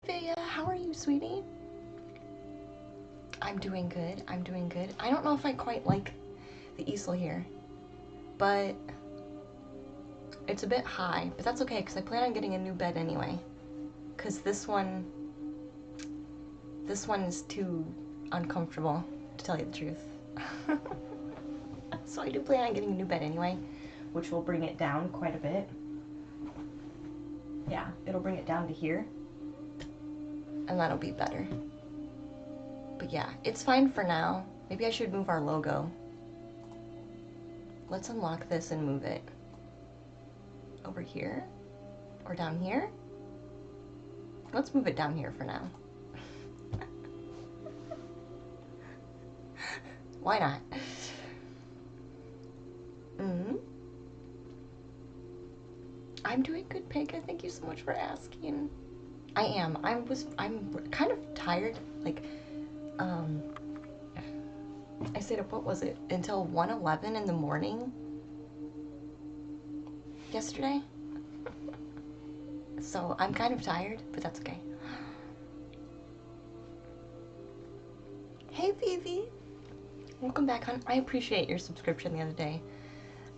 Bea, how are you, sweetie? I'm doing good. I'm doing good. I don't know if I quite like the easel here, but it's a bit high, but that's okay because I plan on getting a new bed anyway. Because this one is too uncomfortable, to tell you the truth. So I do plan on getting a new bed anyway, which will bring it down quite a bit. Yeah, it'll bring it down to here, and that'll be better. But yeah, it's fine for now. Maybe I should move our logo. Let's unlock this and move it over here or down here. Let's move it down here for now. Why not? I'm doing good, Pega. Thank you so much for asking. I am. I'm kind of tired. Like, I stayed up, what was it, until 1:11 in the morning yesterday. So I'm kind of tired, but that's okay. Hey, Vivi. Welcome back, hon. I appreciate your subscription the other day.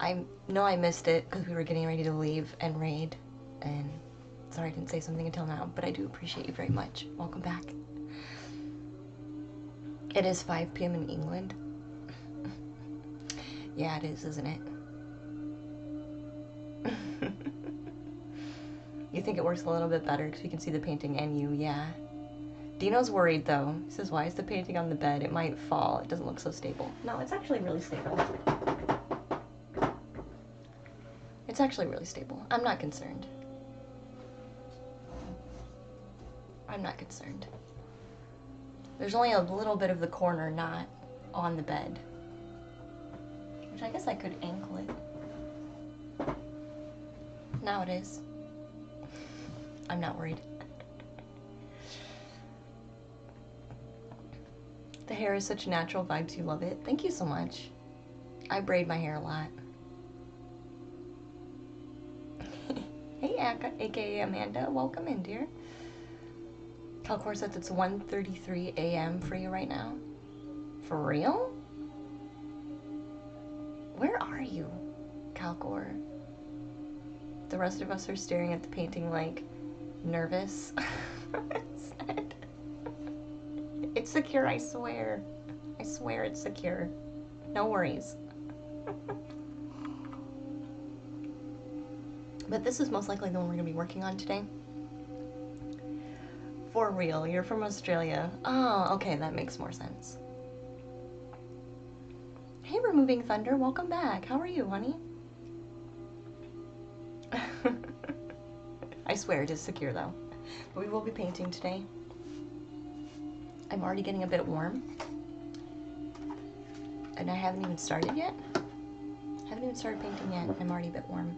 I know I missed it because we were getting ready to leave and raid, and sorry I didn't say something until now, but I do appreciate you very much. Welcome back. It is 5 p.m. in England. Yeah, it is, isn't it? You think it works a little bit better because we can see the painting and you, yeah. Dino's worried though. He says, why is the painting on the bed? It might fall. It doesn't look so stable. No, it's actually really stable. It's actually really stable. I'm not concerned. I'm not concerned. There's only a little bit of the corner not on the bed, which I guess I could ankle it. Now it is. I'm not worried. The hair is such natural vibes. You love it. Thank you so much. I braid my hair a lot. Hey, aka Amanda. Welcome in, dear. Calcor says it's 1:33 a.m. for you right now. For real? Where are you, Calcor? The rest of us are staring at the painting like nervous. It's secure, I swear. I swear it's secure. No worries. But this is most likely the one we're gonna be working on today. For real, you're from Australia. Oh, okay, that makes more sense. Hey, Removing Thunder, welcome back. How are you, honey? I swear it is secure though. But we will be painting today. I'm already getting a bit warm. And I haven't even started yet. I haven't even started painting yet. I'm already a bit warm.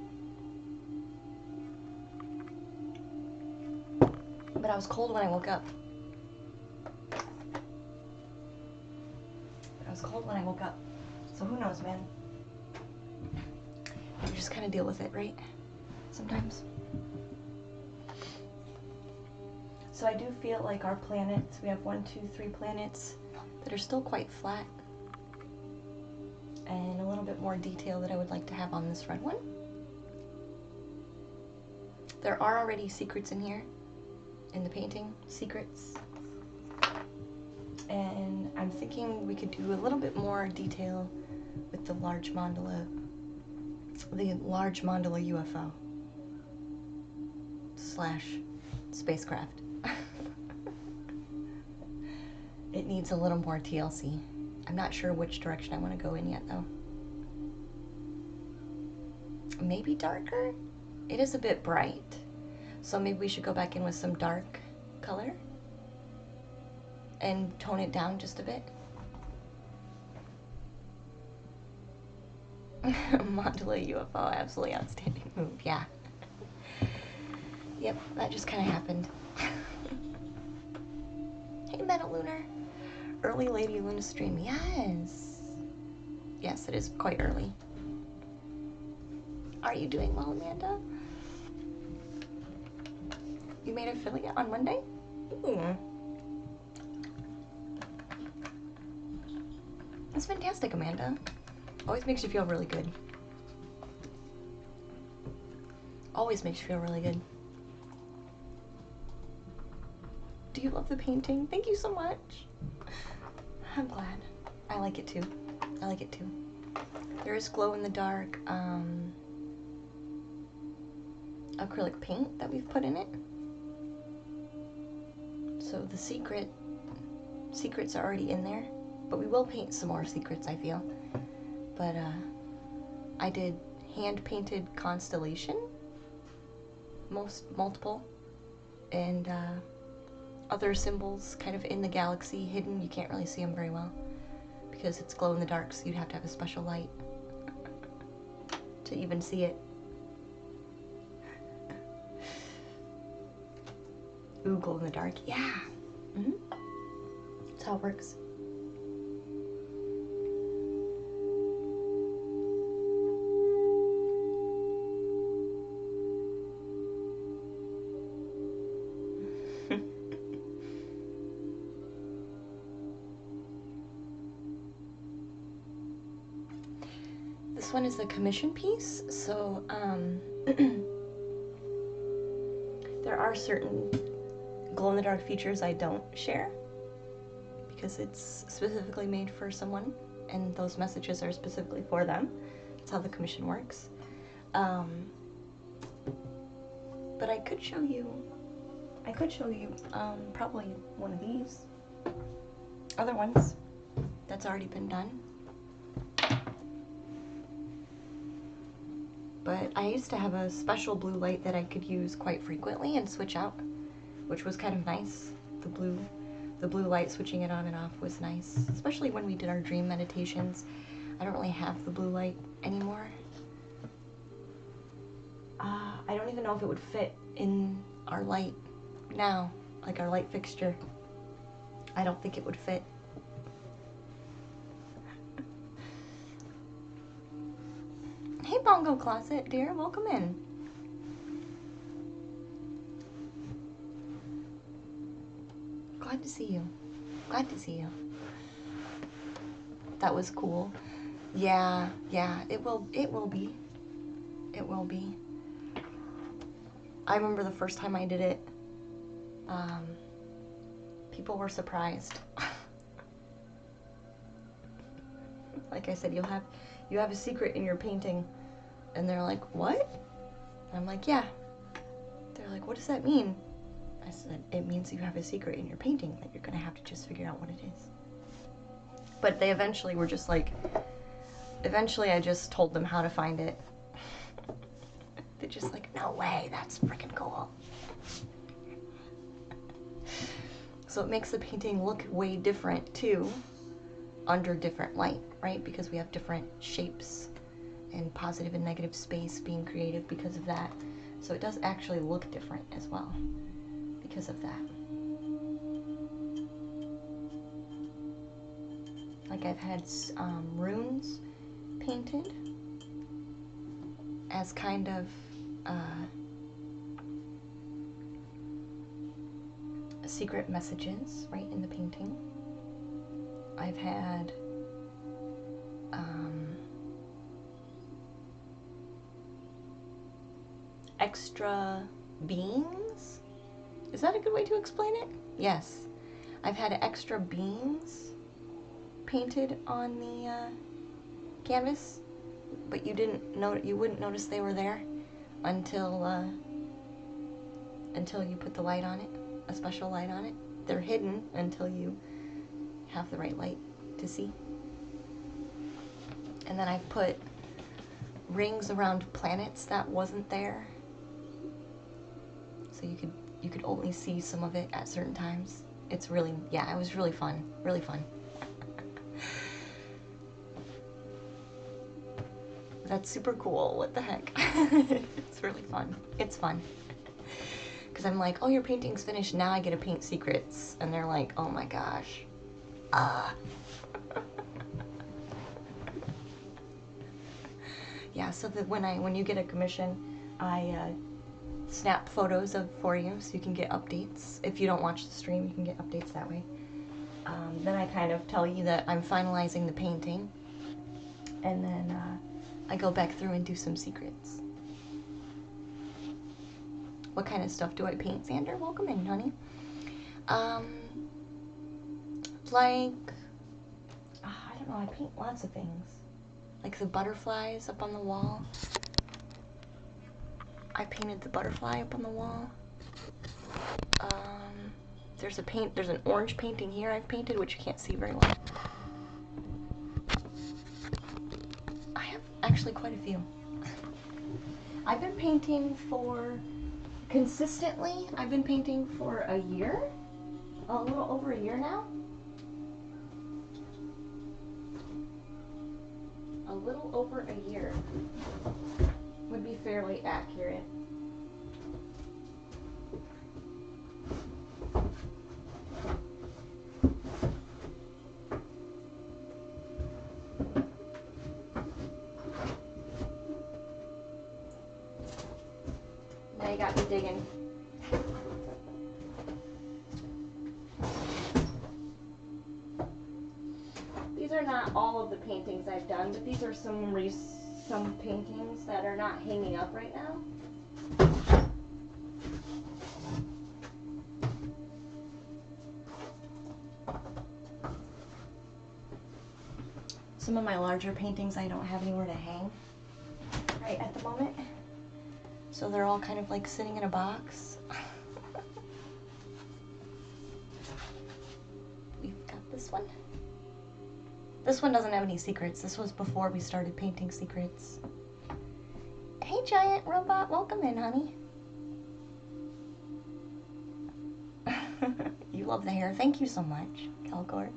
But I was cold when I woke up. So who knows, man? You just kind of deal with it, right? Sometimes. So I do feel like our planets, we have 1, 2, 3 planets that are still quite flat. And a little bit more detail that I would like to have on this red one. There are already secrets in here. In the painting, secrets. And I'm thinking we could do a little bit more detail with the large mandala UFO / spacecraft. It needs a little more TLC. I'm not sure which direction I want to go in yet though. Maybe darker? It is a bit bright. So maybe we should go back in with some dark color and tone it down just a bit. Mandala UFO, absolutely outstanding move, yeah. Yep, that just kind of happened. Hey, Metal Lunar. Early Lady Luna stream, yes. Yes, it is quite early. Are you doing well, Amanda? You made affiliate on Monday? Ooh. That's fantastic, Amanda. Always makes you feel really good. Always makes you feel really good. Do you love the painting? Thank you so much. I'm glad. I like it too. I like it too. There is glow in the dark acrylic paint that we've put in it. So the secrets are already in there, but we will paint some more secrets, I feel. But I did hand painted constellation, multiple, and other symbols kind of in the galaxy, hidden. You can't really see them very well because it's glow in the dark, so you'd have to have a special light to even see it. Ooh, glow in the dark. Yeah. That's how it works. This one is a commission piece, so there are certain glow-in-the-dark features I don't share because it's specifically made for someone and those messages are specifically for them. That's how the commission works. But I could show you probably one of these other ones that's already been done. But I used to have a special blue light that I could use quite frequently and switch out, which was kind of nice. The blue light, switching it on and off was nice, especially when we did our dream meditations. I don't really have the blue light anymore. I don't even know if it would fit in our light now, like our light fixture. I don't think it would fit. Hey, Bongo Closet, dear, welcome in. Glad to see you. Glad to see you. That was cool. Yeah, it will be. It will be. I remember the first time I did it, people were surprised. Like I said, you have a secret in your painting, and they're like, what? And I'm like, yeah. They're like, what does that mean? I said, it means you have a secret in your painting that you're gonna have to just figure out what it is. But they eventually were just like, eventually I just told them how to find it. They're just like, no way, that's freaking cool. So it makes the painting look way different too, under different light, right? Because we have different shapes and positive and negative space being created because of that. So it does actually look different as well because of that. Like I've had runes painted as kind of secret messages right in the painting. I've had extra beings. Is that a good way to explain it? Yes. I've had extra beings painted on the canvas, but you wouldn't notice they were there until you put the light on it, a special light on it. They're hidden until you have the right light to see. And then I've put rings around planets that wasn't there, so you could only see some of it at certain times. It's really, yeah, it was really fun, really fun. That's super cool. What the heck? It's really fun. It's fun. Because I'm like, oh, your painting's finished. Now I get to paint secrets. And they're like, oh my gosh. Yeah, so that when you get a commission, I snap photos of for you so you can get updates. If you don't watch the stream, you can get updates that way. Then I kind of tell you that I'm finalizing the painting, and then I go back through and do some secrets. What kind of stuff do I paint, Xander? Welcome in, honey. Like, I don't know, I paint lots of things. Like the butterflies up on the wall. I painted the butterfly up on the wall. There's an orange painting here I've painted, which you can't see very well. I have actually quite a few. I've been painting consistently, I've been painting for a year, a little over a year now. A little over a year would be fairly accurate. Now you got me digging. These are not all of the paintings I've done, but these are some paintings that are not hanging up right now. Some of my larger paintings I don't have anywhere to hang right at the moment. So they're all kind of like sitting in a box. We've got this one. This one doesn't have any secrets. This was before we started painting secrets. Hey, giant robot, welcome in, honey. You love the hair. Thank you so much, Calcor.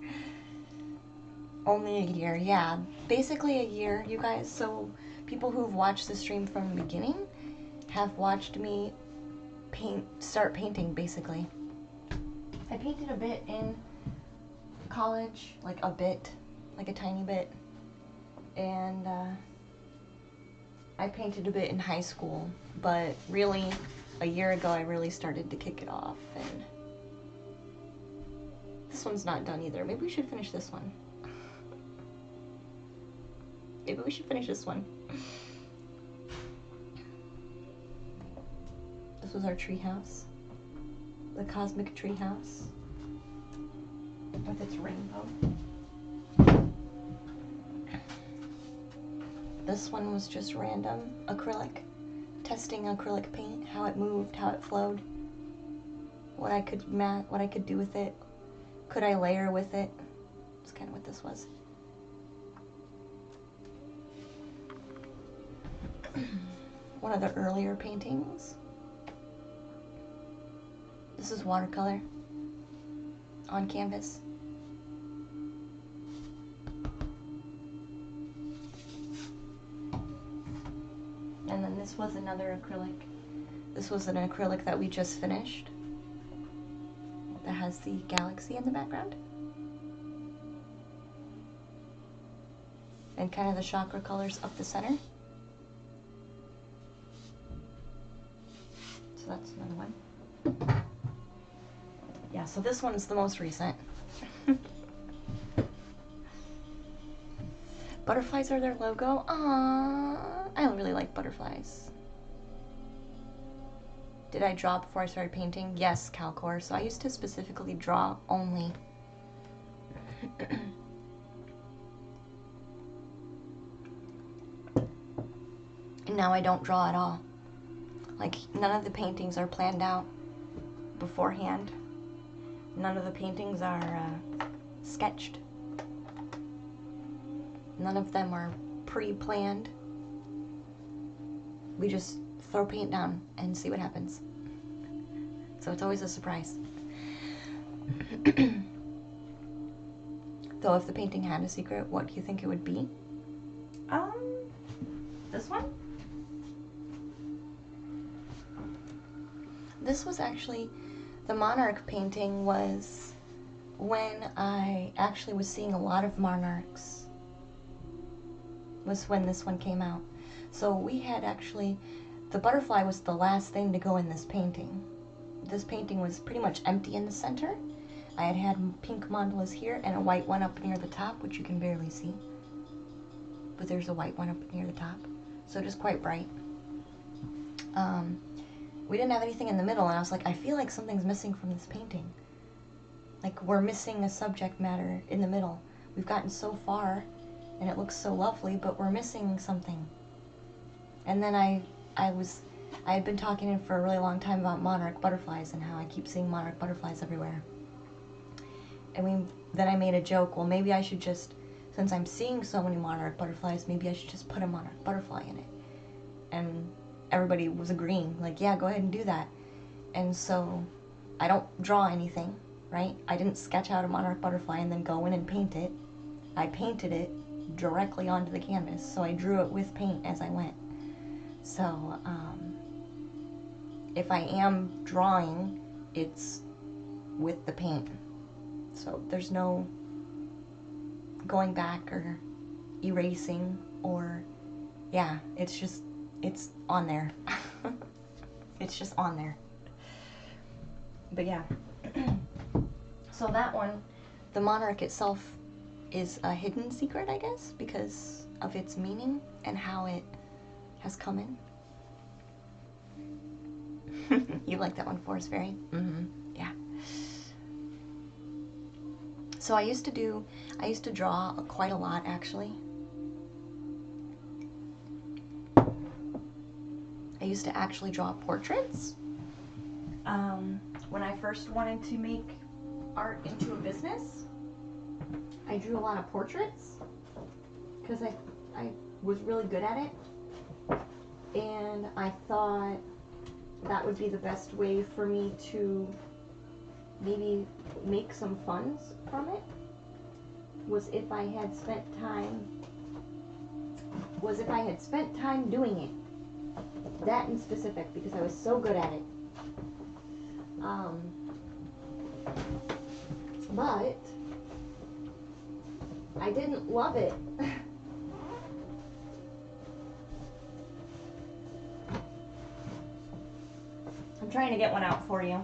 Only a year, yeah. Basically a year, you guys. So people who've watched the stream from the beginning have watched me start painting, basically. I painted a bit in college, like a tiny bit, and I painted a bit in high school, but really a year ago I really started to kick it off, and this one's not done either. Maybe we should finish this one. Maybe we should finish this one. This was our tree house. The cosmic tree house with its rainbow. This one was just random acrylic, testing acrylic paint, how it moved, how it flowed, what I could do with it, could I layer with it. That's kind of what this was. One of the earlier paintings. This is watercolor on canvas. And then this was another acrylic. This was an acrylic that we just finished that has the galaxy in the background. And kind of the chakra colors up the center. So that's another one. Yeah, so this one's the most recent. Butterflies are their logo. Aww, I really like butterflies. Did I draw before I started painting? Yes, Calcor. So I used to specifically draw only. And now I don't draw at all. Like, none of the paintings are planned out beforehand. None of the paintings are sketched. None of them are pre-planned. We just throw paint down and see what happens. So it's always a surprise. Though if the painting had a secret, what do you think it would be? This one? This was actually, the monarch painting was when I actually was seeing a lot of monarchs. Was when this one came out. So we had actually, the butterfly was the last thing to go in this painting. This painting was pretty much empty in the center. I had pink mandalas here and a white one up near the top, which you can barely see. But there's a white one up near the top. So just quite bright. We didn't have anything in the middle, and I was like, I feel like something's missing from this painting. Like, we're missing a subject matter in the middle. We've gotten so far, and it looks so lovely, but we're missing something. And then I had been talking for a really long time about monarch butterflies and how I keep seeing monarch butterflies everywhere. And then I made a joke, well, maybe I should just, since I'm seeing so many monarch butterflies, maybe I should just put a monarch butterfly in it. And everybody was agreeing, like, yeah, go ahead and do that. And so I don't draw anything, right? I didn't sketch out a monarch butterfly and then go in and paint it. I painted it directly onto the canvas, so I drew it with paint as I went. So if I am drawing, it's with the paint. So there's no going back or erasing or, yeah, it's on there. It's just on there. But yeah. So that one, the monarch itself is a hidden secret, I guess, because of its meaning and how it has come in. You like that one, Forest Fairy? Mm-hmm. Yeah. So I used to draw quite a lot, actually. I used to actually draw portraits. When I first wanted to make art into a business, I drew a lot of portraits because I was really good at it, and I thought that would be the best way for me to maybe make some funds from it, was if I had spent time doing it. That in specific, because I was so good at it. But I didn't love it. I'm trying to get one out for you.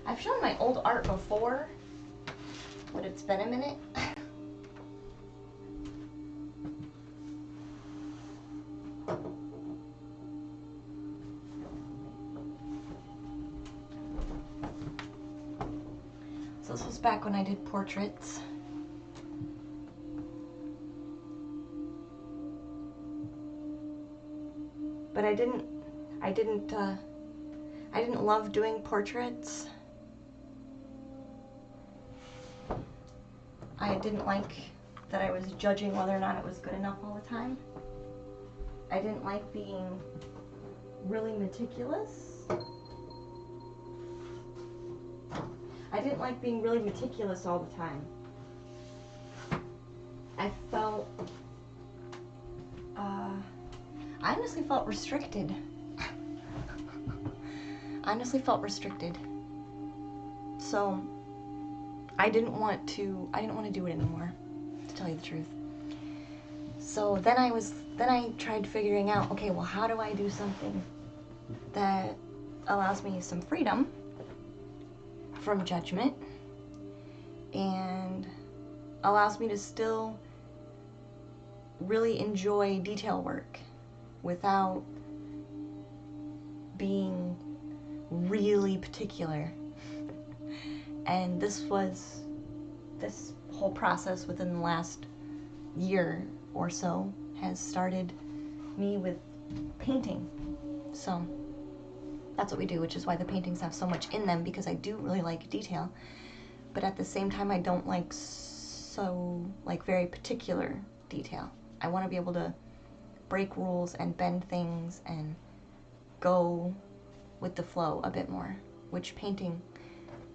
I've shown my old art before, but it's been a minute. So this was back when I did portraits. But I didn't love doing portraits. I didn't like that I was judging whether or not it was good enough all the time. I didn't like being really meticulous. I didn't like being really meticulous all the time. I honestly felt restricted. I honestly felt restricted. So I didn't want to do it anymore, to tell you the truth. So then I tried figuring out, okay, well, how do I do something that allows me some freedom from judgment and allows me to still really enjoy detail work without being really particular. And this whole process within the last year or so has started me with painting. So that's what we do, which is why the paintings have so much in them, because I do really like detail, but at the same time I don't like very particular detail. I want to be able to break rules and bend things and go with the flow a bit more, which painting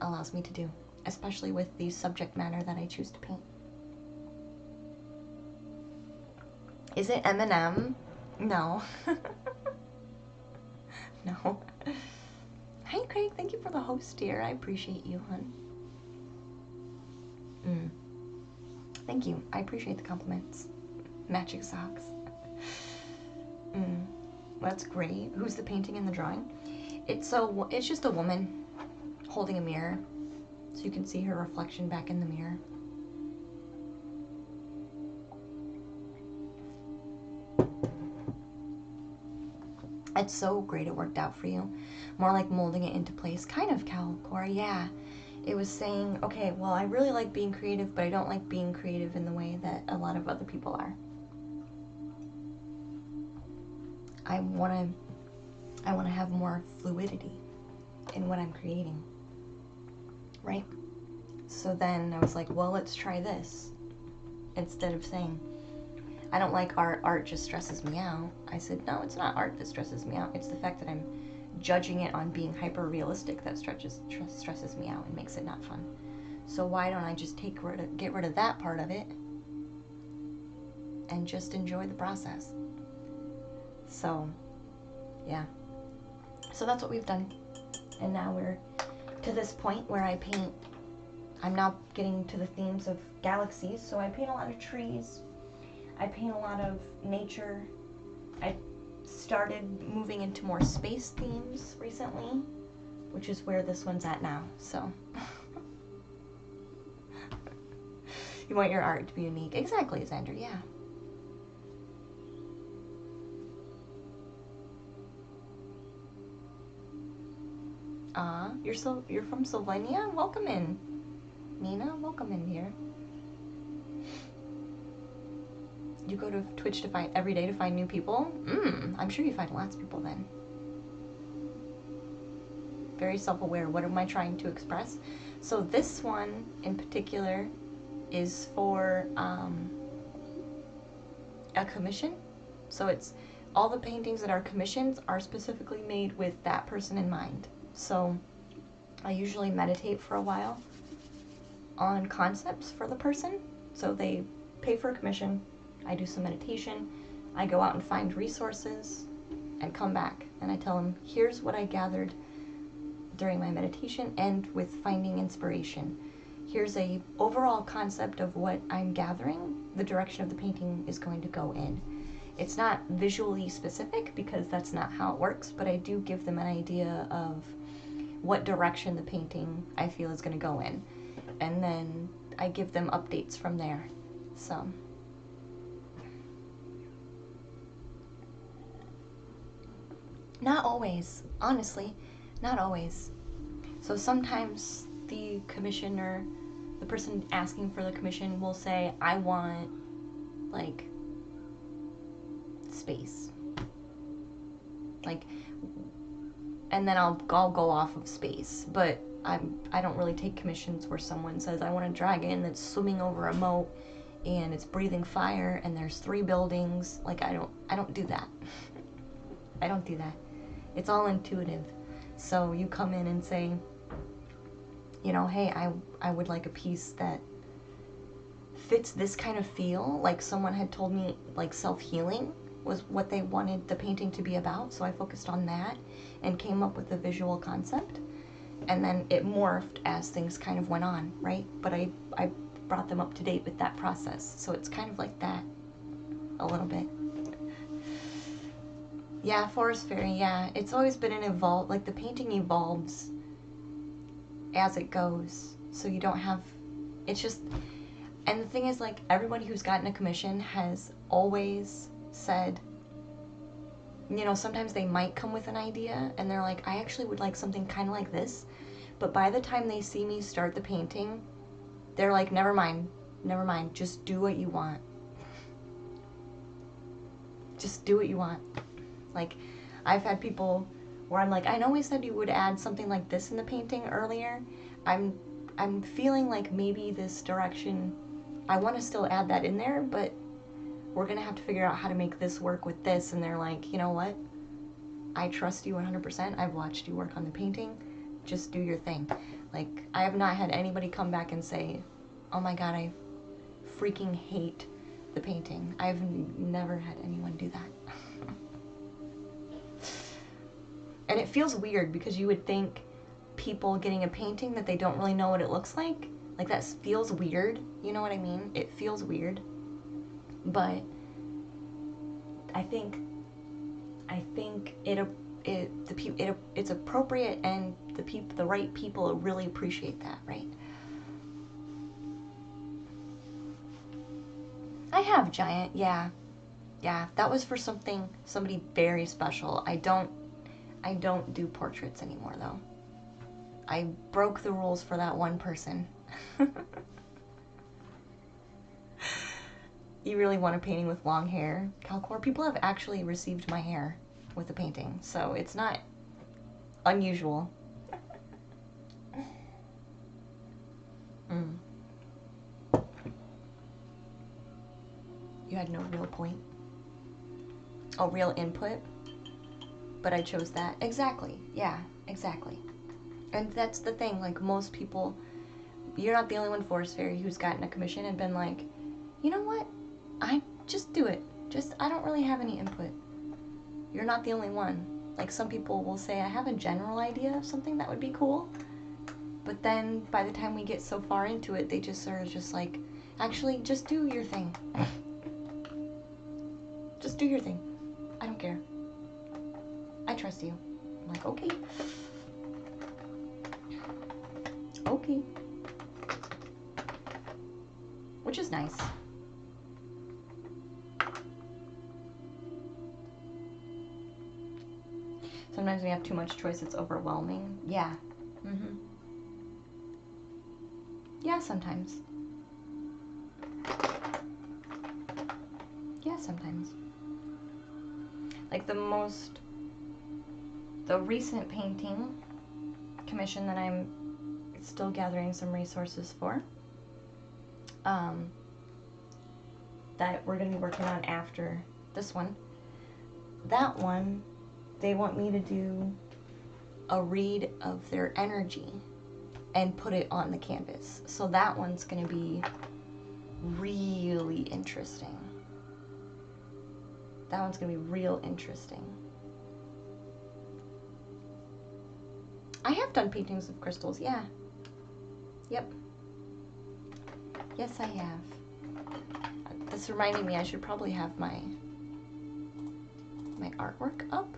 allows me to do, especially with the subject matter that I choose to paint. Is it Eminem? No. No. Hey Craig, thank you for the host, dear. I appreciate you, hun. Thank you. I appreciate the compliments. Matching socks. That's great. Who's the painting in the drawing? It's just a woman holding a mirror, so you can see her reflection back in the mirror. It's so great it worked out for you. More like molding it into place. Kind of, Calcora, yeah. It was saying, okay, well, I really like being creative, but I don't like being creative in the way that a lot of other people are. I want to have more fluidity in what I'm creating, right? So then I was like, well, let's try this. Instead of saying, I don't like art, art just stresses me out. I said, no, it's not art that stresses me out. It's the fact that I'm judging it on being hyper-realistic that stresses me out and makes it not fun. So why don't I just get rid of that part of it and just enjoy the process? So, yeah. So that's what we've done. And now we're to this point where I paint. I'm now getting to the themes of galaxies, so I paint a lot of trees. I paint a lot of nature. I started moving into more space themes recently, which is where this one's at now, so. You want your art to be unique. Exactly, Xander, yeah. You're from Slovenia? Welcome in. Nina, welcome in here. You go to Twitch to find every day to find new people? I'm sure you find lots of people then. Very self-aware. What am I trying to express? So this one in particular is for a commission. So it's all the paintings that are commissioned are specifically made with that person in mind. So I usually meditate for a while on concepts for the person. So they pay for a commission. I do some meditation. I go out and find resources and come back. And I tell them, here's what I gathered during my meditation and with finding inspiration. Here's a overall concept of what I'm gathering, the direction of the painting is going to go in. It's not visually specific because that's not how it works, but I do give them an idea of what direction the painting I feel is going to go in. And then I give them updates from there. So. Not always, honestly, not always. So sometimes the commissioner, the person asking for the commission will say, I want, like, space. Like, and then I'll go off of space. But I don't really take commissions where someone says, I want a dragon that's swimming over a moat and it's breathing fire and there's 3 buildings. Like, I don't do that. I don't do that. It's all intuitive. So you come in and say, you know, hey, I would like a piece that fits this kind of feel. Like someone had told me, like, self-healing was what they wanted the painting to be about. So I focused on that and came up with a visual concept. And then it morphed as things kind of went on, right? But I brought them up to date with that process. So it's kind of like that a little bit. Yeah, Forest Fairy, yeah. It's always been an evolve, like the painting evolves as it goes. So you don't have, it's just, and the thing is, like, everybody who's gotten a commission has always said, you know, sometimes they might come with an idea and they're like, I actually would like something kind of like this. But by the time they see me start the painting, they're like, never mind, just do what you want. Just do what you want. Like, I've had people where I'm like, I know we said you would add something like this in the painting earlier. I'm feeling like maybe this direction, I want to still add that in there, but we're going to have to figure out how to make this work with this. And they're like, you know what? I trust you 100%. I've watched you work on the painting. Just do your thing. Like, I have not had anybody come back and say, oh my God, I freaking hate the painting. I've never had anyone do that. And it feels weird because you would think people getting a painting that they don't really know what it looks like that feels weird. You know what I mean? It feels weird. But I think it's appropriate, and the right people really appreciate that, right? I have Giant, yeah. Yeah, that was for somebody very special. I don't do portraits anymore though. I broke the rules for that one person. You really want a painting with long hair, Calcor? People have actually received my hair with a painting, so it's not unusual. You had no real point. Oh, real input? But I chose that. Exactly. Yeah, exactly. And that's the thing, like most people, you're not the only one, Forest Fairy, who's gotten a commission and been like, you know what? I just do it. I don't really have any input. You're not the only one. Like some people will say, I have a general idea of something that would be cool. But then by the time we get so far into it, they just are just like, actually, just do your thing. Just do your thing. I don't care. I trust you. I'm like, okay. Okay. Which is nice. Sometimes we have too much choice, it's overwhelming. Yeah. Mm-hmm. Yeah, sometimes. Yeah, sometimes. Like the recent painting commission that I'm still gathering some resources for, that we're going to be working on after this one. That one, they want me to do a read of their energy and put it on the canvas. So that one's going to be really interesting. That one's going to be real interesting. I have done paintings of crystals, yeah. Yep. Yes, I have. This reminded me I should probably have my artwork up.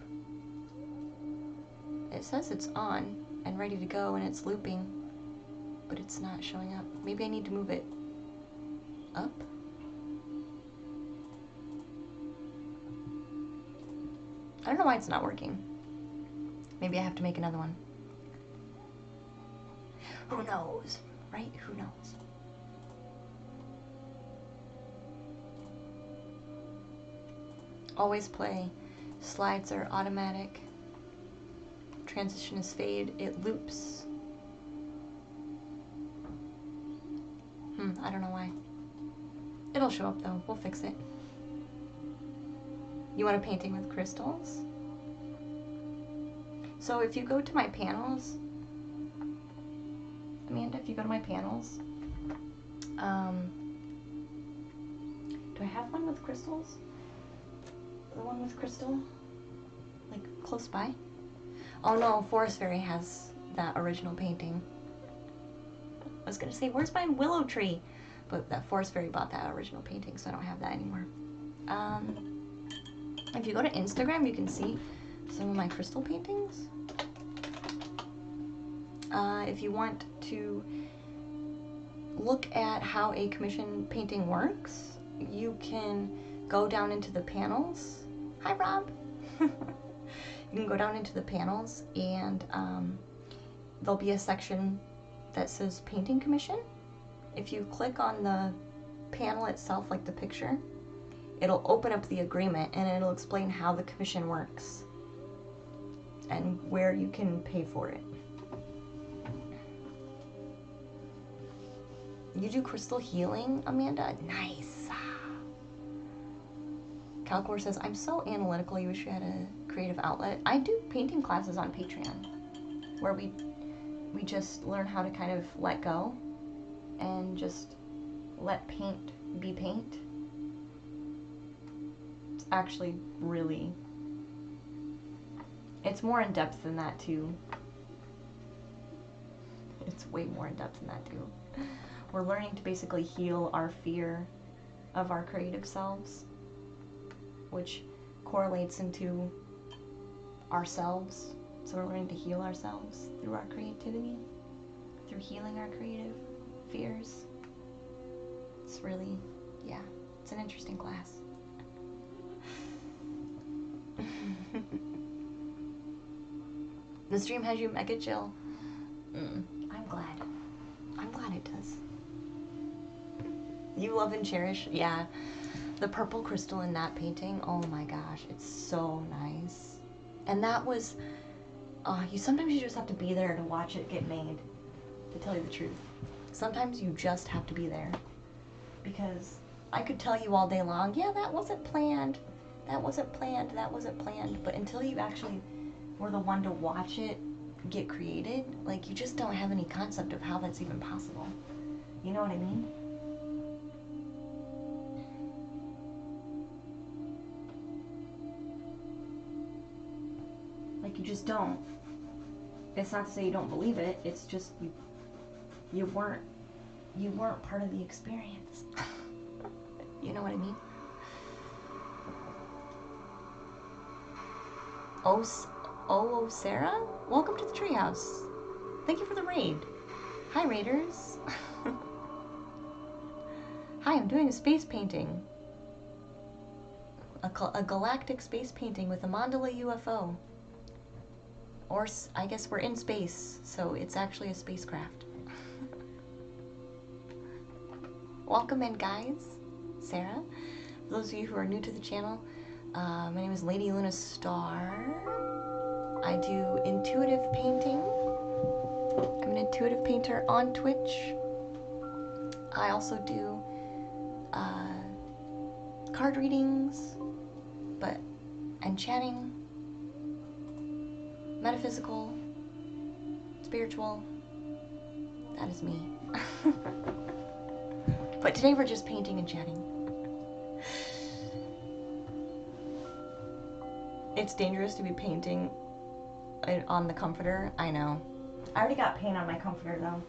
It says it's on and ready to go and it's looping, but it's not showing up. Maybe I need to move it up. I don't know why it's not working. Maybe I have to make another one. Who knows, right? Who knows? Always play. Slides are automatic. Transition is fade. It loops. I don't know why. It'll show up though. We'll fix it. You want a painting with crystals? So if you go to my panels, Amanda, if you go to my panels, do I have one with crystals? The one with crystal? Like close by? Oh no, Forest Fairy has that original painting. I was gonna say, where's my willow tree? But that Forest Fairy bought that original painting, so I don't have that anymore. If you go to Instagram, you can see some of my crystal paintings. If you want to look at how a commission painting works, you can go down into the panels. Hi, Rob. You can go down into the panels and there'll be a section that says painting commission. If you click on the panel itself, like the picture, it'll open up the agreement and it'll explain how the commission works and where you can pay for it. You do crystal healing, Amanda? Nice. Calcor says, I'm so analytical, you wish you had a creative outlet. I do painting classes on Patreon where we just learn how to kind of let go and just let paint be paint. It's actually really It's more in depth than that too. It's way more in depth than that too. We're learning to basically heal our fear of our creative selves, which correlates into ourselves. So we're learning to heal ourselves through our creativity, through healing our creative fears. It's really, yeah, it's an interesting class. The stream has you mega chill. I'm glad. I'm glad it does. You love and cherish? Yeah. The purple crystal in that painting, oh my gosh, it's so nice. And that was, sometimes you just have to be there to watch it get made, to tell you the truth. Sometimes you just have to be there. Because I could tell you all day long, yeah, that wasn't planned. That wasn't planned, that wasn't planned. But until you actually were the one to watch it get created, like, you just don't have any concept of how that's even possible. You know what I mean? Like, you just don't. It's not to say you don't believe it, it's just you weren't part of the experience. You know what I mean? Oh, Sarah? Welcome to the treehouse. Thank you for the raid. Hi, raiders. Hi, I'm doing a space painting. A galactic space painting with a mandala UFO. Or, I guess we're in space, so it's actually a spacecraft. Welcome in, guys. Sarah. For those of you who are new to the channel, my name is Lady Luna Star. I do intuitive painting. I'm an intuitive painter on Twitch. I also do card readings, and chatting, metaphysical, spiritual. That is me. But today we're just painting and chatting. It's dangerous to be painting on the comforter. I know. I already got paint on my comforter though.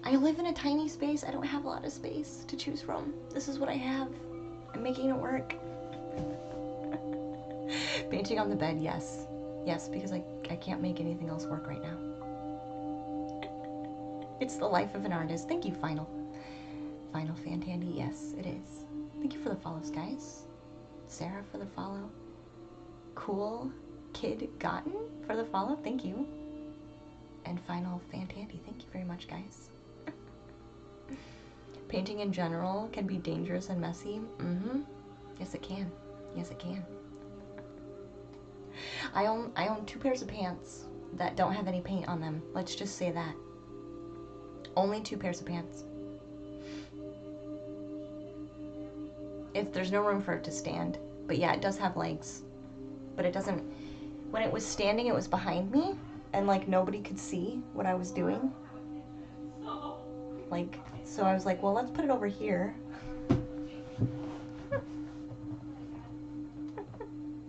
I live in a tiny space. I don't have a lot of space to choose from. This is what I have. I'm making it work. Painting on the bed, yes. Yes, because I can't make anything else work right now. It's the life of an artist. Thank you, Final. Final Fantandy, yes, it is. Thank you for the follows, guys. Sarah for the follow. Cool Kid Gotten for the follow, thank you. And Final Fantandy, thank you very much, guys. Painting in general can be dangerous and messy. Yes, it can. Yes, it can. I own 2 pairs of pants that don't have any paint on them. Let's just say that. Only 2 pairs of pants. If there's no room for it to stand. But yeah, it does have legs. But it doesn't... When it was standing, it was behind me. And, like, nobody could see what I was doing. Like, so I was like, well, let's put it over here.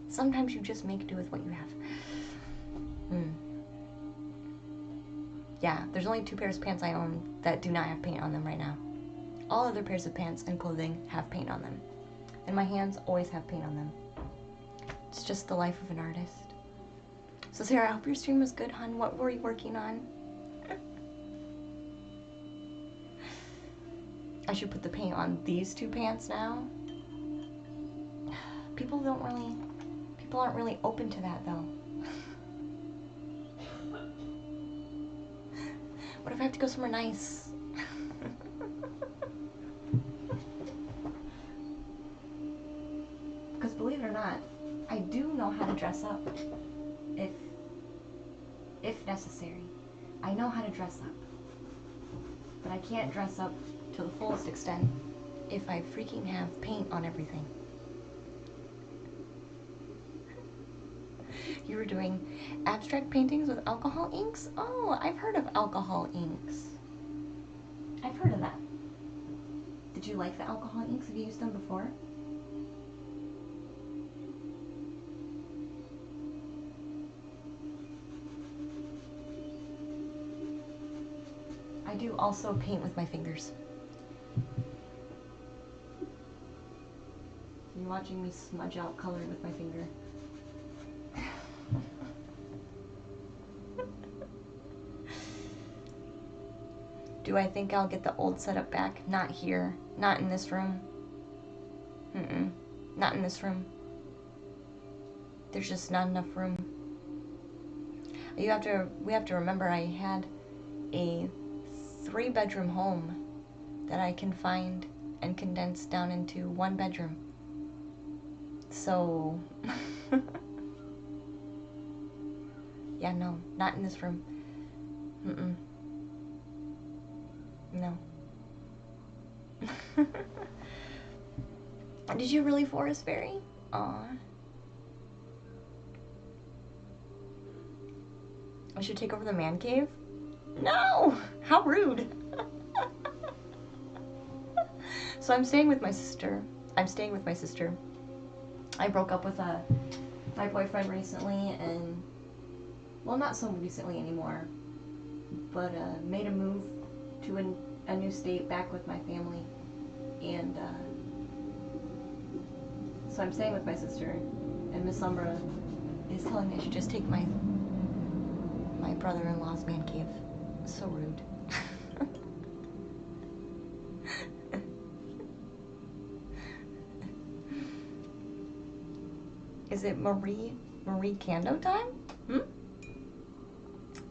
Sometimes you just make do with what you have. Yeah, there's only 2 pairs of pants I own that do not have paint on them right now. All other pairs of pants and clothing have paint on them. And my hands always have paint on them. It's just the life of an artist. So Sarah, I hope your stream was good, hon. What were you working on? I should put the paint on these 2 pants now. People aren't really open to that though. What if I have to go somewhere nice? Because believe it or not, I do know how to dress up if necessary. I know how to dress up. But I can't dress up to the fullest extent if I freaking have paint on everything. You were doing abstract paintings with alcohol inks? Oh, I've heard of alcohol inks. I've heard of that. Did you like the alcohol inks? Have you used them before? I do also paint with my fingers. You're watching me smudge out color with my finger. Do I think I'll get the old setup back? Not here. Not in this room. Not in this room. There's just not enough room. We have to remember I had a 3-bedroom home that I confined and condensed down into 1 bedroom. So, yeah, no, not in this room. No. Did you really, Forest Fairy? Aw. I should take over the man cave? No! How rude! So I'm staying with my sister. I broke up with my boyfriend recently, and, well, not so recently anymore, but made a move to a new state back with my family, and so I'm staying with my sister, and Miss Umbra is telling me I should just take my brother-in-law's man cave. So rude. Is it Marie Kondo time?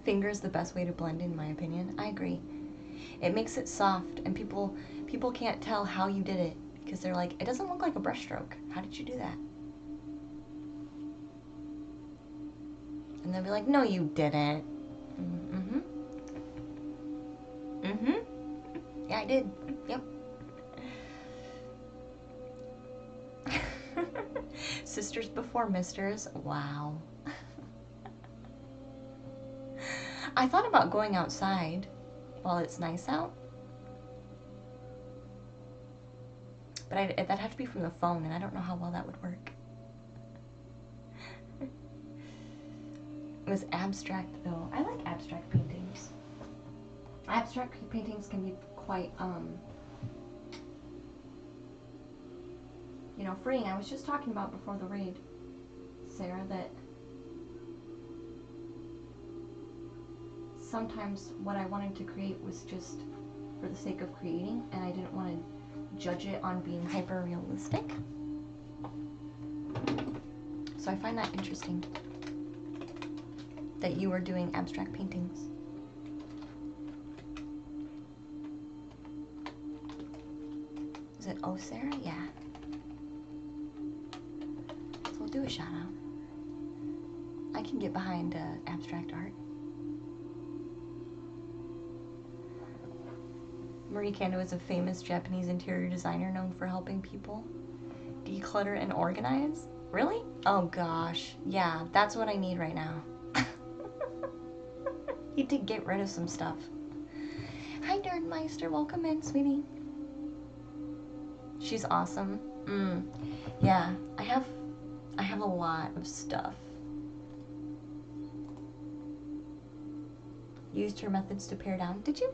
Finger's the best way to blend, in my opinion. I agree. It makes it soft, and people can't tell how you did it because they're like, it doesn't look like a brush stroke. How did you do that? And they'll be like, no, you didn't. Yeah, I did. Yep. Sisters before misters. Wow. I thought about going outside while it's nice out. But that'd have to be from the phone, and I don't know how well that would work. It was abstract, though. I like abstract paintings. Abstract paintings can be quite, you know, freeing. I was just talking about before the raid, Sarah, that sometimes what I wanted to create was just for the sake of creating, and I didn't want to judge it on being hyper-realistic. So I find that interesting, that you were doing abstract paintings. Is it Oh Sarah? Yeah. So we'll do a shout out. I can get behind abstract art. Marie Kondo is a famous Japanese interior designer known for helping people declutter and organize. Really? Oh gosh. Yeah, that's what I need right now. Need to get rid of some stuff. Hi Nerdmeister, welcome in, sweetie. She's awesome. Yeah, I have a lot of stuff. Used her methods to pare down. Did you?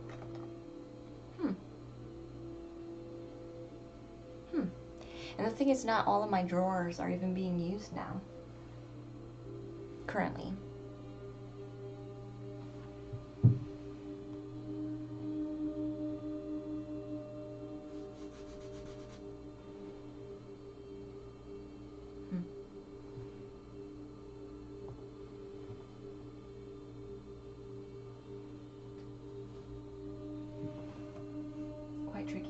And the thing is, not all of my drawers are even being used now. Currently. Quite tricky.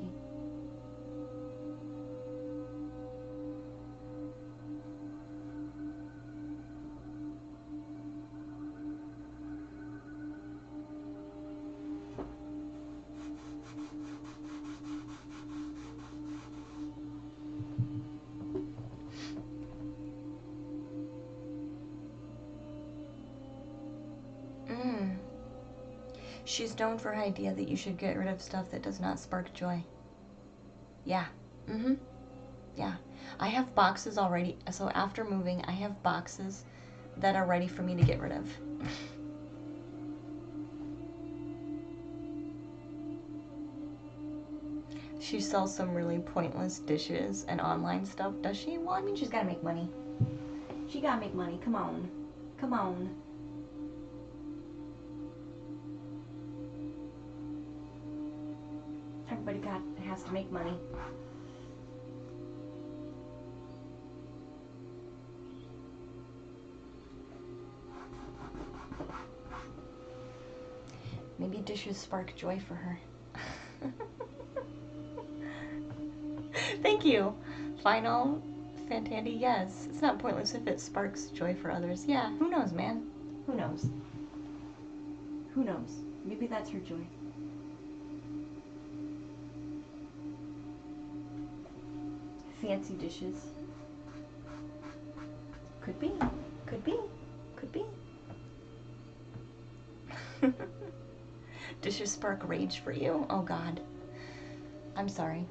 She's known for her idea that you should get rid of stuff that does not spark joy. Yeah. Yeah. I have boxes already. So after moving, I have boxes that are ready for me to get rid of. She sells some really pointless dishes and online stuff, does she? Well, I mean, she's gotta make money. She gotta make money. Come on. Come on. Everybody has to make money. Maybe dishes spark joy for her. Thank you. Final Fantandy, yes. It's not pointless if it sparks joy for others. Yeah, who knows, man? Who knows? Who knows? Maybe that's her joy. Fancy dishes. Could be. Could be. Could be. Dishes spark rage for you? Oh God. I'm sorry.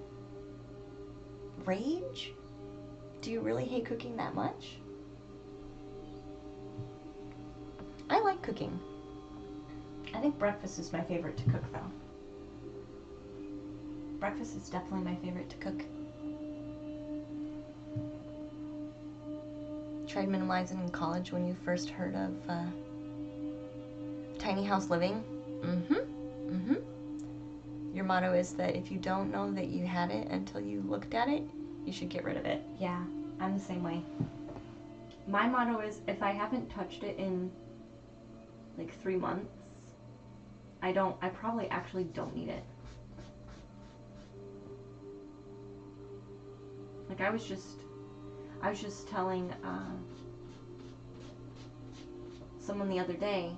Rage? Do you really hate cooking that much? I like cooking. I think breakfast is my favorite to cook though. Breakfast is definitely my favorite to cook. Tried minimalizing in college when you first heard of tiny house living? Your motto is that if you don't know that you had it until you looked at it, you should get rid of it. Yeah, I'm the same way. My motto is if I haven't touched it in like 3 months, I probably actually don't need it. Like I was just telling someone the other day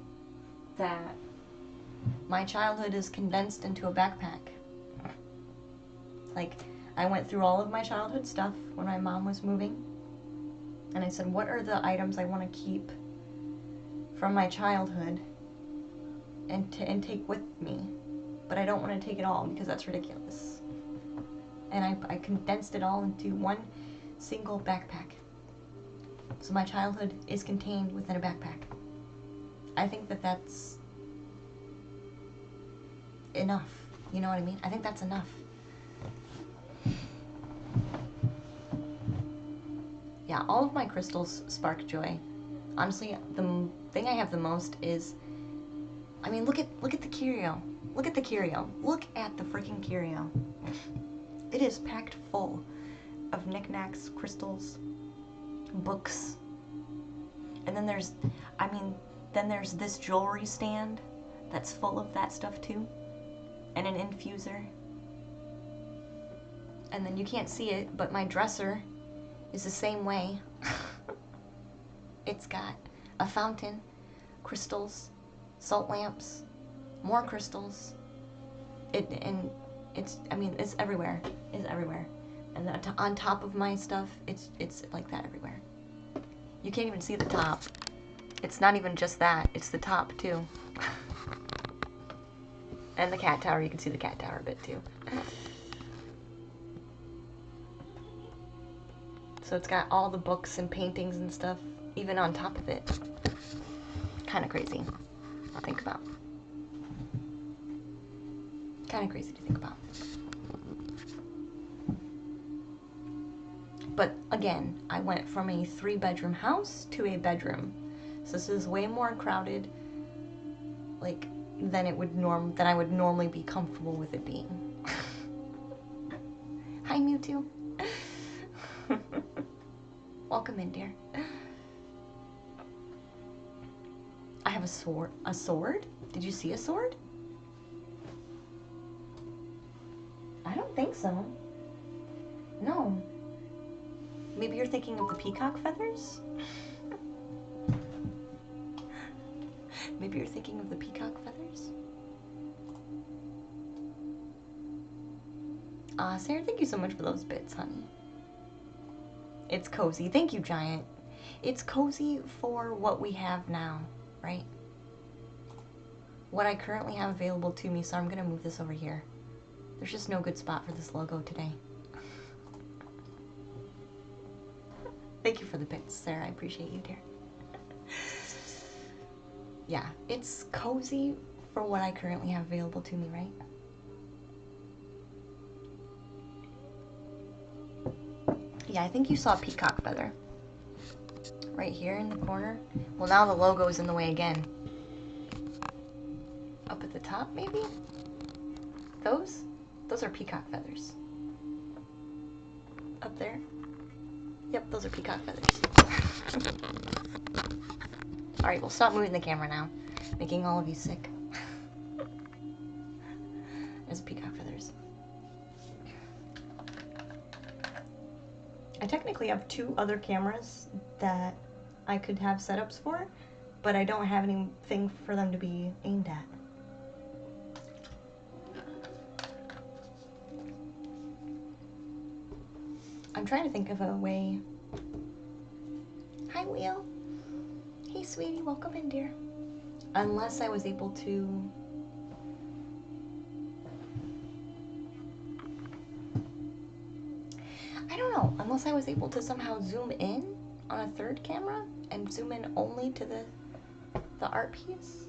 that my childhood is condensed into a backpack. Like, I went through all of my childhood stuff when my mom was moving, and I said, what are the items I want to keep from my childhood and take with me? But I don't want to take it all because that's ridiculous. And I condensed it all into one single backpack. So my childhood is contained within a backpack. I think that that's enough. You know what I mean? I think that's enough. Yeah, all of my crystals spark joy. Honestly, the thing I have the most is, I mean, look at the curio. Look at the curio. Look at the freaking curio. It is packed full of knickknacks, crystals, books. And then there's this jewelry stand that's full of that stuff too. And an infuser. And then you can't see it, but my dresser is the same way. It's got a fountain, crystals, salt lamps, more crystals. It's everywhere. It's everywhere. And on top of my stuff, it's like that everywhere. You can't even see the top. It's not even just that, it's the top too. And the cat tower, you can see the cat tower a bit too. So it's got all the books and paintings and stuff, even on top of it. Kind of crazy to think about. Kind of crazy to think about. But again, I went from a 3-bedroom house to a bedroom. So this is way more crowded, like, than I would normally be comfortable with it being. Hi, Mewtwo. Welcome in, dear. I have a sword. A sword? Did you see a sword? I don't think so. No. Maybe you're thinking of the peacock feathers? Maybe you're thinking of the peacock feathers? Sarah, thank you so much for those bits, honey. It's cozy. Thank you, Giant. It's cozy for what we have now, right? What I currently have available to me, so I'm going to move this over here. There's just no good spot for this logo today. Thank you for the bits, Sarah. I appreciate you, dear. Yeah, it's cozy for what I currently have available to me, right? Yeah, I think you saw a peacock feather. Right here in the corner. Well, now the logo's in the way again. Up at the top, maybe? Those? Those are peacock feathers. Up there? Yep, those are peacock feathers. Alright, we'll stop moving the camera now. Making all of you sick. There's peacock feathers. I technically have 2 other cameras that I could have setups for, but I don't have anything for them to be aimed at. I'm trying to think of a way. Hi, Wheel. Hey, sweetie, welcome in, dear. Unless I was able to... I don't know. Unless I was able to somehow zoom in on a 3rd camera and zoom in only to the art piece.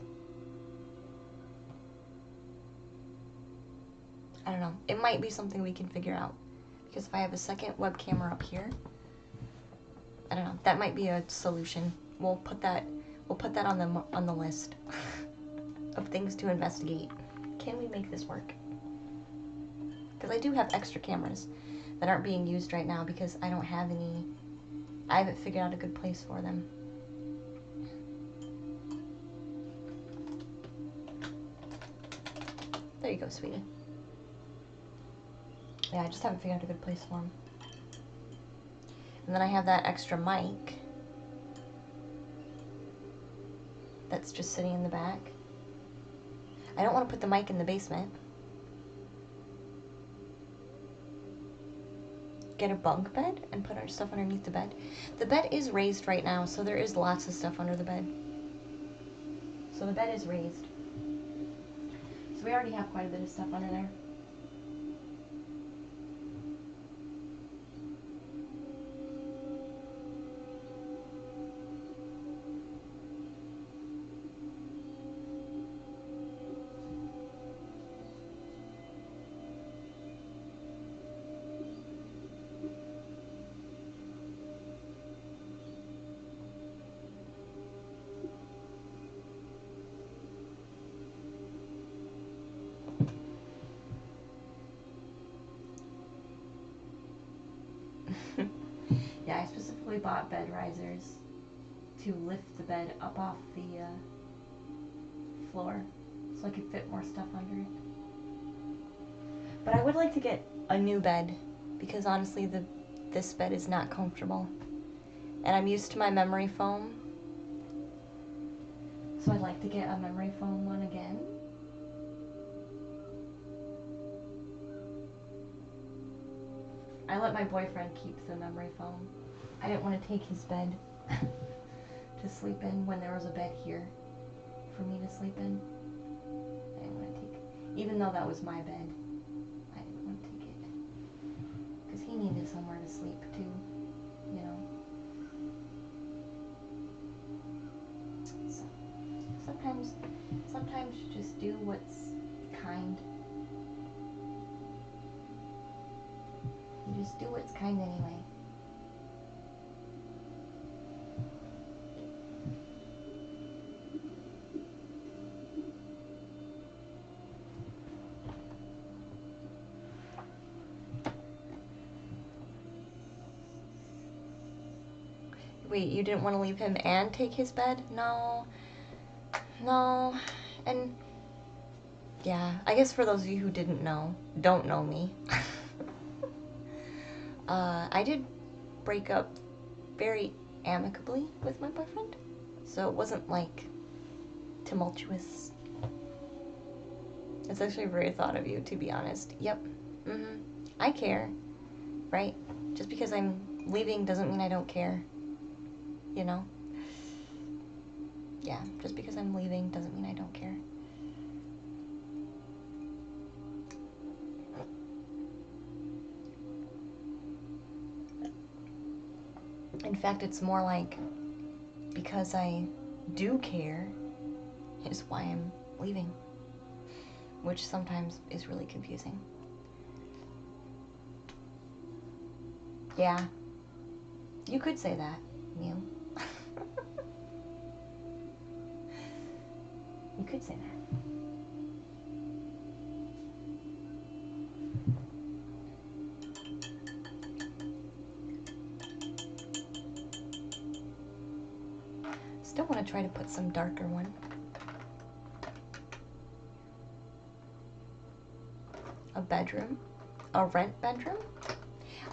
I don't know. It might be something we can figure out. Because if I have a 2nd web camera up here, I don't know. That might be a solution. We'll put that on the list of things to investigate. Can we make this work? Because I do have extra cameras that aren't being used right now because I don't have any. I haven't figured out a good place for them. There you go, sweetie. Yeah, I just haven't figured out a good place for them. And then I have that extra mic that's just sitting in the back. I don't want to put the mic in the basement. Get a bunk bed and put our stuff underneath the bed. The bed is raised right now, so there is lots of stuff under the bed. So the bed is raised. So we already have quite a bit of stuff under there. Yeah, I specifically bought bed risers to lift the bed up off the floor so I could fit more stuff under it. But I would like to get a new bed because honestly this bed is not comfortable. And I'm used to my memory foam. So I'd like to get a memory foam one again. I let my boyfriend keep the memory foam. I didn't want to take his bed to sleep in when there was a bed here for me to sleep in. I didn't want to take it. Even though that was my bed, I didn't want to take it. Because he needed somewhere to sleep too, you know. So, sometimes you just do what's kind. You just do what's kind anyway. Wait, you didn't want to leave him and take his bed? No. No. And yeah, I guess for those of you who don't know me, I did break up very amicably with my boyfriend, so it wasn't like tumultuous. It's actually very thought of you, to be honest. Yep. I care, right? Just because I'm leaving doesn't mean I don't care, you know? Yeah, just because I'm leaving doesn't mean I don't care. In fact, it's more like because I do care is why I'm leaving, which sometimes is really confusing. Yeah, You could say that, Mew. You could say that. Still want to try to put some darker one. A bedroom, a rent bedroom.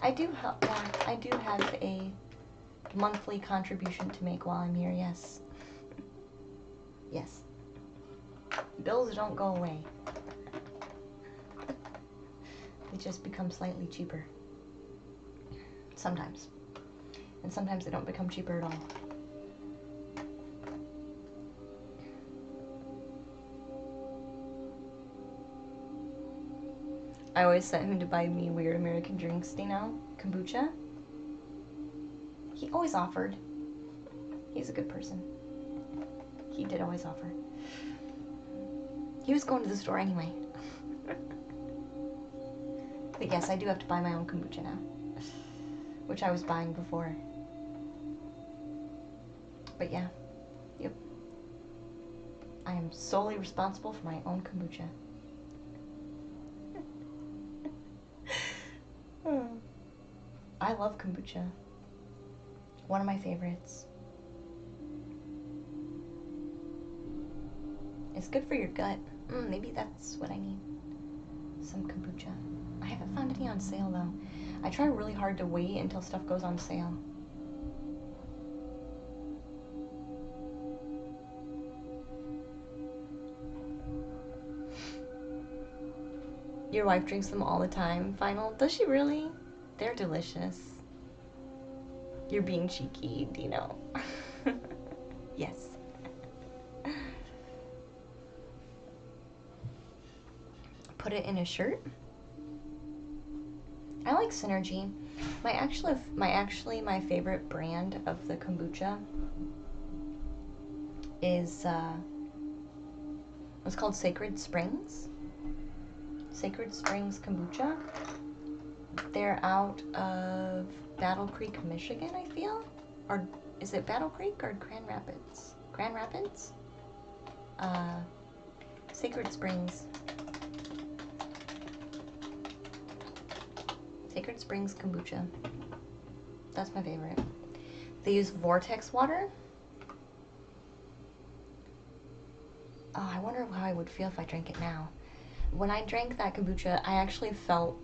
I do have a monthly contribution to make while I'm here. Yes. Yes. Bills don't go away. They just become slightly cheaper. Sometimes. And sometimes they don't become cheaper at all. I always sent him to buy me weird American drinks, you know? Kombucha. He always offered. He's a good person. He did always offer. He was going to the store anyway. But yes, I do have to buy my own kombucha now. Which I was buying before. But yeah. Yep. I am solely responsible for my own kombucha. I love kombucha. One of my favorites. It's good for your gut. Maybe that's what I need. Some kombucha. I haven't found any on sale though. I try really hard to wait until stuff goes on sale. Your wife drinks them all the time, Final? Does she really? They're delicious. You're being cheeky, Dino. Yes. Put it in a shirt. I like Synergy. My favorite brand of the kombucha is it's called Sacred Springs. Sacred Springs Kombucha. They're out of Battle Creek, Michigan, I feel. Or is it Battle Creek or Grand Rapids? Grand Rapids? Sacred Springs. Sacred Springs Kombucha. That's my favorite. They use Vortex water. Oh, I wonder how I would feel if I drank it now. When I drank that kombucha, I actually felt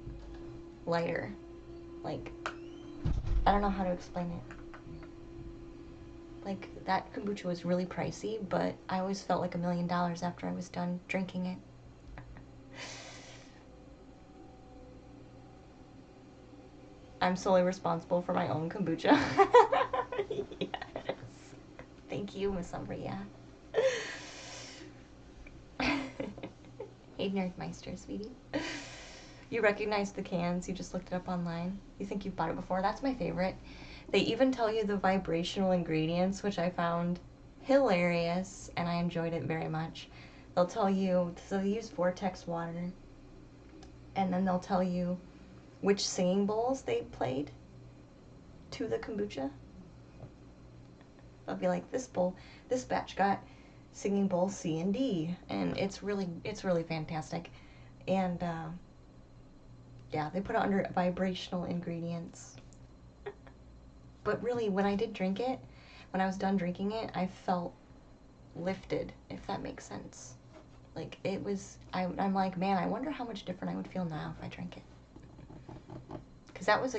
lighter. Like, I don't know how to explain it. Like, that kombucha was really pricey, but I always felt like $1 million after I was done drinking it. I'm solely responsible for my own kombucha. Yes. Thank you, Miss Umbria. Hey, Nerdmeister, sweetie. You recognize the cans, you just looked it up online. You think you've bought it before? That's my favorite. They even tell you the vibrational ingredients, which I found hilarious, and I enjoyed it very much. They'll tell you, so they use Vortex water, and then they'll tell you which singing bowls they played to the kombucha. They'll be like, this batch got singing bowl C and D, and it's really fantastic. And yeah, they put it under vibrational ingredients. But really, when I did drink it, when I was done drinking it, I felt lifted, if that makes sense. Like, it was, I'm like, man, I wonder how much different I would feel now if I drank it. Because that was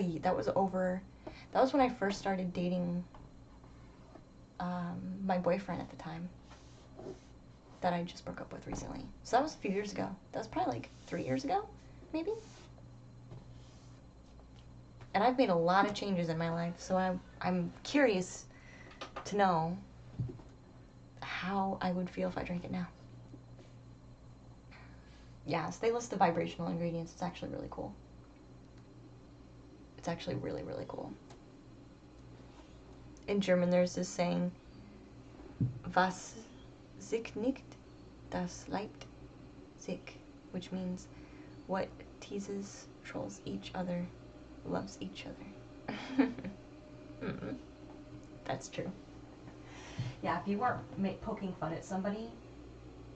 when I first started dating my boyfriend at the time that I just broke up with recently. So that was a few years ago. That was probably like 3 years ago, maybe? And I've made a lot of changes in my life, so I'm curious to know how I would feel if I drank it now. Yeah, so they list the vibrational ingredients. It's actually really cool. It's actually really, really cool. In German, there's this saying, was sich nicht, das leibt sich, which means what teases, trolls each other, loves each other. Mm-mm. That's true. Yeah, if you weren't poking fun at somebody,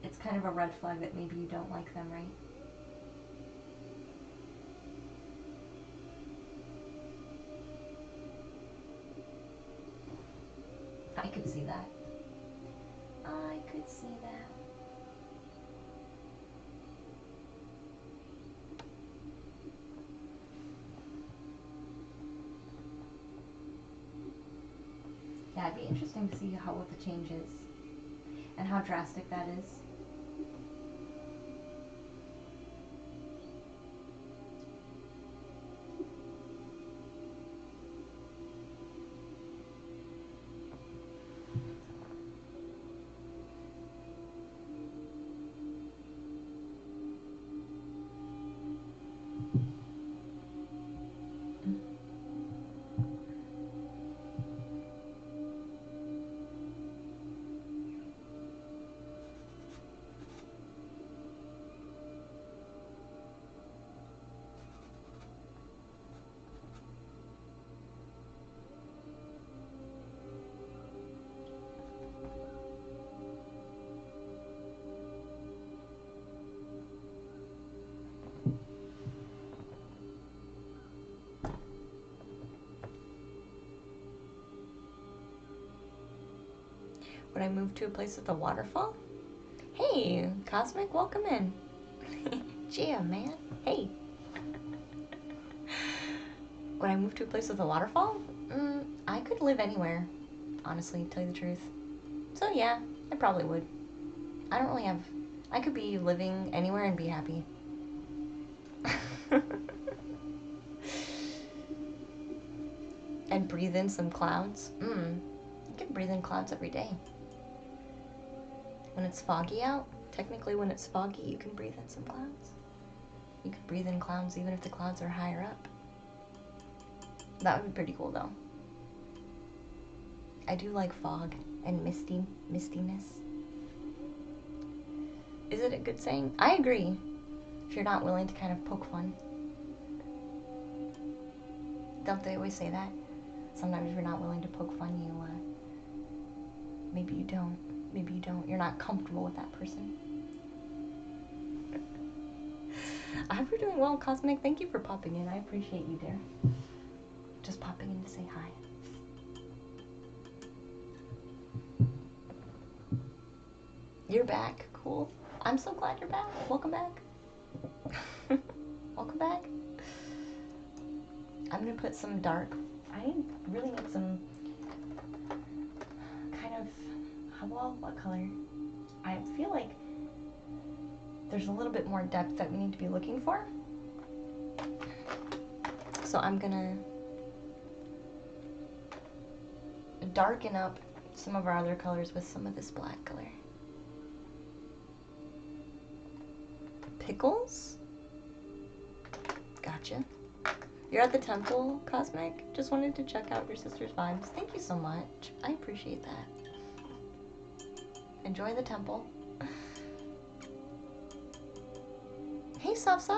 it's kind of a red flag that maybe you don't like them, right? I could see that. I could see that. Yeah, it'd be interesting to see what the change is and how drastic that is. Would I move to a place with a waterfall? Hey, Cosmic, welcome in. Jam, man. Hey. Would I move to a place with a waterfall? I could live anywhere, honestly, to tell you the truth. So yeah, I probably would. I don't really have... I could be living anywhere and be happy. And breathe in some clouds. You can breathe in clouds every day. When it's foggy out, technically when it's foggy, you can breathe in some clouds. You can breathe in clouds even if the clouds are higher up. That would be pretty cool though. I do like fog and mistiness. Is it a good saying? I agree. If you're not willing to kind of poke fun. Don't they always say that? Sometimes if you're not willing to poke fun, you, maybe you don't. Maybe you don't. You're not comfortable with that person. I hope you're doing well, Cosmic. Thank you for popping in. I appreciate you, dear. Just popping in to say hi. You're back. Cool. I'm so glad you're back. Welcome back. Welcome back. I'm gonna put some dark. I really need some kind of, well, what color? I feel like there's a little bit more depth that we need to be looking for. So I'm gonna darken up some of our other colors with some of this black color. Pickles? Gotcha. You're at the temple, Cosmic? Just wanted to check out your sister's vibes. Thank you so much. I appreciate that. Enjoy the temple. Hey, Soft.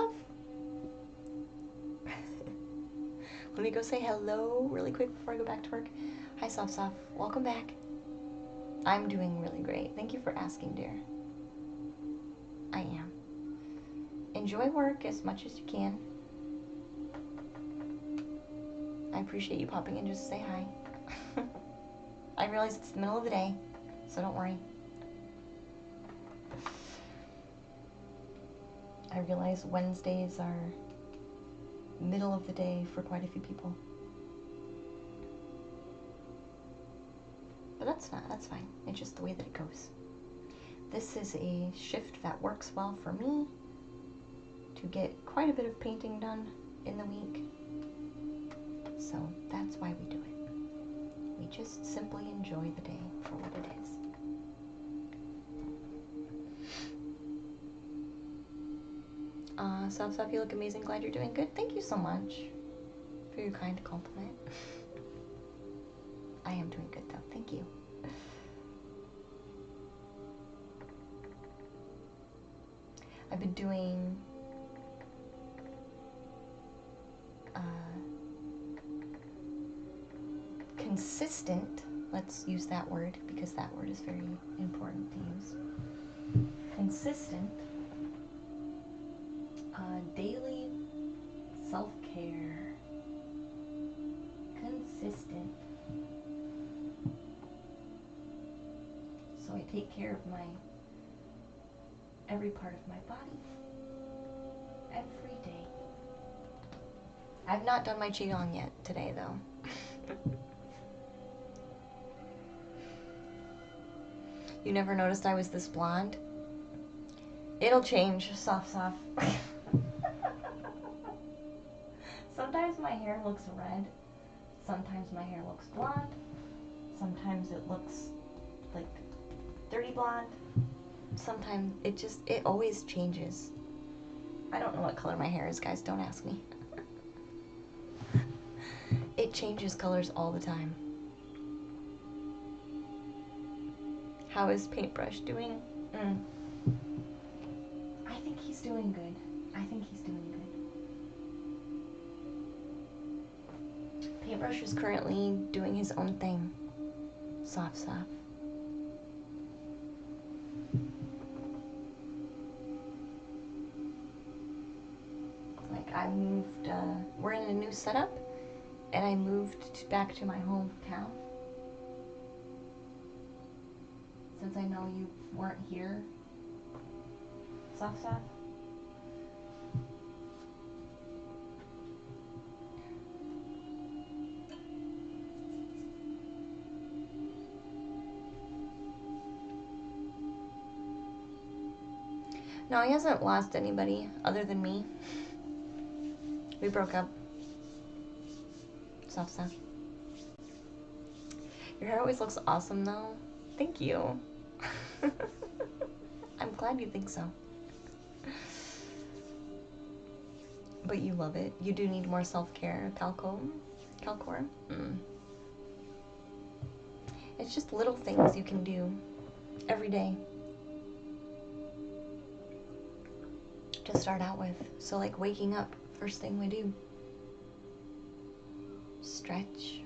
Let me go say hello really quick before I go back to work. Hi, Soft. Welcome back. I'm doing really great. Thank you for asking, dear. I am. Enjoy work as much as you can. I appreciate you popping in just to say hi. I realize it's the middle of the day, so don't worry. I realize Wednesdays are middle of the day for quite a few people. But that's fine. It's just the way that it goes. This is a shift that works well for me to get quite a bit of painting done in the week. So that's why we do it. We just simply enjoy the day for what it is. Soft, you look amazing. Glad you're doing good. Thank you so much for your kind compliment. I am doing good though. Thank you. I've been doing consistent, let's use that word because that word is very important to use. Consistent, daily self-care. Consistent. So I take care of every part of my body every day. I've not done my Qigong yet today though. You never noticed I was this blonde? It'll change, soft. Sometimes my hair looks red, sometimes my hair looks blonde, sometimes it looks like dirty blonde, sometimes it always changes. I don't know what color my hair is, guys, don't ask me. It changes colors all the time. How is Paintbrush doing? I think he's doing good. Paintbrush is currently doing his own thing. Soft. Like I moved, we're in a new setup, and I moved back to my hometown. Since I know you weren't here, Soft. No, he hasn't lost anybody other than me. We broke up. Soft. Your hair always looks awesome though. Thank you. I'm glad you think so. But you love it. You do need more self-care, Calcor. It's just little things you can do every day to start out with. So like waking up, first thing we do. Stretch.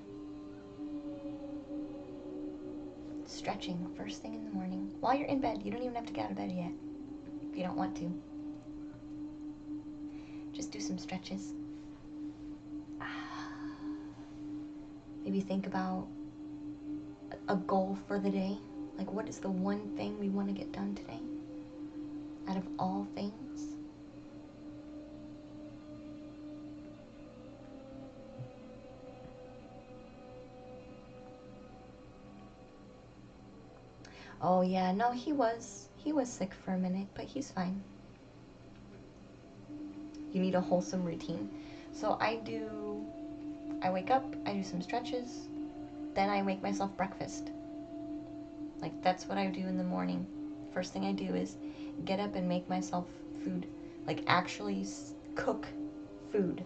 Stretching first thing in the morning. While you're in bed, you don't even have to get out of bed yet if you don't want to. Just do some stretches. Maybe think about a goal for the day. Like, what is the one thing we want to get done today? Out of all things. Oh yeah, no, he was sick for a minute, but he's fine. You need a wholesome routine. So I wake up, I do some stretches, then I make myself breakfast. Like, that's what I do in the morning. First thing I do is get up and make myself food. Like, actually cook food.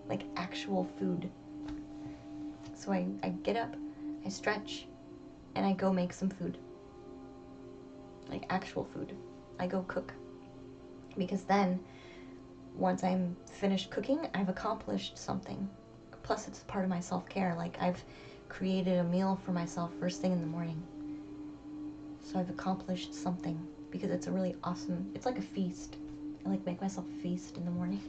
Like, actual food. So I get up, I stretch, and I go make some food. Like, actual food. I go cook. Because then, once I'm finished cooking, I've accomplished something. Plus, it's part of my self-care. Like, I've created a meal for myself first thing in the morning. So I've accomplished something. Because it's a really awesome, it's like a feast. I like make myself a feast in the morning.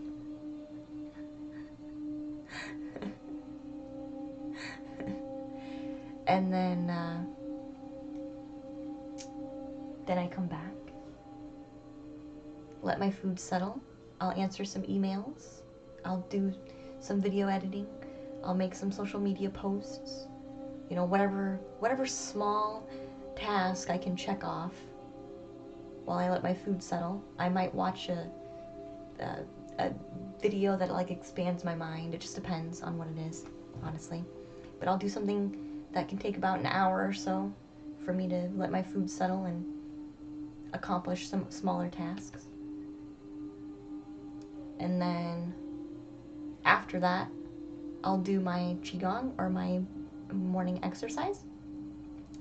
And then I come back, let my food settle, I'll answer some emails, I'll do some video editing, I'll make some social media posts, you know, whatever small task I can check off while I let my food settle. I might watch a video that like expands my mind. It just depends on what it is, honestly. But I'll do something that can take about an hour or so for me to let my food settle and accomplish some smaller tasks. And then after that, I'll do my Qigong or my morning exercise.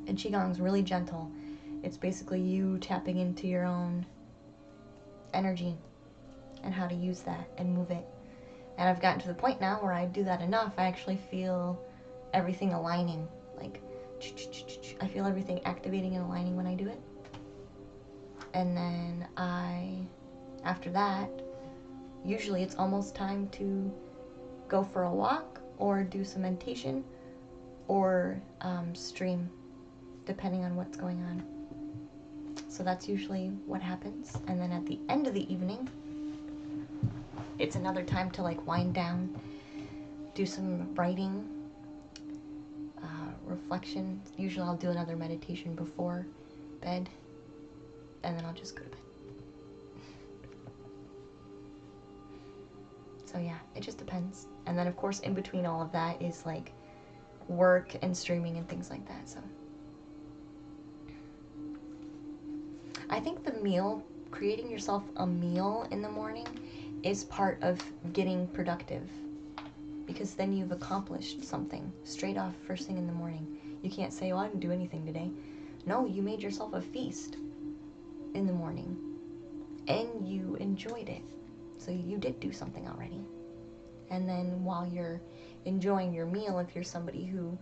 And Qigong's really gentle. It's basically you tapping into your own energy and how to use that and move it. And I've gotten to the point now where I do that enough, I actually feel everything aligning. Like, I feel everything activating and aligning when I do it. And then after that, usually it's almost time to go for a walk or do some meditation or stream, depending on what's going on. So that's usually what happens. And then at the end of the evening, it's another time to like wind down, do some writing, reflection. Usually I'll do another meditation before bed, and then I'll just go to bed. So yeah, it just depends. And then of course in between all of that is like work and streaming and things like that. So I think the meal, creating yourself a meal in the morning is part of getting productive, because then you've accomplished something straight off first thing in the morning. You can't say, oh, I didn't do anything today. No, you made yourself a feast in the morning and you enjoyed it. So you did do something already. And then while you're enjoying your meal, if you're somebody who,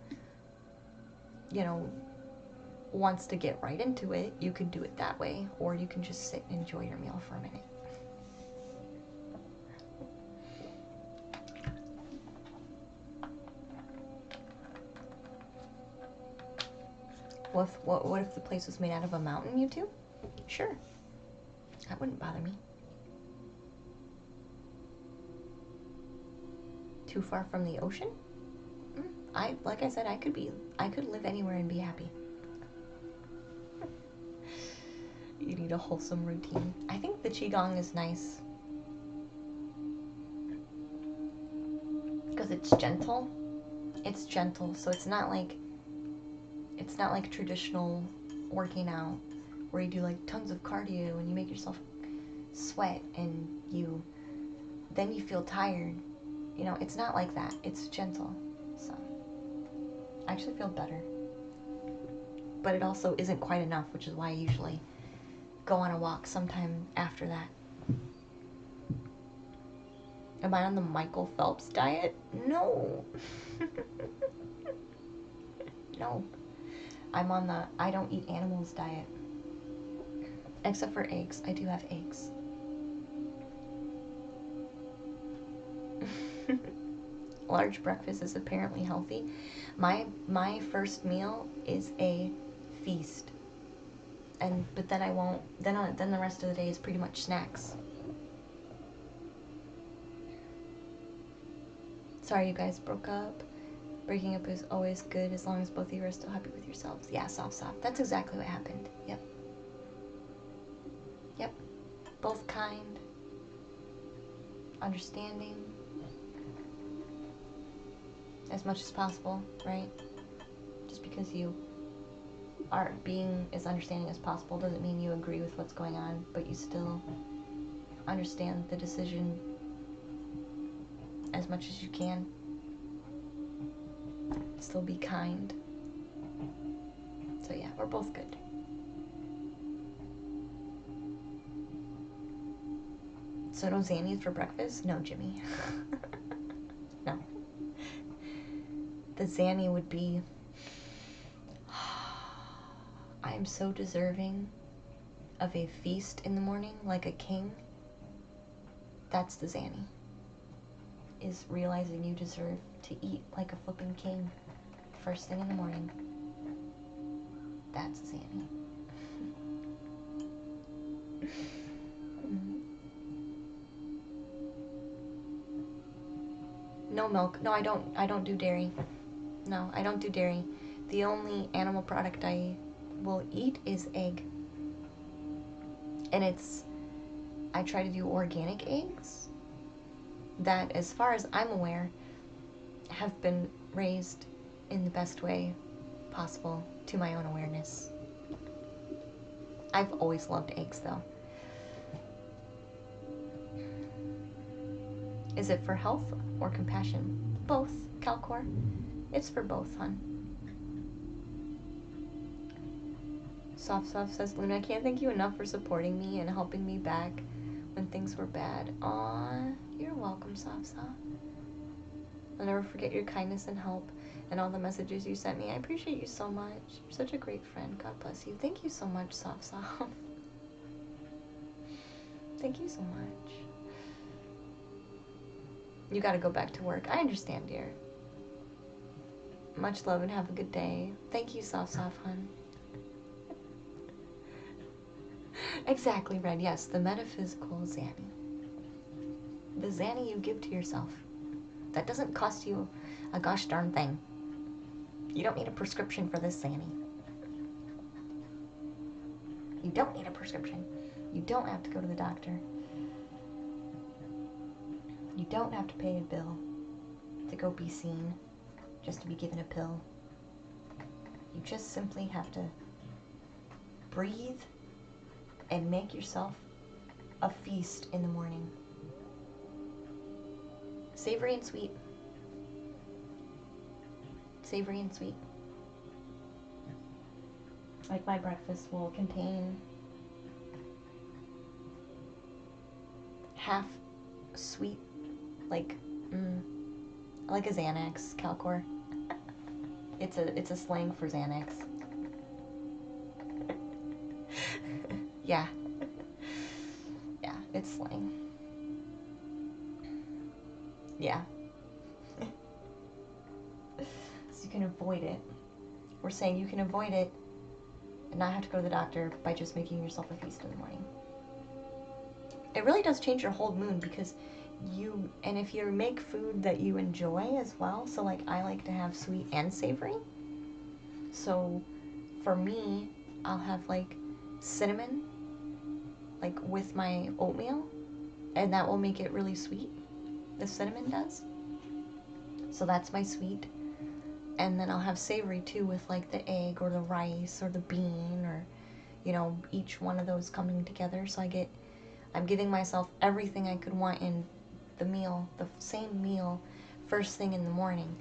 you know, wants to get right into it, you could do it that way, or you can just sit and enjoy your meal for a minute. What if the place was made out of a mountain, you two? Sure. That wouldn't bother me. Too far from the ocean? Like I said, I could live anywhere and be happy. You need a wholesome routine. I think the Qigong is nice because it's gentle. It's gentle, so it's not like traditional working out where you do like tons of cardio and you make yourself sweat and then you feel tired. You know, it's not like that. It's gentle. So I actually feel better. But it also isn't quite enough, which is why I usually go on a walk sometime after that. Am I on the Michael Phelps diet? No. No. I'm on the I don't eat animals diet. Except for eggs. I do have eggs. Large breakfast is apparently healthy. My first meal is a feast. But then I won't. Then the rest of the day is pretty much snacks. Sorry, you guys broke up. Breaking up is always good as long as both of you are still happy with yourselves. Yeah, soft. That's exactly what happened. Yep. Both kind, understanding, as much as possible, right? Just because you are being as understanding as possible doesn't mean you agree with what's going on, but you still understand the decision as much as you can. Still be kind. So yeah, we're both good. So no Xannies for breakfast? No, Jimmy. No. The Xanny would be, I'm so deserving of a feast in the morning, like a king. That's the Xanny. Is realizing you deserve to eat like a flipping king first thing in the morning. That's a Xanny. No milk. No, I don't do dairy. No, I don't do dairy. The only animal product I will eat is egg. And I try to do organic eggs that, as far as I'm aware, have been raised in the best way possible to my own awareness. I've always loved eggs, though. Is it for health or compassion? Both, Calcor. It's for both, hon. Soft says, Luna, I can't thank you enough for supporting me and helping me back when things were bad. Aw, you're welcome, Soft. I'll never forget your kindness and help, and all the messages you sent me. I appreciate you so much. You're such a great friend. God bless you. Thank you so much, Soft Soft. Thank you so much. You gotta go back to work. I understand, dear. Much love and have a good day. Thank you, Soft Soft, hun. Exactly, Red. Yes, the metaphysical Zanny. The Zanny you give to yourself. That doesn't cost you a gosh darn thing. You don't need a prescription for this, Zanny. You don't need a prescription. You don't have to go to the doctor. You don't have to pay a bill to go be seen, just to be given a pill. You just simply have to breathe and make yourself a feast in the morning. Savory and sweet. Savory and sweet. Like my breakfast will contain half sweet, like a Xanax, Calcor. It's a slang for Xanax. Yeah. Yeah, it's slang. Yeah. So you can avoid it. We're saying you can avoid it and not have to go to the doctor by just making yourself a feast in the morning. It really does change your whole mood because and if you make food that you enjoy as well, so like I like to have sweet and savory. So for me, I'll have like cinnamon, like with my oatmeal, and that will make it really sweet. The cinnamon does. So that's my sweet. And then I'll have savory too with like the egg or the rice or the bean or, you know, each one of those coming together. So I'm giving myself everything I could want in the meal, the same meal, first thing in the morning.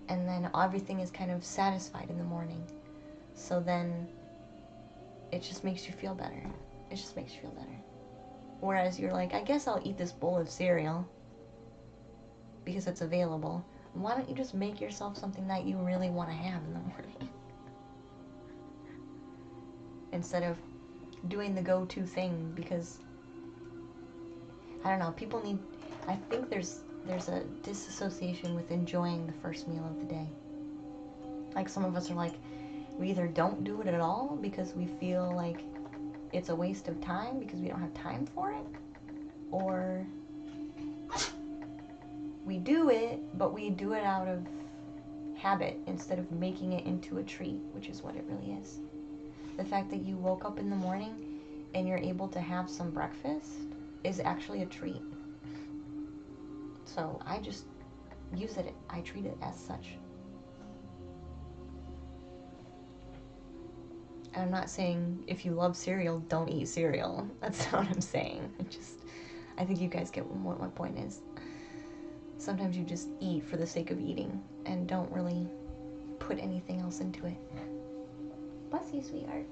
And then everything is kind of satisfied in the morning. So then it just makes you feel better. It just makes you feel better. Whereas you're like, I guess I'll eat this bowl of cereal because it's available. Why don't you just make yourself something that you really want to have in the morning? Instead of doing the go-to thing, because I don't know, I think there's a disassociation with enjoying the first meal of the day. Like some of us are like, we either don't do it at all because we feel like it's a waste of time because we don't have time for it, or we do it, but we do it out of habit instead of making it into a treat, which is what it really is. The fact that you woke up in the morning and you're able to have some breakfast is actually a treat. So I just use it, I treat it as such. And I'm not saying if you love cereal, don't eat cereal. That's not what I'm saying. I think you guys get what my point is. Sometimes you just eat for the sake of eating and don't really put anything else into it. Bless you, sweetheart.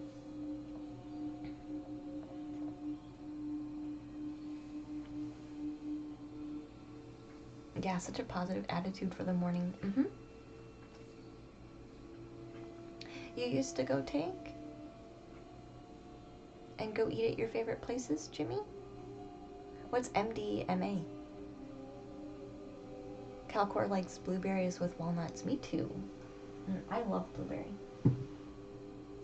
Yeah, such a positive attitude for the morning. You used to go take and go eat at your favorite places, Jimmy? What's MDMA? Calcor likes blueberries with walnuts. Me too. I love blueberry.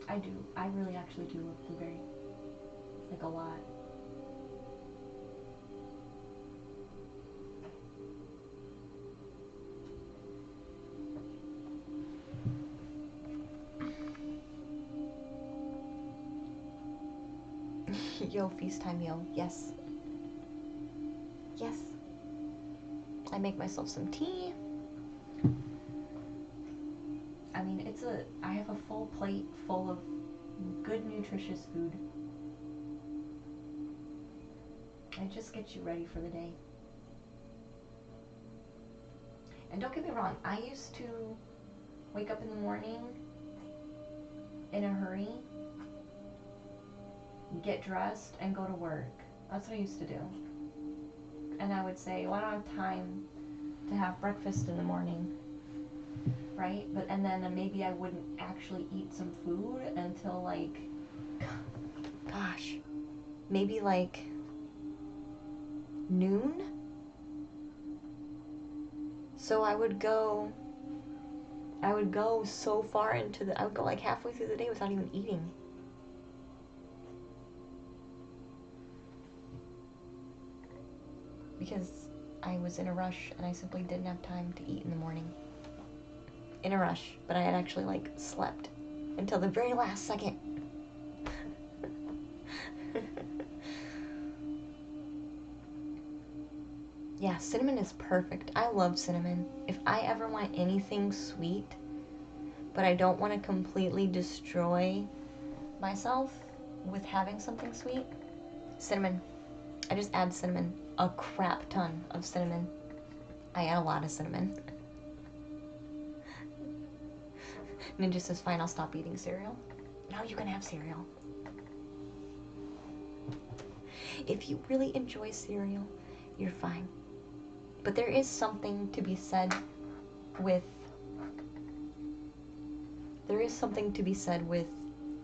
I do. I really actually do love blueberry. Like a lot. Yo, feast time, yo. Yes. Yes. I make myself some tea. I mean, I have a full plate full of good, nutritious food. It just gets you ready for the day. And don't get me wrong, I used to wake up in the morning in a hurry, get dressed, and go to work. That's what I used to do. And I would say, well, I don't have time to have breakfast in the morning. right? And then maybe I wouldn't actually eat some food until like, gosh, maybe like noon. So I would go so far into I would go like halfway through the day without even eating. Because I was in a rush and I simply didn't have time to eat in the morning. In a rush, but I had actually like slept until the very last second. Yeah, cinnamon is perfect. I love cinnamon. If I ever want anything sweet, but I don't want to completely destroy myself with having something sweet, cinnamon. I just add cinnamon. A crap ton of cinnamon. I add a lot of cinnamon. Ninja says, fine, I'll stop eating cereal. No, you can have cereal. If you really enjoy cereal, you're fine. But there is something to be said with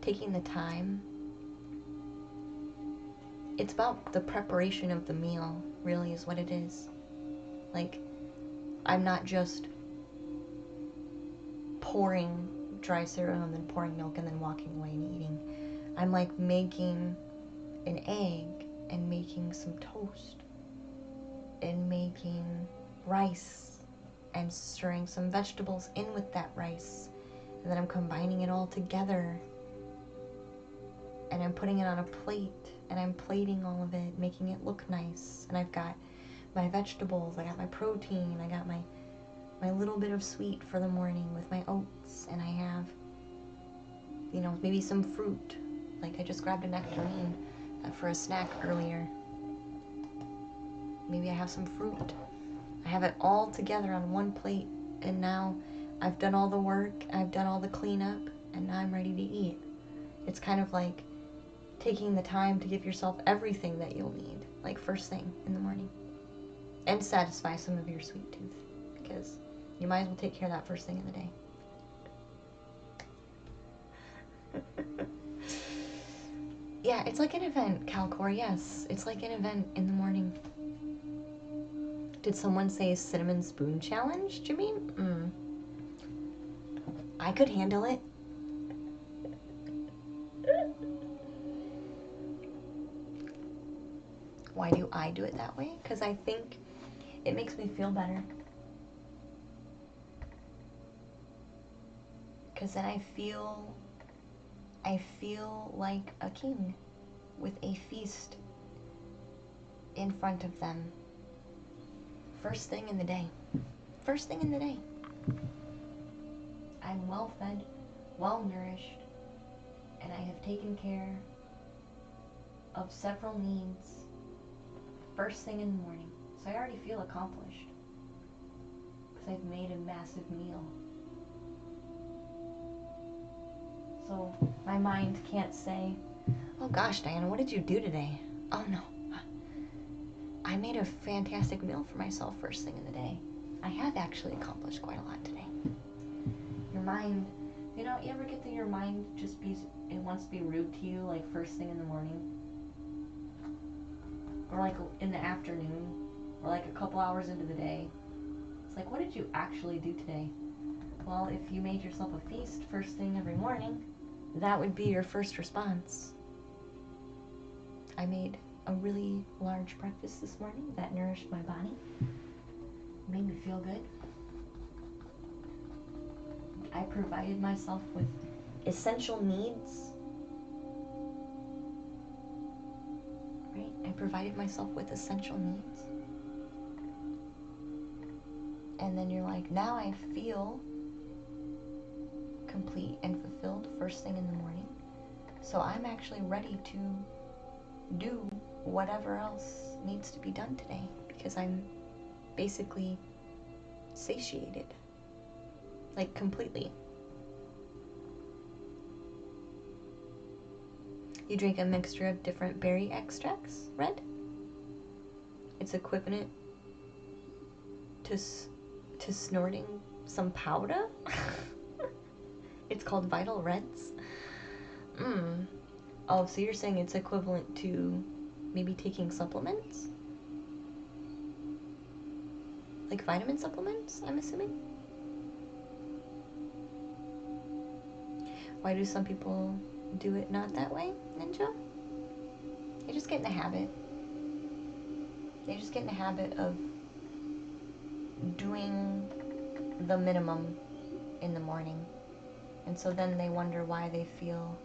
taking the time. It's about the preparation of the meal, really, is what it is. Like, I'm not just pouring dry cereal and then pouring milk and then walking away and eating. I'm like making an egg and making some toast and making rice and stirring some vegetables in with that rice, and then I'm combining it all together and I'm putting it on a plate and I'm plating all of it, making it look nice, and I've got my vegetables, I got my protein, I got my little bit of sweet for the morning with my oats, and I have, you know, maybe some fruit. Like I just grabbed a nectarine for a snack earlier. Maybe I have some fruit. I have it all together on one plate, and now I've done all the work, I've done all the cleanup, and now I'm ready to eat. It's kind of like taking the time to give yourself everything that you'll need, like first thing in the morning, and satisfy some of your sweet tooth, because you might as well take care of that first thing in the day. Yeah, it's like an event, Calcor, yes. It's like an event in the morning. Did someone say cinnamon spoon challenge, Jameen? I could handle it. Why do I do it that way? Because I think it makes me feel better. Because then I feel like a king with a feast in front of them. First thing in the day. First thing in the day. I'm well fed, well nourished, and I have taken care of several needs first thing in the morning. So I already feel accomplished because I've made a massive meal. So my mind can't say, oh gosh, Diana, what did you do today? Oh no, I made a fantastic meal for myself first thing in the day. I have actually accomplished quite a lot today. Your mind, you know, you ever get that your mind just it wants to be rude to you, like first thing in the morning? Or like in the afternoon, or like a couple hours into the day. It's like, what did you actually do today? Well, if you made yourself a feast first thing every morning, that would be your first response. I made a really large breakfast this morning that nourished my body, made me feel good. I provided myself with essential needs. Right? I provided myself with essential needs. And then you're like, now I feel complete and fulfilled first thing in the morning. So I'm actually ready to do whatever else needs to be done today because I'm basically satiated. Like completely. You drink a mixture of different berry extracts, Red? It's equivalent to snorting some powder. It's called Vital Reds. Oh, so you're saying it's equivalent to maybe taking supplements? Like vitamin supplements, I'm assuming? Why do some people do it not that way, Ninja? They just get in the habit. They just get in the habit of doing the minimum in the morning. And so then they wonder why they feel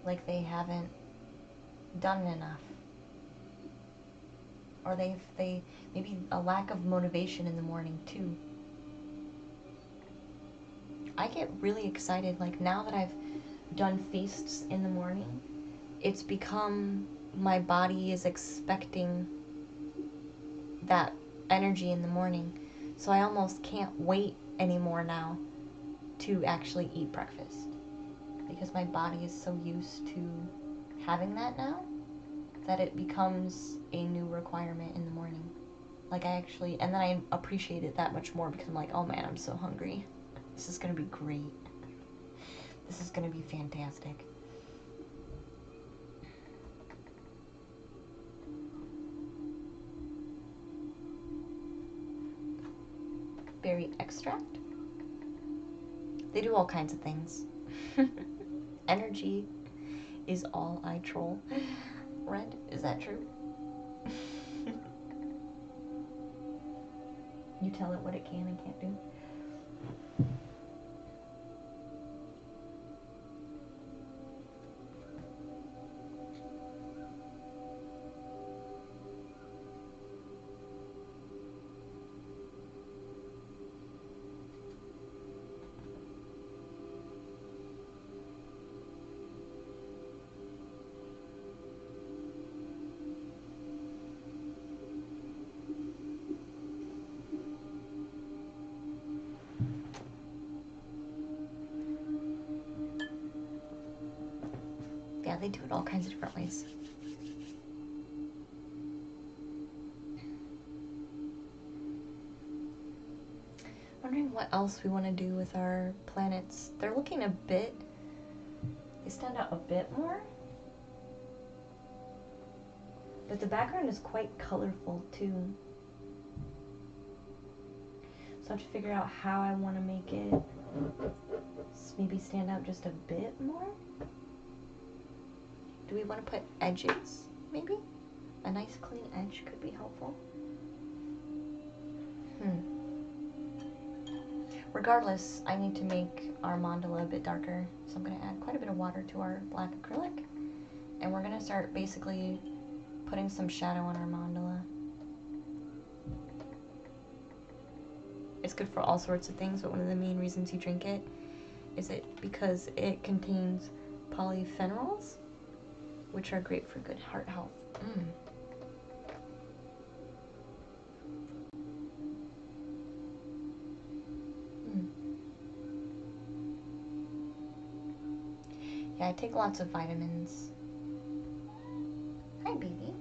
like they haven't done enough. Or they maybe a lack of motivation in the morning too. I get really excited, like now that I've done feasts in the morning, it's become, my body is expecting that energy in the morning. So I almost can't wait anymore now to actually eat breakfast, because my body is so used to having that now that it becomes a new requirement in the morning. Like I actually, and then I appreciate it that much more because I'm like, oh man, I'm so hungry. This is gonna be great. This is gonna be fantastic. Berry extract. They do all kinds of things. Energy is all I troll. Red, is that true? You tell it what it can and can't do. Yeah, they do it all kinds of different ways. Wondering what else we want to do with our planets. They're looking a bit, they stand out a bit more. But the background is quite colorful too. So I have to figure out how I want to make it maybe stand out just a bit more. Do we want to put edges, maybe? A nice clean edge could be helpful. Regardless, I need to make our mandala a bit darker, so I'm going to add quite a bit of water to our black acrylic. And we're going to start basically putting some shadow on our mandala. It's good for all sorts of things, but one of the main reasons you drink it is because it contains polyphenols, which are great for good heart health. Yeah, I take lots of vitamins. Hi, baby.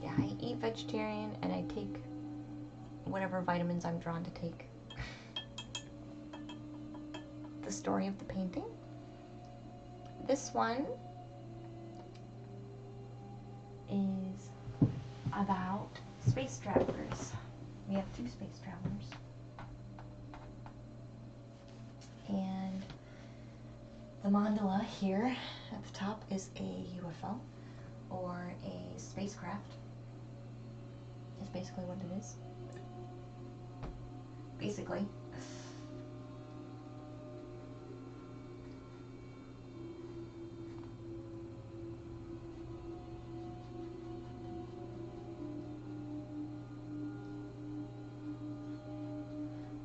Yeah, I eat vegetarian and I take whatever vitamins I'm drawn to take. The story of the painting. This one is about space travelers. We have 2 space travelers. And the mandala here at the top is a UFO or a spacecraft. Is basically what it is. Basically.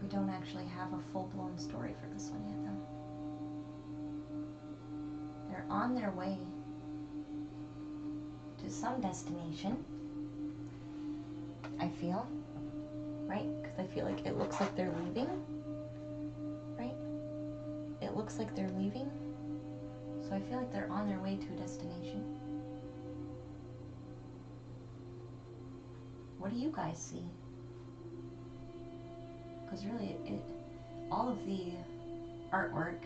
We don't actually have a full-blown story for this one yet, though. They're on their way to some destination, I feel, right? Because I feel like it looks like they're leaving, right? It looks like they're leaving, so I feel like they're on their way to a destination. what do you guys see? Because really, all of the artwork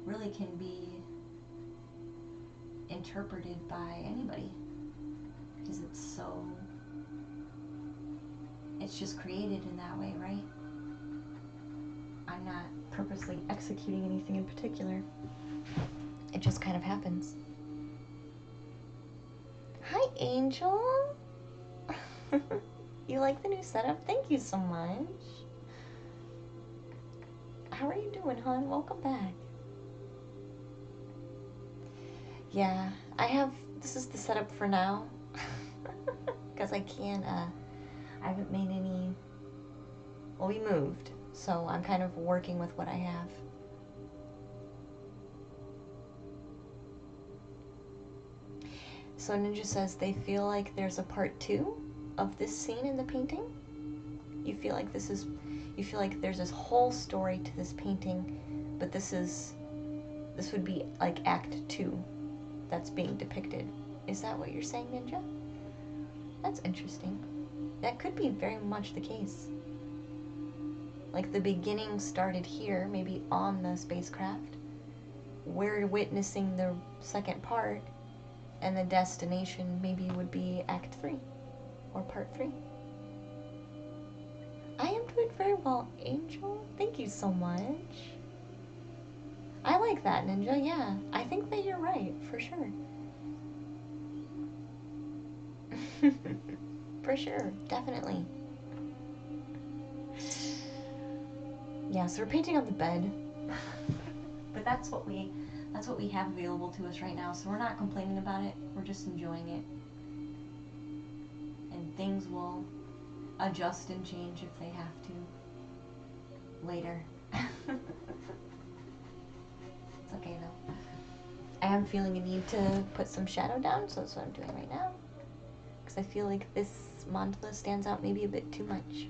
really can be interpreted by anybody, because it's just created in that way, right? I'm not purposely executing anything in particular. It just kind of happens. Hi, Angel. You like the new setup? Thank you so much. How are you doing, hon? Welcome back. Yeah, this is the setup for now. Because I haven't made any, well, we moved. So I'm kind of working with what I have. So Ninja says they feel like there's a part 2 of this scene in the painting. You feel like there's this whole story to this painting, but this would be like act 2 that's being depicted. Is that what you're saying, Ninja? That's interesting. That could be very much the case. Like the beginning started here, maybe on the spacecraft. We're witnessing the second part, and the destination maybe would be Act 3 or Part 3. I am doing very well, Angel. Thank you so much. I like that, Ninja. Yeah, I think that you're right, for sure. For sure, definitely. Yeah, so we're painting on the bed. But that's what we have available to us right now, so we're not complaining about it. We're just enjoying it. And things will adjust and change if they have to later. It's okay though. I am feeling a need to put some shadow down, so that's what I'm doing right now. Because I feel like this mandala stands out maybe a bit too much.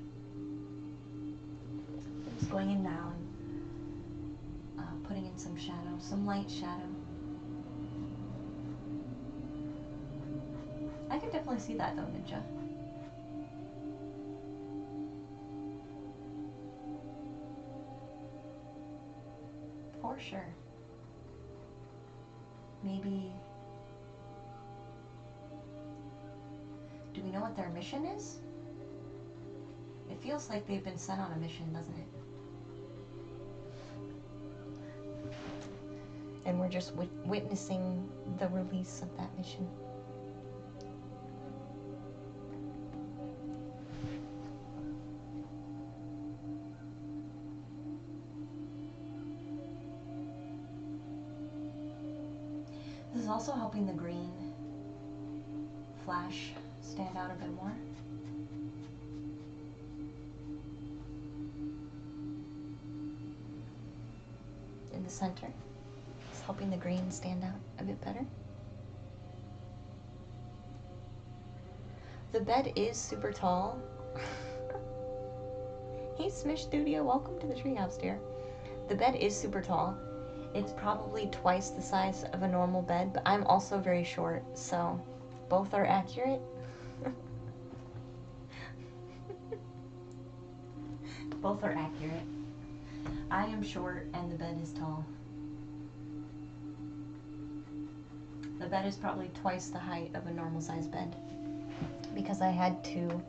I'm just going in now and putting in some shadow, some light shadow. I can definitely see that though, Ninja. For sure. Maybe... Do we know what their mission is? It feels like they've been sent on a mission, doesn't it? And we're just witnessing the release of that mission. This is also helping the green flash stand out a bit more. In the center. It's helping the green stand out a bit better. The bed is super tall. Hey Smish Studio, welcome to the treehouse, dear. The bed is super tall. It's probably twice the size of a normal bed, but I'm also very short, so both are accurate. Both are accurate. I am short and the bed is tall. The bed is probably twice the height of a normal size bed because I had to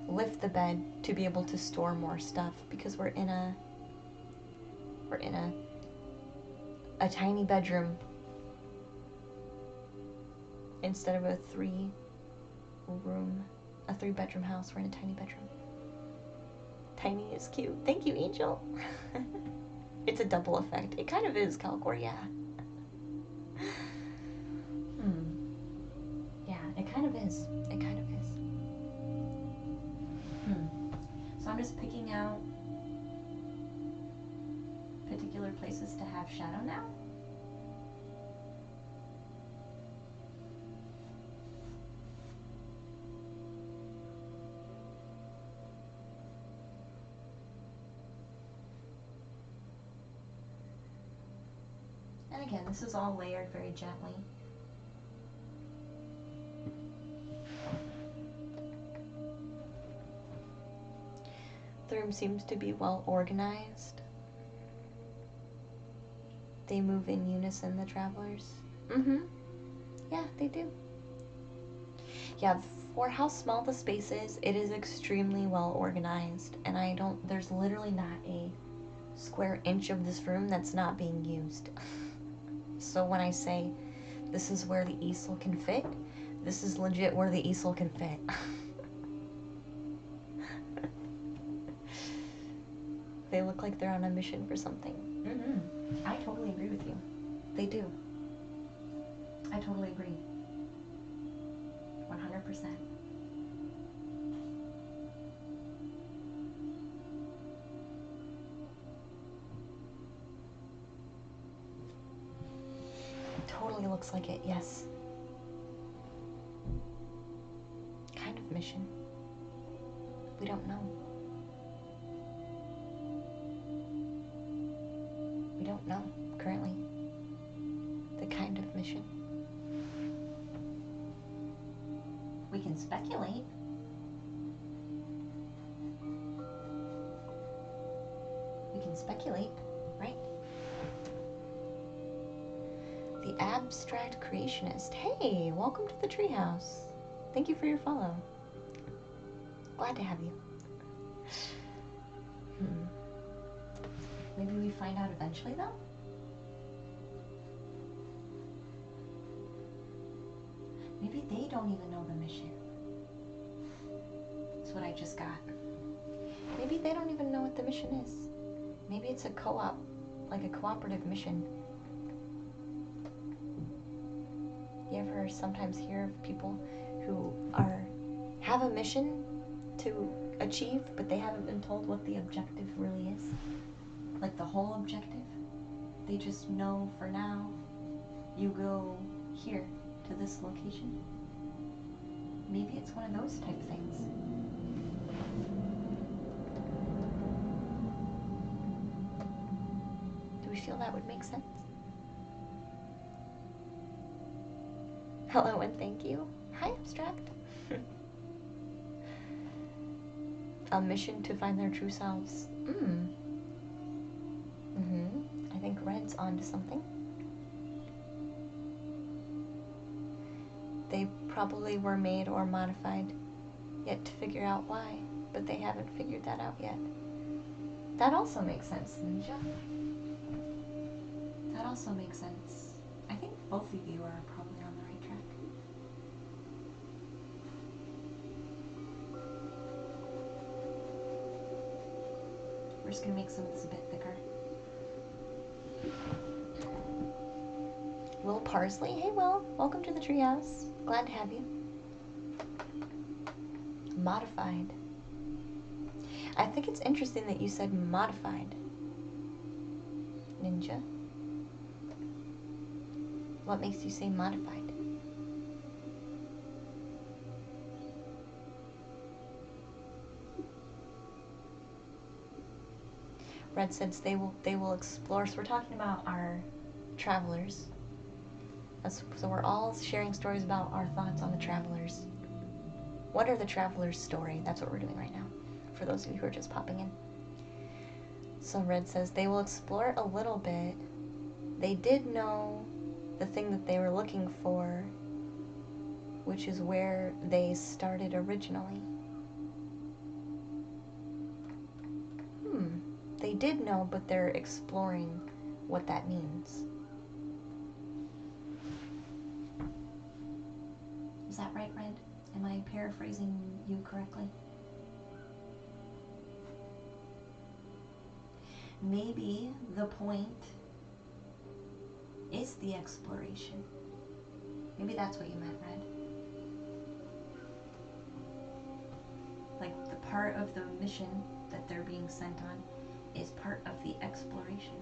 lift the bed to be able to store more stuff because we're in a tiny bedroom instead of a three-bedroom house. We're in a tiny bedroom. Tiny is cute. Thank you, Angel. It's a double effect. It kind of is, Calcor, yeah. Yeah, it kind of is. It kind of is. So I'm just picking out particular places to have shadow now. And again, this is all layered very gently. room seems to be well organized. They move in unison, the travelers. Mm-hmm. Yeah, they do. Yeah, for how small the space is, it is extremely well organized. And there's literally not a square inch of this room that's not being used. So when I say this is where the easel can fit, this is legit where the easel can fit. They look like they're on a mission for something. Mm-hmm. I totally agree with you. They do. I totally agree. 100%. Totally looks like it, yes. Kind of mission. We don't know. We don't know, currently, the kind of mission. We can speculate. We can speculate, right? The Abstract Creationist. Hey, welcome to the treehouse. Thank you for your follow. Glad to have you. Maybe we find out eventually, though? Maybe they don't even know the mission. That's what I just got. Maybe they don't even know what the mission is. Maybe it's a co-op, like a cooperative mission. You ever sometimes hear of people who have a mission to achieve, but they haven't been told what the objective really is? Like the whole objective? They just know for now, you go here to this location. Maybe it's one of those type things. Do we feel that would make sense? Hello and thank you. Hi, Abstract. A mission to find their true selves. I think Red's onto something. They probably were made or modified, yet to figure out why, but they haven't figured that out yet. That also makes sense, Ninja. That also makes sense. I think both of you are probably on the right track. We're just gonna make some of this a bit thicker. Will Parsley, hey Will, welcome to the treehouse. Glad to have you. Modified. I think it's interesting that you said modified. Ninja. What makes you say modified? Red says they will explore. So we're talking about our travelers. So we're all sharing stories about our thoughts on the travelers. What are the travelers' story? That's what we're doing right now, for those of you who are just popping in. So Red says they will explore a little bit. They did know the thing that they were looking for, which is where they started originally. They did know, but they're exploring what that means. Is that right, Red? Am I paraphrasing you correctly? Maybe the point is the exploration. Maybe that's what you meant, Red. Like the part of the mission that they're being sent on is part of the exploration.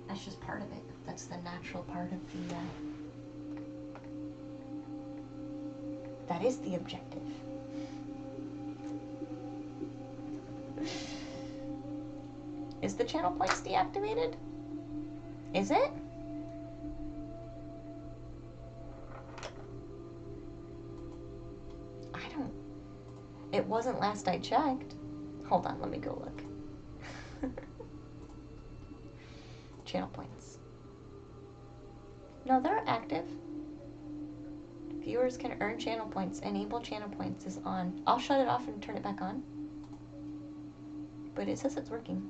That's just part of it. That's the natural part of the that is the objective. Is the channel points deactivated? Is it? It wasn't last I checked. Hold on, let me go look. Channel points. No, they're active. Viewers can earn channel points. Enable channel points is on. I'll shut it off and turn it back on. But it says it's working.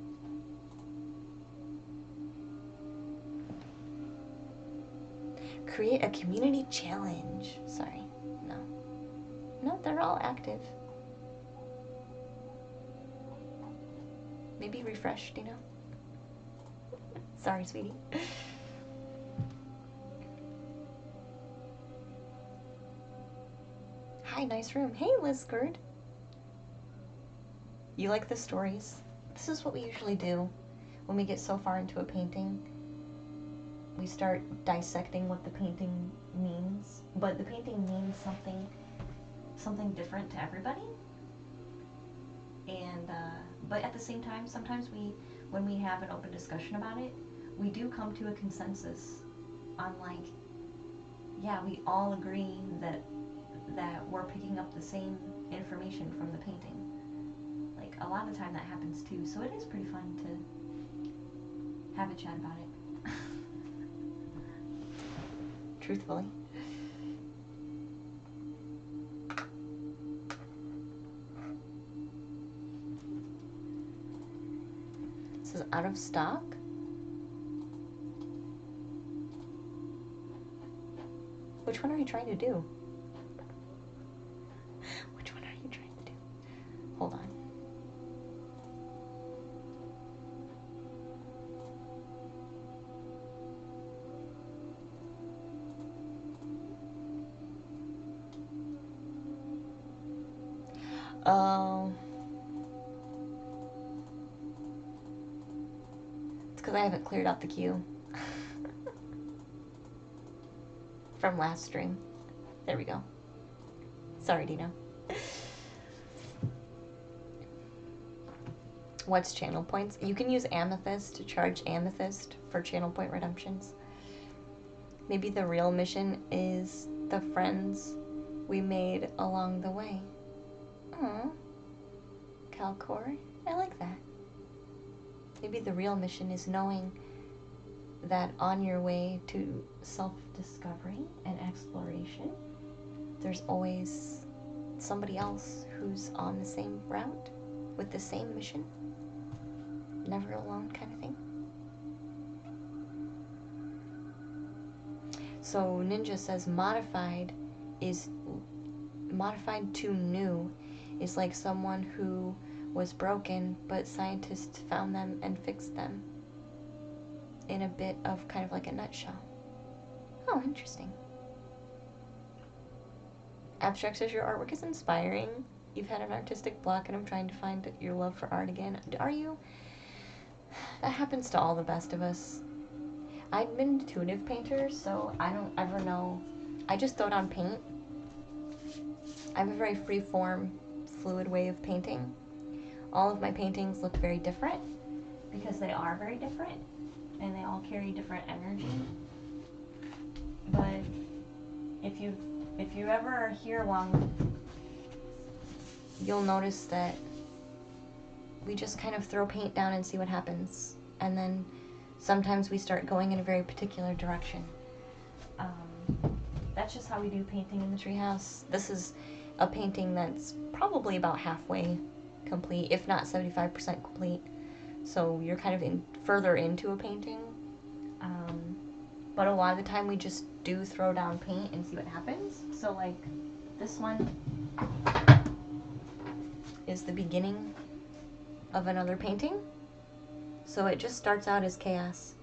Create a community challenge. Sorry. No. No, they're all active. Maybe refreshed, you know? Sorry, sweetie. Hi, nice room. Hey, Lizgard. You like the stories? This is what we usually do when we get so far into a painting. We start dissecting what the painting means, but the painting means something different to everybody. And but at the same time, sometimes when we have an open discussion about it, we do come to a consensus on, like, yeah, we all agree that we're picking up the same information from the painting. Like, a lot of the time that happens too, so it is pretty fun to have a chat about it. Truthfully. This is out of stock. Which one are you trying to do? Which one are you trying to do? Hold on. It's because I haven't cleared out the queue from last stream. There we go. Sorry, Dino. What's channel points? You can use Amethyst to charge Amethyst for channel point redemptions. Maybe the real mission is the friends we made along the way. Aww. Calcor, I like that. Maybe the real mission is knowing that on your way to self-discovery and exploration, there's always somebody else who's on the same route with the same mission. Never alone kind of thing. So Ninja says modified to new is like someone who was broken, but scientists found them and fixed them in a bit of kind of like a nutshell. Oh, interesting. Abstract says your artwork is inspiring. You've had an artistic block and I'm trying to find your love for art again. Are you? That happens to all the best of us. I'm an intuitive painter, so I don't ever know. I just throw down paint. I have a very free-form, fluid way of painting. All of my paintings look very different because they are very different and they all carry different energy. But if you ever are here long, you'll notice that we just kind of throw paint down and see what happens. And then sometimes we start going in a very particular direction. That's just how we do painting in the treehouse. This is a painting that's probably about halfway complete, if not 75% complete. So you're kind of further into a painting. But a lot of the time we just do throw down paint and see what happens. So like this one is the beginning of another painting. So it just starts out as chaos.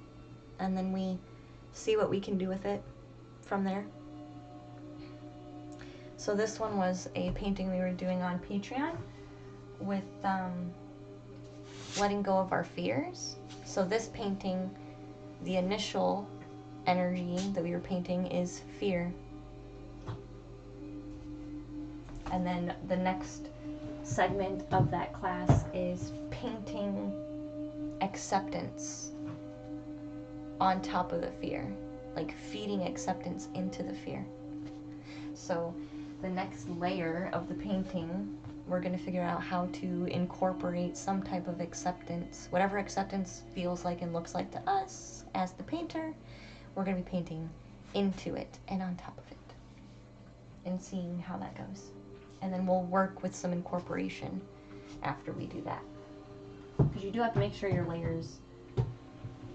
And then we see what we can do with it from there. So this one was a painting we were doing on Patreon with letting go of our fears. So this painting, the initial energy that we were painting is fear. And then the next segment of that class is painting acceptance on top of the fear, like feeding acceptance into the fear. So the next layer of the painting we're going to figure out how to incorporate some type of acceptance. Whatever acceptance feels like and looks like to us as the painter, we're going to be painting into it and on top of it and seeing how that goes. And then we'll work with some incorporation after we do that. Because you do have to make sure your layers,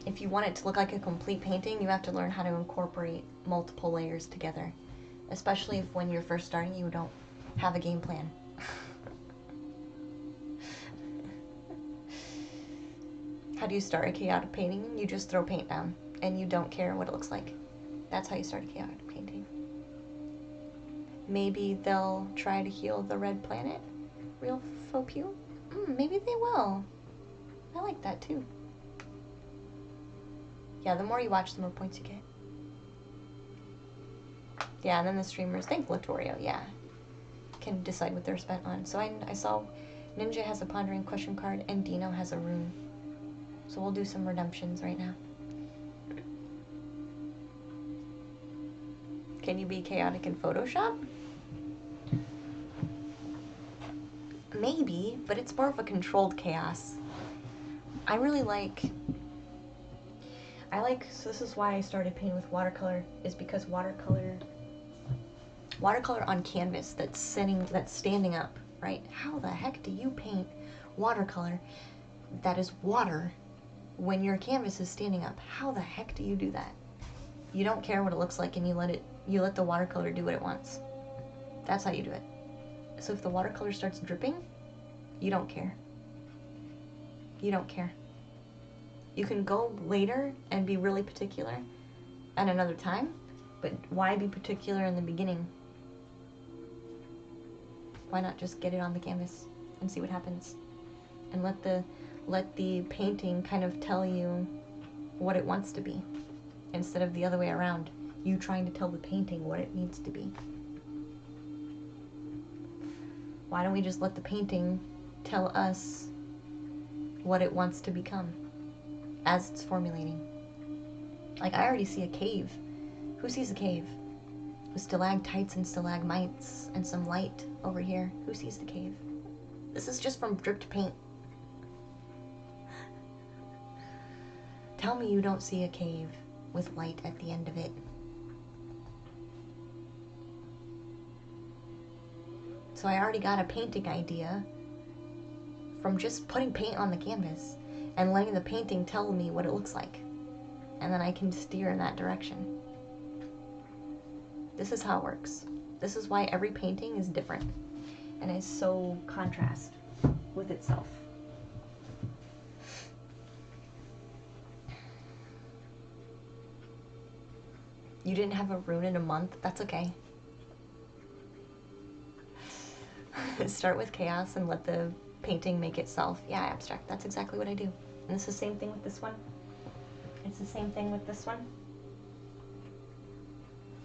if you want it to look like a complete painting, you have to learn how to incorporate multiple layers together. Especially if when you're first starting, you don't have a game plan. How do you start a chaotic painting? You just throw paint down and you don't care what it looks like. That's how you start a chaotic painting. Maybe they'll try to heal the red planet. Real faux pew? Maybe they will. I like that too. Yeah, the more you watch, the more points you get. Yeah, and then the streamers, thank Latorio, yeah, can decide what they're spent on. So I saw Ninja has a Pondering question card and Dino has a rune. So we'll do some redemptions right now. Can you be chaotic in Photoshop? Maybe, but it's more of a controlled chaos. I like, so this is why I started painting with watercolor, is because watercolor on canvas that's standing up, right? How the heck do you paint watercolor that is water when your canvas is standing up? How the heck do you do that? You don't care what it looks like and you let the watercolor do what it wants. That's how you do it. So if the watercolor starts dripping, you don't care. You don't care. You can go later and be really particular at another time, but why be particular in the beginning? Why not just get it on the canvas and see what happens? And let the painting kind of tell you what it wants to be, instead of the other way around, you trying to tell the painting what it needs to be. Why don't we just let the painting tell us what it wants to become as it's formulating? Like, I already see a cave. Who sees a cave? With stalactites and stalagmites and some light over here. Who sees the cave? This is just from dripped paint. Tell me you don't see a cave with light at the end of it. So I already got a painting idea from just putting paint on the canvas and letting the painting tell me what it looks like. And then I can steer in that direction. This is how it works. This is why every painting is different and is so contrast with itself. You didn't have a rune in a month? That's okay. Start with chaos and let the painting make itself. Yeah, abstract. That's exactly what I do. And it's the same thing with this one. It's the same thing with this one.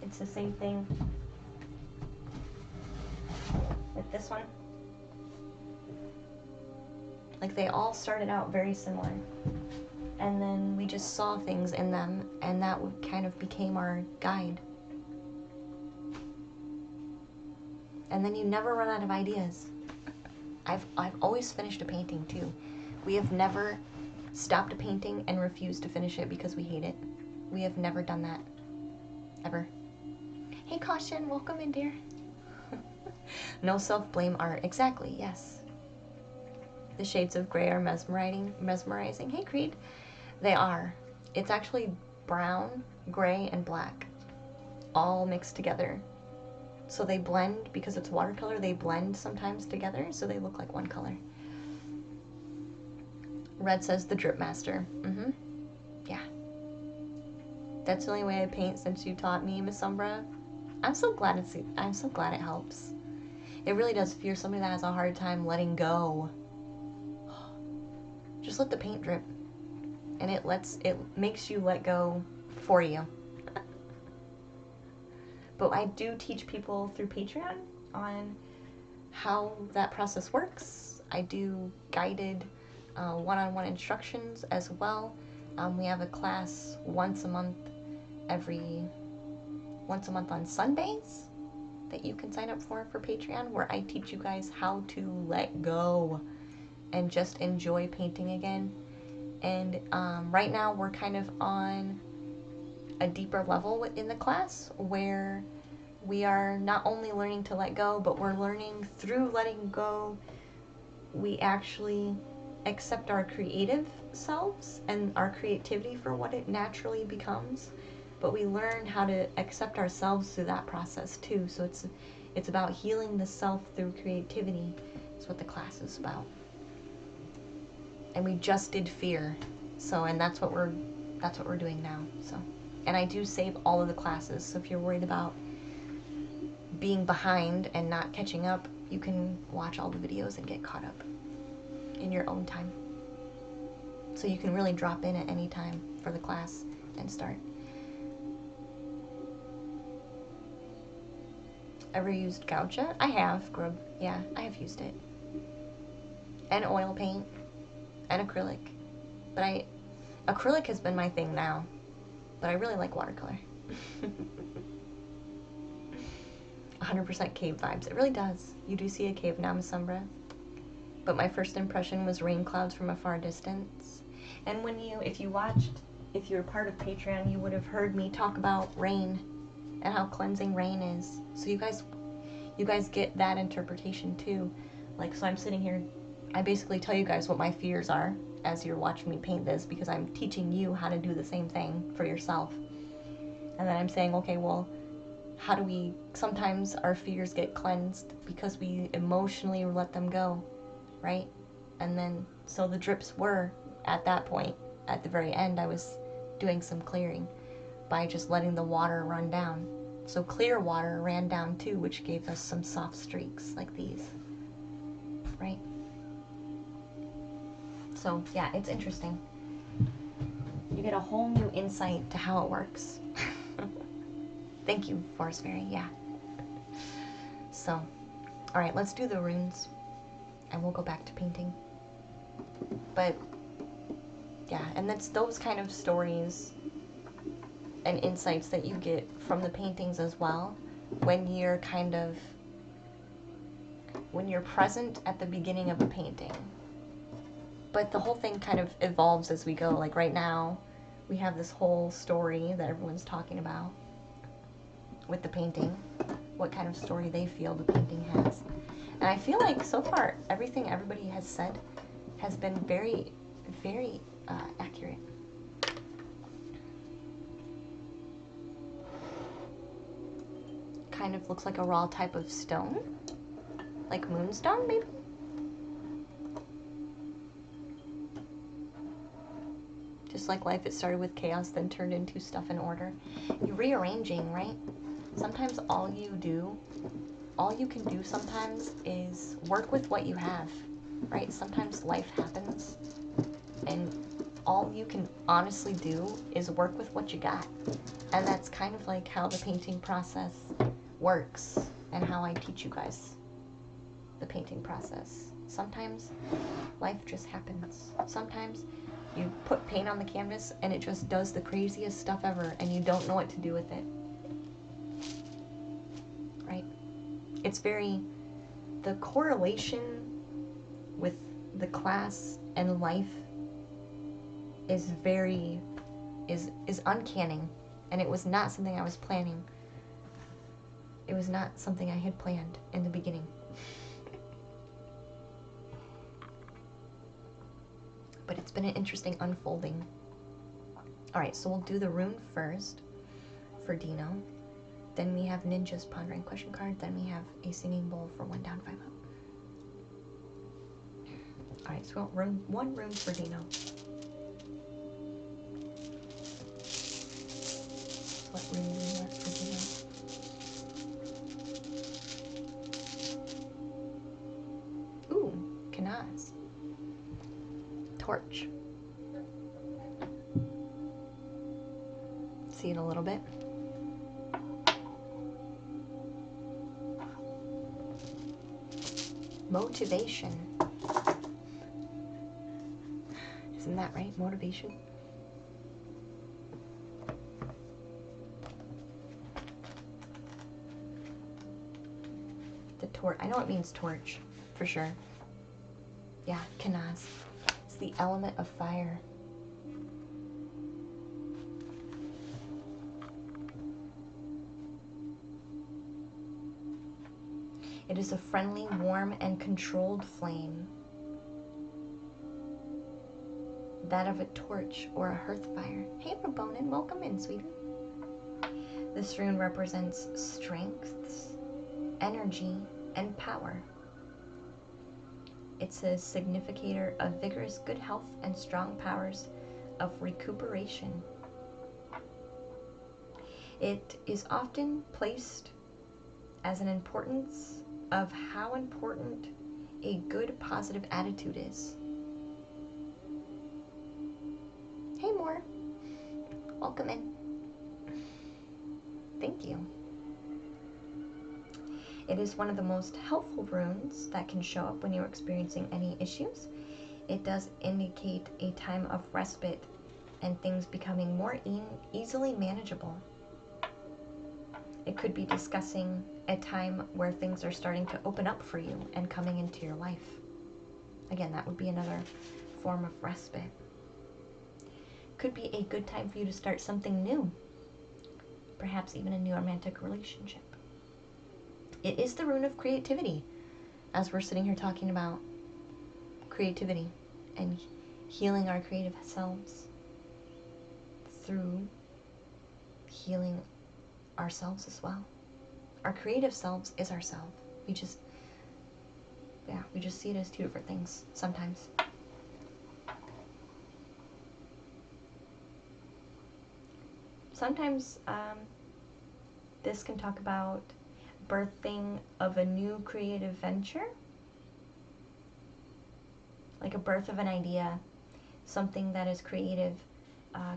It's the same thing with this one. Like, they all started out very similar. And then we just saw things in them, and that kind of became our guide. And then you never run out of ideas. I've always finished a painting too. We have never stopped a painting and refused to finish it because we hate it. We have never done that. Ever. Hey Caution, welcome in, dear. No self-blame art. Exactly, yes. The shades of gray are mesmerizing. Hey Creed. They are. It's actually brown, gray, and black. All mixed together. So they blend, because it's watercolor, they blend sometimes together, so they look like one color. Red says the Drip Master. Yeah. That's the only way I paint since you taught me, Miss Umbra. I'm so glad it helps. It really does. If you're somebody that has a hard time letting go, just let the paint drip. And it makes you let go for you. But I do teach people through Patreon on how that process works. I do guided one-on-one instructions as well. We have a class once a month on Sundays. that you can sign up for Patreon, where I teach you guys how to let go and just enjoy painting again. And right now we're kind of on a deeper level within the class where we are not only learning to let go, but we're learning through letting go, we actually accept our creative selves and our creativity for what it naturally becomes. But we learn how to accept ourselves through that process too. So it's about healing the self through creativity. That's what the class is about. And we just did fear. So, and that's what we're doing now. So, and I do save all of the classes. So if you're worried about being behind and not catching up, you can watch all the videos and get caught up in your own time. So you can really drop in at any time for the class and start. Ever used Gouache? I have, Grub. Yeah, I have used it. And oil paint. And acrylic. But acrylic has been my thing now. But I really like watercolor. 100% cave vibes. It really does. You do see a cave now, Miss Umbra. But my first impression was rain clouds from a far distance. And if you were part of Patreon, you would have heard me talk about rain and how cleansing rain is. So you guys get that interpretation too. Like, so I'm sitting here, I basically tell you guys what my fears are as you're watching me paint this, because I'm teaching you how to do the same thing for yourself. And then I'm saying, okay, well, how do we, sometimes our fears get cleansed because we emotionally let them go, right? And then, so the drips were, at that point, at the very end, I was doing some clearing by just letting the water run down. So clear water ran down too, which gave us some soft streaks like these, right? So yeah, it's interesting. You get a whole new insight to how it works. Thank you, Forest Fairy, yeah. So, all right, let's do the runes and we'll go back to painting. But yeah, and that's those kind of stories and insights that you get from the paintings as well when you're present at the beginning of a painting. But the whole thing kind of evolves as we go. Like right now, we have this whole story that everyone's talking about with the painting, what kind of story they feel the painting has. And I feel like so far, everything everybody has said has been very, very accurate. Kind of looks like a raw type of stone, like moonstone maybe? Just like life, it started with chaos, then turned into stuff in order. You're rearranging, right? Sometimes all you can do sometimes is work with what you have, right? Sometimes life happens, and all you can honestly do is work with what you got. And that's kind of like how the painting process works, and how I teach you guys the painting process. Sometimes life just happens. Sometimes you put paint on the canvas and it just does the craziest stuff ever and you don't know what to do with it. Right? It's the correlation with the class and life is uncanny, and it was not something I was planning. It was not something I had planned in the beginning. But it's been an interesting unfolding. Alright, so we'll do the rune first for Dino. Then we have Ninja's Pondering Question card. Then we have a Singing Bowl for 1 down, 5 up. Alright, so one rune for Dino. What rune do we want for Dino? Ooh, Kanaz. Torch. See it a little bit. Motivation. Isn't that right? Motivation. torch. I know it means torch, for sure. Yeah, Kenaz. It's the element of fire. It is a friendly, warm, and controlled flame. That of a torch or a hearth fire. Hey, Rabonin, welcome in, sweetie. This rune represents strength, energy, and power. It's a significator of vigorous good health and strong powers of recuperation. It is often placed as an importance of how important a good positive attitude is. Hey, Moore. Welcome in. Thank you. It is one of the most helpful runes that can show up when you're experiencing any issues. It does indicate a time of respite and things becoming more easily manageable. It could be discussing a time where things are starting to open up for you and coming into your life. Again, that would be another form of respite. Could be a good time for you to start something new. Perhaps even a new romantic relationship. It is the rune of creativity, as we're sitting here talking about creativity and healing our creative selves through healing ourselves as well. Our creative selves is ourselves. We just see it as two different things sometimes. Sometimes this can talk about birthing of a new creative venture, like a birth of an idea, something that is creative,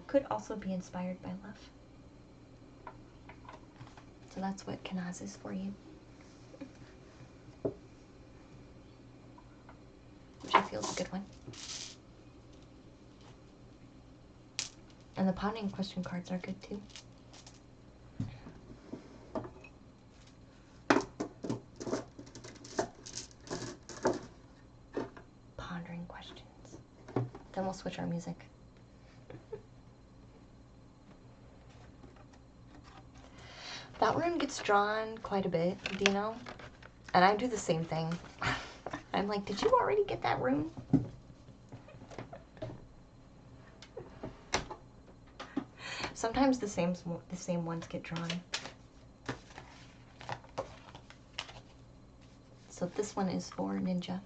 could also be inspired by love. So that's what Kenaz is for you. Which I feel is a good one. And the pondering question cards are good too. Pondering questions. Then we'll switch our music. That rune gets drawn quite a bit, do you know? And I do the same thing. I'm like, did you already get that rune? Sometimes the same ones get drawn. So this one is for Ninja.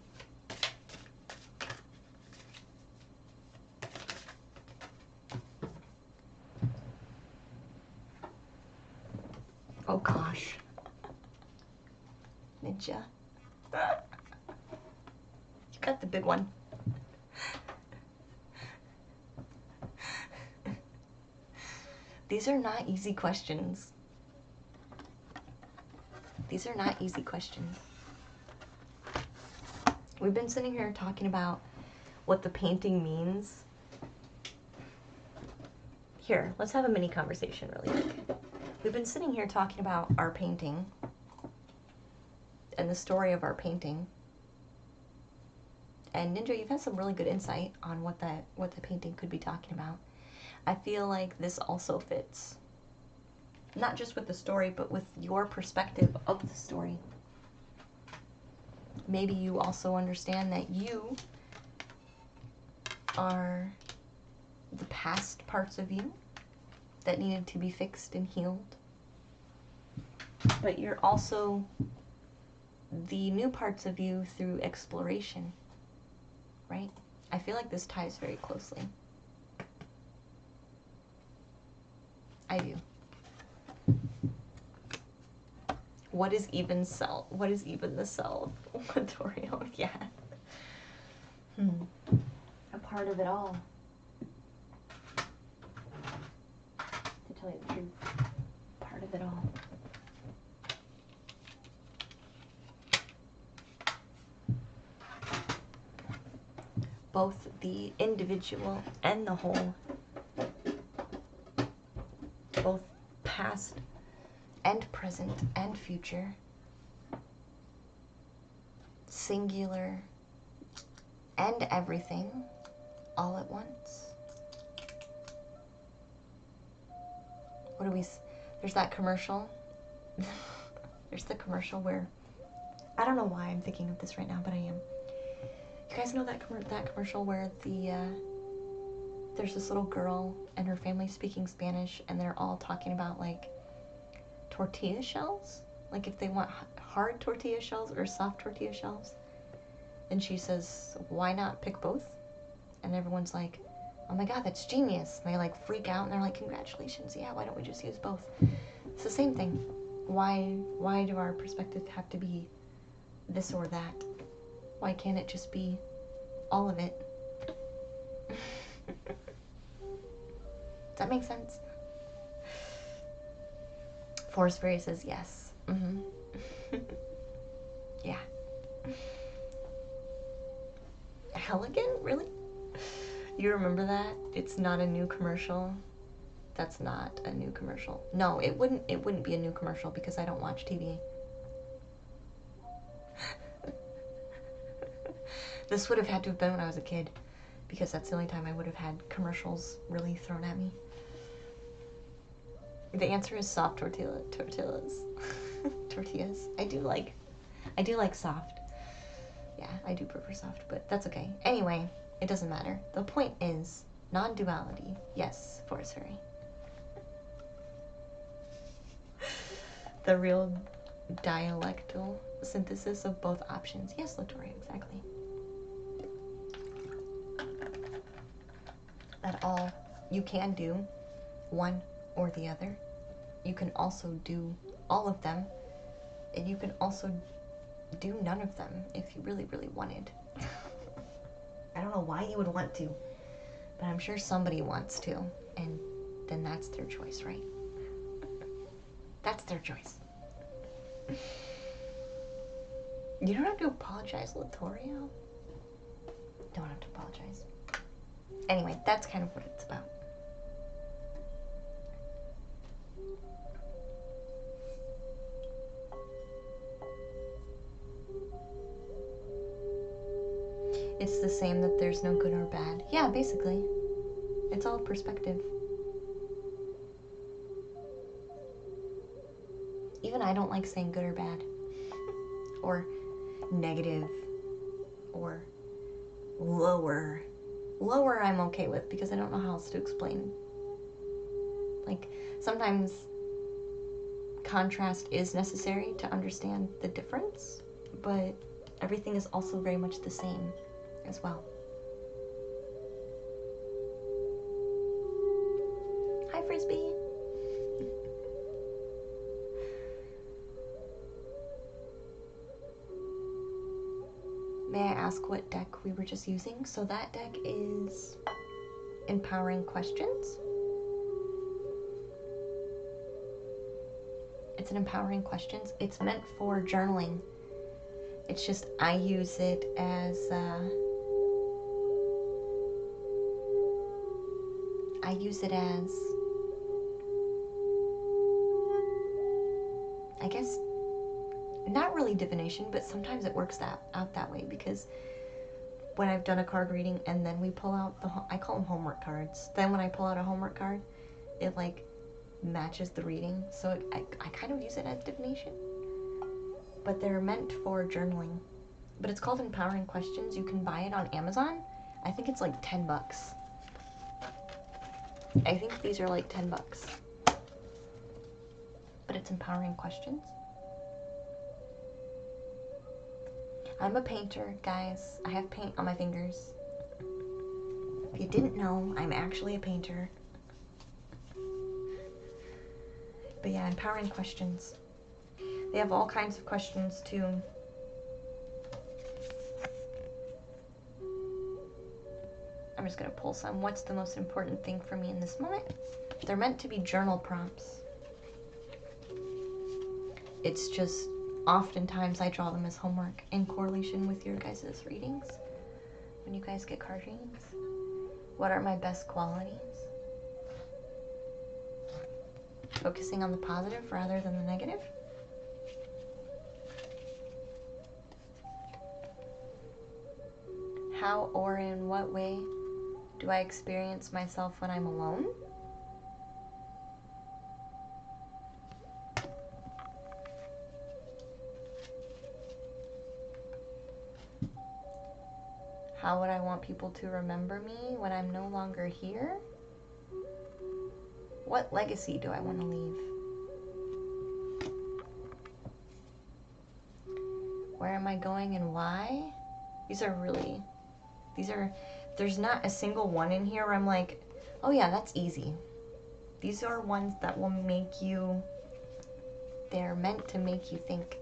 Oh gosh. Ninja. You got the big one. These are not easy questions. These are not easy questions. We've been sitting here talking about what the painting means. Here, let's have a mini conversation really quick. We've been sitting here talking about our painting and the story of our painting. And Ninja, you've had some really good insight on what the painting could be talking about. I feel like this also fits, not just with the story, but with your perspective of the story. Maybe you also understand that you are the past parts of you that needed to be fixed and healed. But you're also the new parts of you through exploration, right? I feel like this ties very closely. I do. What is even self? What is even the self? Latorio, yeah. A part of it all. To tell you the truth, part of it all. Both the individual and the whole. Both past and present and future. singular and everything all at once. What do we... There's that commercial. There's the commercial where... I don't know why I'm thinking of this right now, but I am. You guys know that commercial where there's this little girl and her family speaking Spanish, and they're all talking about, like, tortilla shells? Like, if they want hard tortilla shells or soft tortilla shells. And she says, why not pick both? And everyone's like, oh my god, that's genius. And they, like, freak out, and they're like, congratulations, yeah, why don't we just use both? It's the same thing. Why do our perspectives have to be this or that? Why can't it just be all of it? Does that make sense? Forest Fairy says yes. Yeah. Elegant? Really? You remember that? It's not a new commercial. That's not a new commercial. No, it wouldn't be a new commercial because I don't watch TV. This would have had to have been when I was a kid, because that's the only time I would have had commercials really thrown at me. The answer is soft tortillas. Tortillas. I do like soft. Yeah, I do prefer soft, but that's okay. Anyway, it doesn't matter. The point is non-duality. Yes, Forest Fairy. The real dialectal synthesis of both options. Yes, Latoria, exactly. That all you can do one or the other. You can also do all of them, and you can also do none of them if you really, really wanted. I don't know why you would want to, but I'm sure somebody wants to, and then that's their choice, right? That's their choice. You don't have to apologize, Latorio. Don't have to apologize. Anyway, that's kind of what it's about. It's the same that there's no good or bad. Yeah, basically. It's all perspective. Even I don't like saying good or bad. Or negative. Or lower. Lower I'm okay with because I don't know how else to explain. Like, sometimes contrast is necessary to understand the difference, but everything is also very much the same as well. Hi, Frisbee. May I ask what deck we were just using? So that deck is Empowering Questions. It's an Empowering Questions. It's meant for journaling. It's just I use it as I guess not really divination, but sometimes it works out that way, because when I've done a card reading and then we pull out I call them homework cards. Then when I pull out a homework card, it like matches the reading, so I kind of use it as divination. But they're meant for journaling. But it's called Empowering Questions. You can buy it on Amazon. I think it's like $10. I think these are like $10. But it's Empowering Questions. I'm a painter, guys. I have paint on my fingers. If you didn't know, I'm actually a painter. But yeah, Empowering Questions. They have all kinds of questions too. I'm just gonna pull some. What's the most important thing for me in this moment? They're meant to be journal prompts. It's just oftentimes I draw them as homework in correlation with your guys' readings. When you guys get card readings. What are my best qualities? Focusing on the positive rather than the negative. How or in what way do I experience myself when I'm alone? How would I want people to remember me when I'm no longer here? What legacy do I want to leave? Where am I going and why? There's not a single one in here where I'm like, oh yeah, that's easy. These are ones that will make you, they're meant to make you think.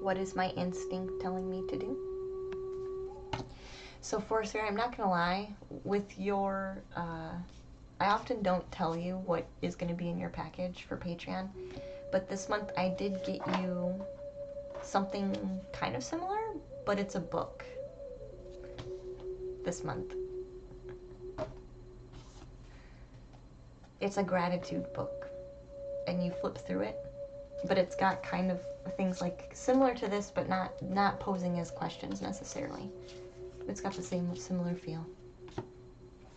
What is my instinct telling me to do? So Force Fairy, I'm not gonna lie, with your, I often don't tell you what is gonna be in your package for Patreon, but this month I did get you something kind of similar, but it's a book this month. It's a gratitude book, and you flip through it, but it's got kind of things like similar to this, but not posing as questions necessarily. It's got the same similar feel.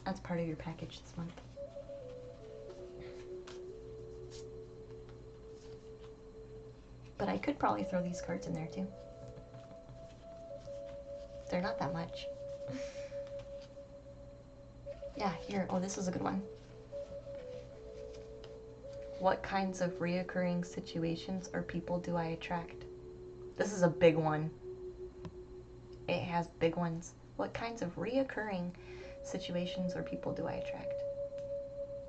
That's part of your package this month. But I could probably throw these cards in there too. They're not that much. Yeah, here. Oh, this is a good one. What kinds of reoccurring situations or people do I attract? This is a big one. It has big ones. What kinds of reoccurring situations or people do I attract?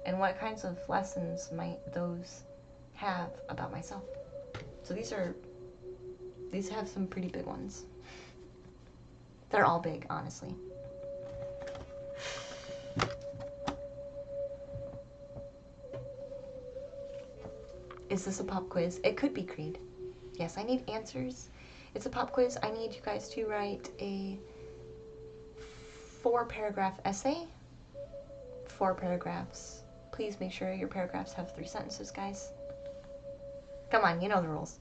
And what kinds of lessons might those have about myself? So these have some pretty big ones. They're all big, honestly. Is this a pop quiz? It could be Creed. Yes, I need answers. It's a pop quiz. I need you guys to write a 4-paragraph essay. 4 paragraphs. Please make sure your paragraphs have 3 sentences, guys. Come on, you know the rules.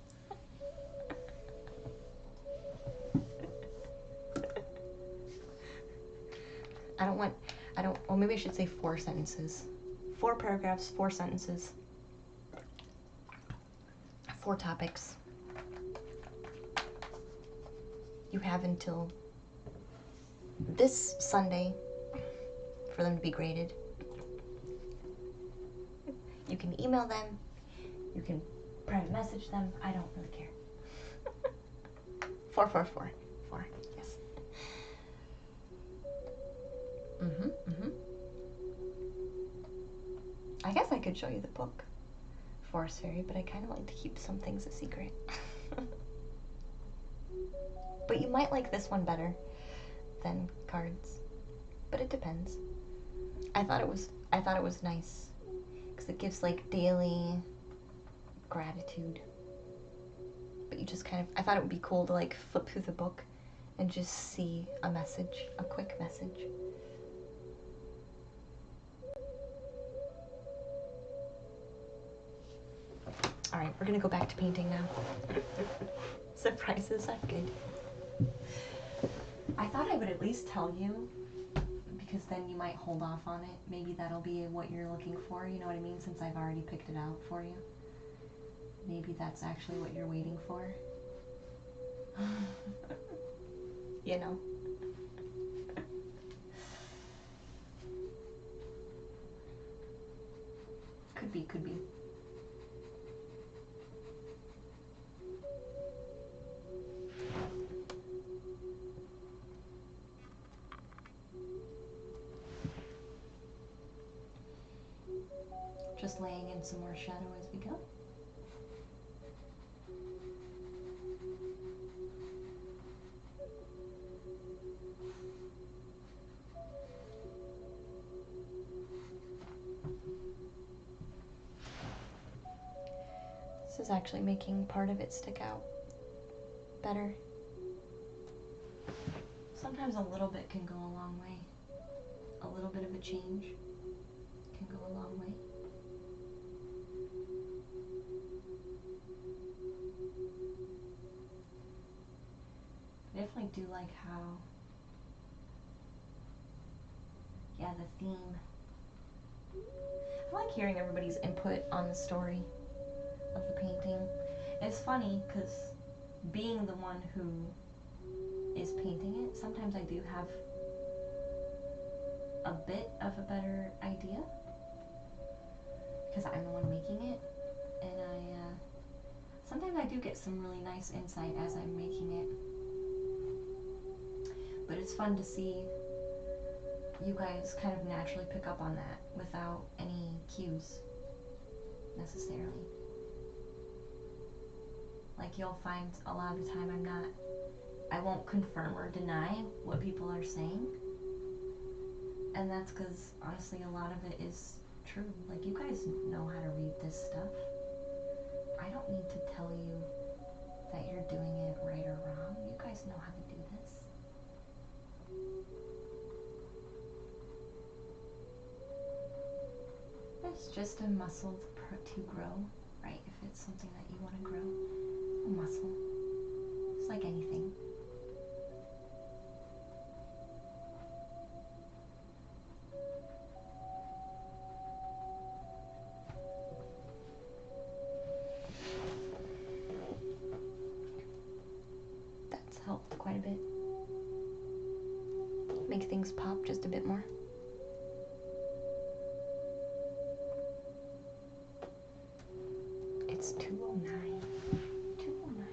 Well, maybe I should say 4 sentences. 4 paragraphs, 4 sentences. 4 topics. You have until this Sunday for them to be graded. You can email them. You can private message them. I don't really care. 4. Yes. I guess I could show you the book, Forest Fairy, but I kind of like to keep some things a secret. But you might like this one better than cards, but it depends. I thought it was nice because it gives like daily gratitude. But you just kind of, I thought it would be cool to like flip through the book and just see a message, a quick message. All right, we're gonna go back to painting now. Surprises, I'm good. I thought I would at least tell you, because then you might hold off on it. Maybe that'll be what you're looking for, you know what I mean? Since I've already picked it out for you. Maybe that's actually what you're waiting for. You know? Could be. Just laying in some more shadow as we go. This is actually making part of it stick out better. Sometimes a little bit can go a long way. A little bit of a change can go a long way. do like how, yeah, the theme. I like hearing everybody's input on the story of the painting. It's funny because being the one who is painting it, sometimes I do have a bit of a better idea because I'm the one making it, and sometimes I do get some really nice insight as I'm making it. But it's fun to see you guys kind of naturally pick up on that without any cues necessarily. Like you'll find a lot of the time I won't confirm or deny what people are saying. And that's because honestly a lot of it is true. Like you guys know how to read this stuff. I don't need to tell you that you're doing it right or wrong. You guys know how to do this. It's just a muscle to grow, right? If it's something that you want to grow, a muscle. It's like anything. That's helped quite a bit. Make things pop just a bit more. It's 2:09. 2:09.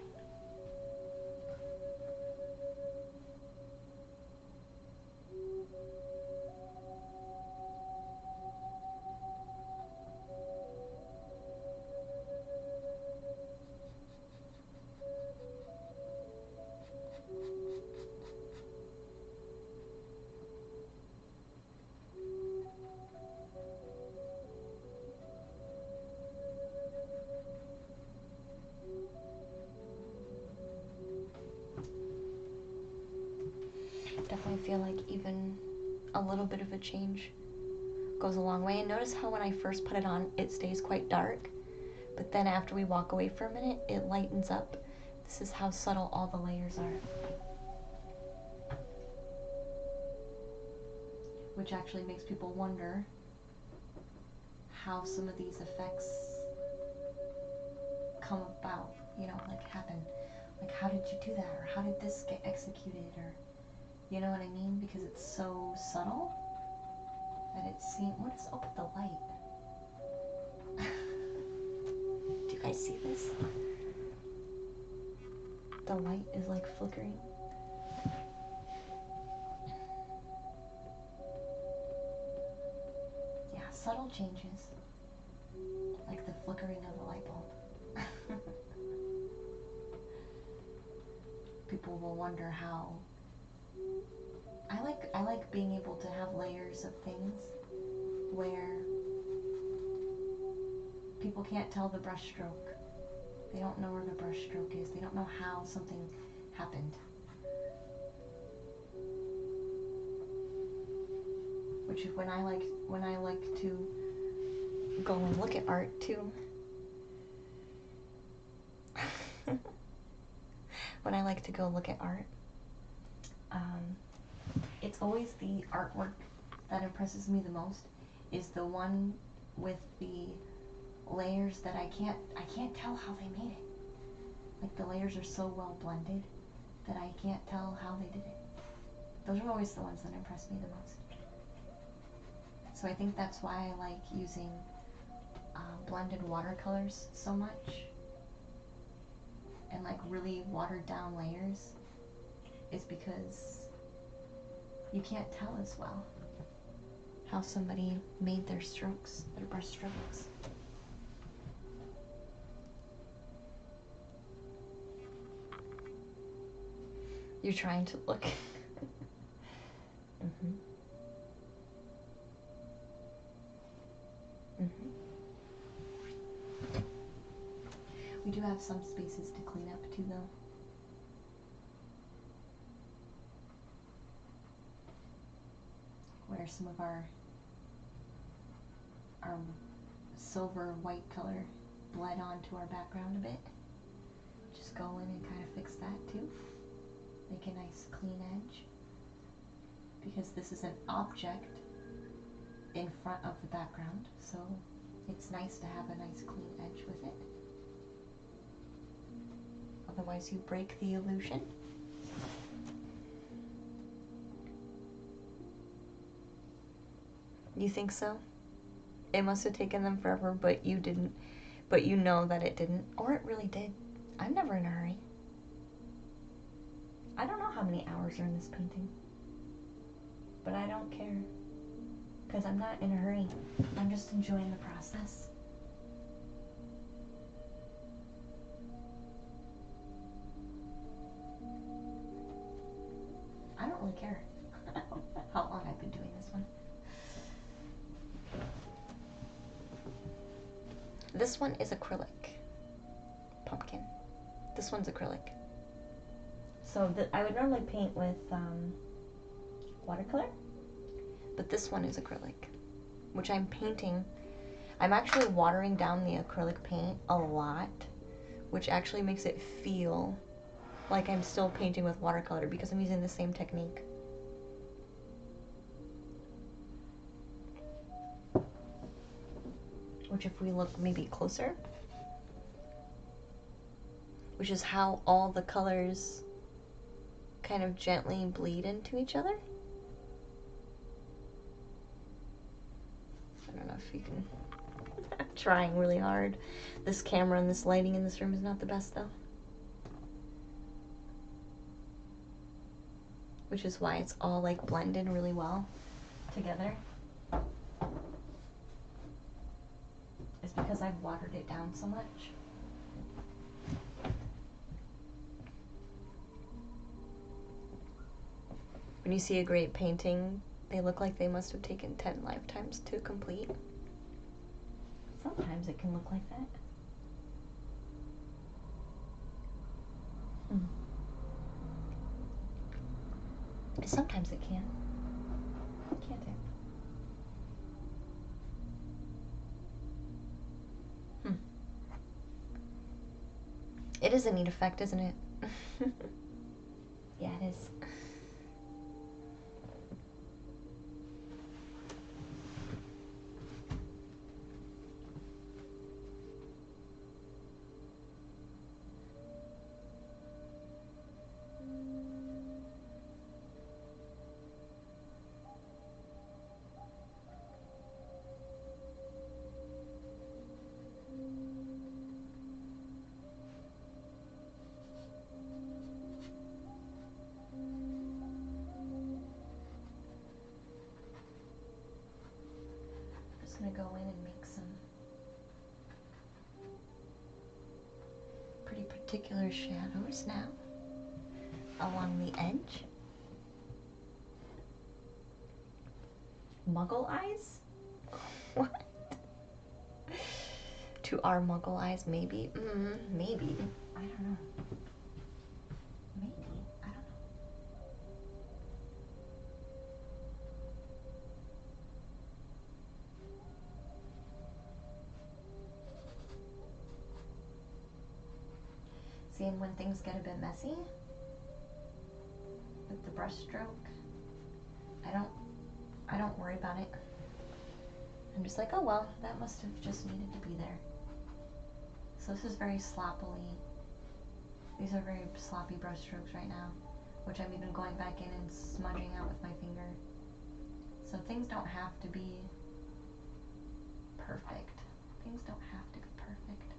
Definitely feel like even a little bit of a change goes a long way. And notice how when I first put it on, it stays quite dark. But then after we walk away for a minute, it lightens up. This is how subtle all the layers are. Which actually makes people wonder how some of these effects come about, you know, like happen. Like how did you do that? Or how did this get executed? Or, you know what I mean? Because it's so subtle that it seems, what is up with the light? Do you guys see this? The light is like flickering. Yeah, subtle changes. Like the flickering of a light bulb. People will wonder how. I like being able to have layers of things where people can't tell the brush stroke. They don't know where the brush stroke is. They don't know how something happened. Which is when I like to go and look at art too. When I like to go look at art, it's always the artwork that impresses me the most. Is the one with the layers that I can't tell how they made it. Like the layers are so well blended that I can't tell how they did it. Those are always the ones that impress me the most. So I think that's why I like using blended watercolors so much, and like really watered down layers, is because you can't tell as well how somebody made their strokes, their brush strokes. You're trying to look. Mm-hmm. Mm-hmm. We do have some spaces to clean up too, though. Where some of our silver white color bled onto our background a bit. Just go in and kind of fix that too. make a nice clean edge, because this is an object in front of the background, so it's nice to have a nice clean edge with it. Otherwise you break the illusion. You think so? It must have taken them forever, but you didn't. But you know that it didn't. Or it really did. I'm never in a hurry. I don't know how many hours are in this painting. But I don't care. Because I'm not in a hurry. I'm just enjoying the process. I don't really care how long I've been doing this one. This one is acrylic. Pumpkin. This one's acrylic. So I would normally paint with watercolor, but this one is acrylic, which I'm painting. I'm actually watering down the acrylic paint a lot, which actually makes it feel like I'm still painting with watercolor because I'm using the same technique. Which, if we look maybe closer, which is how all the colors kind of gently bleed into each other. I don't know if you can. I'm trying really hard. This camera and this lighting in this room is not the best though. Which is why it's all like blended really well together. It's because I've watered it down so much. When you see a great painting, they look like they must have taken 10 lifetimes to complete. Sometimes it can look like that. Sometimes it can. Can't it? It is a neat effect, isn't it? Yeah, it is. I'm gonna go in and make some pretty particular shadows now along the edge. Muggle eyes? What? To our Muggle eyes, maybe? Maybe. I don't know. Maybe. I don't know. See, and when things get a bit messy with the brush stroke, I don't worry about it. I'm just like, oh well, that must have just needed to be there. So this is very sloppily. These are very sloppy brush strokes right now, which I'm even going back in and smudging out with my finger. So things don't have to be perfect. Things don't have to be perfect.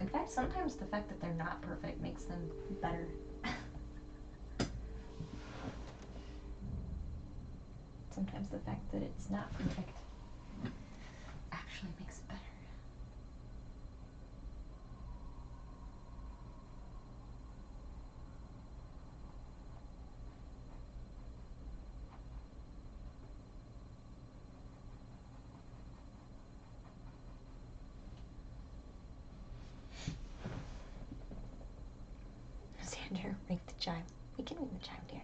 In fact, sometimes the fact that they're not perfect makes them better. Sometimes the fact that it's not perfect actually makes it better. Xander, ring the chime. We can ring the chime, dear.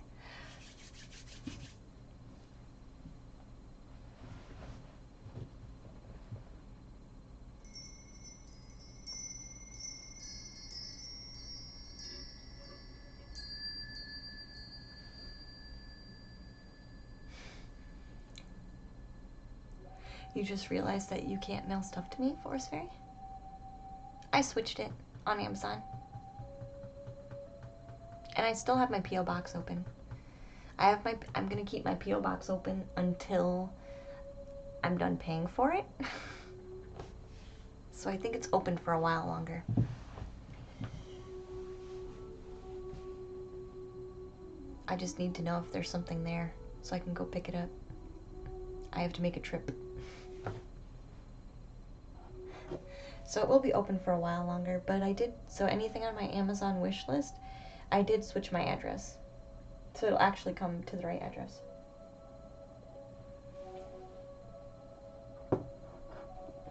You just realized that you can't mail stuff to me, Forest Fairy? I switched it on Amazon. And I still have my P.O. box open. I'm gonna keep my P.O. box open until I'm done paying for it. So I think it's open for a while longer. I just need to know if there's something there so I can go pick it up. I have to make a trip. So it will be open for a while longer, but so anything on my Amazon wish list, I did switch my address. So it'll actually come to the right address.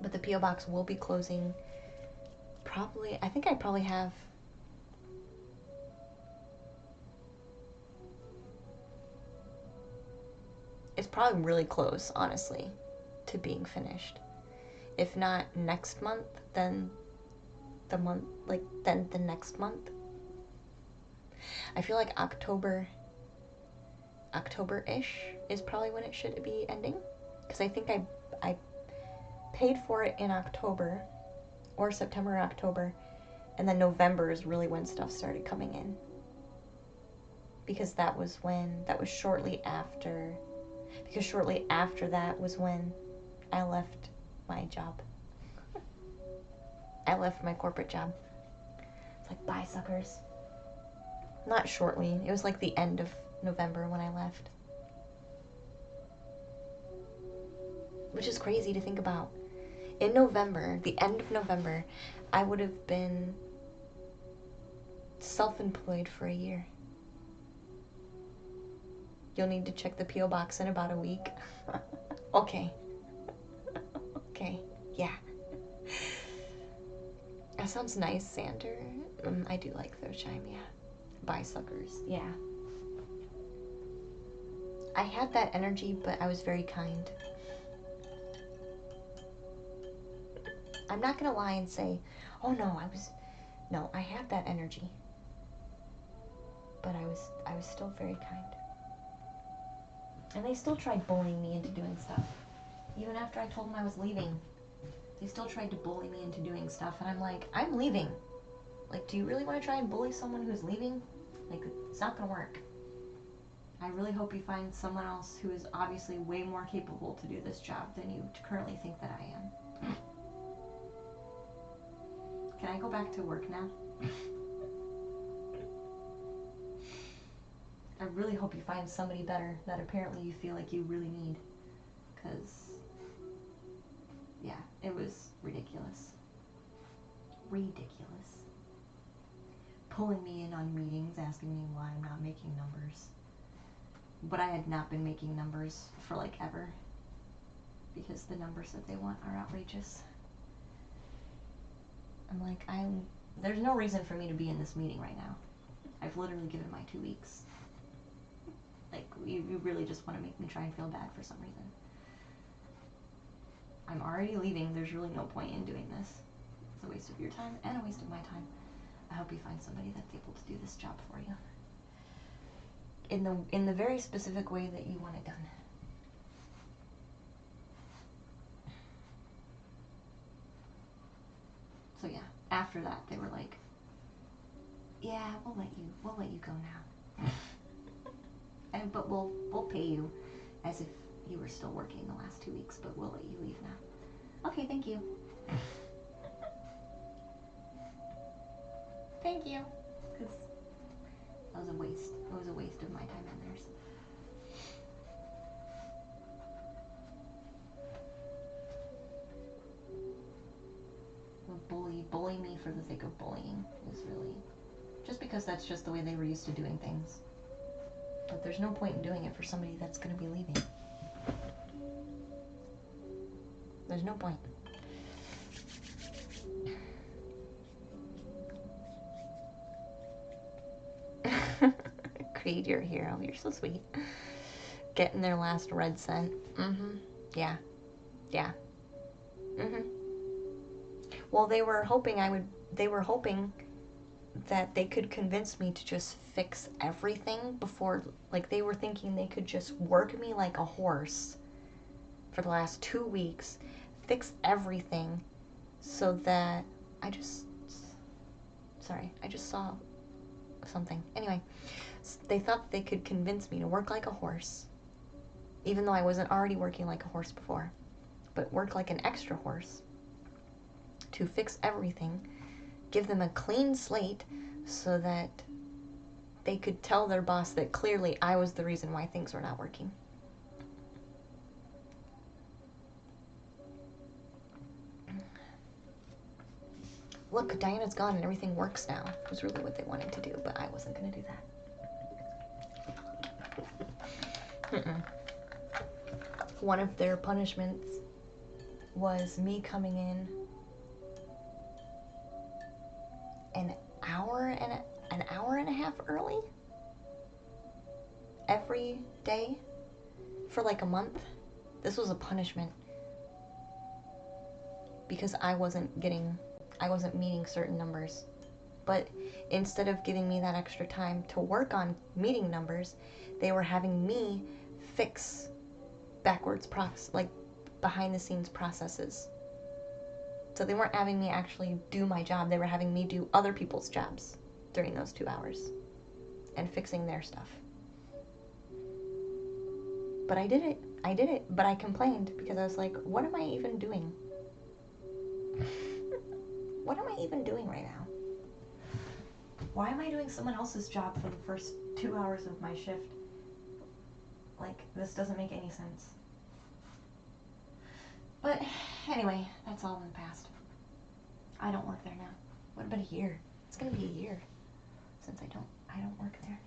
But the P.O. box will be closing probably, I think I probably have it's probably really close, honestly, to being finished. If not next month, then the next month. I feel like October-ish is probably when it should be ending. Because I think I paid for it in October, or September or October, and then November is really when stuff started coming in. Because shortly after that was when I left my job. I left my corporate job. It's like, bye, suckers. Not shortly. It was like the end of November when I left. Which is crazy to think about. In November, the end of November, I would have been self-employed for a year. You'll need to check the P.O. box in about a week. Okay. Okay. Yeah. That sounds nice, Sander. I do like Throw Chime, yeah. Bye, suckers. Yeah. I had that energy, but I was very kind. I'm not gonna lie and say, oh no, I had that energy. But I was still very kind. And they still tried bullying me into doing stuff. Even after I told them I was leaving, they still tried to bully me into doing stuff. And I'm like, I'm leaving. Like, do you really want to try and bully someone who's leaving? Like, it's not gonna work. I really hope you find someone else who is obviously way more capable to do this job than you currently think that I am. Can I go back to work now? I really hope you find somebody better that apparently you feel like you really need. Because, yeah, it was ridiculous. Ridiculous. Pulling me in on meetings, asking me why I'm not making numbers. But I had not been making numbers for like ever. Because the numbers that they want are outrageous. I'm like, there's no reason for me to be in this meeting right now. I've literally given my 2 weeks. Like, you really just want to make me try and feel bad for some reason. I'm already leaving. There's really no point in doing this. It's a waste of your time and a waste of my time. I hope you find somebody that's able to do this job for you. In the very specific way that you want it done. So yeah, after that they were like, yeah, we'll let you go now. But we'll pay you as if you were still working the last 2 weeks, but we'll let you leave now. Okay, thank you. Thank you. Because that was a waste. It was a waste of my time and theirs. Bully me for the sake of bullying is really just because that's just the way they were used to doing things. But there's no point in doing it for somebody that's going to be leaving. There's no point. Creed, you're a hero. You're so sweet. Getting their last red cent. Mm-hmm. Yeah. Yeah. Mm-hmm. Well, they were hoping that they could convince me to just fix everything before, like, they were thinking they could just work me like a horse for the last 2 weeks, fix everything so that I just saw something. Anyway, they thought they could convince me to work like a horse, even though I wasn't already working like a horse before, but work like an extra horse to fix everything, give them a clean slate so that they could tell their boss that clearly I was the reason why things were not working. Look, Diana's gone and everything works now, was really what they wanted to do, but I wasn't going to do that. One of their punishments was me coming in an hour and a half early every day for like a month. This was a punishment because I wasn't meeting certain numbers. But instead of giving me that extra time to work on meeting numbers, they were having me fix like behind the scenes processes. So they weren't having me actually do my job, they were having me do other people's jobs during those 2 hours and fixing their stuff. But I did it, but I complained because I was like, what am I even doing? What am I even doing right now? Why am I doing someone else's job for the first 2 hours of my shift? Like, this doesn't make any sense. But anyway, that's all in the past. I don't work there now. What about a year? It's gonna be a year since I don't work there.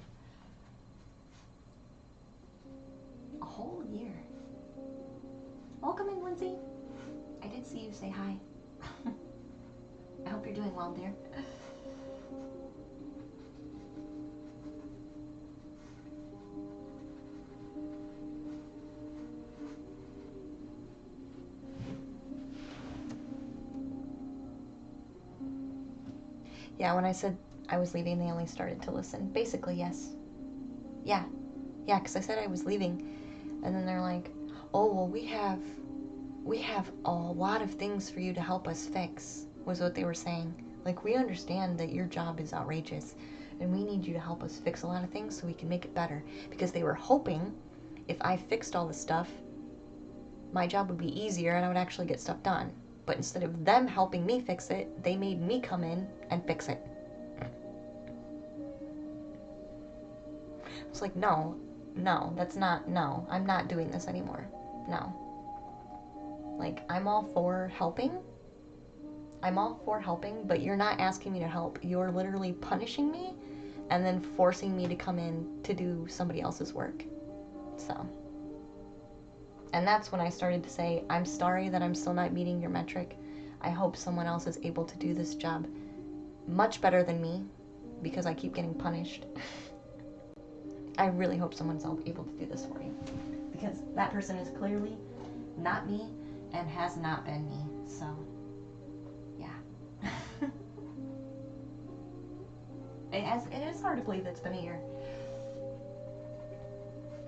A whole year. Welcome in, Lindsay. I did see you say hi. I hope you're doing well, dear. Yeah, when I said I was leaving, they only started to listen. Basically, yes. Yeah, because I said I was leaving, and then they're like, oh, well, we have a lot of things for you to help us fix, was what they were saying. Like, we understand that your job is outrageous, and we need you to help us fix a lot of things so we can make it better. Because they were hoping if I fixed all the stuff, my job would be easier and I would actually get stuff done. But instead of them helping me fix it, they made me come in and fix it. It's like, no, I'm not doing this anymore. No. Like, I'm all for helping, but you're not asking me to help. You're literally punishing me and then forcing me to come in to do somebody else's work. So. And that's when I started to say, I'm sorry that I'm still not meeting your metric. I hope someone else is able to do this job much better than me because I keep getting punished. I really hope someone's able to do this for you because that person is clearly not me and has not been me. So, yeah. It is hard to believe it's been a year.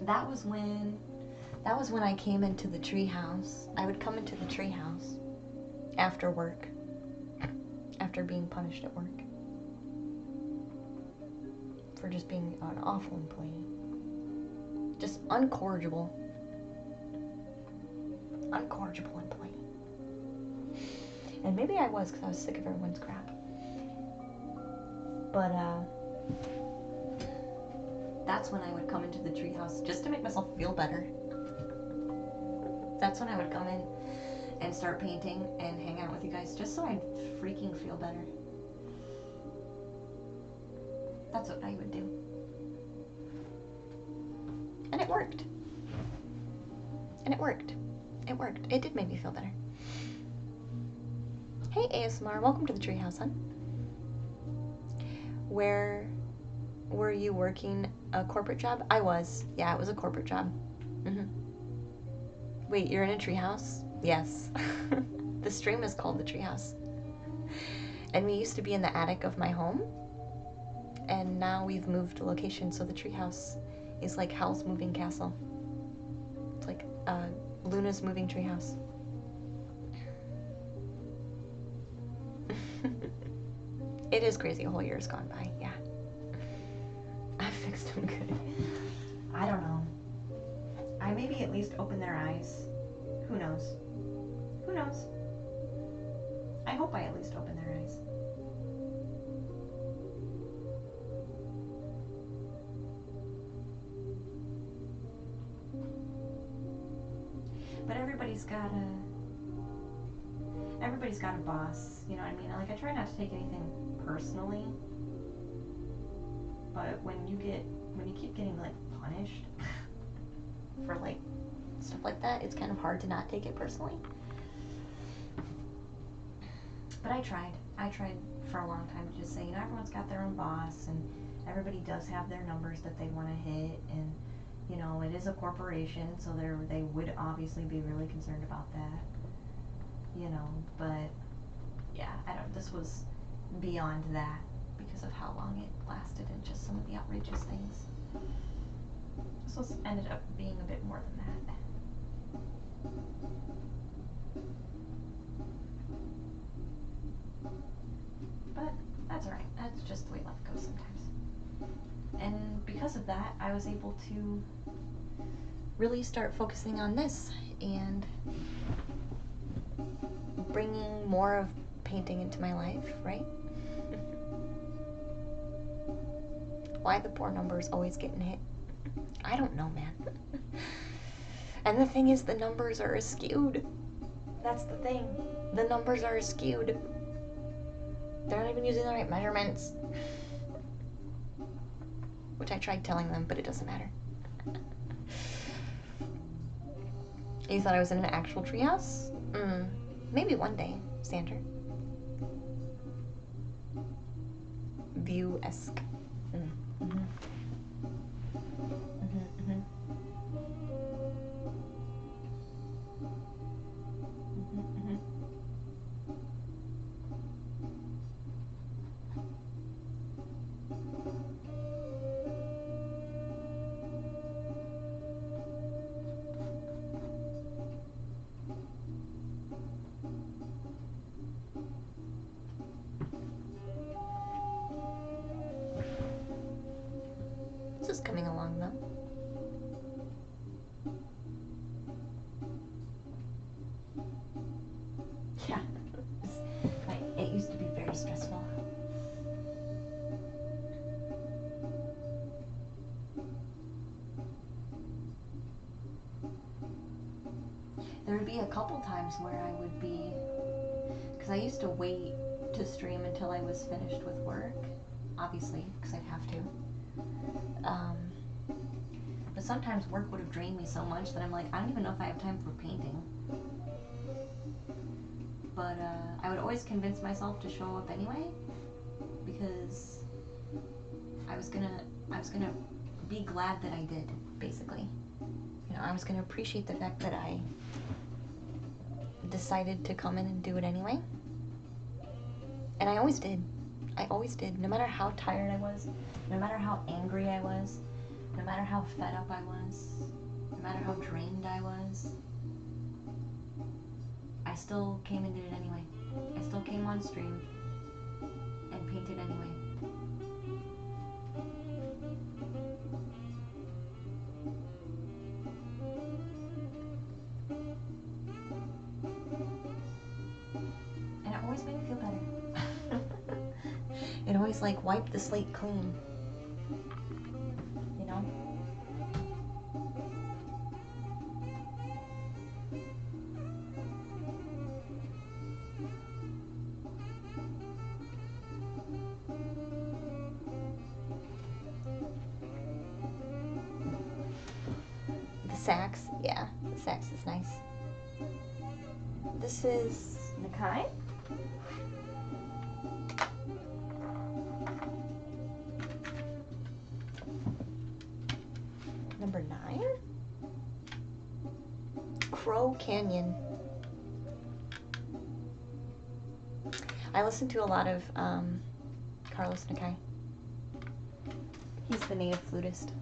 That was when I came into the treehouse. I would come into the treehouse after work, after being punished at work for just being an awful employee. Just uncorrigible employee. And maybe I was because I was sick of everyone's crap. But that's when I would come into the treehouse just to make myself feel better. That's when I would come in and start painting and hang out with you guys just so I'd freaking feel better. That's what I would do. And it worked. It did make me feel better. Hey ASMR, welcome to the treehouse, hon. Where were you working a corporate job? I was. Yeah, it was a corporate job. Wait, you're in a treehouse? Yes. The stream is called the treehouse. And we used to be in the attic of my home. And now we've moved location, so the treehouse is like Howl's Moving Castle. It's like Luna's moving treehouse. It is crazy. A whole year's gone by. Yeah. I fixed them good. I don't know. I maybe at least open their eyes. Who knows? Who knows? I hope I at least open their eyes. But everybody's got a boss, you know what I mean? Like, I try not to take anything personally, but when you keep getting, like, punished For like stuff like that, it's kind of hard to not take it personally. But I tried for a long time to just say, you know, everyone's got their own boss, and everybody does have their numbers that they want to hit, and, you know, it is a corporation, so they would obviously be really concerned about that, you know, but, yeah, this was beyond that because of how long it lasted and just some of the outrageous things. This ended up being a bit more than that. But that's alright. That's just the way life goes sometimes. And because of that, I was able to really start focusing on this and bringing more of painting into my life, right? Why the poor numbers always getting hit? I don't know, man. And the thing is, the numbers are skewed. That's the thing. The numbers are skewed. They're not even using the right measurements. Which I tried telling them, but it doesn't matter. You thought I was in an actual treehouse? Maybe one day, Sandra. View-esque. This is coming along, though. Yeah. It used to be very stressful. There would be a couple times where I would be, because I used to wait to stream until I was finished with work, obviously, because I'd have to. But sometimes work would have drained me so much that I'm like, I don't even know if I have time for painting. But I would always convince myself to show up anyway, because I was gonna be glad that I did, basically. You know, I was gonna appreciate the fact that I decided to come in and do it anyway. And I always did. I always did. No matter how tired I was, no matter how angry I was, no matter how fed up I was, no matter how drained I was, I still came and did it anyway. I still came on stream and painted anyway. And it always made me feel better. It always, like, wiped the slate clean. You know? The sax, yeah, the sax is nice. This is Nakai? number 9. Crow Canyon. I listen to a lot of Carlos Nakai. He's the native flutist.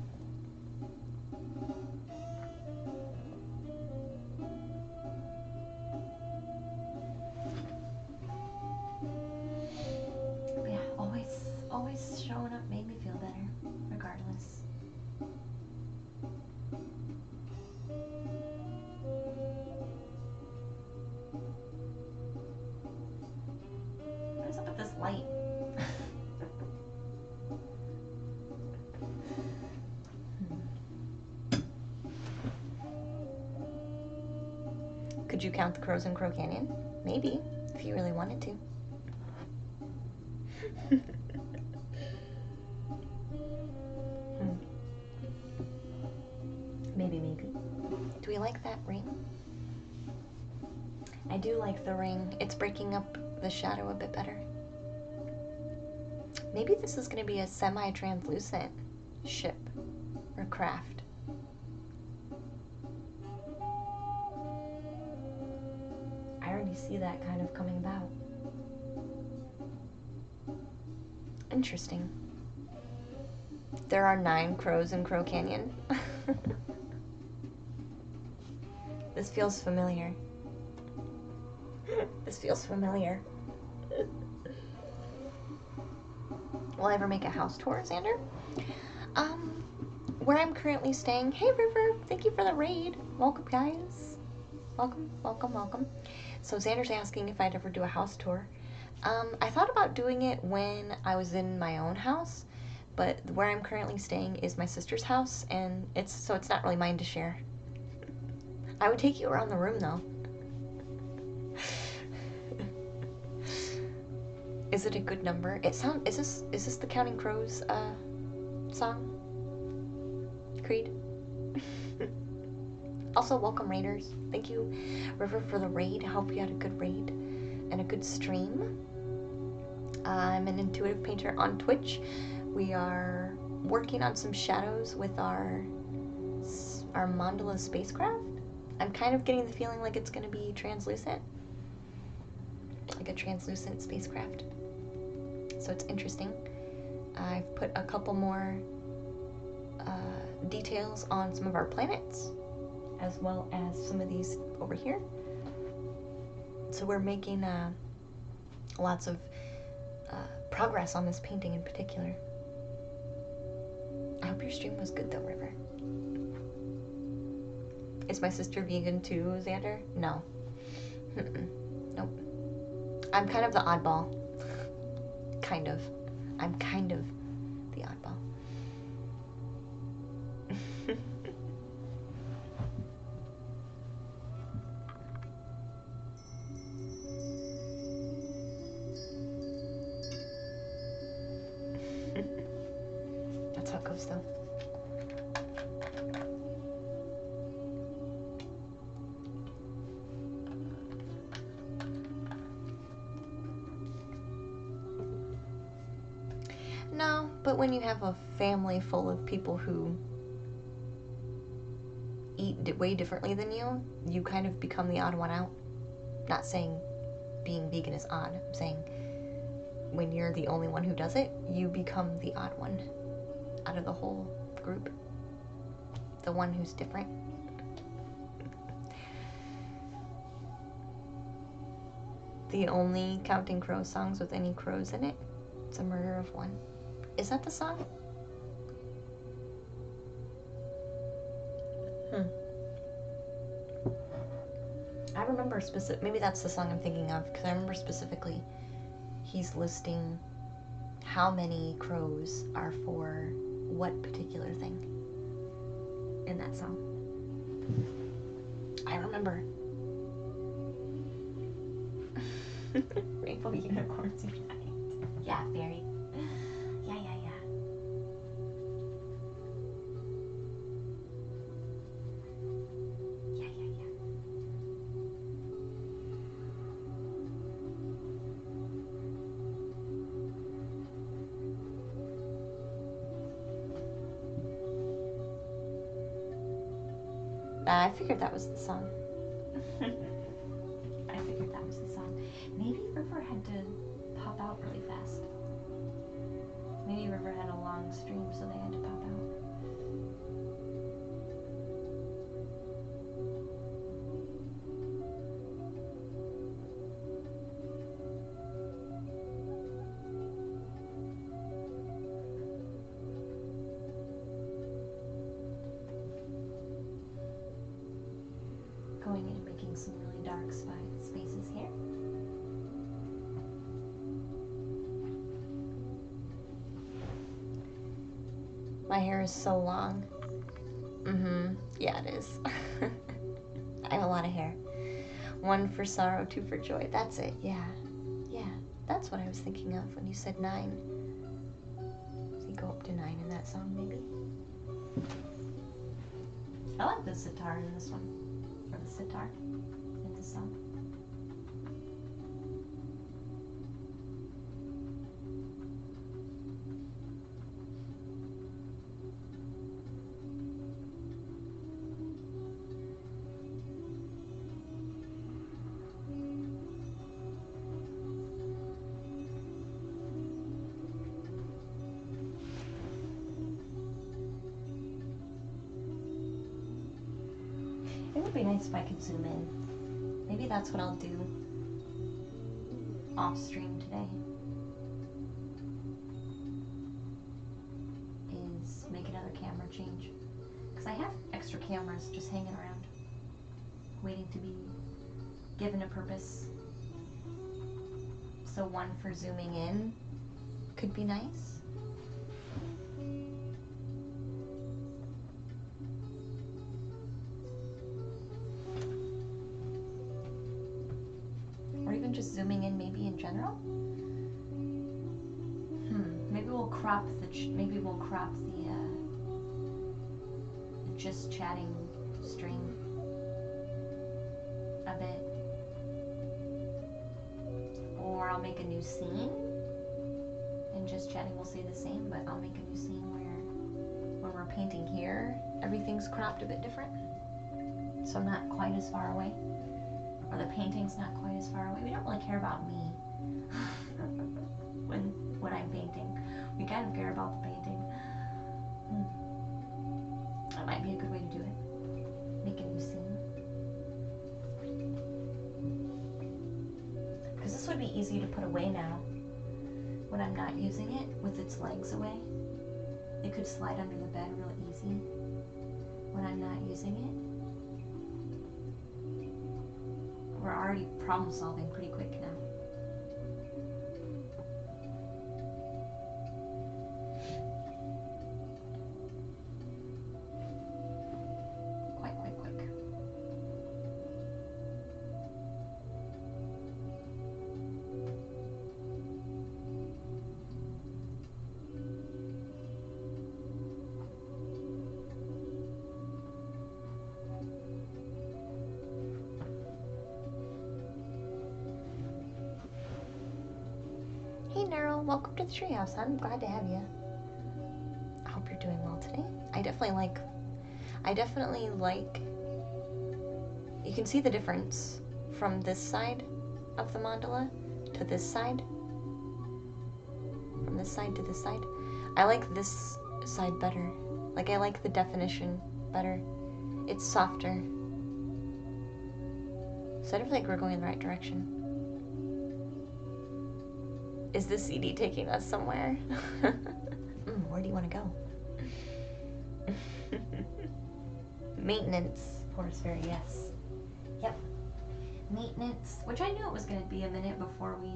you count the crows in Crow Canyon? Maybe, if you really wanted to. Maybe. Do we like that ring? I do like the ring. It's breaking up the shadow a bit better. Maybe this is going to be a semi-translucent ship or craft. I already see that kind of coming about. Interesting. There are 9 crows in Crow Canyon. This feels familiar. This feels familiar. Will I ever make a house tour, Xander? Where I'm currently staying. Hey, River. Thank you for the raid. Welcome, guys. Welcome. So Xander's asking if I'd ever do a house tour. I thought about doing it when I was in my own house, but where I'm currently staying is my sister's house, and it's not really mine to share. I would take you around the room, though. Is it a good number? Is this the Counting Crows song? Creed? Also, welcome raiders. Thank you, River, for the raid. I hope you had a good raid and a good stream. I'm an intuitive painter on Twitch. We are working on some shadows with our Mandala spacecraft. I'm kind of getting the feeling like it's going to be translucent. Like a translucent spacecraft. So it's interesting. I've put a couple more details on some of our planets, as well as some of these over here. So we're making lots of progress on this painting in particular. I hope your stream was good though, River. Is my sister vegan too, Xander? No. Nope. I'm kind of the oddball. Kind of. I'm kind of the oddball. That's how it goes though. No, but when you have a family full of people who eat way differently than you, you kind of become the odd one out. Not saying being vegan is odd. I'm saying when you're the only one who does it, you become the odd one out of the whole group. The one who's different. The only Counting Crows songs with any crows in it. It's a murder of one. Is that the song? I remember maybe that's the song I'm thinking of, because I remember specifically he's listing how many crows are for what particular thing in that song. I remember. Rainbow unicorns unite. Yeah, fairy. Yeah. I figured that was the song. Maybe River had to pop out really fast. Maybe River had a long stream, so they had to pop out. Going and making some really dark spaces here. My hair is so long. Yeah, it is. I have a lot of hair. 1 for sorrow, 2 for joy. That's it, yeah. Yeah, that's what I was thinking of when you said 9. So you go up to 9 in that song, maybe? I like the sitar in this one. Or the sitar in this song. It would be nice if I could zoom in. Maybe that's what I'll do off stream today. Is make another camera change. Because I have extra cameras just hanging around, waiting to be given a purpose. So 1 for zooming in could be nice. Or even just zooming in maybe in general. Maybe we'll crop the just chatting stream a bit. Or I'll make a new scene, and just chatting will stay the same, but I'll make a new scene where when we're painting here, everything's cropped a bit different. So not quite as far away. Or the painting's not quite as far away. We don't really care about me when I'm painting. We kind of care about the painting. That might be a good way to do it. Make a new scene. Because this would be easy to put away now when I'm not using it with its legs away. It could slide under the bed real easy when I'm not using it. We're already problem solving pretty quick now. Hey Neural, welcome to the treehouse. I'm glad to have you. I hope you're doing well today. I definitely like, you can see the difference from this side of the mandala to this side. From this side to this side. I like this side better. Like, I like the definition better. It's softer. So I don't think we're going in the right direction. Is the CD taking us somewhere? Where do you want to go? Maintenance. Forest Fairy, yes. Yep. Maintenance, which I knew it was going to be a minute before we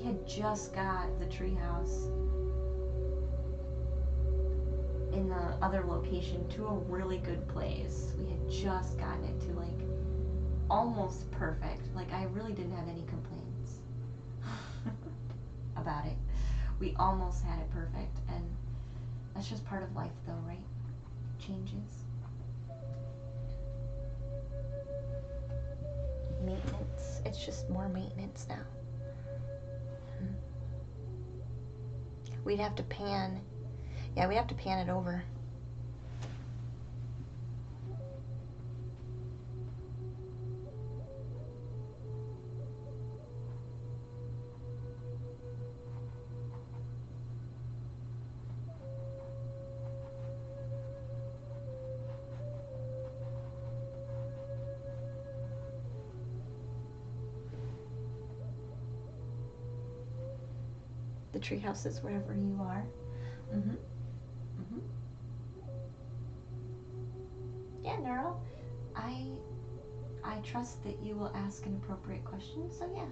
had just got the treehouse in the other location to a really good place. We had just gotten it to almost perfect. I really didn't have any complaints about it. We almost had it perfect, and that's just part of life though, right? Changes. Maintenance. It's just more maintenance now. We'd have to pan. Yeah, we'd have to pan it over. The treehouse is wherever you are. Yeah, Neural. I trust that you will ask an appropriate question, so yeah.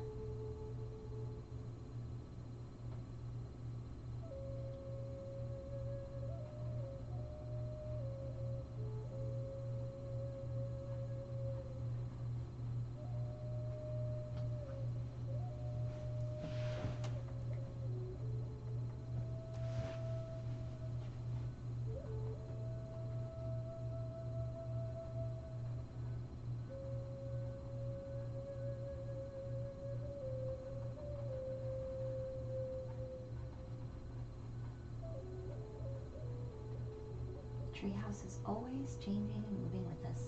Treehouse is always changing and moving with us.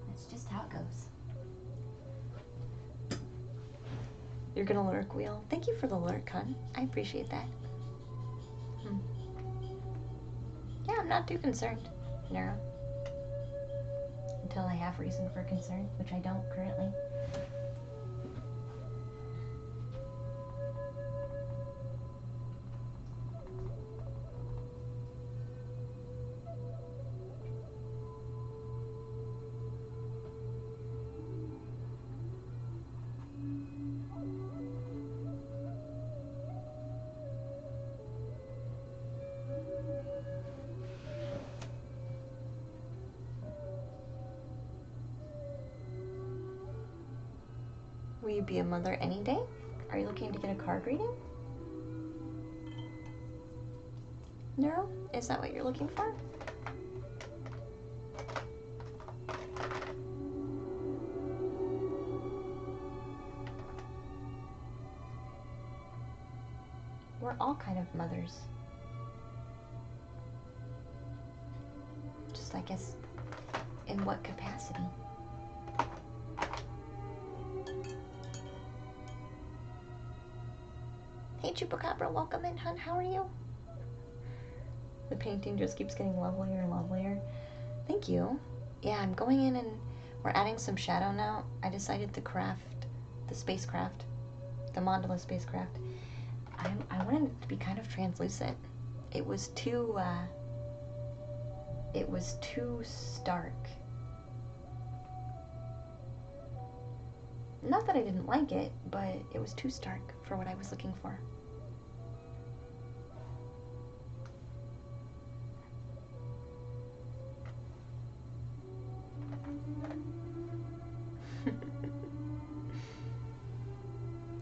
That's just how it goes. You're gonna lurk, Wheel. Thank you for the lurk, hon. I appreciate that. Yeah, I'm not too concerned, Nero. Until I have reason for concern, which I don't currently. Will you be a mother any day? Are you looking to get a card reading? Nero, is that what you're looking for? We're all kind of mothers. Just, I guess, in what capacity? Hey, Chupacabra, welcome in, hun. How are you? The painting just keeps getting lovelier and lovelier. Thank you. Yeah, I'm going in and we're adding some shadow now. I decided to craft the spacecraft, the Mandala spacecraft. I wanted it to be kind of translucent. It was too stark. Not that I didn't like it, but it was too stark for what I was looking for.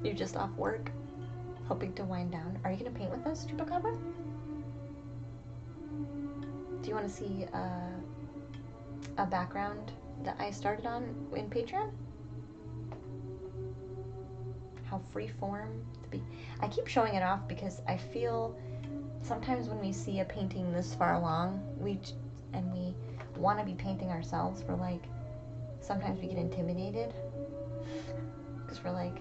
You're just off work, hoping to wind down. Are you going to paint with us, Chupacabra? Do you want to see a background that I started on in Patreon? How freeform to be. I keep showing it off because I feel sometimes when we see a painting this far along, we want to be painting ourselves, we're like, sometimes we get intimidated because we're like,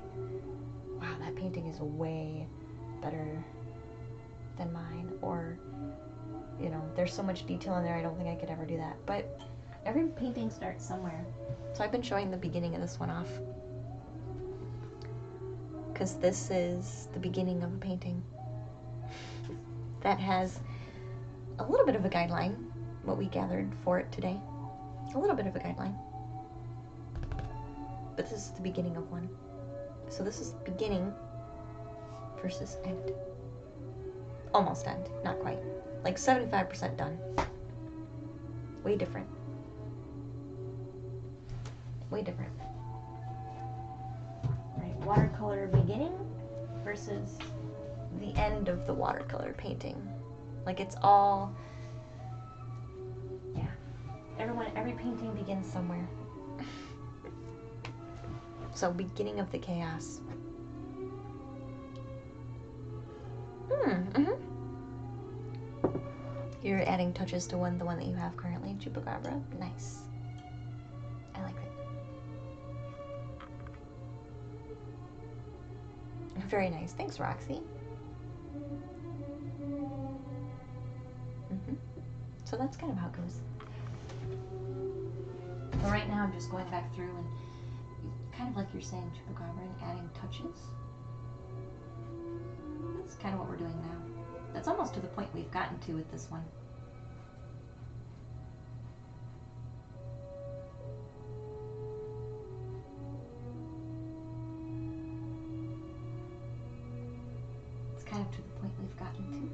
wow, that painting is way better than mine, or you know, there's so much detail in there, I don't think I could ever do that. But Every painting starts somewhere. so I've been showing the beginning of this one off because this is the beginning of a painting that has a little bit of a guideline, what we gathered for it today. A little bit of a guideline. But this is the beginning of one. So this is beginning versus end. Almost end, not quite. Like 75% done. Way different. Way different. Right, watercolor beginning Versus the end of the watercolor painting. Like it's all, yeah. Every painting begins somewhere. So beginning of the chaos. You're adding touches to the one that you have currently, Chupacabra. Nice. I like it. Very nice. Thanks, Roxy. So that's kind of how it goes. But right now I'm just going back through and kind of like you're saying, Chupacabra, and adding touches. That's kind of what we're doing now. That's almost to the point we've gotten to with this one. It's kind of to the point we've gotten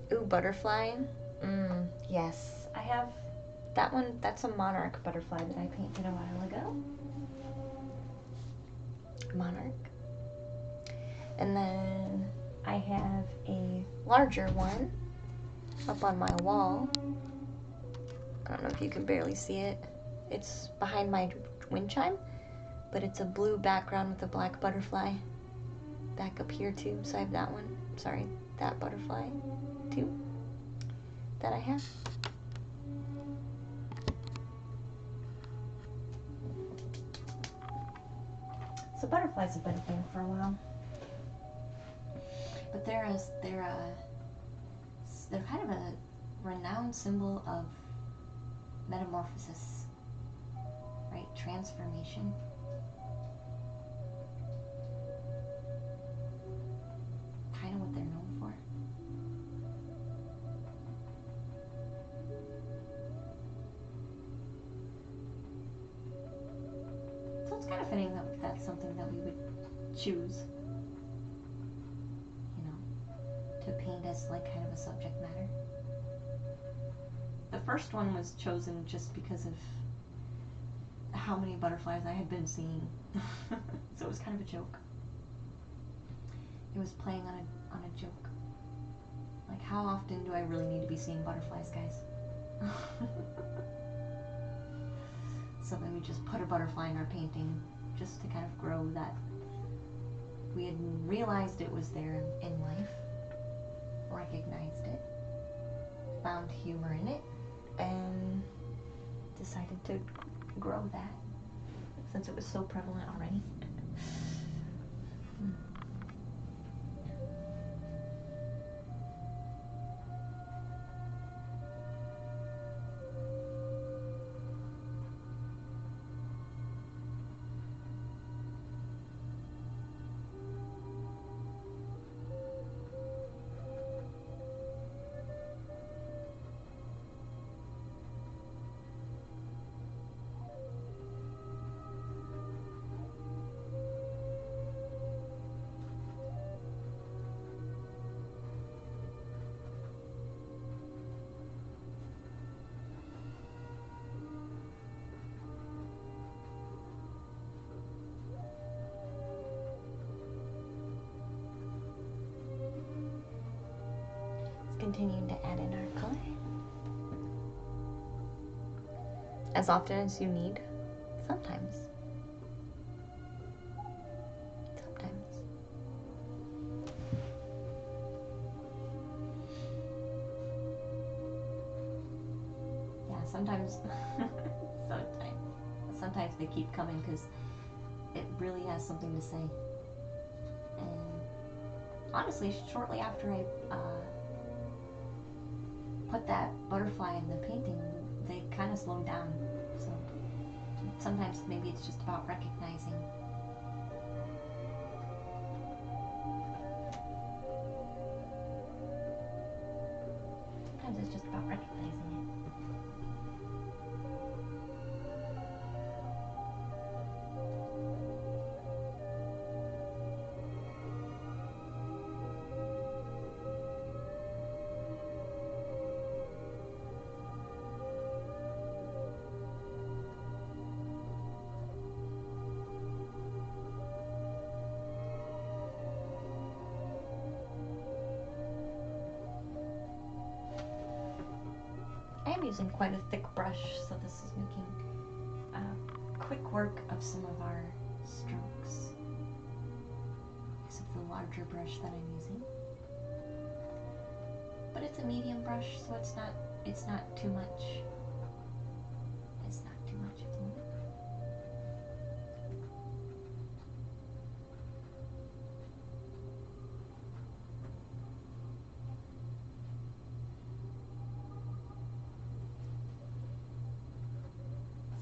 to. Ooh, butterfly. Yes. I have that one. That's a monarch butterfly that I painted a while ago. Monarch. And then I have a larger one up on my wall. I don't know if you can barely see it. It's behind my wind chime. but it's a blue background with a black butterfly back up here too. So I have that one. Sorry, that butterfly too that I have. So butterflies have been a thing for a while, but they're kind of a renowned symbol of metamorphosis, right? Transformation. Kind of what they're known for. So it's kind of fitting that that's something that we would choose, you know, to paint as like kind of a subject matter. The first one was chosen just because of how many butterflies I had been seeing. So it was kind of a joke. It was playing on a joke. Like, how often do I really need to be seeing butterflies, guys? So then we just put a butterfly in our painting just to kind of grow that. We had realized it was there in life, recognized it, found humor in it, and decided to grow that since it was so prevalent already. Continuing to add in our color as often as you need. Sometimes. Yeah, sometimes. Sometimes they keep coming because it really has something to say. And honestly, shortly after I put that butterfly in the painting, they kind of slowed down. So sometimes maybe it's just about recognizing. Sometimes it's just about recognizing it. I am using quite a thick brush, so this is making quick work of some of our strokes because of the larger brush that I'm using. But it's a medium brush, so it's not too much. It's not too much at the moment.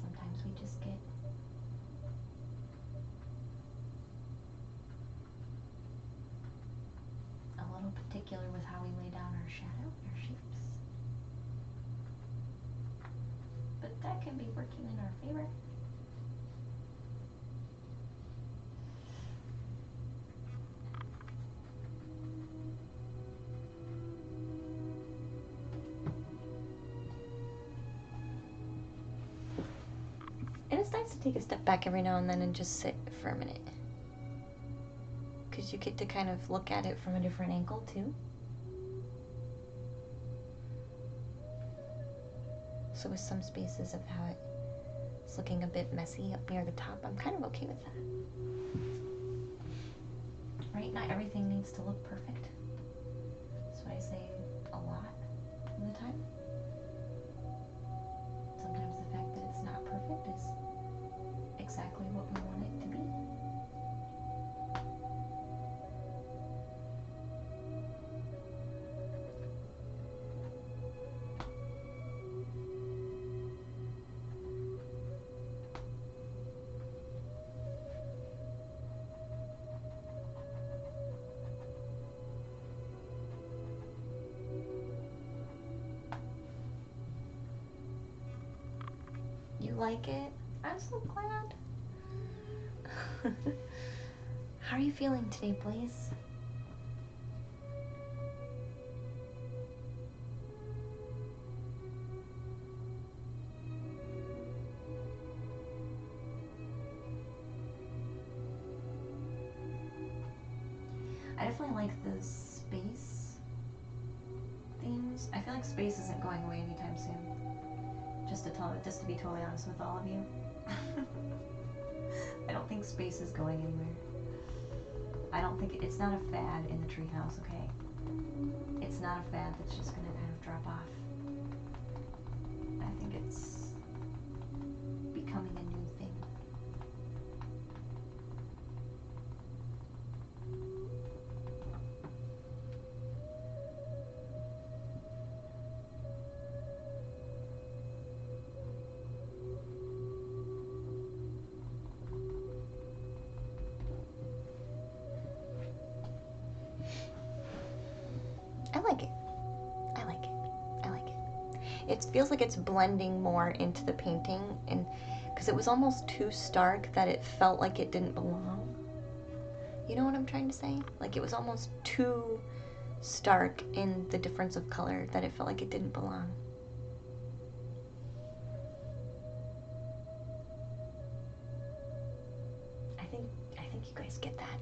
Sometimes we just get a little particular with how we lay down our shadow, our shapes. But that can be working in our favor. And it's nice to take a step back every now and then and just sit for a minute. Because you get to kind of look at it from a different angle too. So with some spaces of how it It's looking a bit messy up near the top. I'm kind of okay with that. Right? Not everything needs to look perfect. That's what I say a lot of the time. Sometimes the fact that it's not perfect is exactly what we want it to be. You like it? I'm so glad. How are you feeling today, Blaze? I definitely like the space themes. I feel like space isn't going away anytime soon. Just to be totally honest with all of you. I don't think space is going anywhere. I don't think it's not a fad in the treehouse, okay? It's not a fad that's just gonna kind of drop off. I think it's becoming a new thing. I like it. I like it. I like it. It feels like it's blending more into the painting, and because it was almost too stark that it felt like it didn't belong. You know what I'm trying to say? Like it was almost too stark in the difference of color that it felt like it didn't belong. I think you guys get that.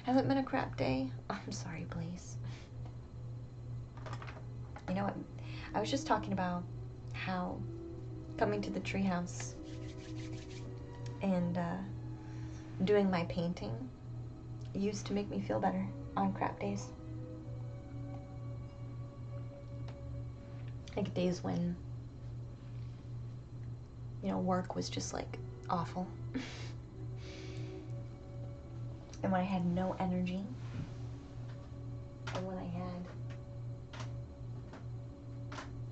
Hasn't been a crap day. Oh, I'm sorry, Blaze. You know what? I was just talking about how coming to the treehouse and doing my painting used to make me feel better on crap days. Like days when, you know, work was just like awful. And when I had no energy, and when I had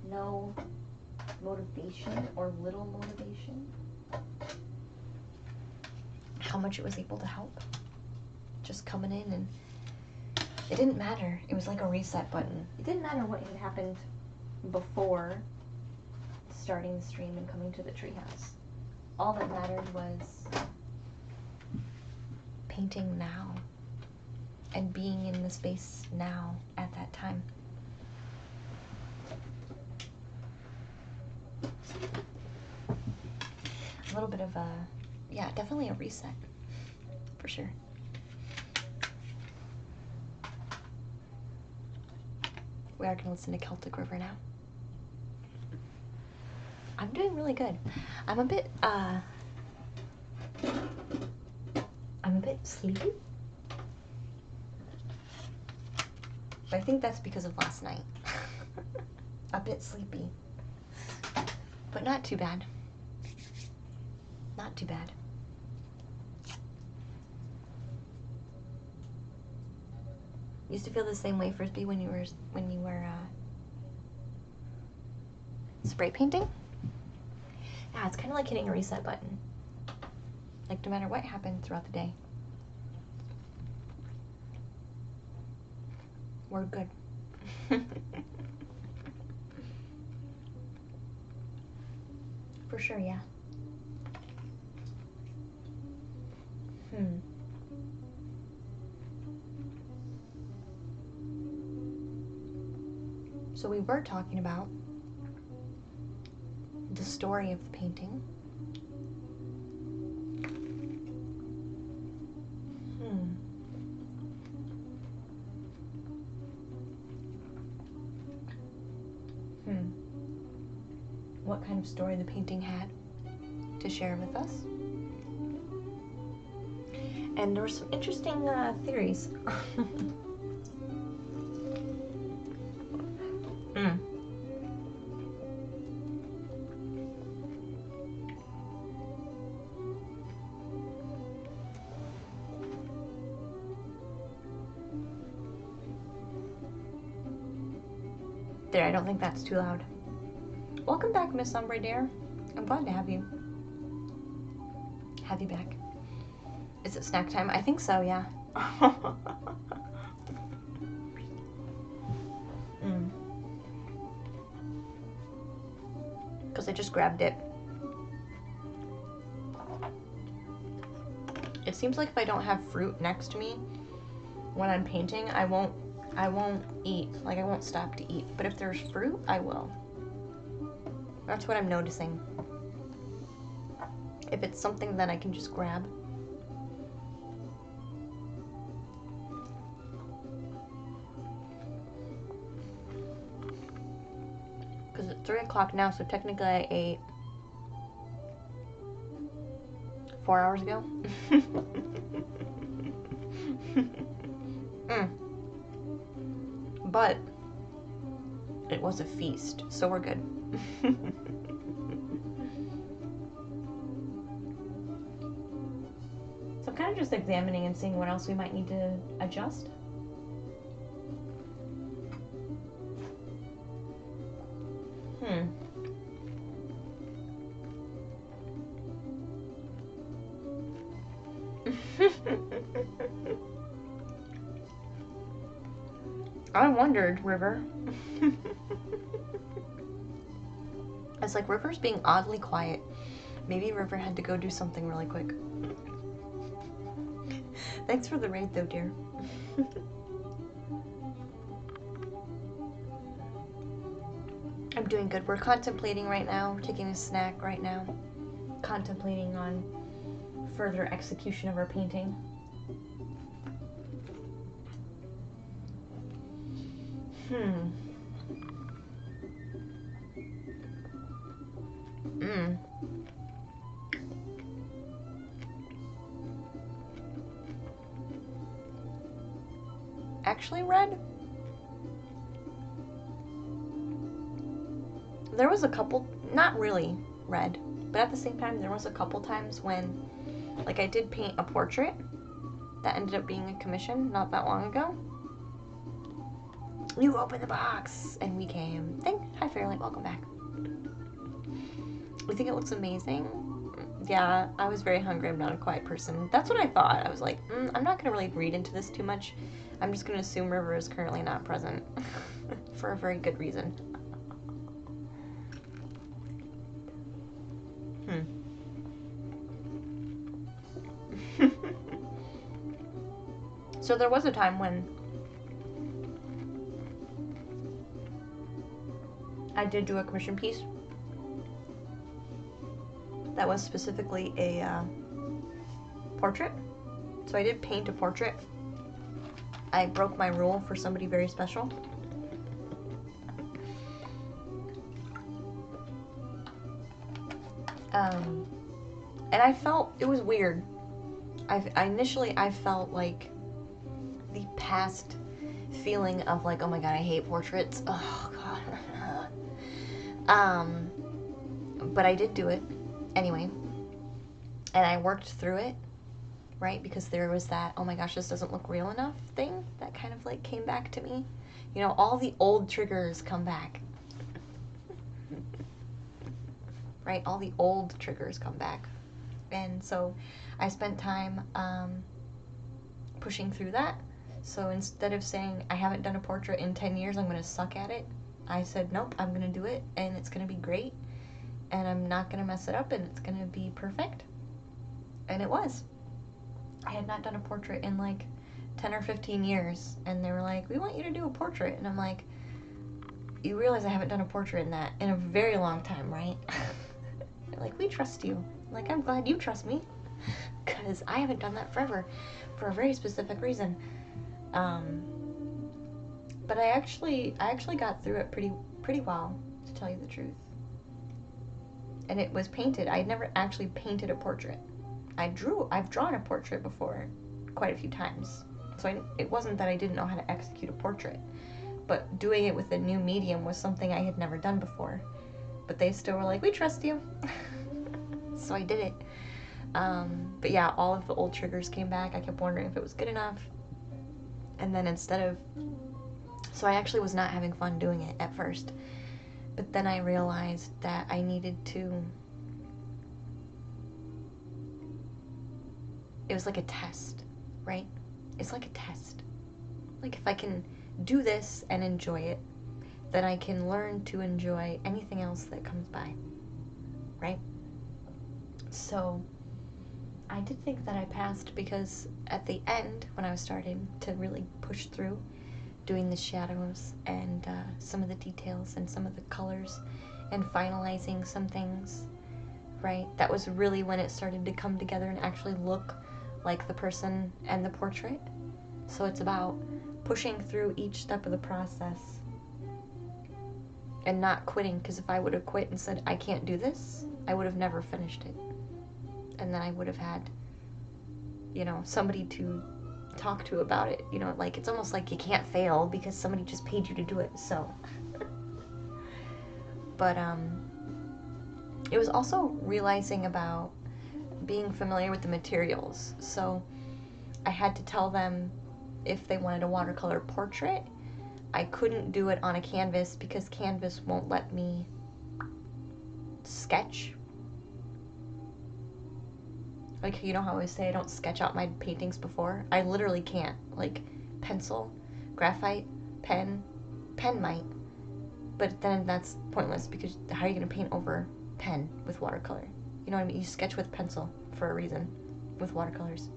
no motivation or little motivation, how much it was able to help. Just coming in, and it didn't matter. It was like a reset button. It didn't matter what had happened before starting the stream and coming to the treehouse. All that mattered was painting now and being in the space now at that time. A little bit of a, yeah, definitely a reset, for sure. We are going to listen to Celtic River now. I'm doing really good. I'm a bit sleepy. But I think that's because of last night. A bit sleepy. But not too bad. Not too bad. Used to feel the same way, Frisbee, when you were spray painting? Yeah, it's kind of like hitting a reset button. Like no matter what happened throughout the day, we're good. For sure, yeah. So we were talking about the story of the painting. what kind of story the painting had to share with us. And there were some interesting theories. There, I don't think that's too loud. Welcome back, Miss Umbre dear. I'm glad to have you. Have you back. Is it snack time? I think so, yeah. Because I just grabbed it. It seems like if I don't have fruit next to me when I'm painting, I won't eat. Like, I won't stop to eat. But if there's fruit, I will. That's what I'm noticing. If it's something that I can just grab. Because it's 3 o'clock now, so technically I ate 4 hours ago. But it was a feast, so we're good. So I'm kind of just examining and seeing what else we might need to adjust. I wondered, River. It's like River's being oddly quiet. Maybe River had to go do something really quick. Thanks for the raid though, dear. I'm doing good. We're contemplating right now. We're taking a snack right now. Contemplating on further execution of our painting. Actually, red? There was a couple, not really red, but at the same time, there was a couple times when, like, I did paint a portrait that ended up being a commission not that long ago. You opened the box, and we came. Hi, Fairlight, welcome back. You think it looks amazing? Yeah, I was very hungry. I'm not a quiet person. That's what I thought. I was like, I'm not going to really read into this too much. I'm just going to assume River is currently not present for a very good reason. So there was a time when I did do a commission piece that was specifically a portrait. So I did paint a portrait. I broke my rule for somebody very special. And I felt, it was weird. Initially I felt like the past feeling of like, oh my god, I hate portraits. Oh god. But I did do it anyway. And I worked through it, right? Because there was that, oh my gosh, this doesn't look real enough thing that kind of like came back to me. You know, all the old triggers come back. Right? All the old triggers come back. And so I spent time pushing through that. So instead of saying, I haven't done a portrait in 10 years, I'm going to suck at it, I said, nope, I'm going to do it, and it's going to be great, and I'm not going to mess it up, and it's going to be perfect. And it was. I had not done a portrait in like 10 or 15 years, and they were like, we want you to do a portrait. And I'm like, you realize I haven't done a portrait in a very long time, right? They're like, we trust you. I'm like, I'm glad you trust me, because I haven't done that forever, for a very specific reason. But I actually got through it pretty well, to tell you the truth. and it was painted. I had never actually painted a portrait. I've drawn a portrait before quite a few times. So it wasn't that I didn't know how to execute a portrait, but doing it with a new medium was something I had never done before. But they still were like, we trust you. So I did it. But yeah, all of the old triggers came back. I kept wondering if it was good enough. And then so I actually was not having fun doing it at first. But then I realized that I needed to, it was like a test, right? It's like a test. Like if I can do this and enjoy it, then I can learn to enjoy anything else that comes by, right? So I did think that I passed, because at the end, when I was starting to really push through doing the shadows and some of the details and some of the colors and finalizing some things, right? That was really when it started to come together and actually look like the person and the portrait. So it's about pushing through each step of the process and not quitting, because if I would have quit and said, I can't do this, I would have never finished it. And then I would have had, somebody to talk to about it. Like, it's almost like you can't fail because somebody just paid you to do it, so. But, it was also realizing about being familiar with the materials. So I had to tell them if they wanted a watercolor portrait. I couldn't do it on a canvas because canvas won't let me sketch. Like, you know how I always say I don't sketch out my paintings before? I literally can't. Like, pencil, graphite, pen might. But then that's pointless, because how are you going to paint over pen with watercolor? You know what I mean? You sketch with pencil for a reason with watercolors.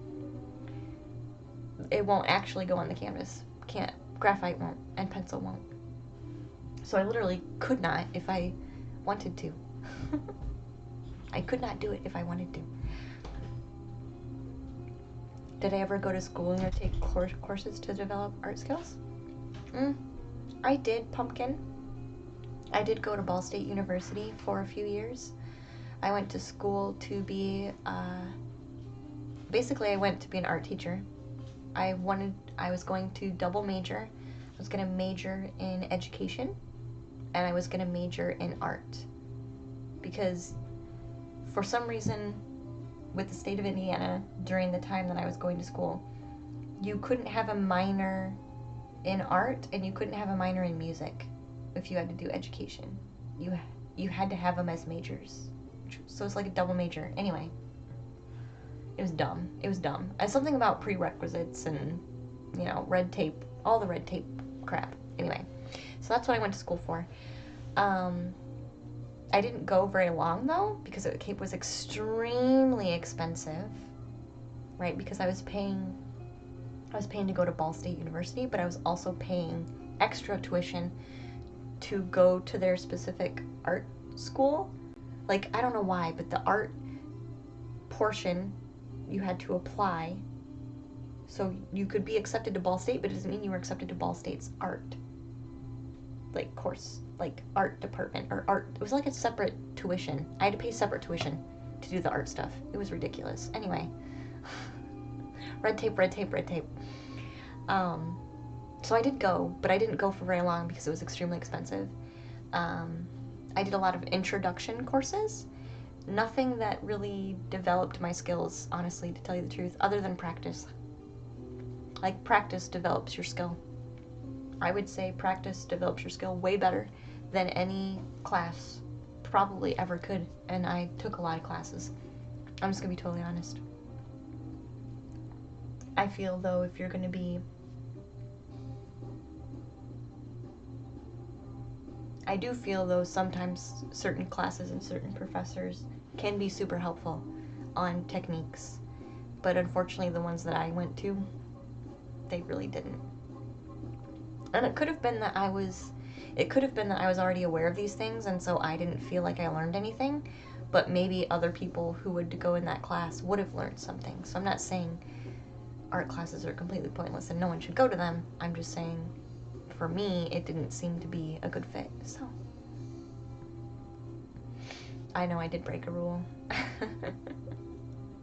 It won't actually go on the canvas. Can't. Graphite won't, and pencil won't. So I literally could not if I wanted to. I could not do it if I wanted to. Did I ever go to school or take courses to develop art skills? I did, pumpkin. I did go to Ball State University for a few years. I went to school to be, basically I went to be an art teacher. I was going to double major. I was going to major in education, and I was going to major in art. Because for some reason, with the state of Indiana, during the time that I was going to school, you couldn't have a minor in art and you couldn't have a minor in music if you had to do education. You had to have them as majors. So it's like a double major. Anyway, it was dumb. Something about prerequisites and, red tape, all the red tape crap. Anyway, so that's what I went to school for. I didn't go very long, though, because it was extremely expensive, right? Because I was paying to go to Ball State University, but I was also paying extra tuition to go to their specific art school. Like, I don't know why, but the art portion, you had to apply. So you could be accepted to Ball State, but it doesn't mean you were accepted to Ball State's art, like, course, like, art department, or art. It was like a separate tuition. I had to pay separate tuition to do the art stuff. It was ridiculous. Anyway. Red tape. So I did go, but I didn't go for very long because it was extremely expensive. I did a lot of introduction courses. Nothing that really developed my skills, honestly, to tell you the truth, other than practice. Like, practice develops your skill. I would say practice develops your skill way better than any class probably ever could. And I took a lot of classes. I'm just gonna be totally honest. I feel, though, if you're gonna be... I do feel, though, sometimes certain classes and certain professors can be super helpful on techniques. But unfortunately, the ones that I went to, they really didn't. And it could have been that I was already aware of these things, and so I didn't feel like I learned anything. But maybe other people who would go in that class would have learned something. So I'm not saying art classes are completely pointless and no one should go to them. I'm just saying, for me, it didn't seem to be a good fit. So I know I did break a rule.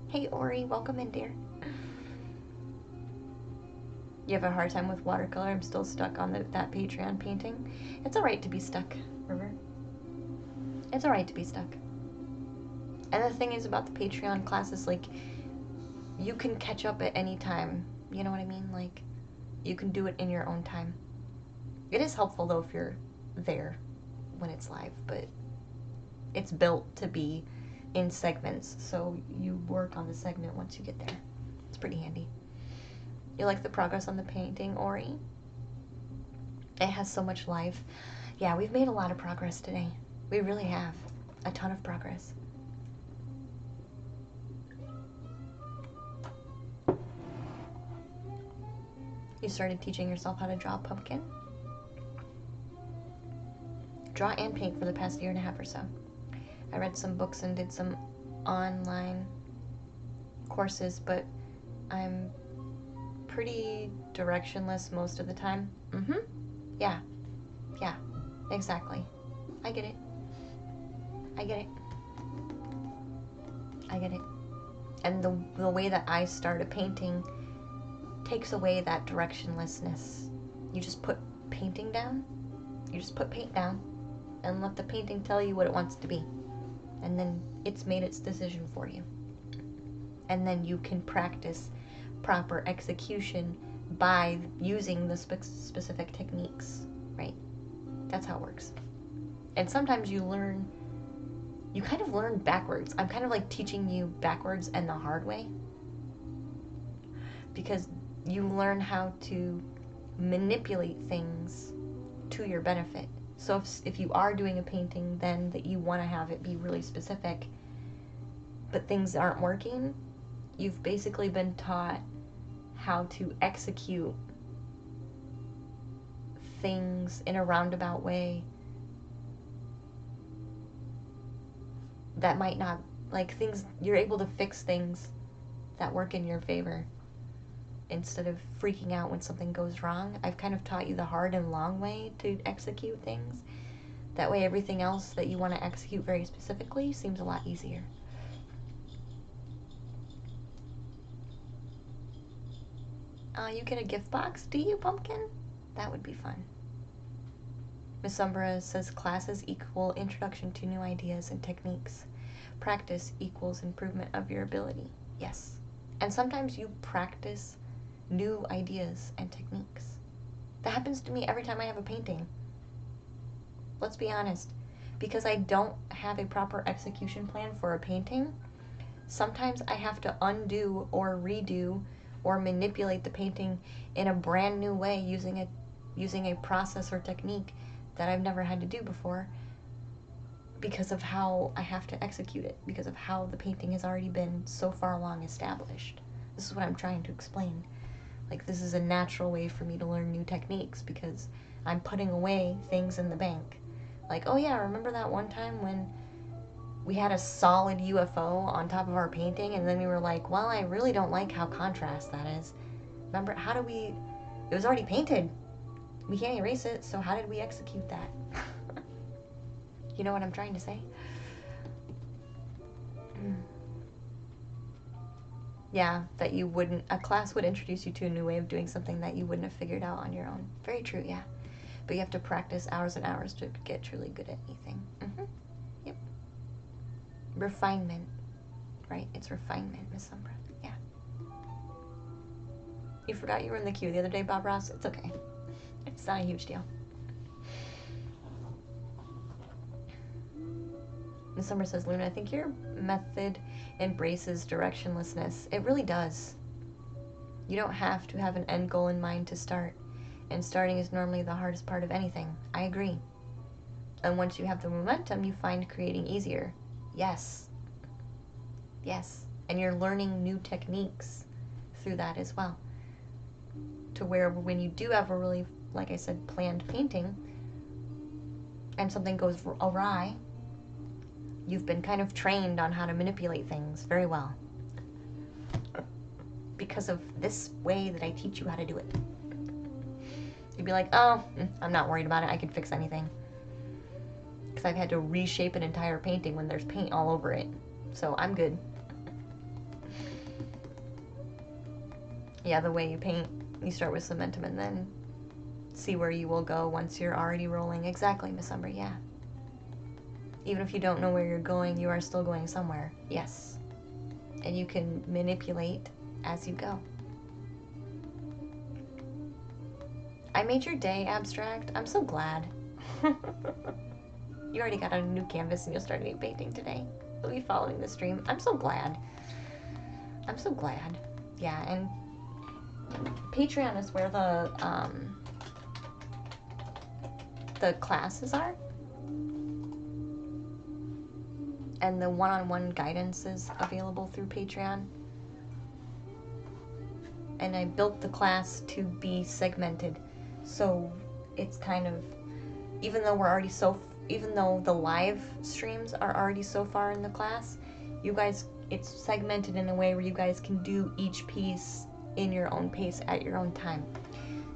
Hey Ori, welcome in, dear. You have a hard time with watercolor? I'm still stuck on that Patreon painting. It's alright to be stuck, River. It's alright to be stuck. And the thing is about the Patreon classes, like, you can catch up at any time. You know what I mean? Like, you can do it in your own time. It is helpful, though, if you're there when it's live, but it's built to be in segments, so you work on the segment once you get there. It's pretty handy. You like the progress on the painting, Ori? It has so much life. Yeah, we've made a lot of progress today. We really have. A ton of progress. You started teaching yourself how to draw a pumpkin? Draw and paint for the past 1.5 years or so. I read some books and did some online courses, but I'm pretty directionless most of the time. Yeah, exactly. I get it. And the way that I start a painting takes away that directionlessness. You just put painting down. You just put paint down and let the painting tell you what it wants to be. And then it's made its decision for you. And then you can practice proper execution by using the specific techniques, right? That's how it works. And sometimes you kind of learn backwards. I'm kind of like teaching you backwards and the hard way. Because you learn how to manipulate things to your benefit. So if you are doing a painting then that you want to have it be really specific, but things aren't working, you've basically been taught how to execute things in a roundabout way that might not, like, things, you're able to fix things that work in your favor instead of freaking out when something goes wrong. I've kind of taught you the hard and long way to execute things. That way everything else that you want to execute very specifically seems a lot easier. You get a gift box, do you, Pumpkin? That would be fun. Miss Umbra says classes equal introduction to new ideas and techniques. Practice equals improvement of your ability. Yes. And sometimes you practice new ideas and techniques. That happens to me every time I have a painting. Let's be honest. Because I don't have a proper execution plan for a painting, sometimes I have to undo or redo or manipulate the painting in a brand new way using a process or technique that I've never had to do before because of how I have to execute it, because of how the painting has already been so far along established. This is what I'm trying to explain. Like, this is a natural way for me to learn new techniques because I'm putting away things in the bank. Like, oh yeah, remember that one time when we had a solid UFO on top of our painting and then we were like, well, I really don't like how contrast that is. Remember, it was already painted. We can't erase it, so how did we execute that? You know what I'm trying to say? Yeah, that a class would introduce you to a new way of doing something that you wouldn't have figured out on your own. Very true, yeah. But you have to practice hours and hours to get truly good at anything. Yep. Refinement, right? It's refinement, Miss Umbra. Yeah. You forgot you were in the queue the other day, Bob Ross? It's okay. It's not a huge deal. Miss Summer says, Luna, I think your method embraces directionlessness. It really does. You don't have to have an end goal in mind to start. And starting is normally the hardest part of anything. I agree. And once you have the momentum, you find creating easier. Yes. Yes. And you're learning new techniques through that as well. To where when you do have a really, like I said, planned painting, and something goes awry, you've been kind of trained on how to manipulate things very well. Because of this way that I teach you how to do it. You'd be like, oh, I'm not worried about it. I can fix anything. because I've had to reshape an entire painting when there's paint all over it. So I'm good. Yeah, the way you paint, you start with Cementum and then see where you will go once you're already rolling. Exactly, Miss Umber, yeah. Even if you don't know where you're going, you are still going somewhere. Yes. And you can manipulate as you go. I made your day, Abstract. I'm so glad. You already got a new canvas and you'll start a new painting today. You'll be following the stream. I'm so glad. I'm so glad. Yeah, and Patreon is where the classes are. And the one-on-one guidance is available through Patreon. And I built the class to be segmented. So it's kind of, even though the live streams are already so far in the class, you guys, it's segmented in a way where you guys can do each piece in your own pace at your own time.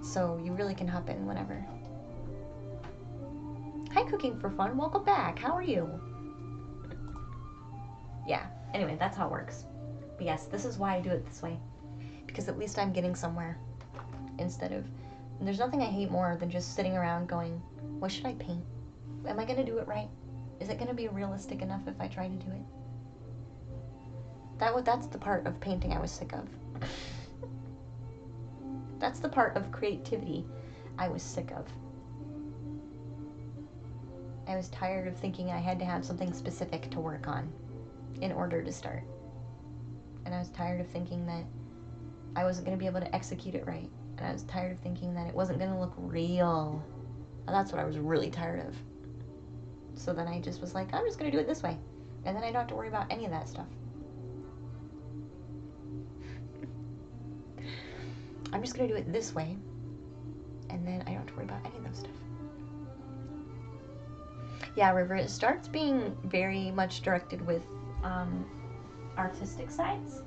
So you really can hop in whenever. Hi, Cooking for Fun. Welcome back. How are you? Yeah, anyway, that's how it works. But yes, this is why I do it this way. Because at least I'm getting somewhere. Instead of... And there's nothing I hate more than just sitting around going, what should I paint? Am I going to do it right? Is it going to be realistic enough if I try to do it? That's the part of painting I was sick of. That's the part of creativity I was sick of. I was tired of thinking I had to have something specific to work on in order to start. And I was tired of thinking that I wasn't going to be able to execute it right. And I was tired of thinking that it wasn't going to look real. And that's what I was really tired of. So then I just was like, I'm just going to do it this way. And then I don't have to worry about any of that stuff. I'm just going to do it this way. And then I don't have to worry about any of that stuff. Yeah, River, it starts being very much directed with artistic sides.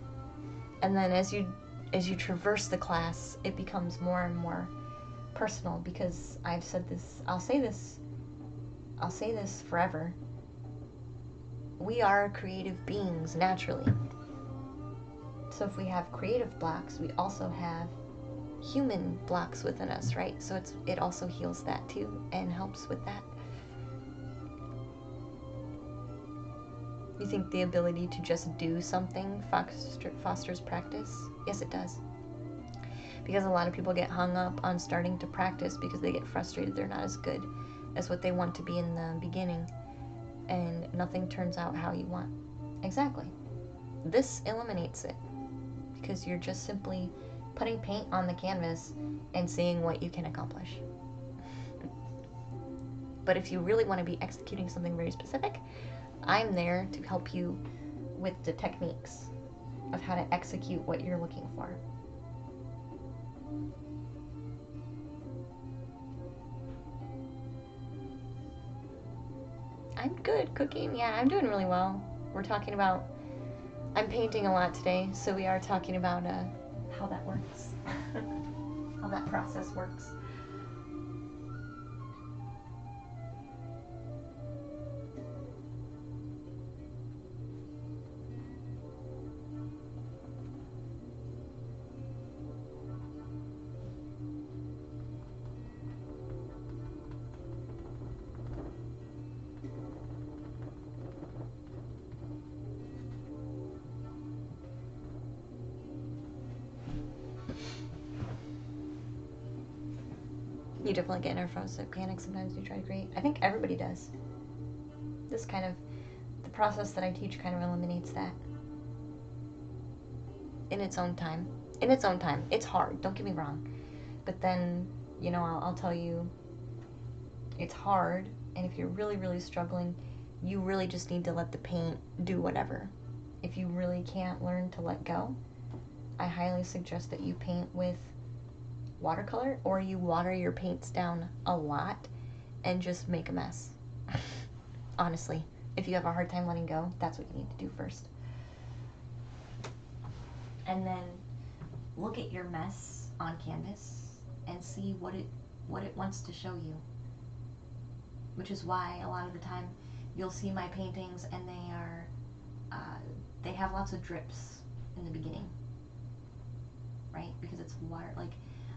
And then as you traverse the class, it becomes more and more personal, because I've said this, I'll say this forever. We are creative beings naturally. So if we have creative blocks, we also have human blocks within us, right? So it also heals that too and helps with that. You think the ability to just do something fosters practice? Yes, it does. Because a lot of people get hung up on starting to practice because they get frustrated they're not as good as what they want to be in the beginning, and nothing turns out how you want. Exactly. This eliminates it, because you're just simply putting paint on the canvas and seeing what you can accomplish. But if you really want to be executing something very specific, I'm there to help you with the techniques of how to execute what you're looking for. I'm good, Cooking. Yeah, I'm doing really well. We're talking about... I'm painting a lot today, so we are talking about how that works. How that process works. You definitely get nervous or panic sometimes when you try to create. I think everybody does. This kind of, the process that I teach kind of eliminates that. In its own time. In its own time. It's hard, don't get me wrong. But then, you know, I'll tell you, it's hard, and if you're really, really struggling, you really just need to let the paint do whatever. If you really can't learn to let go, I highly suggest that you paint with watercolor, or you water your paints down a lot and just make a mess. Honestly, if you have a hard time letting go, that's what you need to do first. And then look at your mess on canvas and see what it wants to show you. which is why a lot of the time you'll see my paintings and they have lots of drips in the beginning, right? Because it's water. Like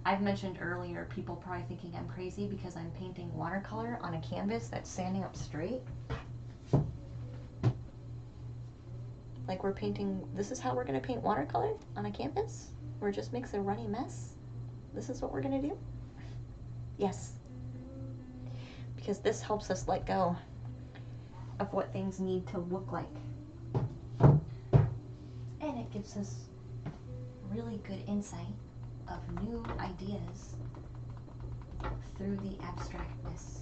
I've mentioned earlier, people probably thinking I'm crazy because I'm painting watercolor on a canvas that's standing up straight. Like we're painting, this is how we're gonna paint watercolor on a canvas? Where it just makes a runny mess? This is what we're gonna do? Yes. Because this helps us let go of what things need to look like. And it gives us really good insight of new ideas through the abstractness.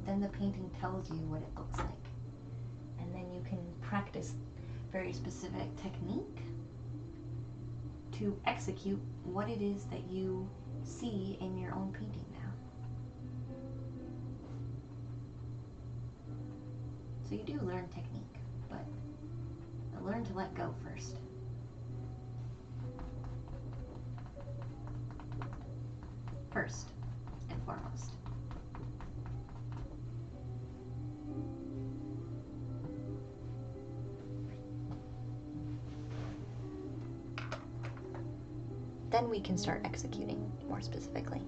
Then the painting tells you what it looks like. And then you can practice very specific technique to execute what it is that you see in your own painting now. So you do learn technique, but learn to let go first. First and foremost. Then we can start executing more specifically.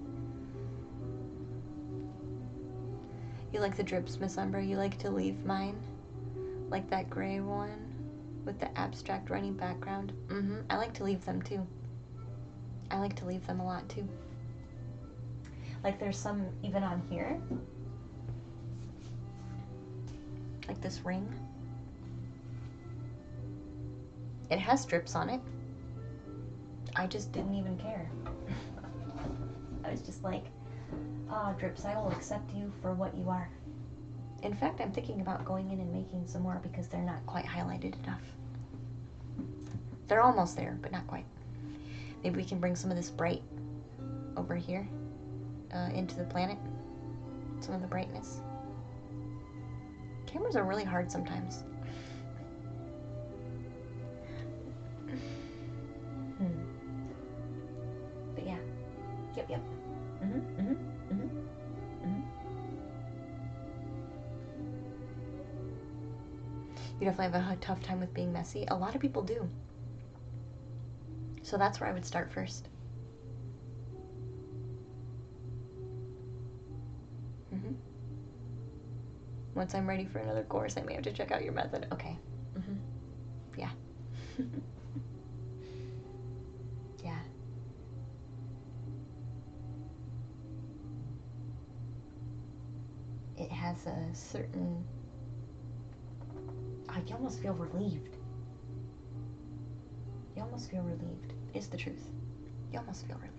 You like the drips, Miss Umbra? You like to leave mine? Like that gray one with the abstract running background? I like to leave them too. I like to leave them a lot too. Like there's some even on here. Like this ring. It has drips on it. I just didn't even care. I was just like, drips, I will accept you for what you are. In fact, I'm thinking about going in and making some more because they're not quite highlighted enough. They're almost there, but not quite. Maybe we can bring some of this bright over here into the planet. Some of the brightness. Cameras are really hard sometimes. But yeah. Yep. You definitely have a tough time with being messy. A lot of people do. So that's where I would start first. Once I'm ready for another course, I may have to check out your method. Okay. Yeah. Yeah. It has a certain... you almost feel relieved. You almost feel relieved. It's the truth. You almost feel relieved.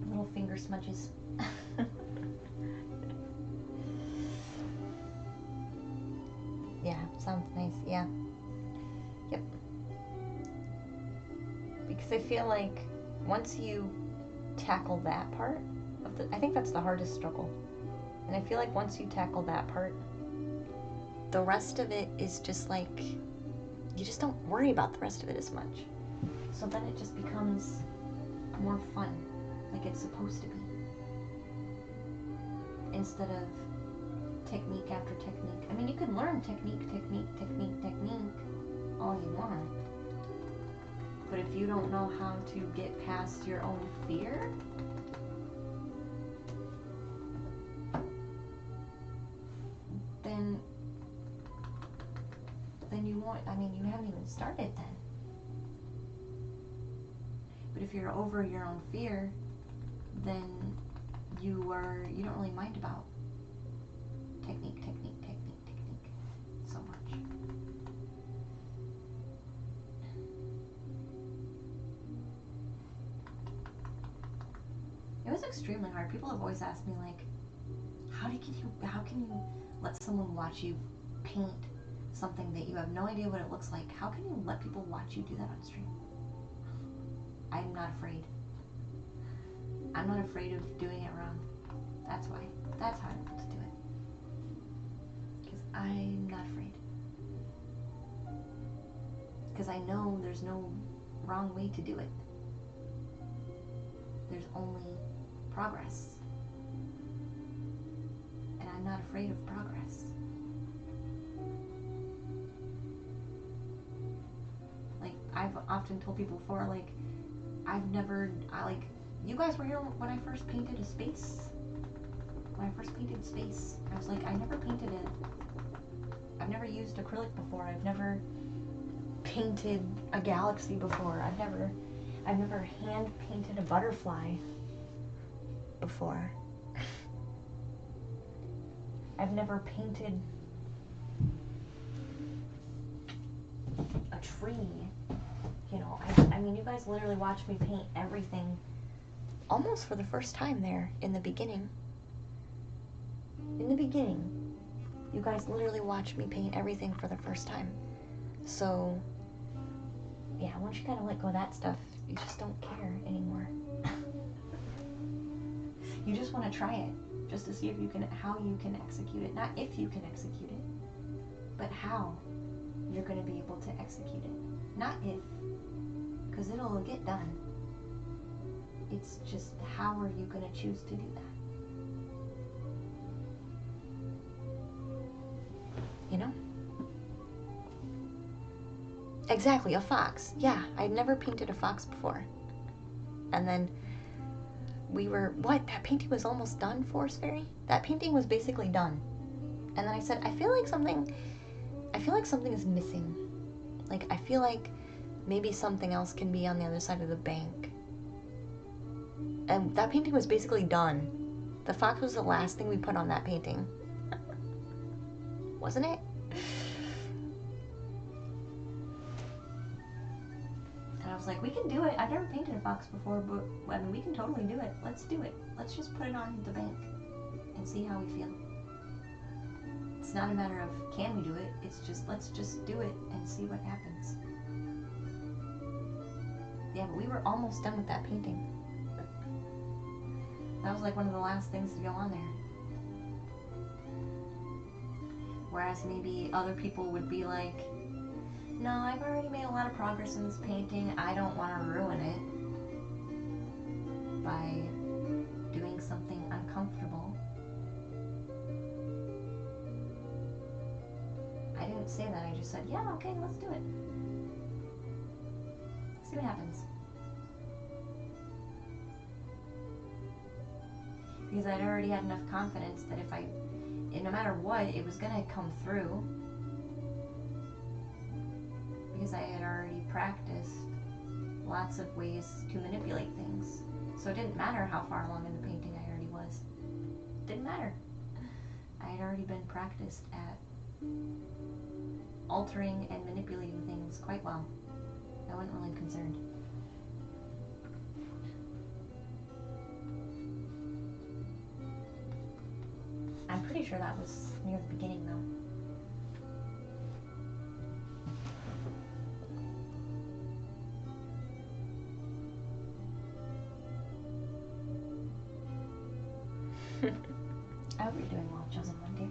Little finger smudges. Yeah, sounds nice. Yeah. Yep. Because I feel like once you tackle that part I think that's the hardest struggle. And I feel like once you tackle that part, the rest of it is just like, you just don't worry about the rest of it as much. So then it just becomes more fun, like it's supposed to be. Instead of technique after technique. I mean, you can learn technique all you want. But if you don't know how to get past your own fear, then you won't, I mean, you haven't even started then. But if you're over your own fear, then you don't really mind about technique so much. It was extremely hard. People have always asked me, like, how can you let someone watch you paint something that you have no idea what it looks like? How can you let people watch you do that on stream? I'm not afraid. I'm not afraid of doing it wrong. That's why. That's how I'm able to do it. Because I'm not afraid. Because I know there's no wrong way to do it. There's only progress. And I'm not afraid of progress. Like, I've often told people before, like, you guys were here when I first painted a space. When I first painted space, I was like, I've never used acrylic before. I've never painted a galaxy before. I've never hand painted a butterfly before. I've never painted a tree. You know, I mean, you guys literally watched me paint everything almost for the first time there in the beginning. In the beginning, you guys literally watched me paint everything for the first time. So, yeah, once you kind of let go of that stuff, you just don't care anymore. You just want to try it, just to see how you can execute it. Not if you can execute it, but how you're going to be able to execute it. Not if, because it'll get done. It's just how are you going to choose to do that? You know? Exactly, a fox. Yeah, I'd never painted a fox before. And then that painting was almost done, Forest Fairy? That painting was basically done. And then I said, I feel like something is missing. Like, I feel like maybe something else can be on the other side of the bank. And that painting was basically done. The fox was the last thing we put on that painting. Wasn't it? And I was like, we can do it. I've never painted a fox before, but I mean, we can totally do it. Let's do it. Let's just put it on the bank and see how we feel. It's not a matter of can we do it. It's just, let's just do it and see what happens. Yeah, but we were almost done with that painting. That was like one of the last things to go on there. Whereas maybe other people would be like, no, I've already made a lot of progress in this painting. I don't want to ruin it by doing something uncomfortable. I didn't say that. I just said, yeah, okay, let's do it. See what happens. Because I'd already had enough confidence that no matter what, it was going to come through. Because I had already practiced lots of ways to manipulate things. So it didn't matter how far along in the painting I already was. It didn't matter. I had already been practiced at altering and manipulating things quite well. I wasn't really concerned. I'm pretty sure that was near the beginning, though. You're doing well, chosen one, dear.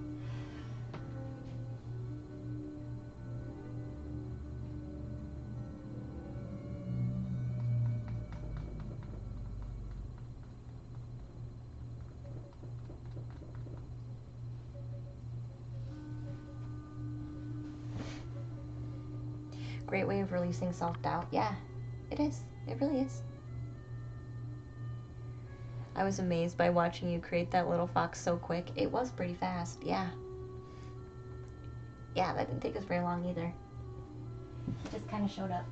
Great way of releasing self-doubt. Yeah, it is. It really is. I was amazed by watching you create that little fox so quick. It was pretty fast, yeah. Yeah, that didn't take us very long either. He just kind of showed up.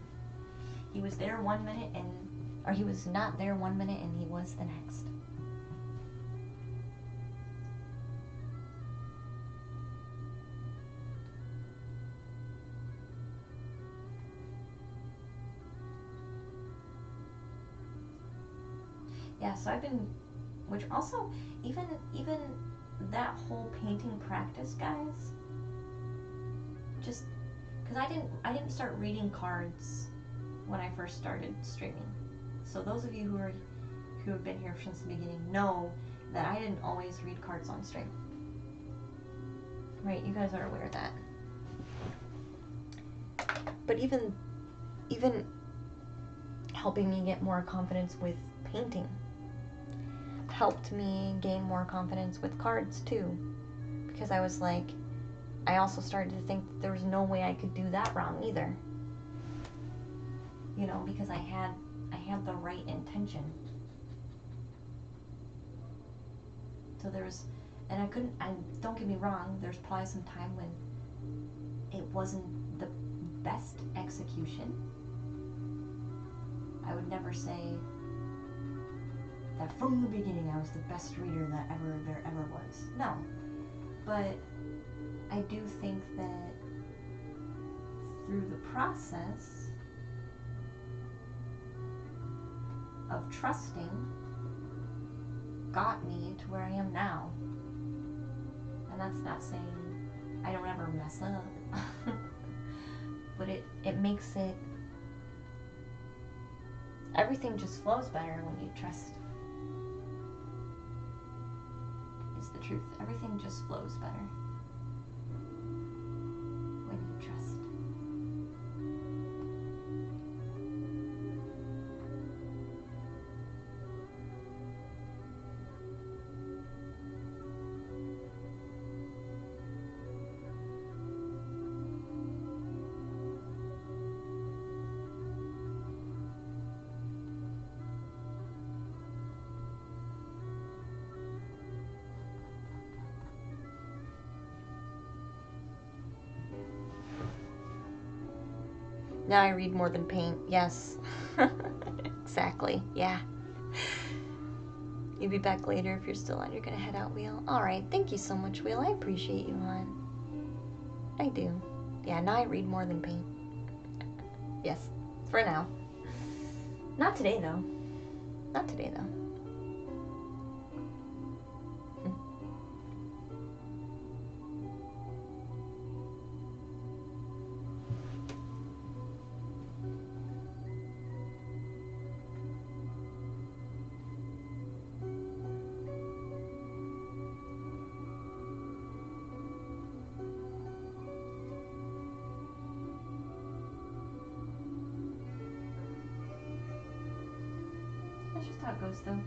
He was there 1 minute or he was not there 1 minute and he was the next. Yeah, so I've been, which also, even that whole painting practice, guys, just, because I didn't start reading cards when I first started streaming. So those of you who have been here since the beginning know that I didn't always read cards on stream. Right, you guys are aware of that. But even helping me get more confidence with painting helped me gain more confidence with cards too, because I was like, I also started to think that there was no way I could do that wrong either, you know, because I had the right intention. So there was, and don't get me wrong, there's probably some time when it wasn't the best execution. I would never say that from the beginning I was the best reader that there ever was. No. But I do think that through the process of trusting got me to where I am now. And that's not saying I don't ever mess up. But it makes it, everything just flows better when you trust. Is the truth. Everything just flows better when you trust. Now I read more than paint. Yes. Exactly. Yeah. You'll be back later if you're still on. You're gonna head out, Wheel. Alright, thank you so much, Wheel. I appreciate you, hon. I do. Yeah, now I read more than paint. Yes. For now. Not today, though. Not today, though. That's just how it goes, though.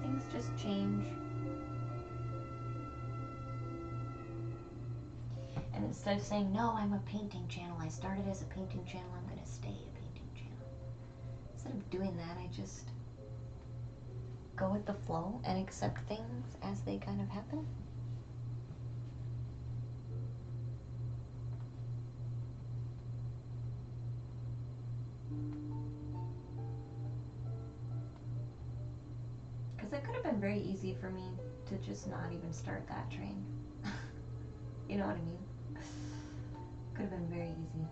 Things just change. And instead of saying, no, I'm a painting channel, I started as a painting channel, I'm going to stay a painting channel. Instead of doing that, I just go with the flow and accept things as they kind of happen. Because it could have been very easy for me to just not even start that train. You know what I mean? Could have been very easy.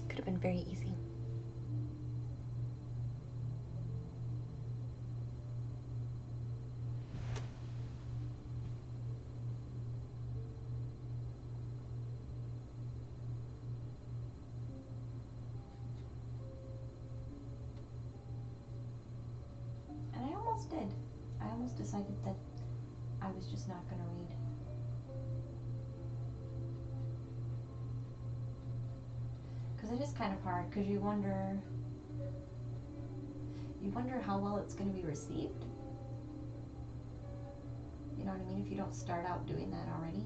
Could have been very easy. almost did. I almost decided that I was just not going to read. Because it is kind of hard, because you wonder how well it's going to be received. You know what I mean? If you don't start out doing that already.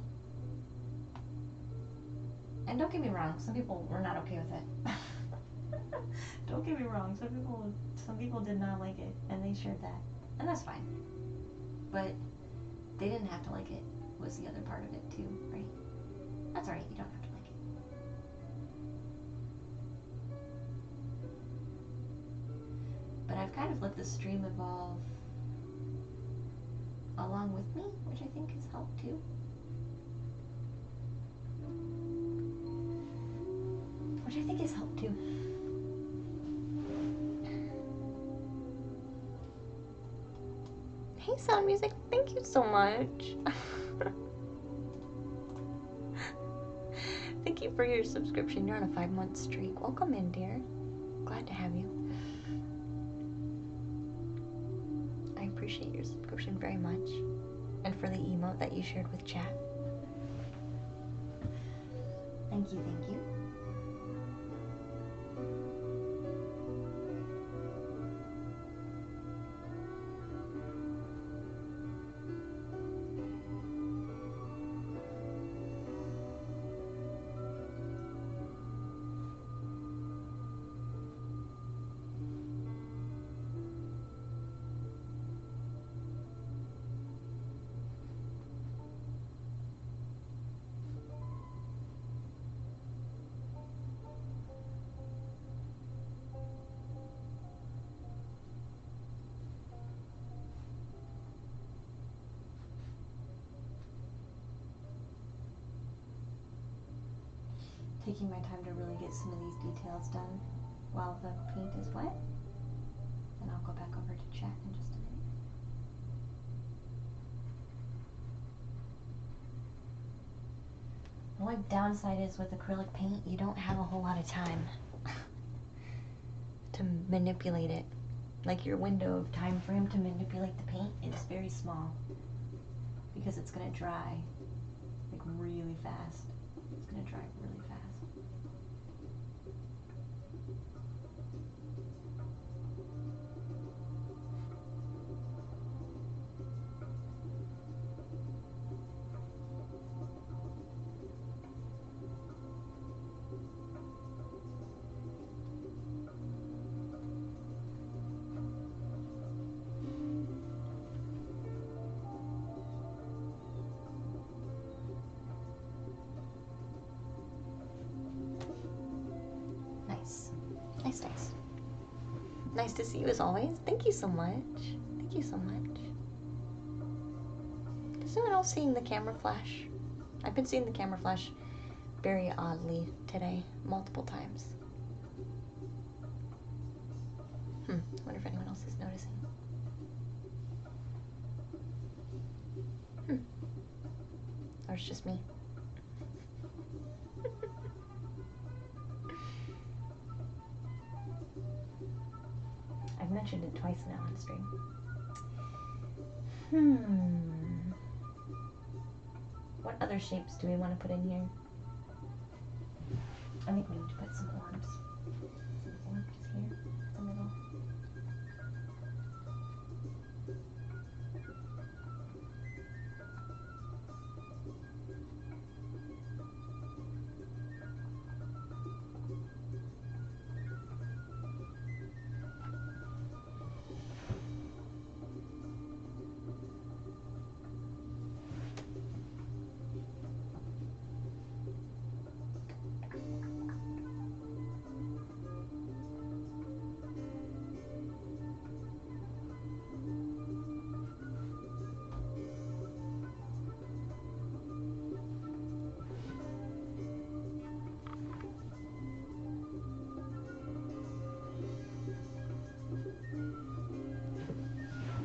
And don't get me wrong, some people were not okay with it. Don't get me wrong, some people did not like it, and they shared that. And that's fine. But they didn't have to like it, was the other part of it too, right? That's alright, you don't have to like it. But I've kind of let the stream evolve along with me, which I think has helped too. Which I think has helped too. Hey, Sound Music, thank you so much. Thank you for your subscription. You're on a 5-month streak. Welcome in, dear. Glad to have you. I appreciate your subscription very much. And for the emote that you shared with chat. Thank you, thank you. Taking my time to really get some of these details done while the paint is wet. Then I'll go back over to chat in just a minute. The only downside is with acrylic paint, you don't have a whole lot of time to manipulate it. Like your window of time frame to manipulate the paint is very small because it's going to dry like really fast. It's going to dry really fast. Nice. Nice, nice. Nice to see you as always. Thank you so much. Thank you so much. Is anyone else seeing the camera flash? I've been seeing the camera flash very oddly today, multiple times. I wonder if anyone else is noticing. Or it's just me. I've mentioned it twice now on stream. What other shapes do we want to put in here? I think we need to put some orbs. Some orbs here, the middle.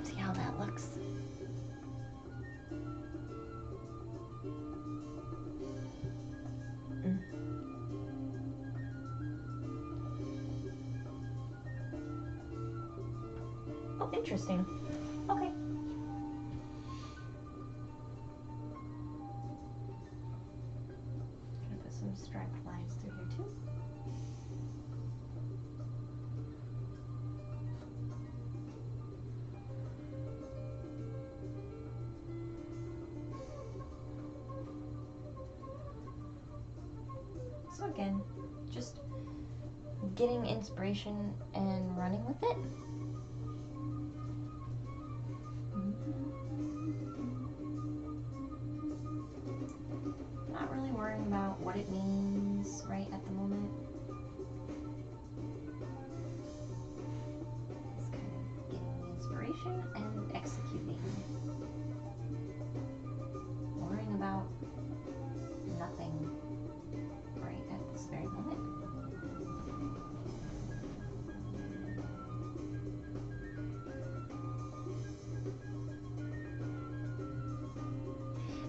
See how that looks. Oh, interesting. Okay. Gonna put some striped lines through here too. So again, just getting inspiration and running with it. Not really worrying about what it means right at the moment. Just kind of getting the inspiration and executing. Worrying about nothing right at this very moment.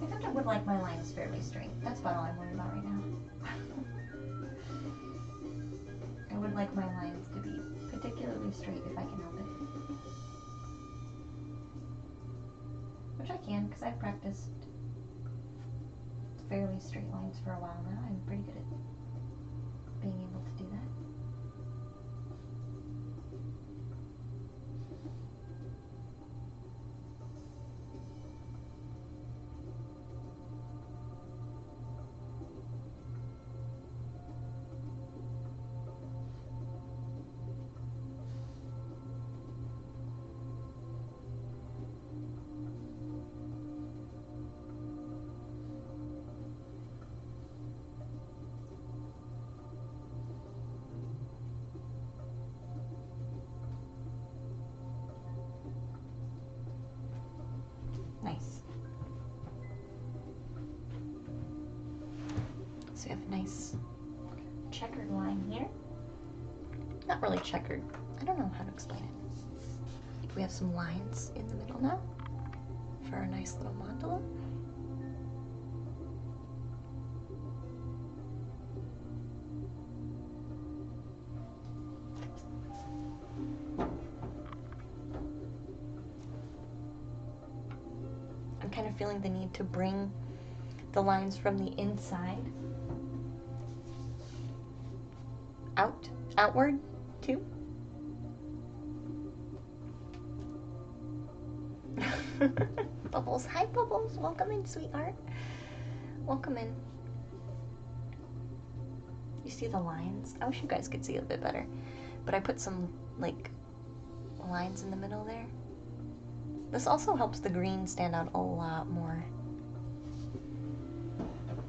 I think I would like my lines fairly straight. That's about all I'm worried about right now. I would like my lines to be particularly straight if I can help it. Which I can, because I've practiced fairly straight lines for a while now. I'm pretty good at being able to do that. Nice. So we have a nice checkered line here. Not really checkered. I don't know how to explain it. We have some lines in the middle now for a nice little mandala. I'm kind of feeling the need to bring the lines from the inside outward too. Bubbles, hi Bubbles, welcome in, sweetheart. Welcome in. You see the lines? I wish you guys could see it a bit better, but I put some like lines in the middle there. This also helps the green stand out a lot more.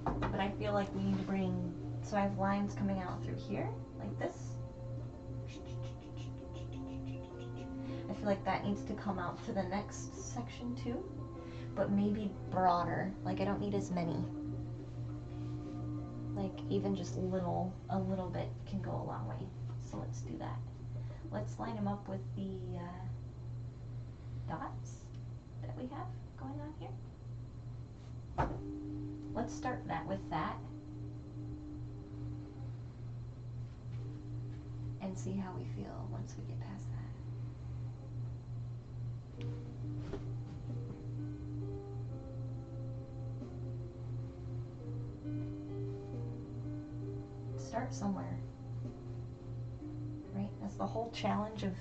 But I feel like we need to bring, so I have lines coming out through here, like this. I feel like that needs to come out to the next section too, but maybe broader. Like I don't need as many. Like even just a little bit can go a long way. So let's do that. Let's line them up with the dots that we have going on here. Let's start that with that and see how we feel once we get past that. Start somewhere, right? That's the whole challenge of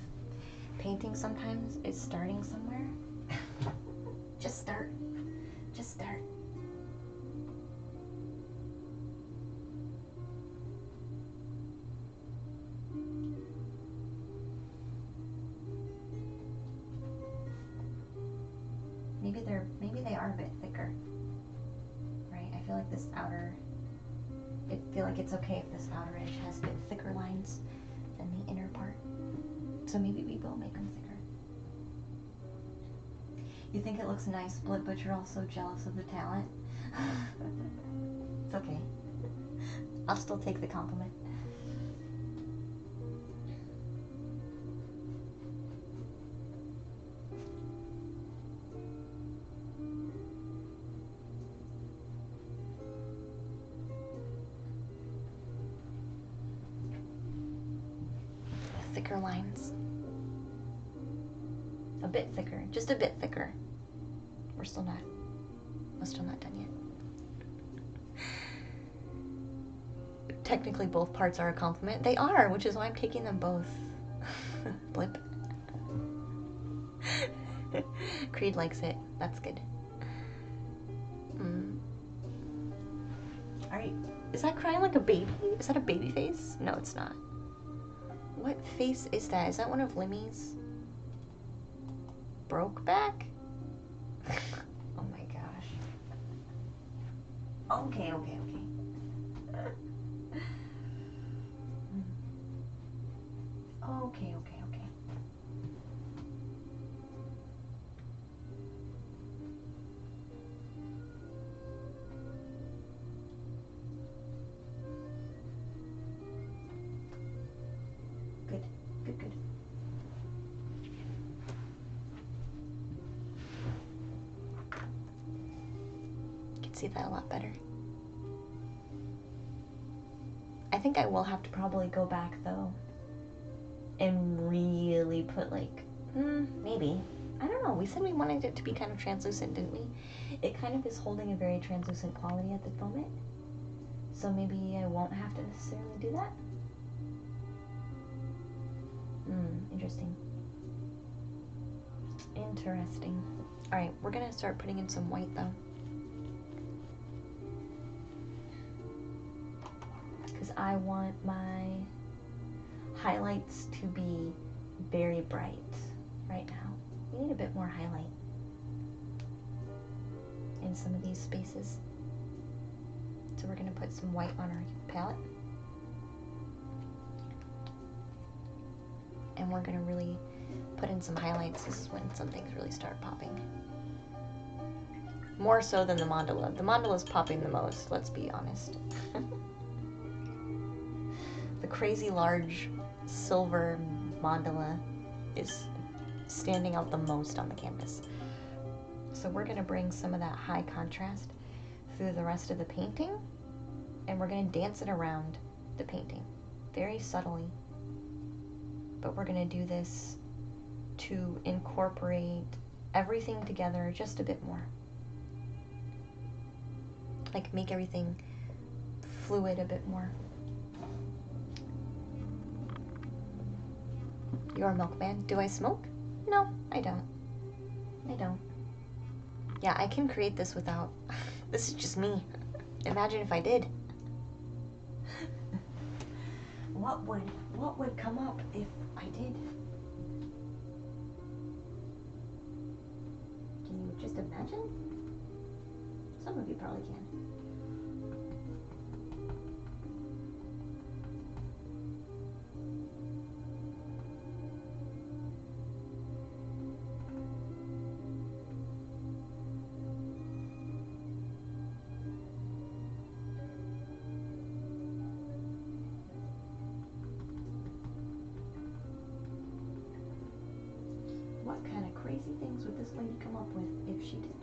painting sometimes, is starting somewhere. Just start. Just start. Maybe they are a bit thicker, right? I feel like this outer, I feel like it's okay if this outer edge has a bit thicker lines than the inner part. So maybe we will make them thicker. You think it looks nice, but you're also jealous of the talent. It's okay. I'll still take the compliment. Thicker lines. A bit thicker, just a bit thicker. We're still not done yet. Technically both parts are a compliment. They are, which is why I'm taking them both. Blip. Creed likes it. That's good. Is that crying like a baby? Is that a baby face? No, it's not. What face is that? Is that one of Limmy's? Brokeback? Oh my gosh. Okay. Okay. Good. You can see that a lot better. I think I will have to probably go back though and really put like, maybe. I don't know. We said we wanted it to be kind of translucent, didn't we? It kind of is holding a very translucent quality at the moment. So maybe I won't have to necessarily do that. Interesting. Interesting. Alright, we're gonna start putting in some white though. Because I want my highlights to be very bright right now. We need a bit more highlight in some of these spaces. So we're gonna put some white on our palette. And we're gonna really put in some highlights. This is when some things really start popping. More so than the mandala. The mandala's popping the most, let's be honest. The crazy large silver mandala is standing out the most on the canvas. So we're gonna bring some of that high contrast through the rest of the painting, and we're gonna dance it around the painting very subtly. But we're gonna do this to incorporate everything together just a bit more. Like make everything fluid a bit more. You're a milkman. Do I smoke? No, I don't. Yeah, I can create this without... This is just me. Imagine if I did. What would come up if I did? Can you just imagine? Some of you probably can. What kind of crazy things would this lady come up with if she did?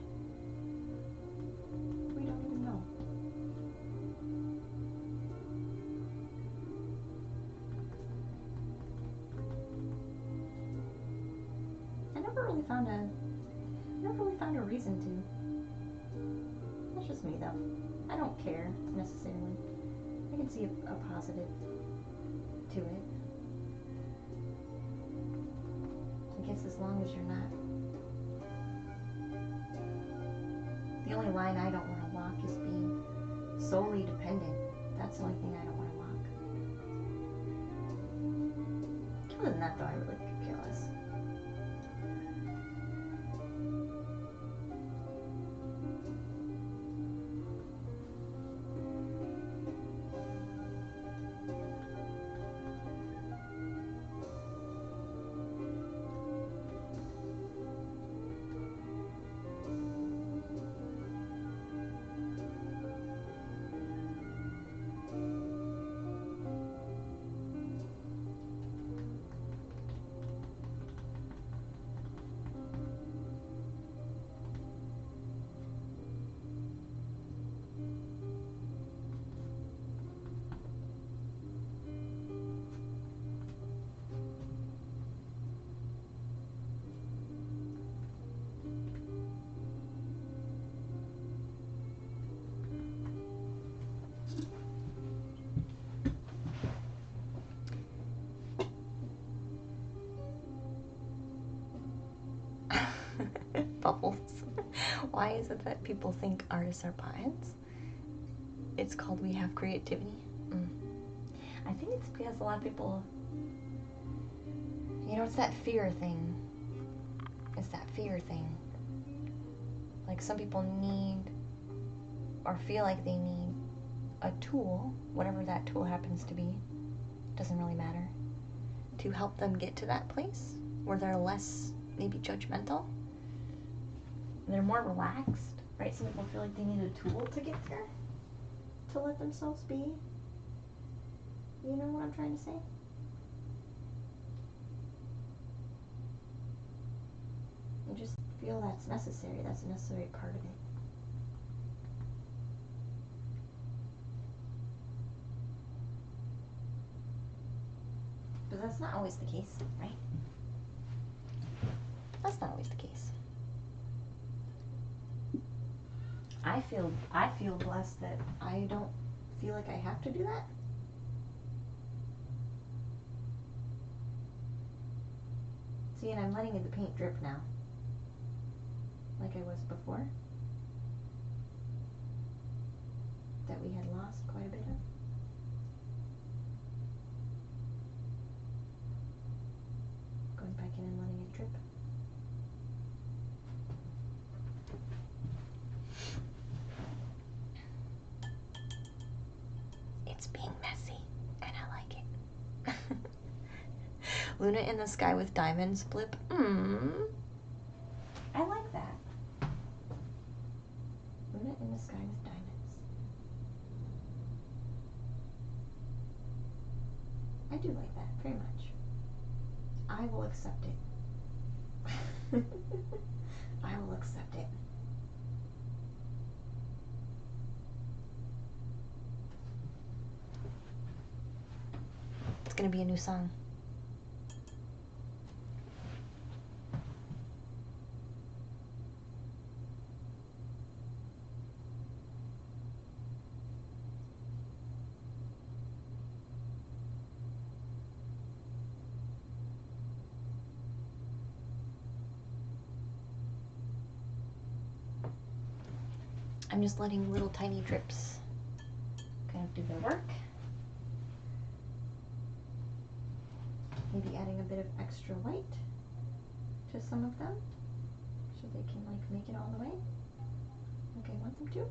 We don't even know. I never really found a reason to. That's just me though. I don't care necessarily. I can see a positive to it. I guess as long as you're not. The only line I don't want to walk is being solely dependent. That's the only thing I don't want to walk. Other than that though, I really could care less. goals. Why is it that people think artists are poets? It's called we have creativity. I think it's because a lot of people, you know, it's that fear thing. It's that fear thing. Like some people need or feel like they need a tool, whatever that tool happens to be, doesn't really matter, to help them get to that place where they're less maybe judgmental. They're more relaxed, right? Some people feel like they need a tool to get there, to let themselves be. You know what I'm trying to say? I just feel that's necessary. That's a necessary part of it. But that's not always the case, right? That's not always the case. I feel blessed that I don't feel like I have to do that. See, and I'm letting the paint drip now, like I was before, that we had lost quite a bit of. Going back in and letting it drip. It's being messy, and I like it. Luna in the sky with diamonds blip. I like that. Luna in the sky with diamonds. I do like that very much. I will accept it. I will accept it. It's gonna be a new song. I'm just letting little tiny drips kind of do their work. Maybe adding a bit of extra white to some of them so they can like make it all the way like I want them to.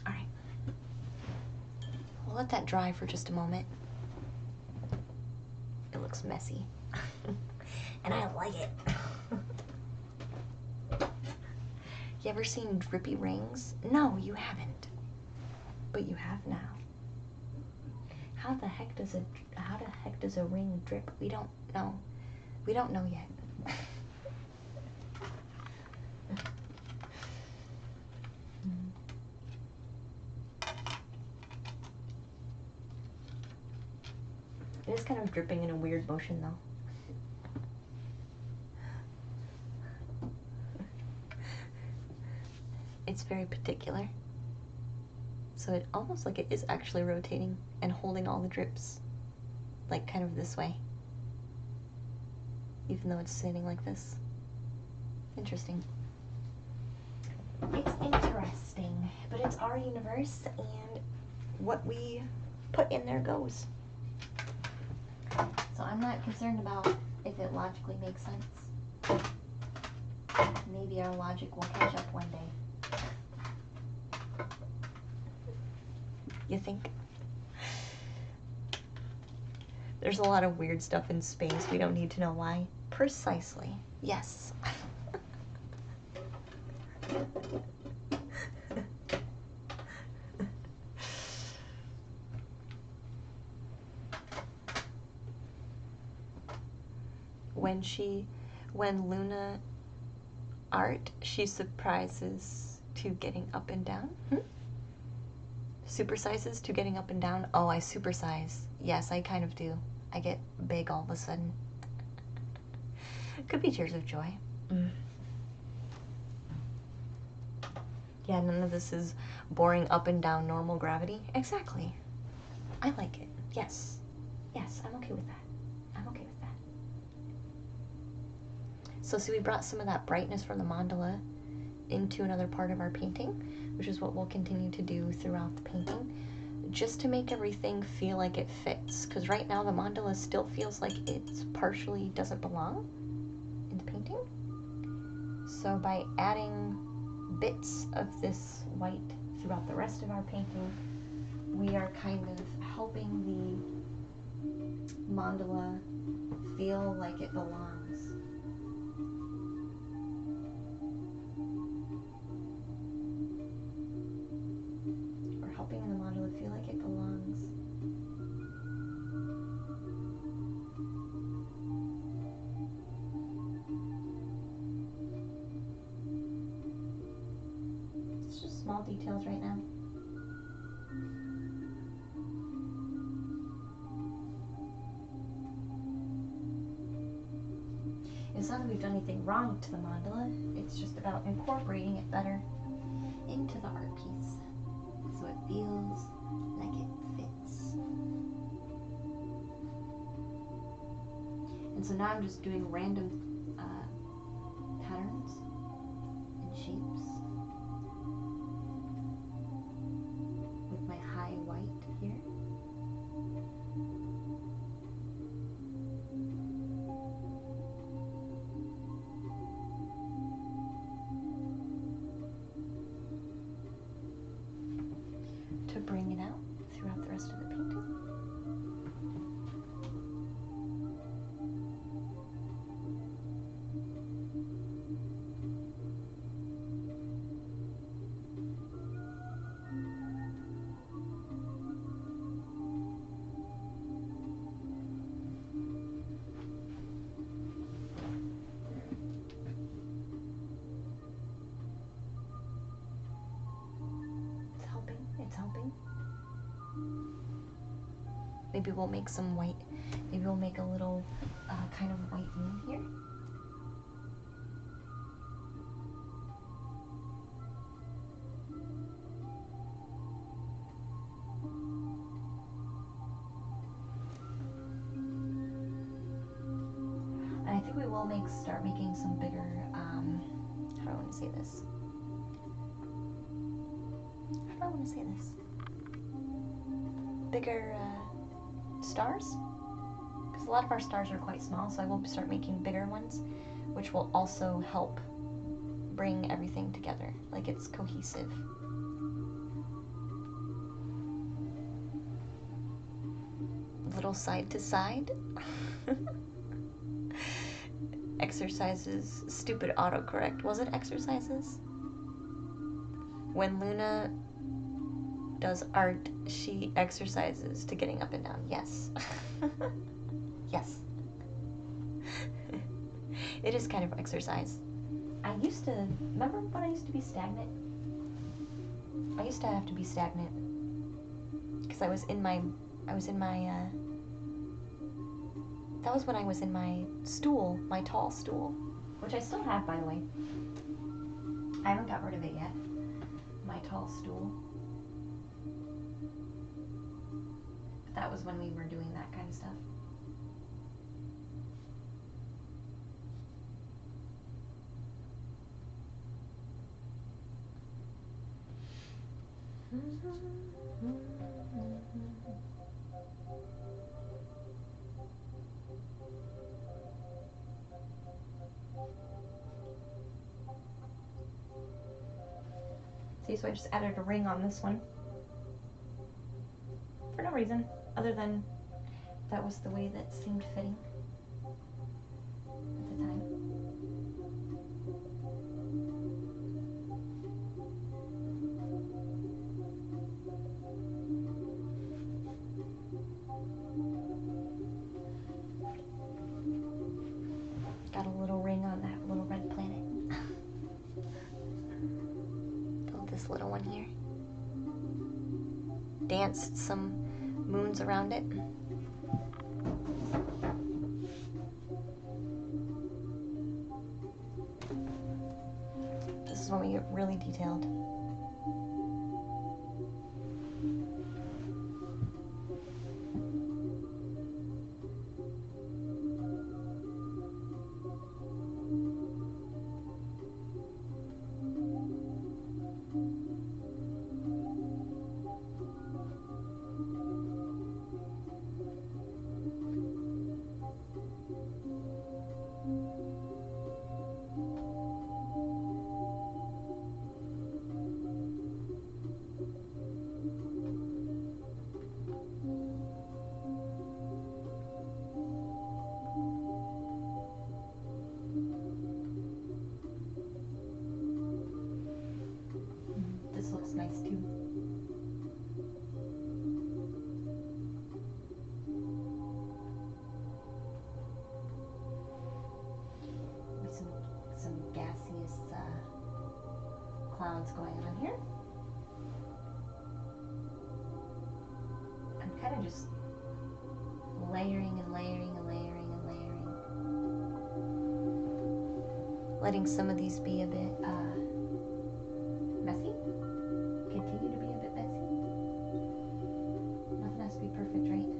Alright. We'll let that dry for just a moment. It looks messy. And I like it. You ever seen drippy rings? No, you haven't. But you have now. How the heck does a ring drip? We don't know. We don't know yet. It is kind of dripping in a weird motion though. It's very particular. So it almost like it is actually rotating and holding all the drips, like kind of this way, even though it's sitting like this. Interesting. It's interesting, but it's our universe, and what we put in there goes. So I'm not concerned about if it logically makes sense. Maybe our logic will catch up one day. You think? There's a lot of weird stuff in space. We don't need to know why. Precisely. Yes. When Luna art, she surprises to getting up and down. Supersizes to getting up and down. Oh, I supersize. Yes, I kind of do. I get big all of a sudden. Could be tears of joy. Yeah, none of this is boring up and down normal gravity. Exactly. I like it. Yes. Yes, I'm okay with that. I'm okay with that. So see, we brought some of that brightness from the mandala into another part of our painting, which is what we'll continue to do throughout the painting, just to make everything feel like it fits. Because right now the mandala still feels like it's partially doesn't belong in the painting. So by adding bits of this white throughout the rest of our painting, we are kind of helping the mandala feel like it belongs. We're helping the mandala feel like it belongs. It's just small details right now. It's not that we've done anything wrong to the mandala, it's just about incorporating it better into the art piece so it feels like it fits. And so now I'm just doing random patterns and shapes with my high white here. To bring it out throughout the rest of the painting. It's helping, it's helping. Maybe we'll make some white, maybe we'll make a little kind of white moon here. And I think we will start making some bigger, how do I want to say this? How do I want to say this? Bigger stars? Because a lot of our stars are quite small, so I will start making bigger ones, which will also help bring everything together, like it's cohesive. Little side to side. Exercises, stupid autocorrect. Was it exercises? When Luna does art, she exercises to getting up and down. Yes. Yes. It is kind of exercise. I used to, remember when I used to be stagnant? I used to have to be stagnant because I was in my, that was when I was in my stool, my tall stool, which I still have, by the way. I haven't got rid of it yet. My tall stool. But that was when we were doing that kind of stuff. See, so I just added a ring on this one. For no reason, other than that was the way that seemed fitting at the time. Got a little ring on that little red planet. Build this little one here. Danced some moons around it. This is when we get really detailed. clouds going on here. I'm kind of just layering and layering and layering and layering. Letting some of these be a bit Messy. Continue to be a bit messy. Nothing has to be perfect, right?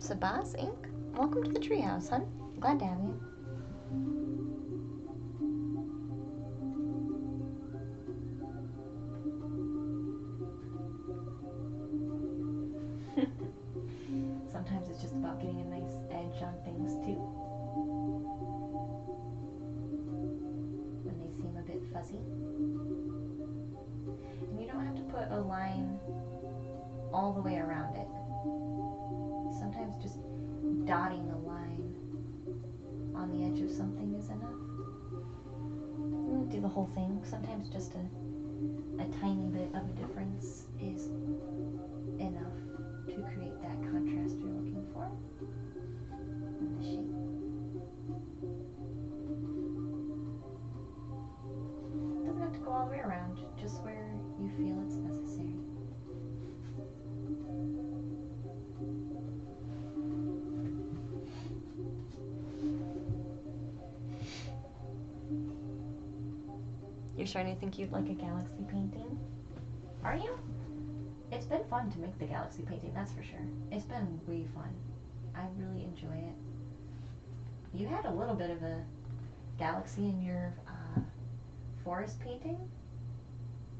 Sabas Inc. Welcome to the treehouse, hun. Glad to have you. Sometimes it's just about getting a nice edge on things too. When they seem a bit fuzzy. And you don't have to put a line all the way around it. Sometimes just dotting a line on the edge of something is enough. You don't do the whole thing. Sometimes just a tiny bit of a difference is enough to create that contrast you're looking for in the shape. It doesn't have to go all the way around, just where you feel it's necessary. You're starting to think you'd like a galaxy painting? Are you? It's been fun to make the galaxy painting, that's for sure. It's been way fun. I really enjoy it. You had a little bit of a galaxy in your forest painting.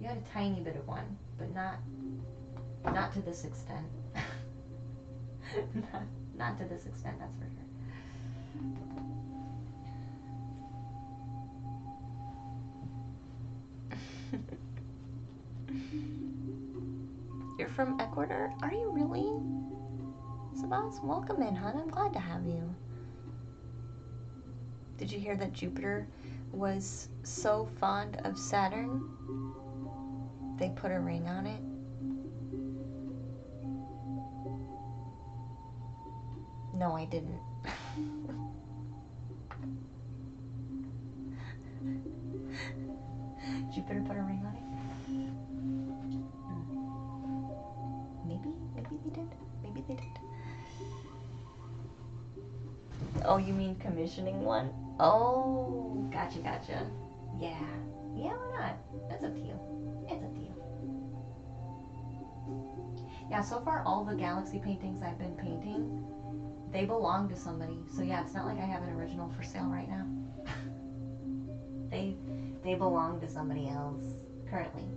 You had a tiny bit of one, but not to this extent. not to this extent, that's for sure. You're from Ecuador? Are you really? Sabas, welcome in, hun. I'm glad to have you. Did you hear that Jupiter was so fond of Saturn? They put a ring on it? No, I didn't. Jupiter put a ring on it? Maybe they did. Maybe they did. Oh, you mean commissioning one? Oh, gotcha. Yeah, why not? That's up to you. It's up to you. Yeah, so far all the galaxy paintings I've been painting, they belong to somebody. So yeah, it's not like I have an original for sale right now. They belong to somebody else currently.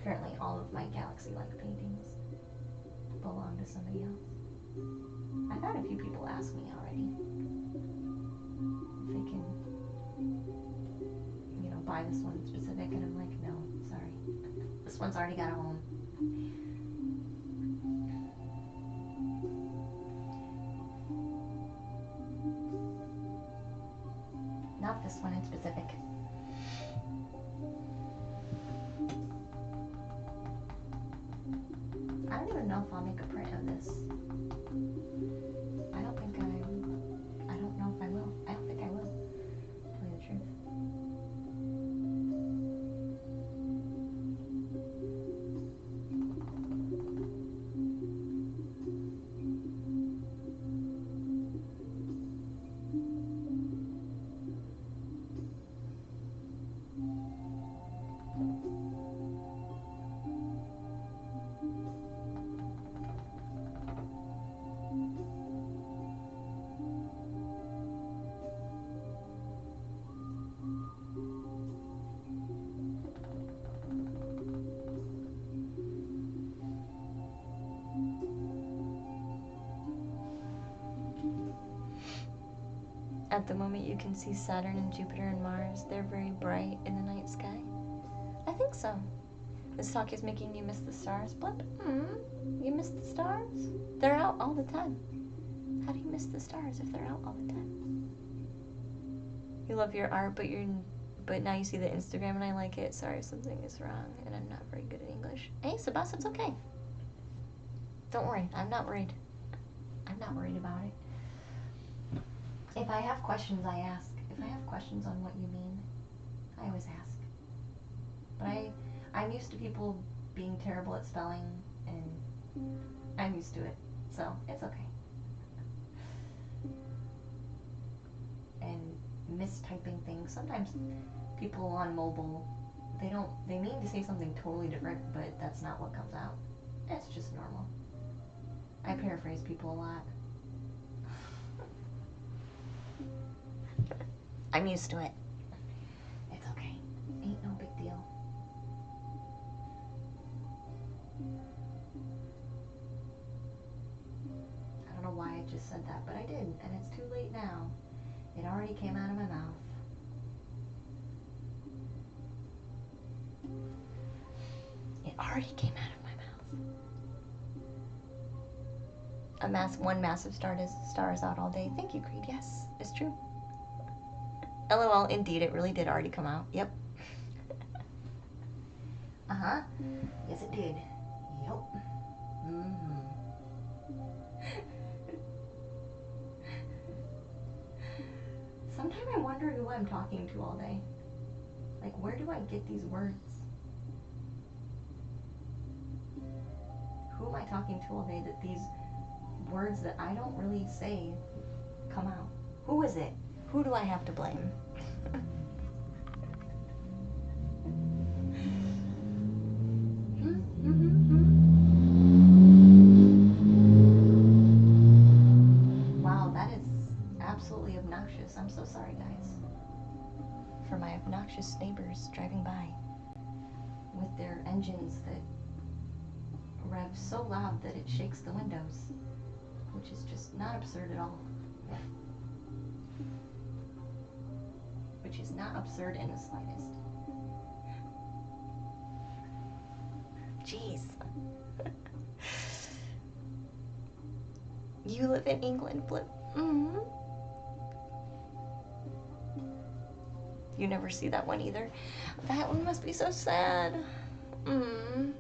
Currently, all of my galaxy-like paintings belong to somebody else. I've had a few people ask me already if they can, buy this one specific, and I'm like, no, sorry. This one's already got a home. Not this one in specific. I don't even know if I'll make a print of this. I don't know if I will. I don't think I will, to tell you the truth. At the moment, you can see Saturn and Jupiter and Mars. They're very bright in the night sky. I think so. This talk is making you miss the stars. Blimp. You miss the stars? They're out all the time. How do you miss the stars if they're out all the time? You love your art, but now you see the Instagram and I like it. Sorry, something is wrong and I'm not very good at English. Hey, Sabas, it's okay. Don't worry. I'm not worried. I'm not worried about it. If I have questions, I ask. If I have questions on what you mean, I always ask. But I'm used to people being terrible at spelling, and I'm used to it, so it's okay. And mistyping things. Sometimes people on mobile, they mean to say something totally different, but that's not what comes out. It's just normal. I paraphrase people a lot. I'm used to it. It's okay. Ain't no big deal. I don't know why I just said that, but I did, and it's too late now. It already came out of my mouth. It already came out of my mouth. One massive star is out all day. Thank you, Creed. Yes, it's true. LOL, indeed, it really did already come out. Yep. Uh-huh. Yes, it did. Yep. Mm-hmm. Sometimes I wonder who I'm talking to all day. Like, where do I get these words? Who am I talking to all day that these words that I don't really say come out? Who is it? Who do I have to blame? Wow, that is absolutely obnoxious. I'm so sorry, guys. For my obnoxious neighbors driving by. With their engines that rev so loud that it shakes the windows. Which is just not absurd at all. Which is not absurd in the slightest. Jeez. You live in England, Flip. Mm-hmm. You never see that one either. That one must be so sad. Mm.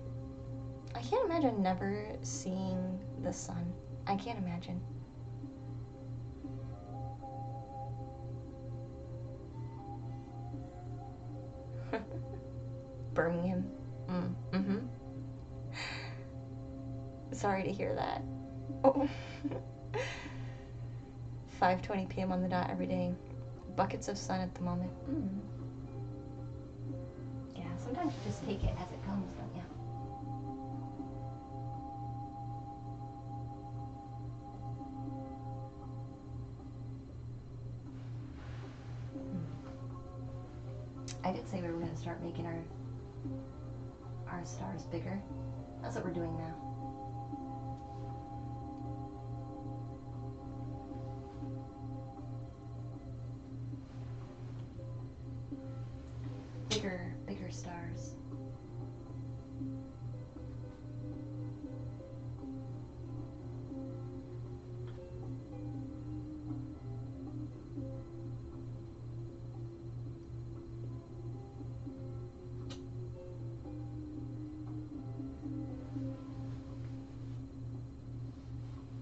I can't imagine never seeing the sun. I can't imagine. Birmingham. Mm-hmm. Sorry to hear that. Oh. 5:20 p.m. on the dot every day. Buckets of sun at the moment. Yeah, sometimes you just take it as it comes, don't you? I did say we were going to start making our stars bigger. That's what we're doing now. Bigger stars.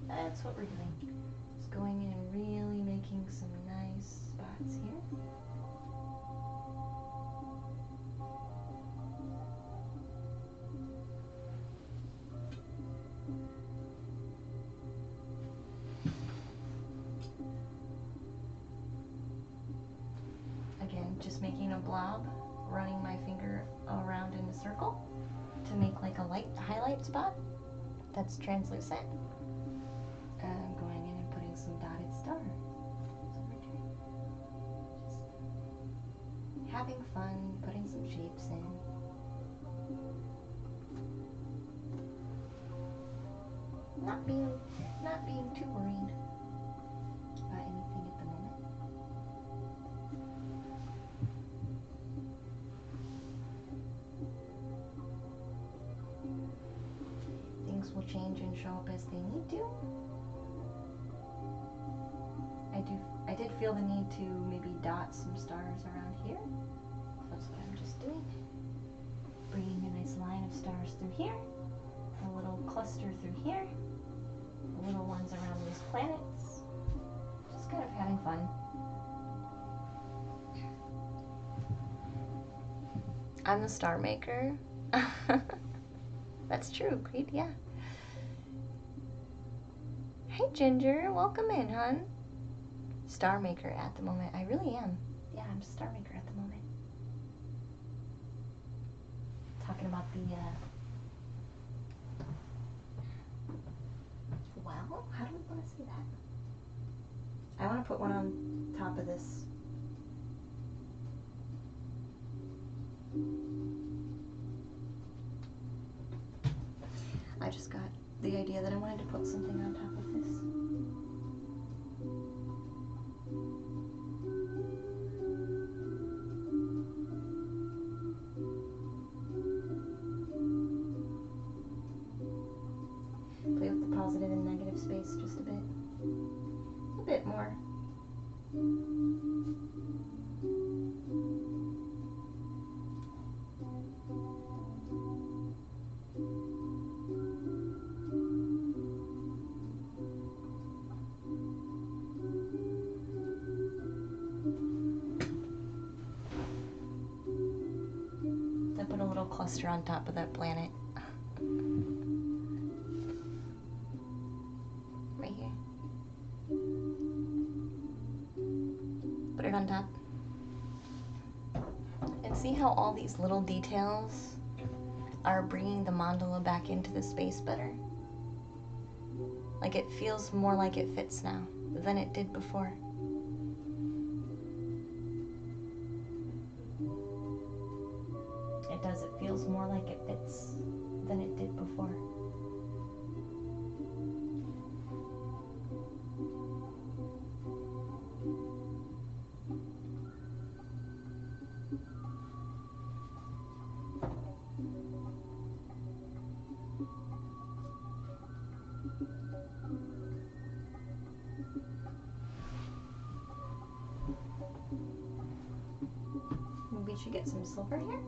That's what we're doing. Just going in and really making some nice spots here. Again, just making a blob, running my finger around in a circle to make like a light highlight spot that's translucent. And going in and putting some dotted stars. Just having fun, putting some shapes in. Not being too worried about anything at the moment. Things will change and show up as they need to. I did feel the need to maybe dot some stars around here. That's what I'm just doing. Bringing a nice line of stars through here. A little cluster through here. The little ones around these planets. Just kind of having fun. I'm the star maker. That's true, Creed, yeah. Hey, Ginger, welcome in, hon. Star maker at the moment. I really am. Yeah, I'm star maker at the moment. Talking about the, well, how do we want to see that? I want to put one on top of this. I just got the idea that I wanted to put something on top of this. Play with the positive and negative space just a bit. A bit more. Then put a little cluster on top of that planet. Right here. Put it on top. And see how all these little details are bringing the mandala back into the space better? Like it feels more like it fits now than it did before. It does. It feels more like it fits than it did before. Maybe we should get some silver here.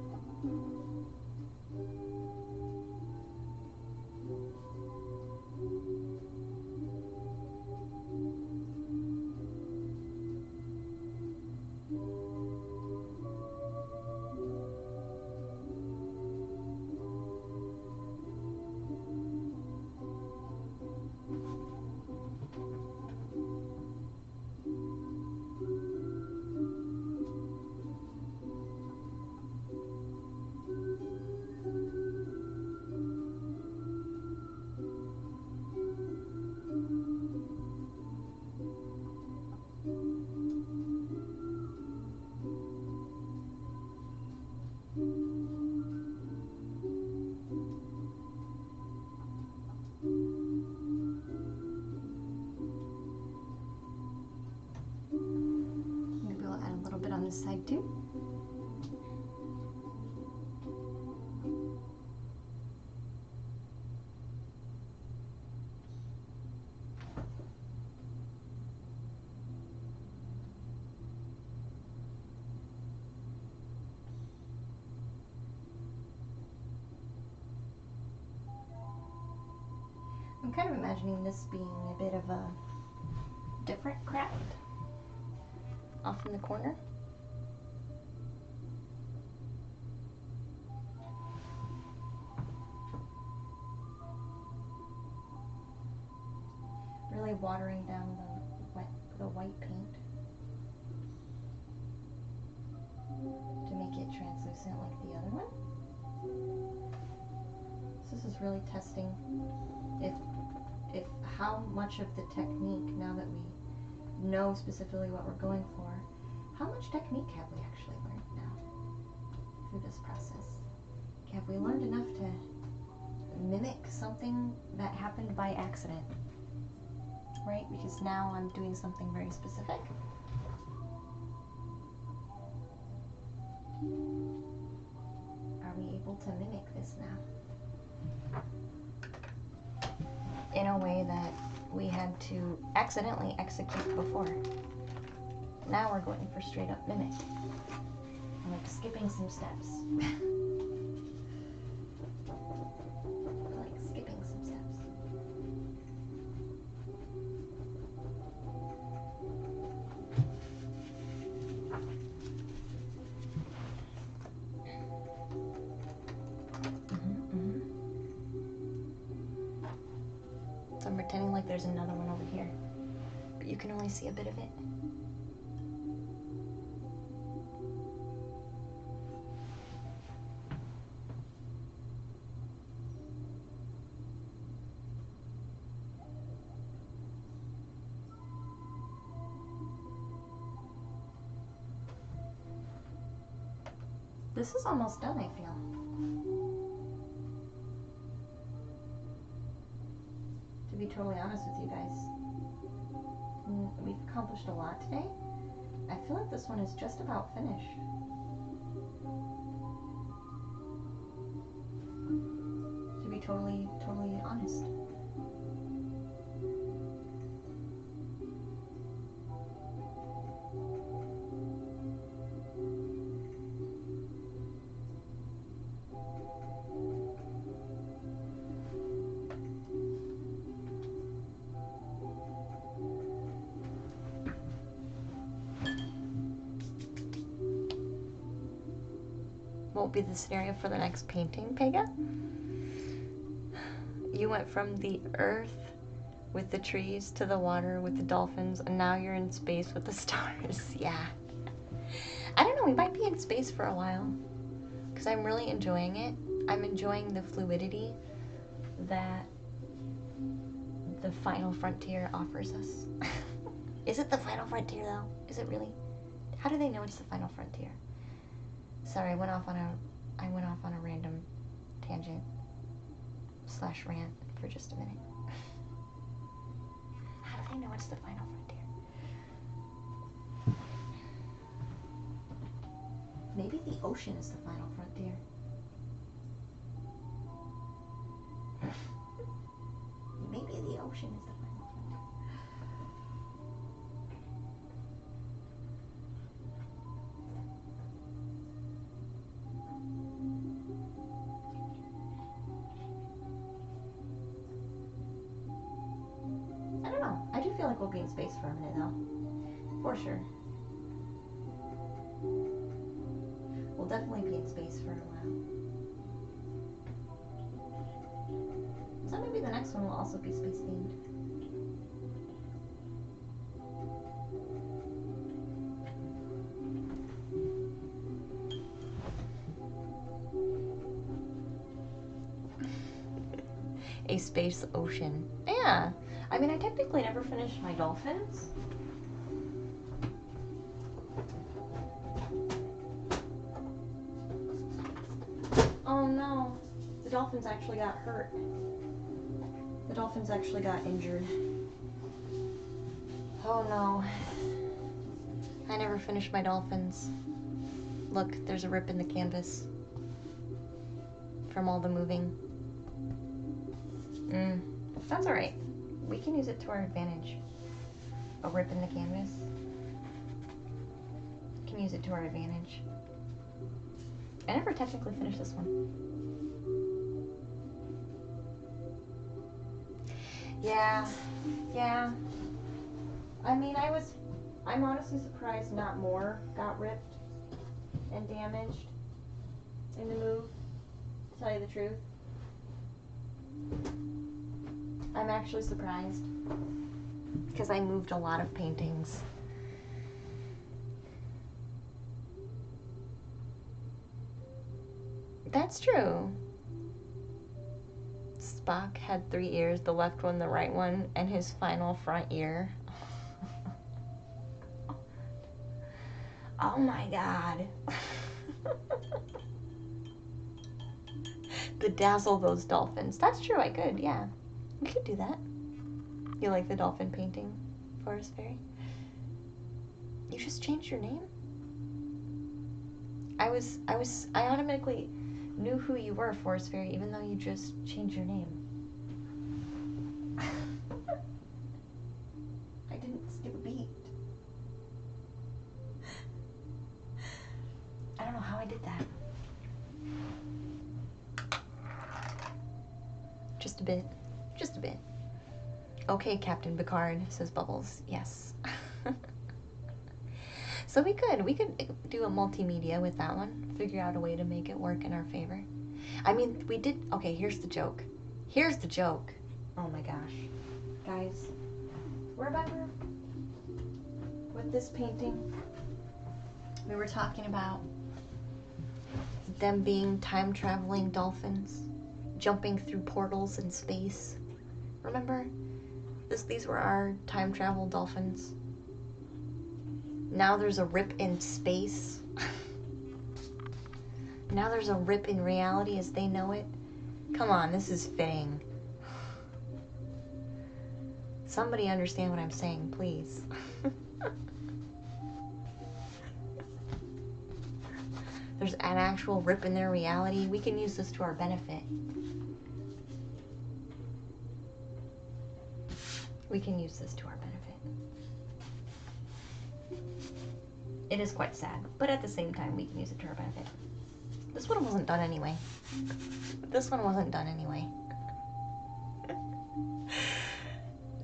Maybe we'll add a little bit on this side too. I'm kind of imagining this being a bit of a different craft off in the corner. Really watering down the white paint to make it translucent like the other one. So this is really testing if how much of the technique, now that we know specifically what we're going for, how much technique have we actually learned now through this process? Have we learned enough to mimic something that happened by accident? Right? Because now I'm doing something very specific. Are we able to mimic this now? In a way that we had to accidentally execute before. Now we're going for straight up mimic. I'm like skipping some steps. Like skipping some steps. there's another one over here. But you can only see a bit of it. This is almost done, I feel. To be totally honest with you guys. We've accomplished a lot today. I feel like this one is just about finished. To be totally honest. What will be the scenario for the next painting, Pega? You went from the earth with the trees to the water with the dolphins, and now you're in space with the stars. Yeah. I don't know, we might be in space for a while, because I'm really enjoying it. I'm enjoying the fluidity that the Final Frontier offers us. Is it the Final Frontier, though? Is it really? How do they know it's the Final Frontier? Sorry, I went off on a random tangent / rant for just a minute. How do they know it's the Final Frontier? Maybe the ocean is the Final Frontier. Maybe the ocean is the Final Frontier. I don't know. I do feel like we'll be in space for a minute, though. For sure. We'll definitely be in space for a while. So maybe the next one will also be space themed. A space ocean. Yeah. I mean, I technically never finished my dolphins. Oh no. The dolphins actually got hurt. The dolphins actually got injured. Oh no. I never finished my dolphins. Look, there's a rip in the canvas from all the moving. That's alright. We can use it to our advantage. A rip in the canvas. Can use it to our advantage. I never technically finished this one. Yeah. I mean, I'm honestly surprised not more got ripped and damaged in the move, to tell you the truth. I'm actually surprised, because I moved a lot of paintings. That's true. Spock had 3 ears, the left one, the right one, and his final front ear. Oh my god. Bedazzle those dolphins. That's true, I could, yeah. We could do that. You like the dolphin painting, Forest Fairy? You just changed your name? I automatically knew who you were, Forest Fairy, even though you just changed your name. I didn't skip a beat. I don't know how I did that. Just a bit. Just a bit. Okay, Captain Picard, says Bubbles. Yes. So we could do a multimedia with that one. Figure out a way to make it work in our favor. I mean, we did. Okay, here's the joke. Here's the joke. Oh my gosh. guys. Remember with this painting, we were talking about them being time-traveling dolphins, jumping through portals in space. Remember? These were our time-travel dolphins. Now there's a rip in space. Now there's a rip in reality as they know it. Come on, this is fitting. Somebody understand what I'm saying, please. There's an actual rip in their reality. We can use this to our benefit. We can use this to our benefit. It is quite sad, but at the same time, we can use it to our benefit. This one wasn't done anyway. This one wasn't done anyway.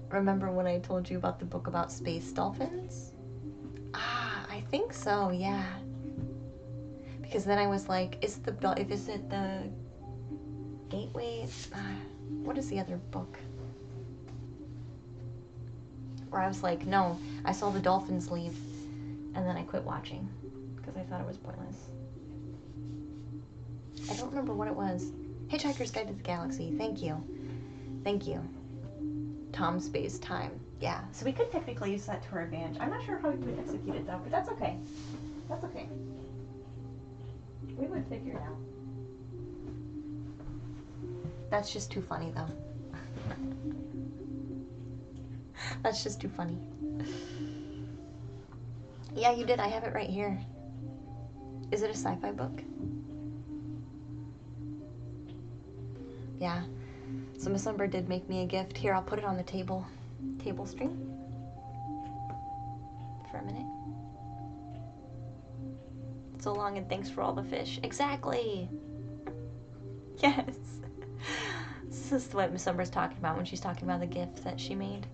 Remember when I told you about the book about space dolphins? Ah, I think so, yeah. Because then I was like, is it the Gateway? What is the other book? Where I was like, no, I saw the dolphins leave, and then I quit watching because I thought it was pointless. I don't remember what it was. Hitchhiker's Guide to the Galaxy. Thank you. Thank you. Tom Space Time. Yeah, so we could technically use that to our advantage. I'm not sure how we would execute it though, but that's okay. That's okay. We would figure it out. That's just too funny though. That's just too funny. Yeah, you did. I have it right here. Is it a sci-fi book? Yeah. So Miss Umber did make me a gift. Here, I'll put it on the table string for a minute. So long and thanks for all the fish. Exactly. Yes. This is what Miss Umber's talking about when she's talking about the gift that she made.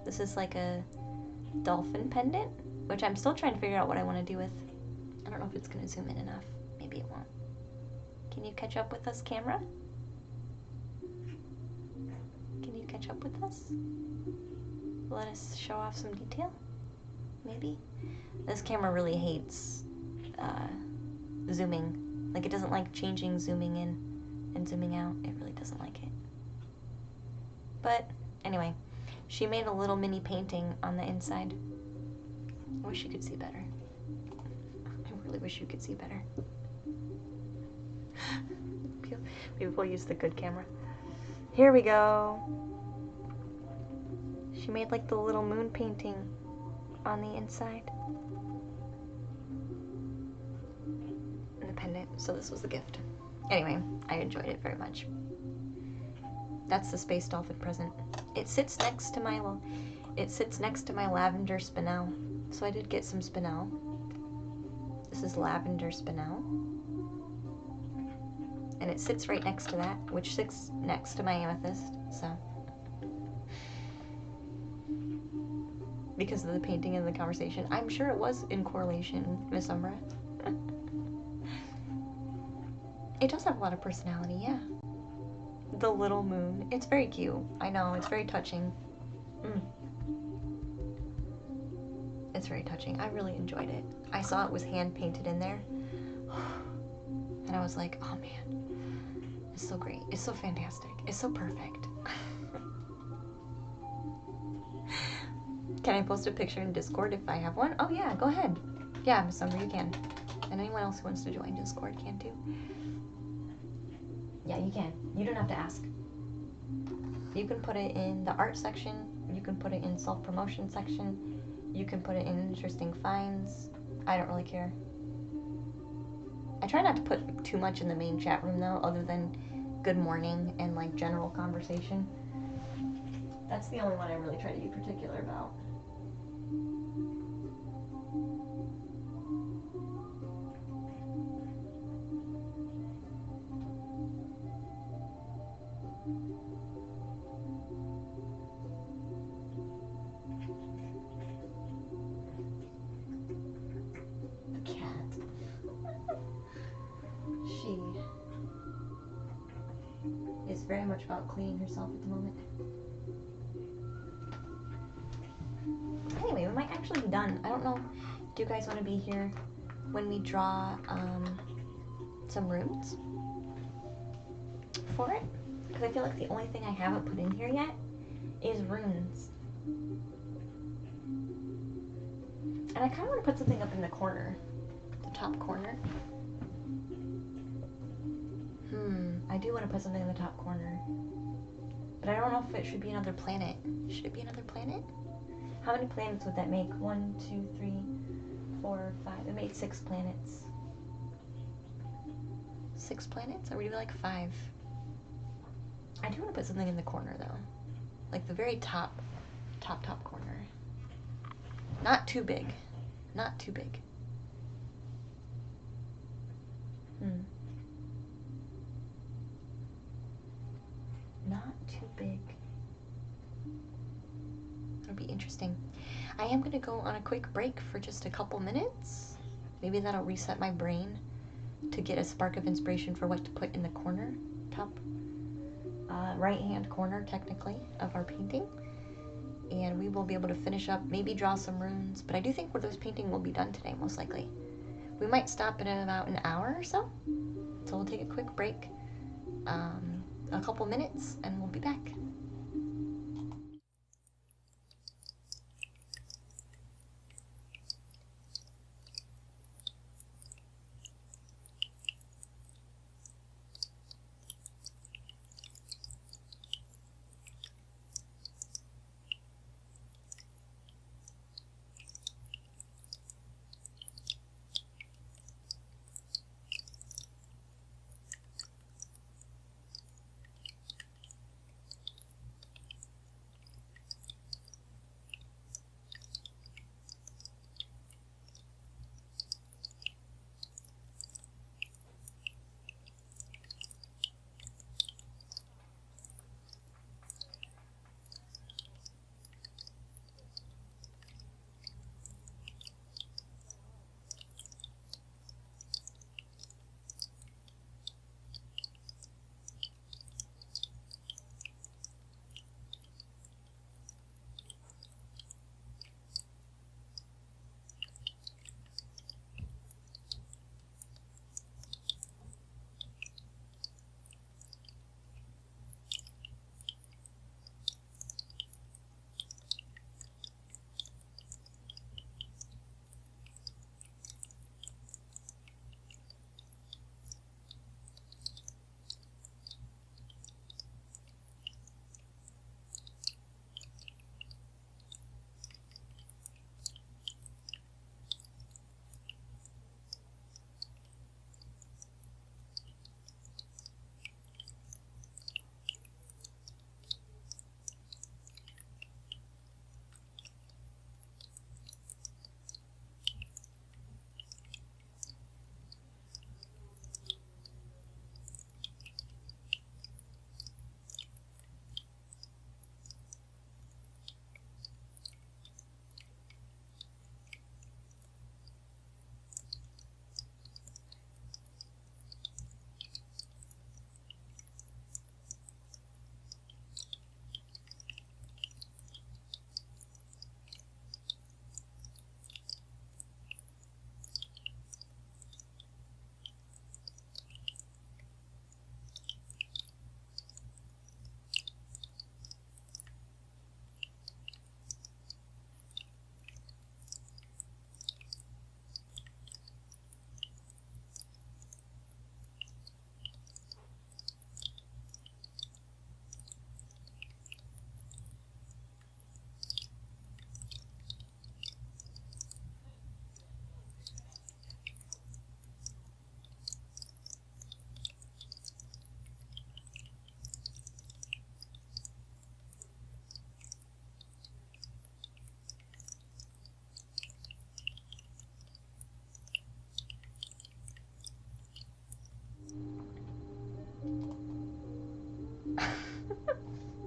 This is like a dolphin pendant, which I'm still trying to figure out what I want to do with. I don't know if it's going to zoom in enough. Maybe it won't. Can you catch up with us, camera? Can you catch up with us? Let us show off some detail? Maybe? This camera really hates zooming. Like, it doesn't like changing zooming in and zooming out. It really doesn't like it. But, anyway, she made a little mini painting on the inside. I wish you could see better. I really wish you could see better. Maybe we'll use the good camera. Here we go. She made like the little moon painting on the inside. And the pendant. So this was the gift. Anyway, I enjoyed it very much. That's the space dolphin present. It sits next to my lavender spinel. So I did get some spinel. This is lavender spinel. And it sits right next to that, which sits next to my amethyst, so. Because of the painting and the conversation. I'm sure it was in correlation, Miss Umbra. It does have a lot of personality, yeah. The little moon. It's very cute. I know, it's very touching. It's very touching. I really enjoyed it. I saw it was hand painted in there. And I was like, oh man. It's so great. It's so fantastic. It's so perfect. Can I post a picture in Discord if I have one? Oh yeah, go ahead. Yeah, Miss Summer, you can. And anyone else who wants to join Discord can too. Yeah, you can. You don't have to ask. You can put it in the art section. You can put it in self-promotion section. You can put it in interesting finds. I don't really care. I try not to put too much in the main chat room though, other than good morning and like general conversation. That's the only one I really try to be particular about. The cat. She is very much about cleaning herself at the moment. actually be done. I don't know. Do you guys want to be here when we draw some runes for it? Because I feel like the only thing I haven't put in here yet is runes. And I kind of want to put something up in the corner, the top corner. I do want to put something in the top corner. But I don't know if it should be another planet. Should it be another planet? How many planets would that make? 1, 2, 3, 4, 5. It made 6 planets. 6 planets? Or would it be like 5? I do want to put something in the corner though. Like the very top corner. Not too big. Not too big. Not too big. It'll be interesting. I am going to go on a quick break for just a couple minutes. Maybe that'll reset my brain to get a spark of inspiration for what to put in the corner, top right hand corner technically of our painting. And we will be able to finish up, maybe draw some runes, but I do think this painting will be done today, most likely. We might stop it in about an hour or so. So we'll take a quick break, a couple minutes, and we'll be back.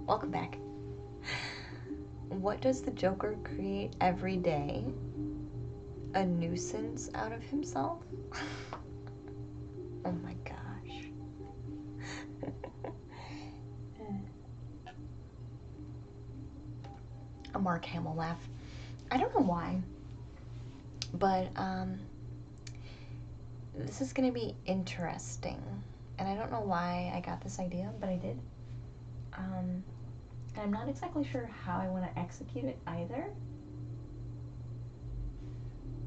Welcome back. What does the Joker create every day? A nuisance out of himself? Oh my gosh. A Mark Hamill laugh. I don't know why. But this is gonna be interesting, and I don't know why I got this idea, but I did. And I'm not exactly sure how I want to execute it either.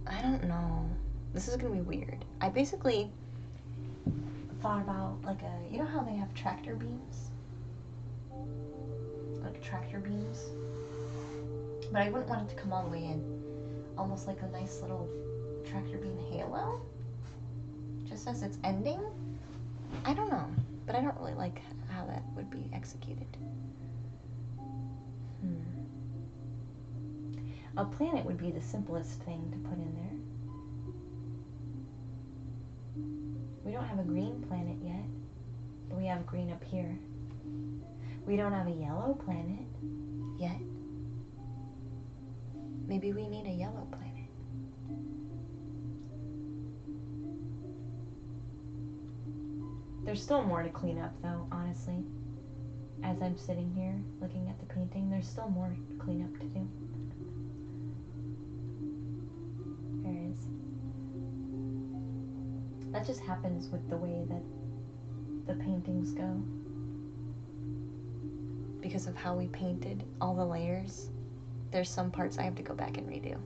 I don't know. This is gonna be weird. I basically thought about like you know how they have tractor beams? Like tractor beams? But I wouldn't want it to come all the way in. Almost like a nice little tractor beam halo. Just as it's ending. I don't know. But I don't really like how that would be executed. A planet would be the simplest thing to put in there. We don't have a green planet yet, but we have green up here. We don't have a yellow planet yet. Maybe we need a yellow planet. There's still more to clean up though, honestly. As I'm sitting here looking at the painting, there's still more cleanup to do. There is. That just happens with the way that the paintings go. Because of how we painted all the layers, there's some parts I have to go back and redo.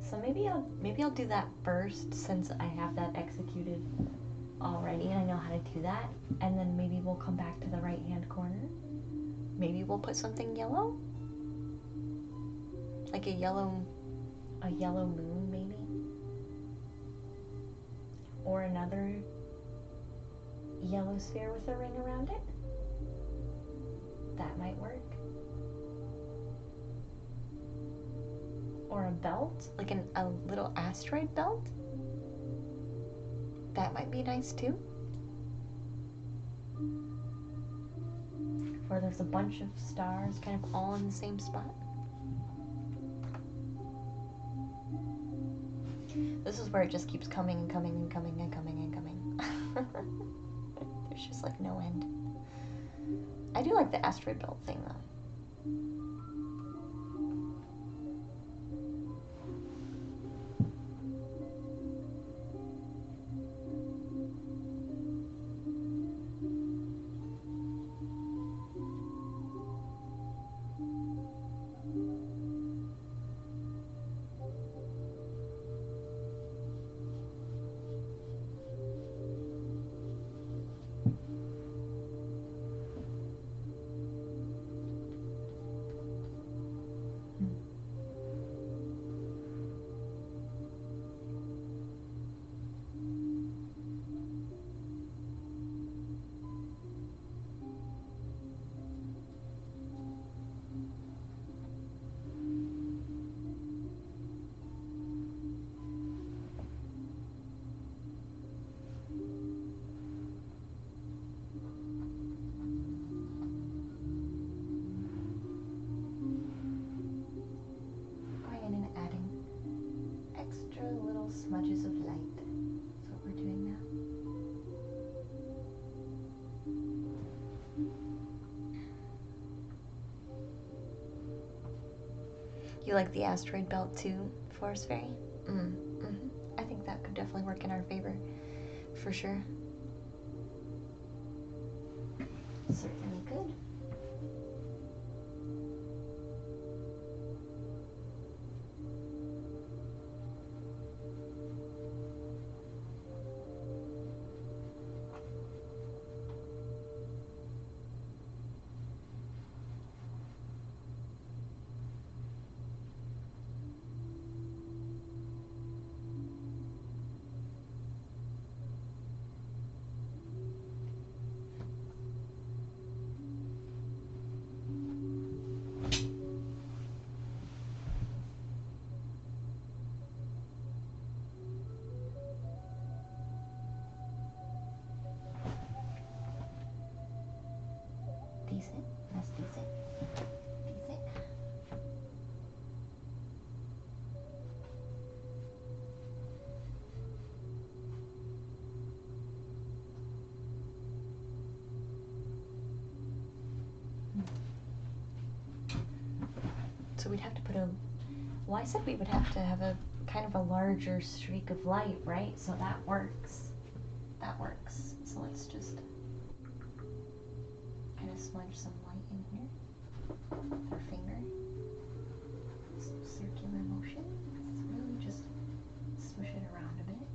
So maybe I'll do that first, since I have that executed already and I know how to do that, and then maybe we'll come back to the right hand corner. Maybe we'll put something yellow, like a yellow moon maybe, or another yellow sphere with a ring around it. That might work. Or a belt, like a little asteroid belt. That might be nice too. Where there's a bunch of stars kind of all in the same spot. This is where it just keeps coming and coming and coming and coming and coming. There's just like no end. I do like the asteroid belt thing though. Smudges of light. That's what we're doing now. You like the asteroid belt too, Forest Fairy? I think that could definitely work in our favor, for sure. Certainly could. Decent. That's decent. Decent. So we'd have to put a Well, I said we would have to have a kind of a larger streak of light, right? So that works. That works. So let's just kind of smudge some light in here with our finger. Some circular motion. Let's really just smush it around a bit.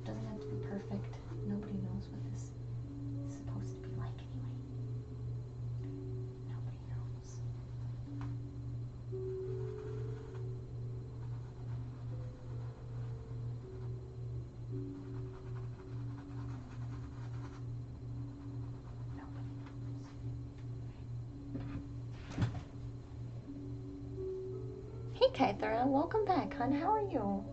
Doesn't have to be perfect. Nobody knows what this is supposed to be like anyway. Nobody knows. Nobody knows. Hey Kythera, welcome back, hon. How are you?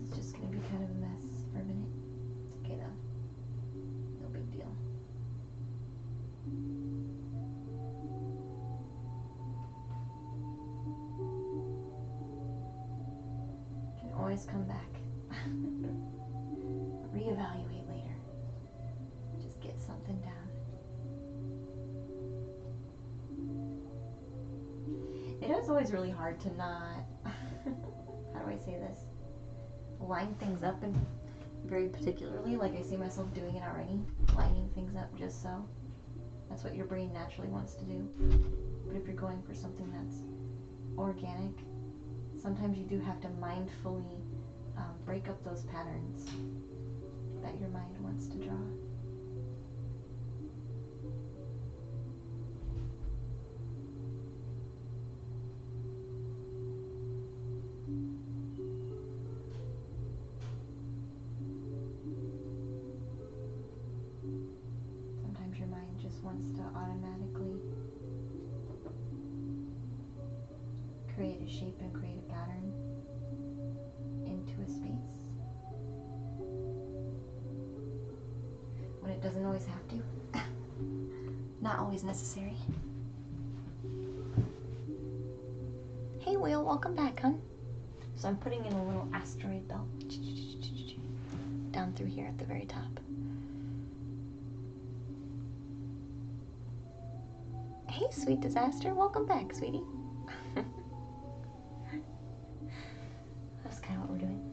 It's just gonna be kind of a mess for a minute. It's okay though. No big deal. Can always come back. Reevaluate later. Just get something down. It is always really hard to not, how do I say this? Line things up and very particularly, like I see myself doing it already, lining things up just so. That's what your brain naturally wants to do. But if you're going for something that's organic, sometimes you do have to mindfully break up those patterns that your mind wants to draw. Sometimes your mind just wants to automatically create a shape and create a pattern into a space when it doesn't always have to. Not always necessary. Hey Will, welcome back, hon. So I'm putting in a little asteroid belt down through here at the very top. Hey Sweet Disaster, welcome back, sweetie. That's kind of what we're doing.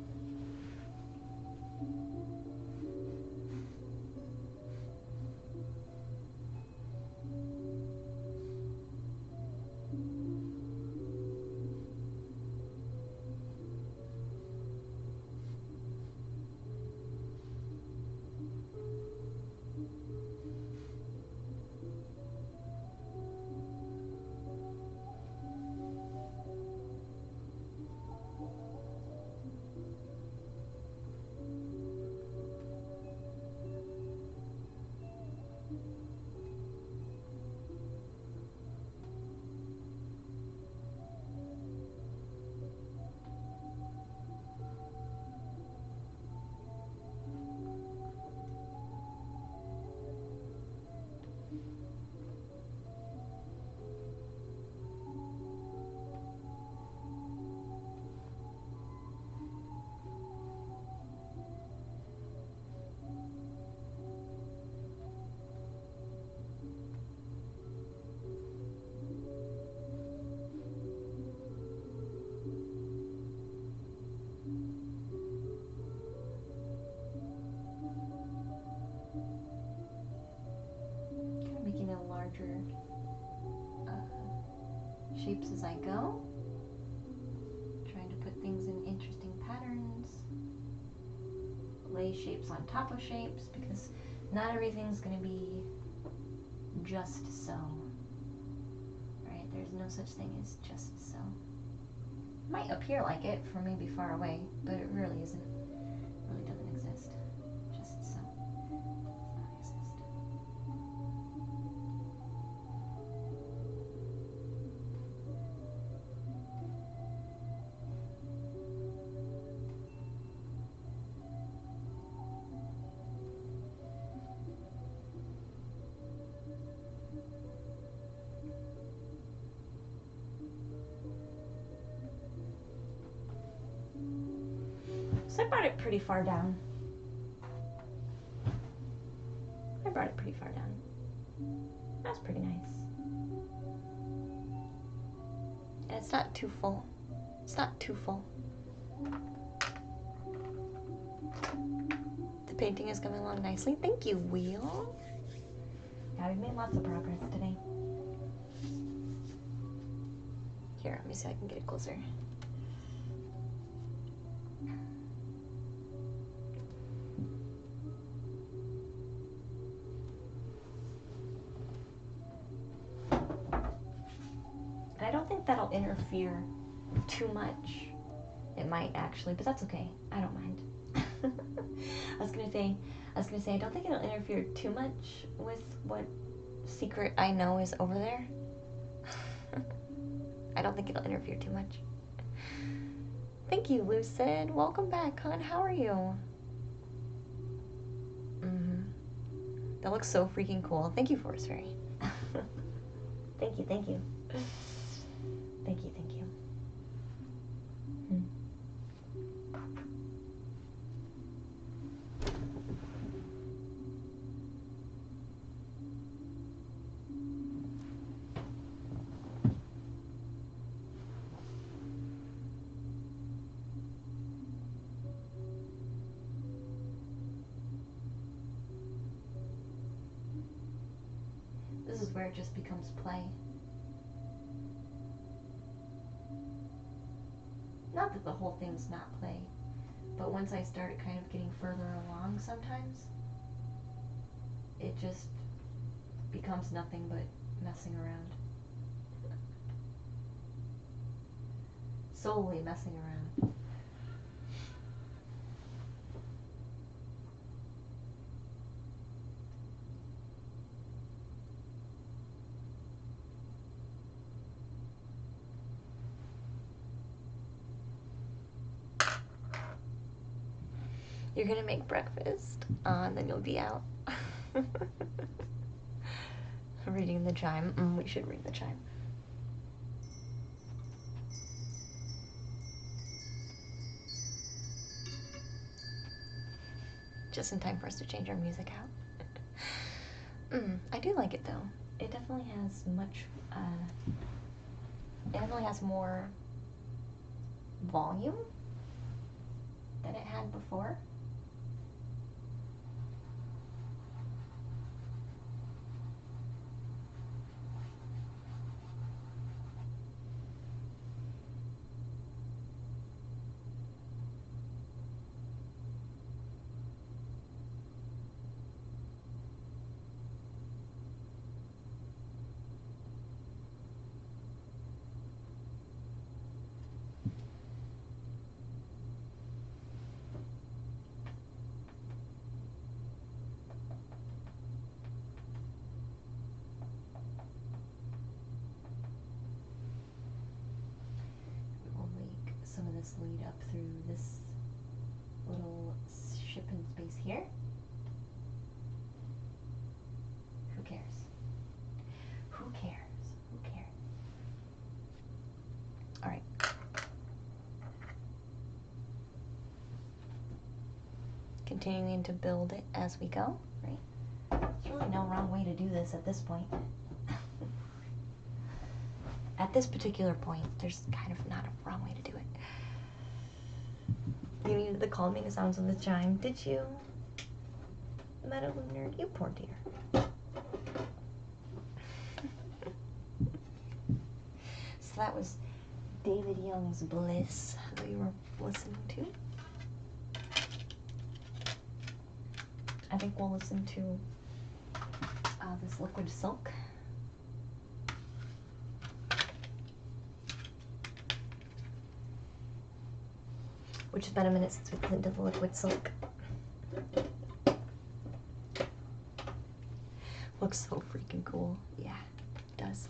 Making a larger shapes as I go. Trying to put things in interesting patterns. Lay shapes on top of shapes because not everything's going to be just so. Right? There's no such thing as just so. Might appear like it from maybe far away, but it really isn't. It really doesn't exist. Just so. Does not exist. So I brought it pretty far down. I brought it pretty far down. That's pretty nice. And it's not too full. It's not too full. The painting is coming along nicely. Thank you, Wheel. Yeah, we've made lots of progress today. Here, let me see if I can get it closer. And I don't think that'll interfere too much. It might actually, but that's okay. I don't mind. I was gonna say, I don't think it'll interfere too much with what secret I know is over there. I don't think it'll interfere too much. Thank you, Lucid. Welcome back, hon. How are you? That looks so freaking cool. Thank you, Forest Fairy. Thank you, thank you. Thank you, thank you. This is where it just becomes play. Not that the whole thing's not play, but once I start kind of getting further along sometimes, it just becomes nothing but messing around. Solely messing around. You're gonna make breakfast, and then you'll be out. Reading the chime. We should read the chime. Just in time for us to change our music out. I do like it though. It definitely has much, it definitely has more volume than it had before. Some of this lead up through this little ship in space here. Who cares? Who cares? Who cares? All right. Continuing to build it as we go, right? There's really no wrong way to do this at this point. At this particular point, there's kind of not a wrong way to do it. You needed the calming sounds of the chime, did you? Metalunar, you poor dear. So that was David Young's Bliss that we were listening to. I think we'll listen to this Liquid Silk. Which has been a minute since we've listened to the Liquid Silk. Looks so freaking cool. Yeah, it does.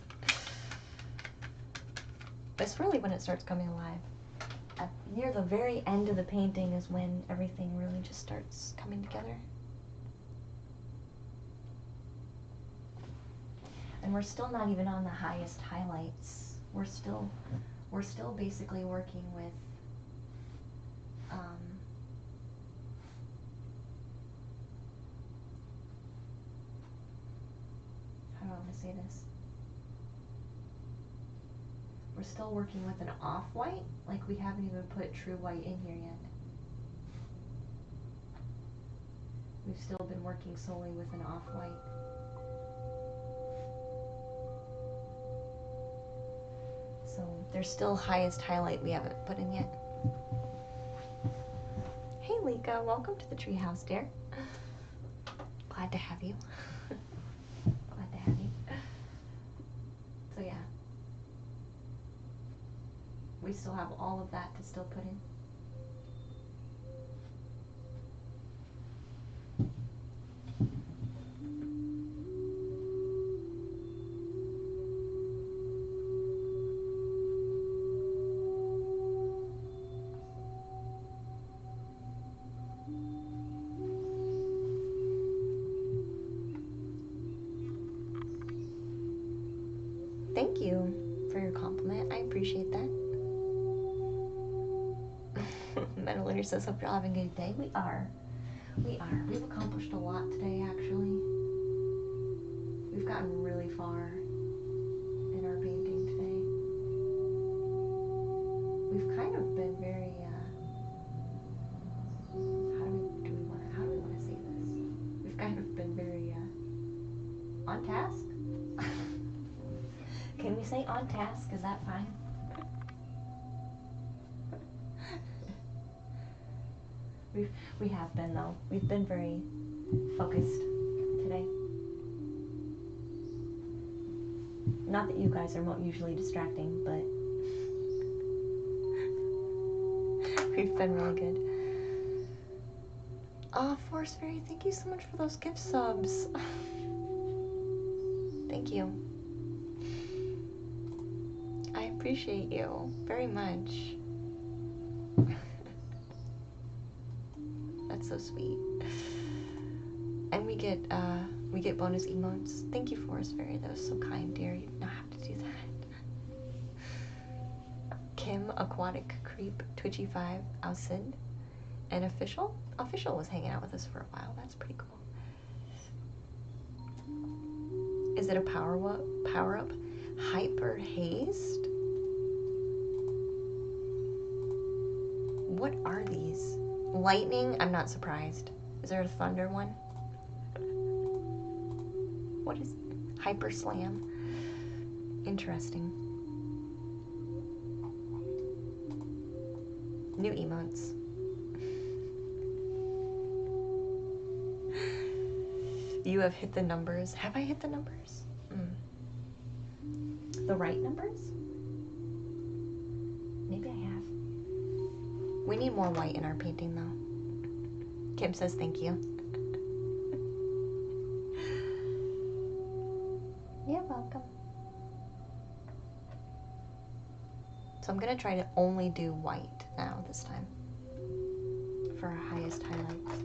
But it's really when it starts coming alive. Near the very end of the painting is when everything really just starts coming together. And we're still not even on the highest highlights. We're still basically working with say this? We're still working with an off-white, like we haven't even put true white in here yet. We've still been working solely with an off-white. So there's still highest highlight we haven't put in yet. Hey Lika, welcome to the treehouse, dear. Glad to have you. Glad to have you. So yeah. We still have all of that to still put in. Thank you for your compliment. I appreciate that. Metaliner says, hope you're all having a good day. We are. We are. We've accomplished a lot today, actually. We've gotten really far in our painting today. We've kind of been very, how do we want to say this? We've kind of been very, on task? Can we say on task? Is that fine? We have been, though. We've been very focused today. Not that you guys are usually distracting, but we've been really good. Forest Fairy, thank you so much for those gift subs. Thank you. I appreciate you very much. That's so sweet. And we get bonus emotes. Thank you, Forest Fairy. That was so kind, dear. You did not have to do that. Kim, Aquatic Creep, Twitchy5, Alcid, and Official. Official was hanging out with us for a while. That's pretty cool. Is it a power up? Hyper haste? What are these? Lightning? I'm not surprised. Is there a thunder one? What is Hyper Slam? Interesting. New emotes. You have hit the numbers. Have I hit the numbers? The right numbers? Maybe I have. We need more white in our painting, though. Kim says thank you. You're welcome. So I'm gonna try to only do white now this time for our highest highlights.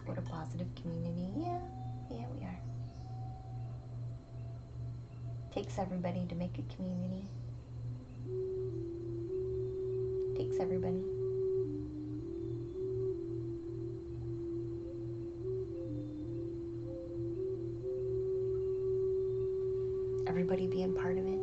What a positive community. Yeah, we are. Takes everybody to make a community. Takes everybody. Everybody being part of it.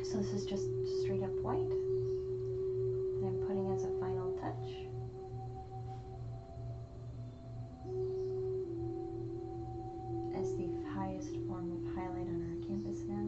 So this is just straight up white that I'm putting as a final touch. As the highest form of highlight on our canvas now.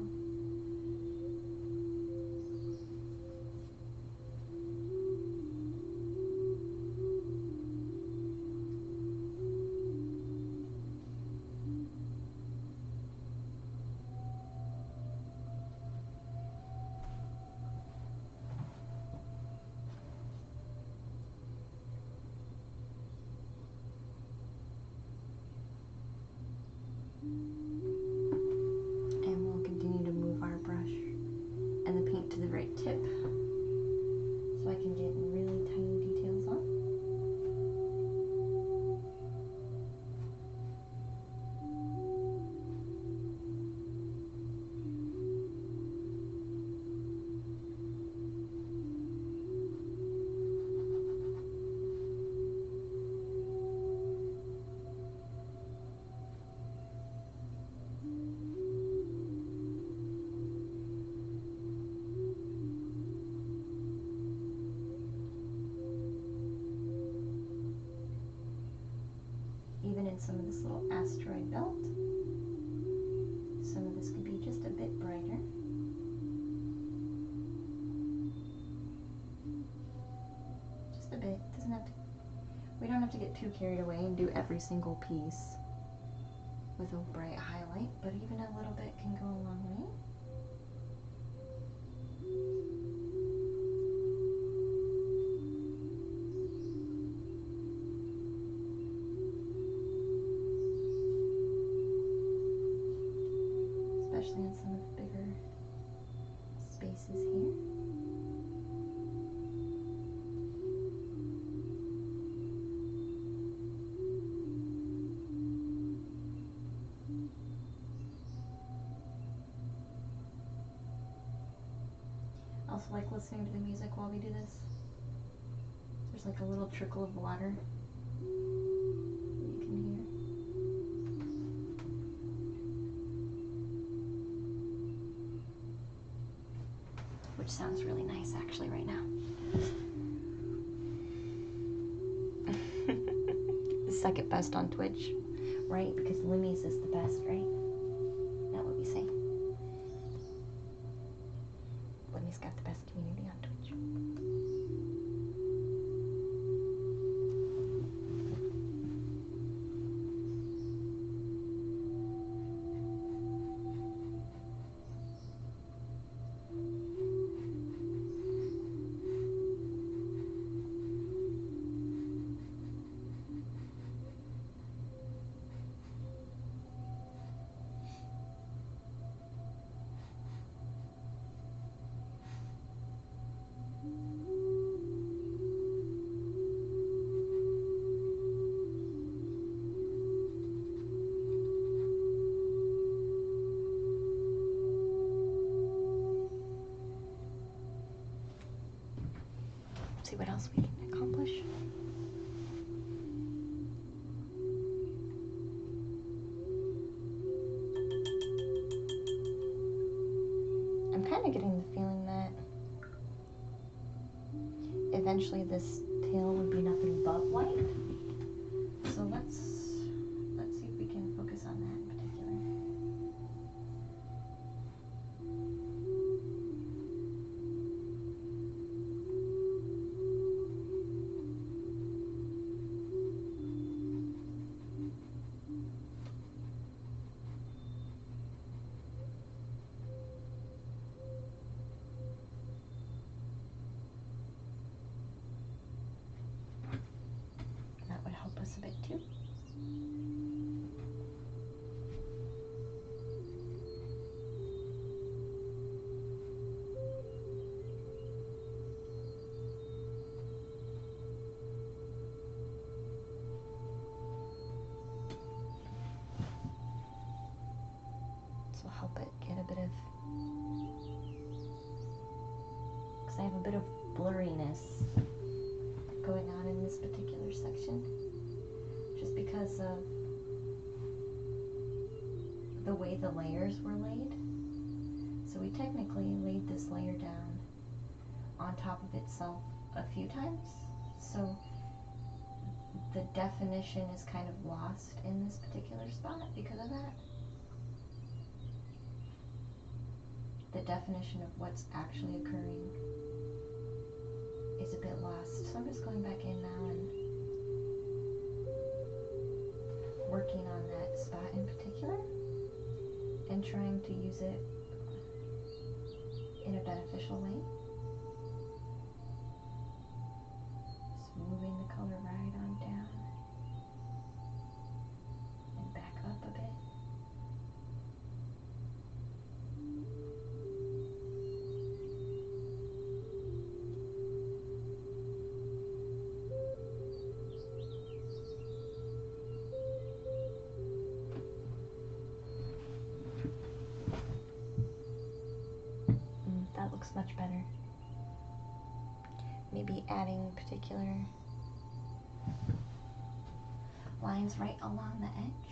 have to get too carried away and do every single piece with a bright highlight, but even a little bit can go a long way. Especially in some of the bigger spaces here. I also like listening to the music while we do this. There's like a little trickle of water that you can hear. Which sounds really nice actually right now. The second best on Twitch, right? Because Lumi's is the best, right? Not what we say. Lumi's got the best community on Twitch. See what else we can accomplish. I'm kind of getting the feeling that eventually this tail would be nothing but white. So let's see if we can focus on that in particular. That would help us a bit too. This will help it get a bit of, because I have a bit of blurriness going on in this particular section, just because of the way the layers were laid. So we technically laid this layer down on top of itself a few times, so the definition is kind of lost in this particular spot because of that. The definition of what's actually occurring is a bit lost. So I'm just going back in now and working on that spot in particular and trying to use it in a beneficial way. Just moving the color right on down and back up a bit. That looks much better. Maybe adding particular lines right along the edge.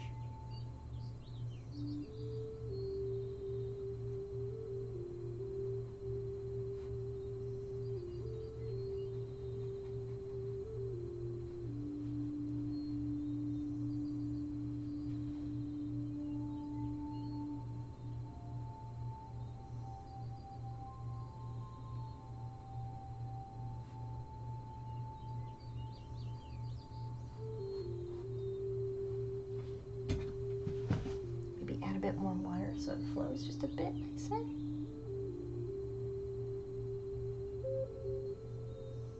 so it flows just a bit nicer.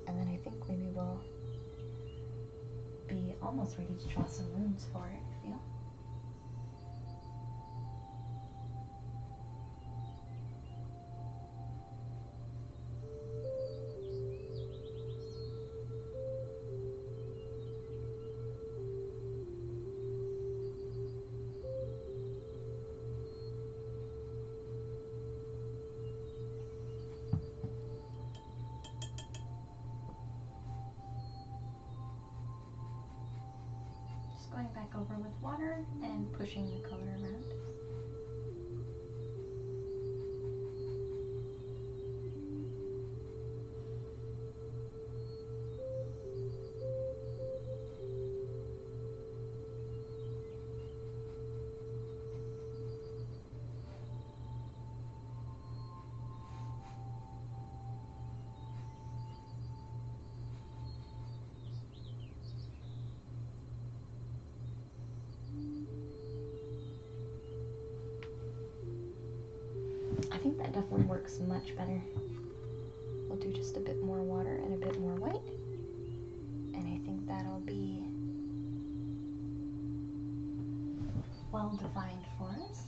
And then I think maybe we'll be almost ready to draw some runes for it, I feel. Going back over with water and pushing the color around. I think that definitely works much better. We'll do just a bit more water and a bit more white. And I think that'll be well defined for us.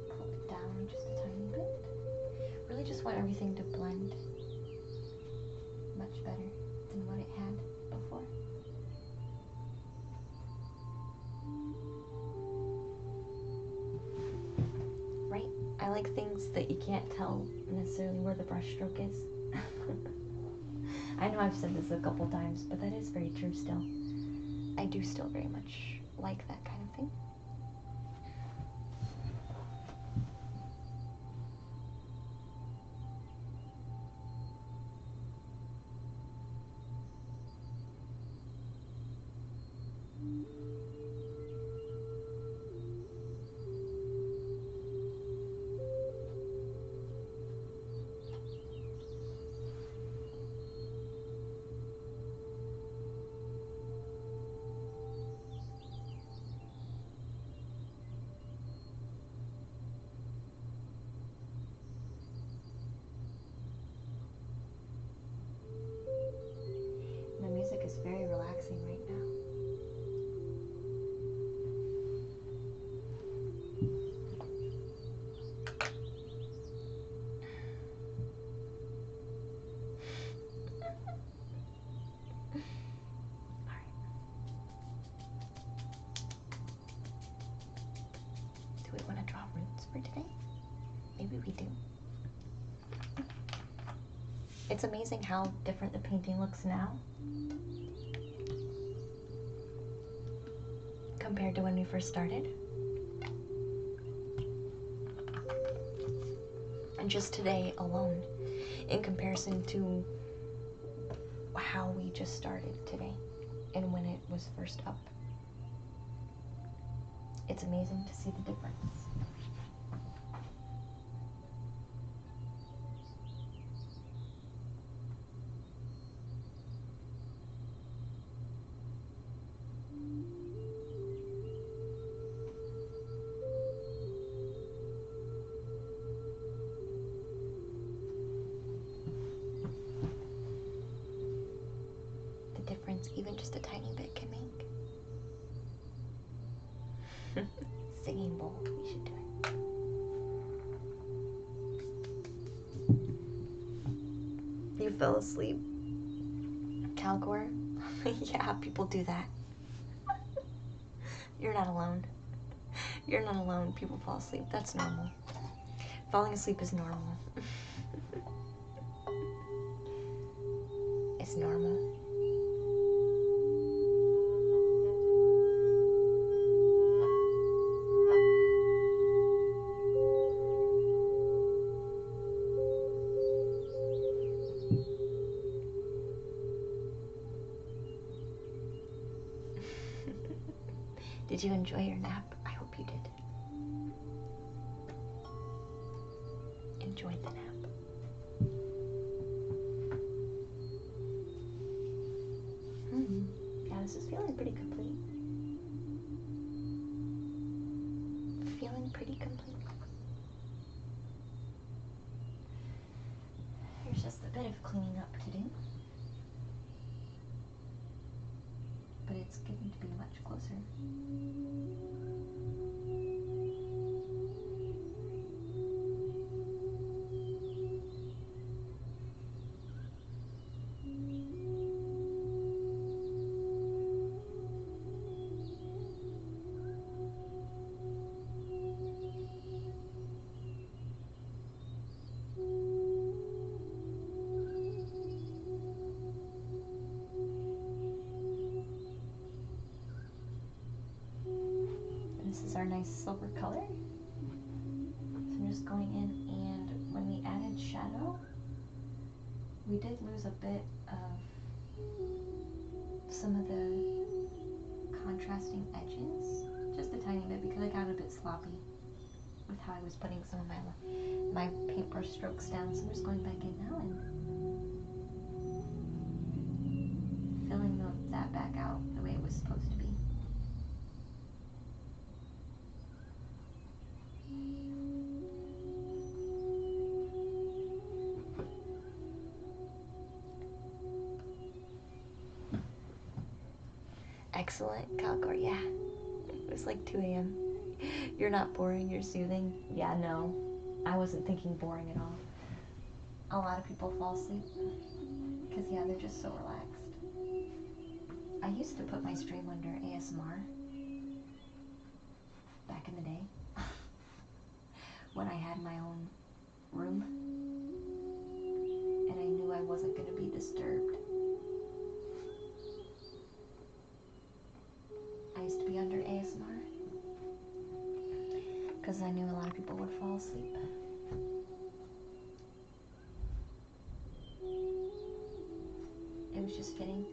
Pull it down just a tiny bit. Really just want everything to blend much better than what it had before. Right? I like things that you can't tell necessarily where the brush stroke is. I know I've said this a couple times, but that is very true still. I do still very much like that kind of thing. The music is very relaxing right now. Alright. Do we want to draw runes for today? Maybe we do. It's amazing how different the painting looks now compared to when we first started. And just today alone, in comparison to how we just started today and when it was first up. It's amazing to see the difference. Difference even just a tiny bit can make. Singing bowl, we should do it. You fell asleep, Calcor? Yeah, people do that. You're not alone. You're not alone. People fall asleep. That's normal. Falling asleep is normal. It's normal. Did you enjoy your nap? I hope you did. enjoyed the nap. Yeah, this is feeling pretty complete. Feeling pretty complete. There's just a bit of cleaning up to do. But it's getting to be much closer. This is our nice silver color. So I'm just going in, and when we added shadow, we did lose a bit of some of the contrasting edges, just a tiny bit, because I got a bit sloppy with how I was putting some of my paintbrush strokes down. So I'm just going back in now and filling that back out the way it was supposed to be. Excellent, Calcor. Yeah, it was like 2 a.m. You're not boring, you're soothing. Yeah, no, I wasn't thinking boring at all. A lot of people fall asleep because, yeah, they're just so relaxed. I used to put my stream under ASMR back in the day when I had my own room and I knew I wasn't going to be disturbed. I used to be under ASMR because I knew a lot of people would fall asleep. It was just fitting.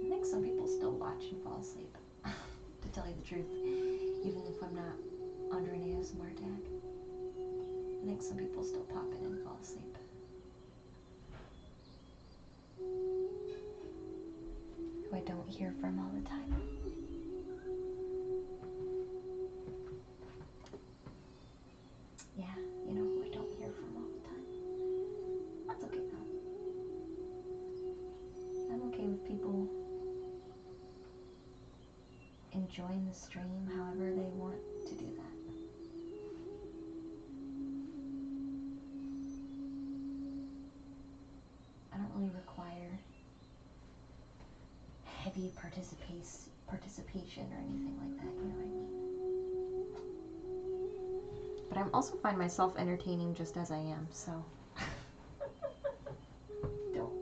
I think some people still watch and fall asleep, to tell you the truth, even if I'm not under an ASMR tag. I think some people still pop in and fall asleep. Who I don't hear from all the time. Yeah, you know who I don't hear from all the time. That's okay though. I'm okay with people enjoying the stream however they want to do that. I don't really require heavy participation or anything like that, you know what I mean? But I also find myself entertaining just as I am, so don't.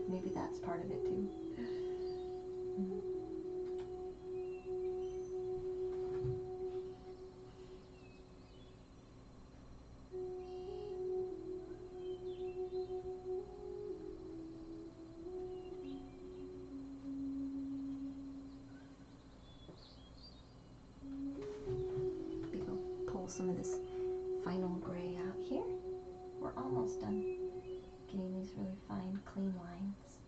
Maybe that's part of it too. Some of this final gray out here. We're almost done getting these really fine, clean lines.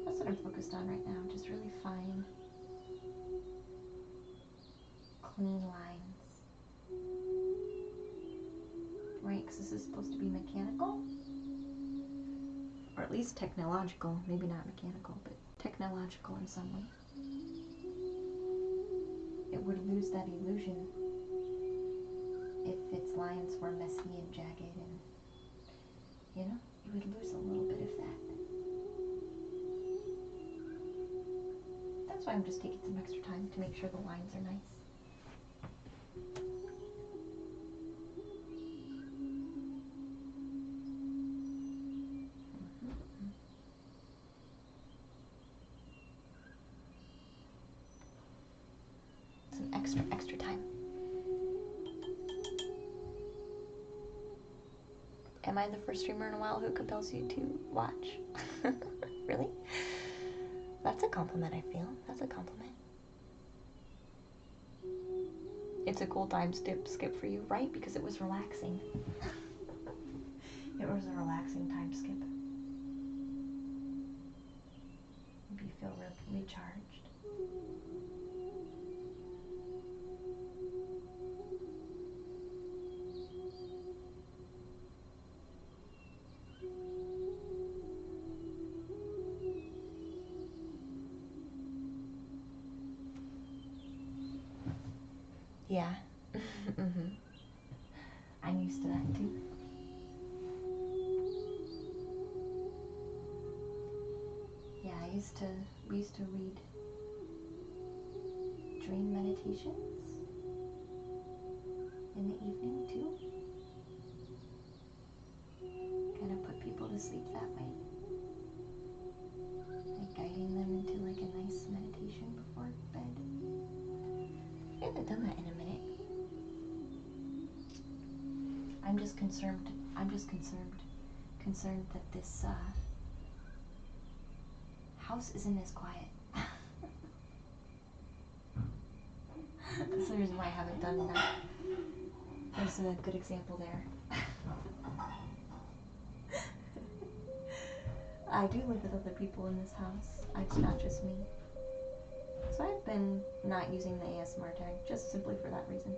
That's what I'm focused on right now, just really fine, clean lines. Right, because this is supposed to be mechanical, or at least technological, maybe not mechanical, but technological in some way. It would lose that illusion if its lines were messy and jagged, and, you know, you would lose a little bit of that. That's why I'm just taking some extra time to make sure the lines are nice. Some extra time. Am I the first streamer in a while who compels you to watch? Really? That's a compliment, I feel. That's a compliment. It's a cool time skip for you, right? Because it was relaxing. It was a relaxing time skip. Maybe you feel recharged. Yeah. Mm-hmm. I'm used to that too. Yeah, we used to read dream meditations in the evening too. Kind of put people to sleep that way. Like guiding them into like a nice meditation before bed. I haven't done that in a minute. I'm just concerned that this house isn't as quiet. That's the reason why I haven't done that. There's a good example there. I do live with other people in this house. It's not just me. So I've been not using the ASMR tag just simply for that reason.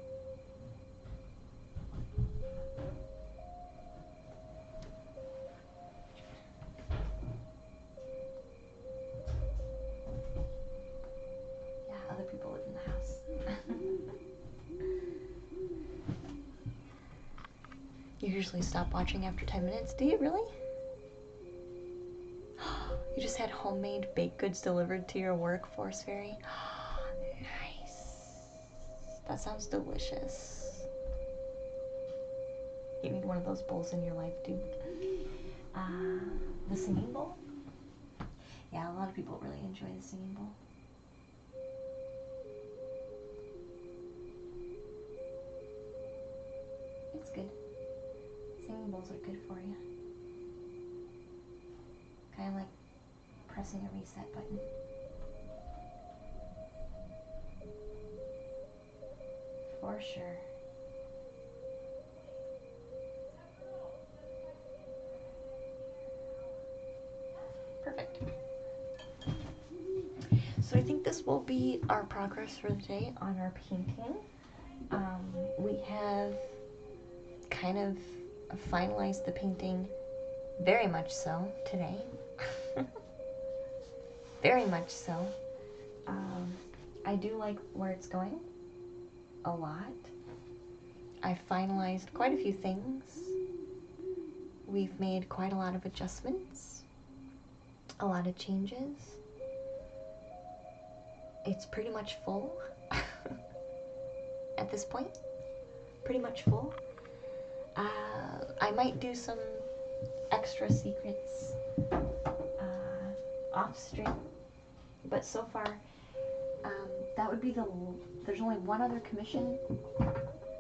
Yeah, other people live in the house. You usually stop watching after 10 minutes, do you really? You just had homemade baked goods delivered to your work, Force Fairy? Nice. That sounds delicious. You need one of those bowls in your life, too. The singing bowl? Yeah, a lot of people really enjoy the singing bowl. It's good. Singing bowls are good for you. Kind of like pressing a reset button. For sure. Perfect. So I think this will be our progress for the day on our painting. We have kind of finalized the painting very much so today. Very much so. I do like where it's going a lot. I've finalized quite a few things. We've made quite a lot of adjustments, a lot of changes. It's pretty much full at this point. Pretty much full. I might do some extra secrets off stream, but so far that would be there's only one other commission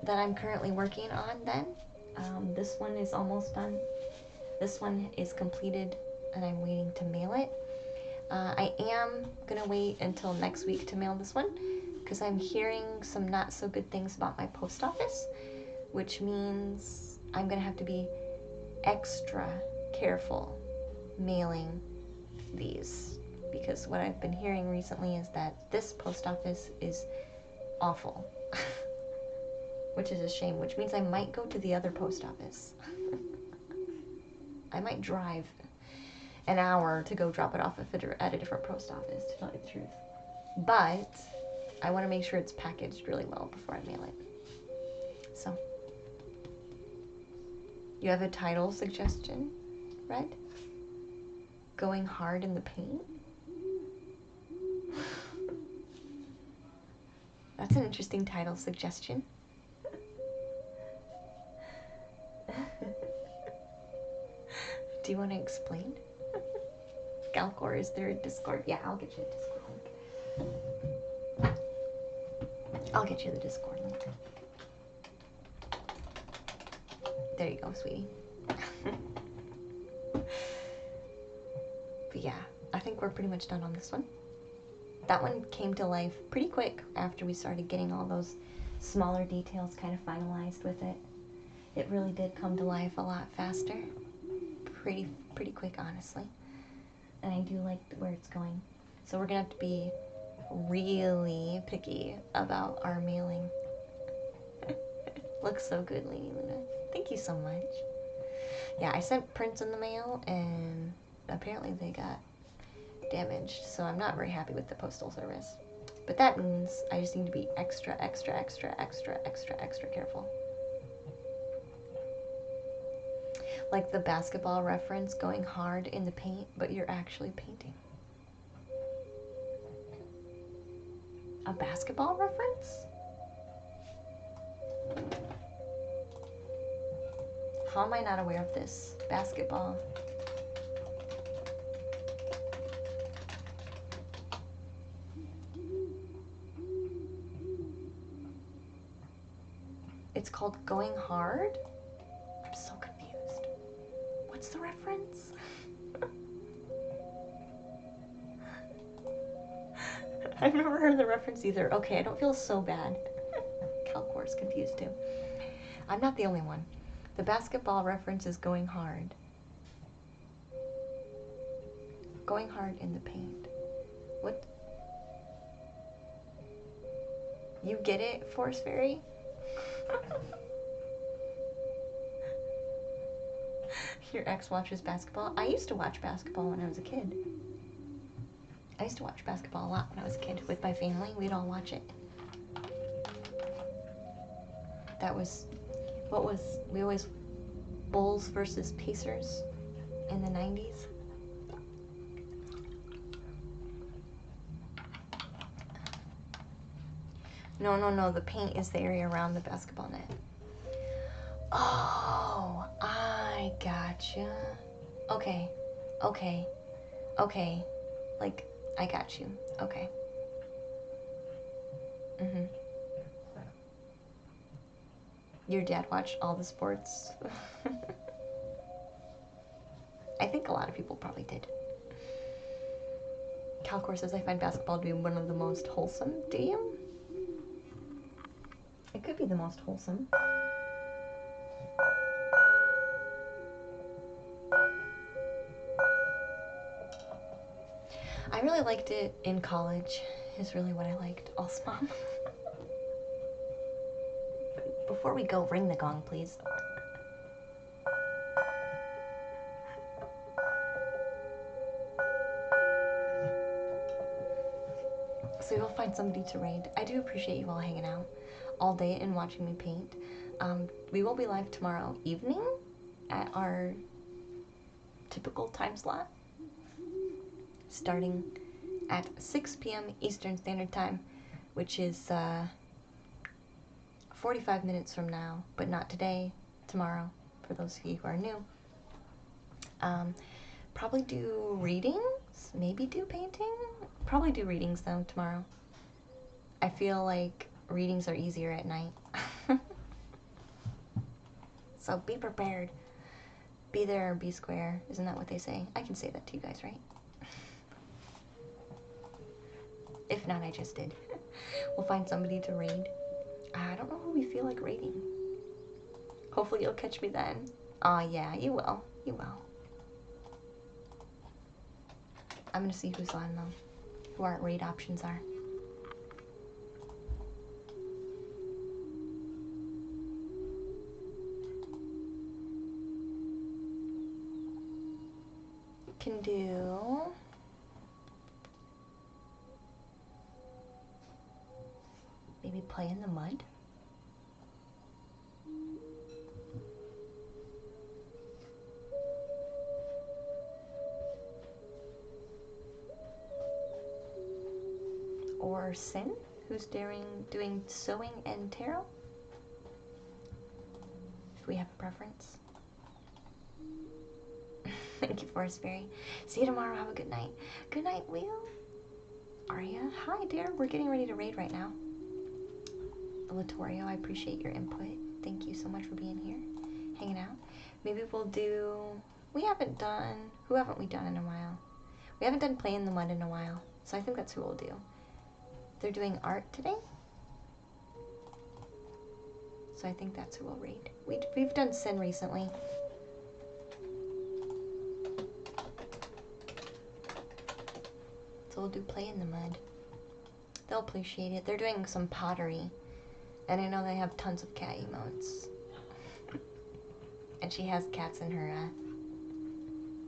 that I'm currently working on then. This one is almost done. This one is completed and I'm waiting to mail it. I am gonna wait until next week to mail this one because I'm hearing some not so good things about my post office, which means I'm gonna have to be extra careful mailing these, because what I've been hearing recently is that this post office is awful. Which is a shame, which means I might go to the other post office. I might drive an hour to go drop it off at a different post office, to tell you the truth. But I want to make sure it's packaged really well before I mail it. So, you have a title suggestion, Red? Going hard in the paint? That's an interesting title suggestion. Do you want to explain? Galcor, is there a Discord? Yeah, I'll get you a Discord link. I'll get you the Discord link. There you go, sweetie. But yeah, I think we're pretty much done on this one. That one came to life pretty quick after we started getting all those smaller details kind of finalized with it. It really did come to life a lot faster. Pretty quick, honestly. And I do like where it's going. So we're gonna have to be really picky about our mailing. Looks so good, Lady Luna. Thank you so much. Yeah, I sent prints in the mail and apparently they got damaged, so I'm not very happy with the postal service. But that means I just need to be extra careful. Like the basketball reference, going hard in the paint, but you're actually painting. A basketball reference? How am I not aware of this? Basketball. It's called Going Hard? I'm so confused. What's the reference? I've never heard the reference either. Okay, I don't feel so bad. Calcor's confused too. I'm not the only one. The basketball reference is Going Hard. Going hard in the paint. What? You get it, Force Fairy? Your ex watches basketball? I used to watch basketball when I was a kid. I used to watch basketball a lot when I was a kid with my family. We'd all watch it. That was, we always, Bulls versus Pacers in the 90s. No, the paint is the area around the basketball net. Oh, I gotcha. Okay. Like, I got you. Okay. Your dad watched all the sports? I think a lot of people probably did. Calcor says I find basketball to be one of the most wholesome. Do you? It could be the most wholesome. I really liked it in college, is really what I liked. Also, Mom. Before we go, ring the gong, please. So you'll find somebody to raid. I do appreciate you all hanging out all day and watching me paint. We will be live tomorrow evening at our typical time slot, starting at 6 p.m. Eastern Standard Time, which is 45 minutes from now, but not today, tomorrow, for those of you who are new. Probably do readings, maybe do painting. Probably do readings though tomorrow. I feel like readings are easier at night. So be prepared. Be there or be square. Isn't that what they say? I can say that to you guys, right? If not, I just did. We'll find somebody to raid. I don't know who we feel like raiding. Hopefully you'll catch me then. Aw, yeah, you will. You will. I'm gonna see who's on though. Who our raid options are. Can do maybe Play in the Mud. Or Sin, who's doing sewing and tarot. If we have a preference. Thank you, Forest Fairy. See you tomorrow. Have a good night. Good night, Will. Aria. Hi, dear. We're getting ready to raid right now. Latorio, I appreciate your input. Thank you so much for being here. hanging out. Maybe we'll do, who haven't we done in a while? We haven't done Play in the Mud in a while, so I think that's who we'll do. They're doing art today, so I think that's who we'll read. We've done Sin recently. So we'll do Play in the Mud. They'll appreciate it. They're doing some pottery, and I know they have tons of cat emotes. And she has cats in her,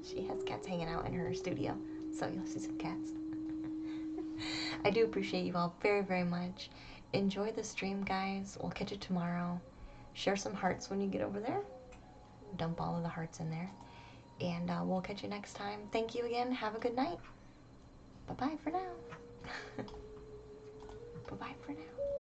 she has cats hanging out in her studio, so you'll see some cats. I do appreciate you all very, very much. Enjoy the stream, guys. We'll catch you tomorrow. Share some hearts when you get over there. Dump all of the hearts in there. And we'll catch you next time. Thank you again. Have a good night. Bye-bye for now. Bye-bye for now.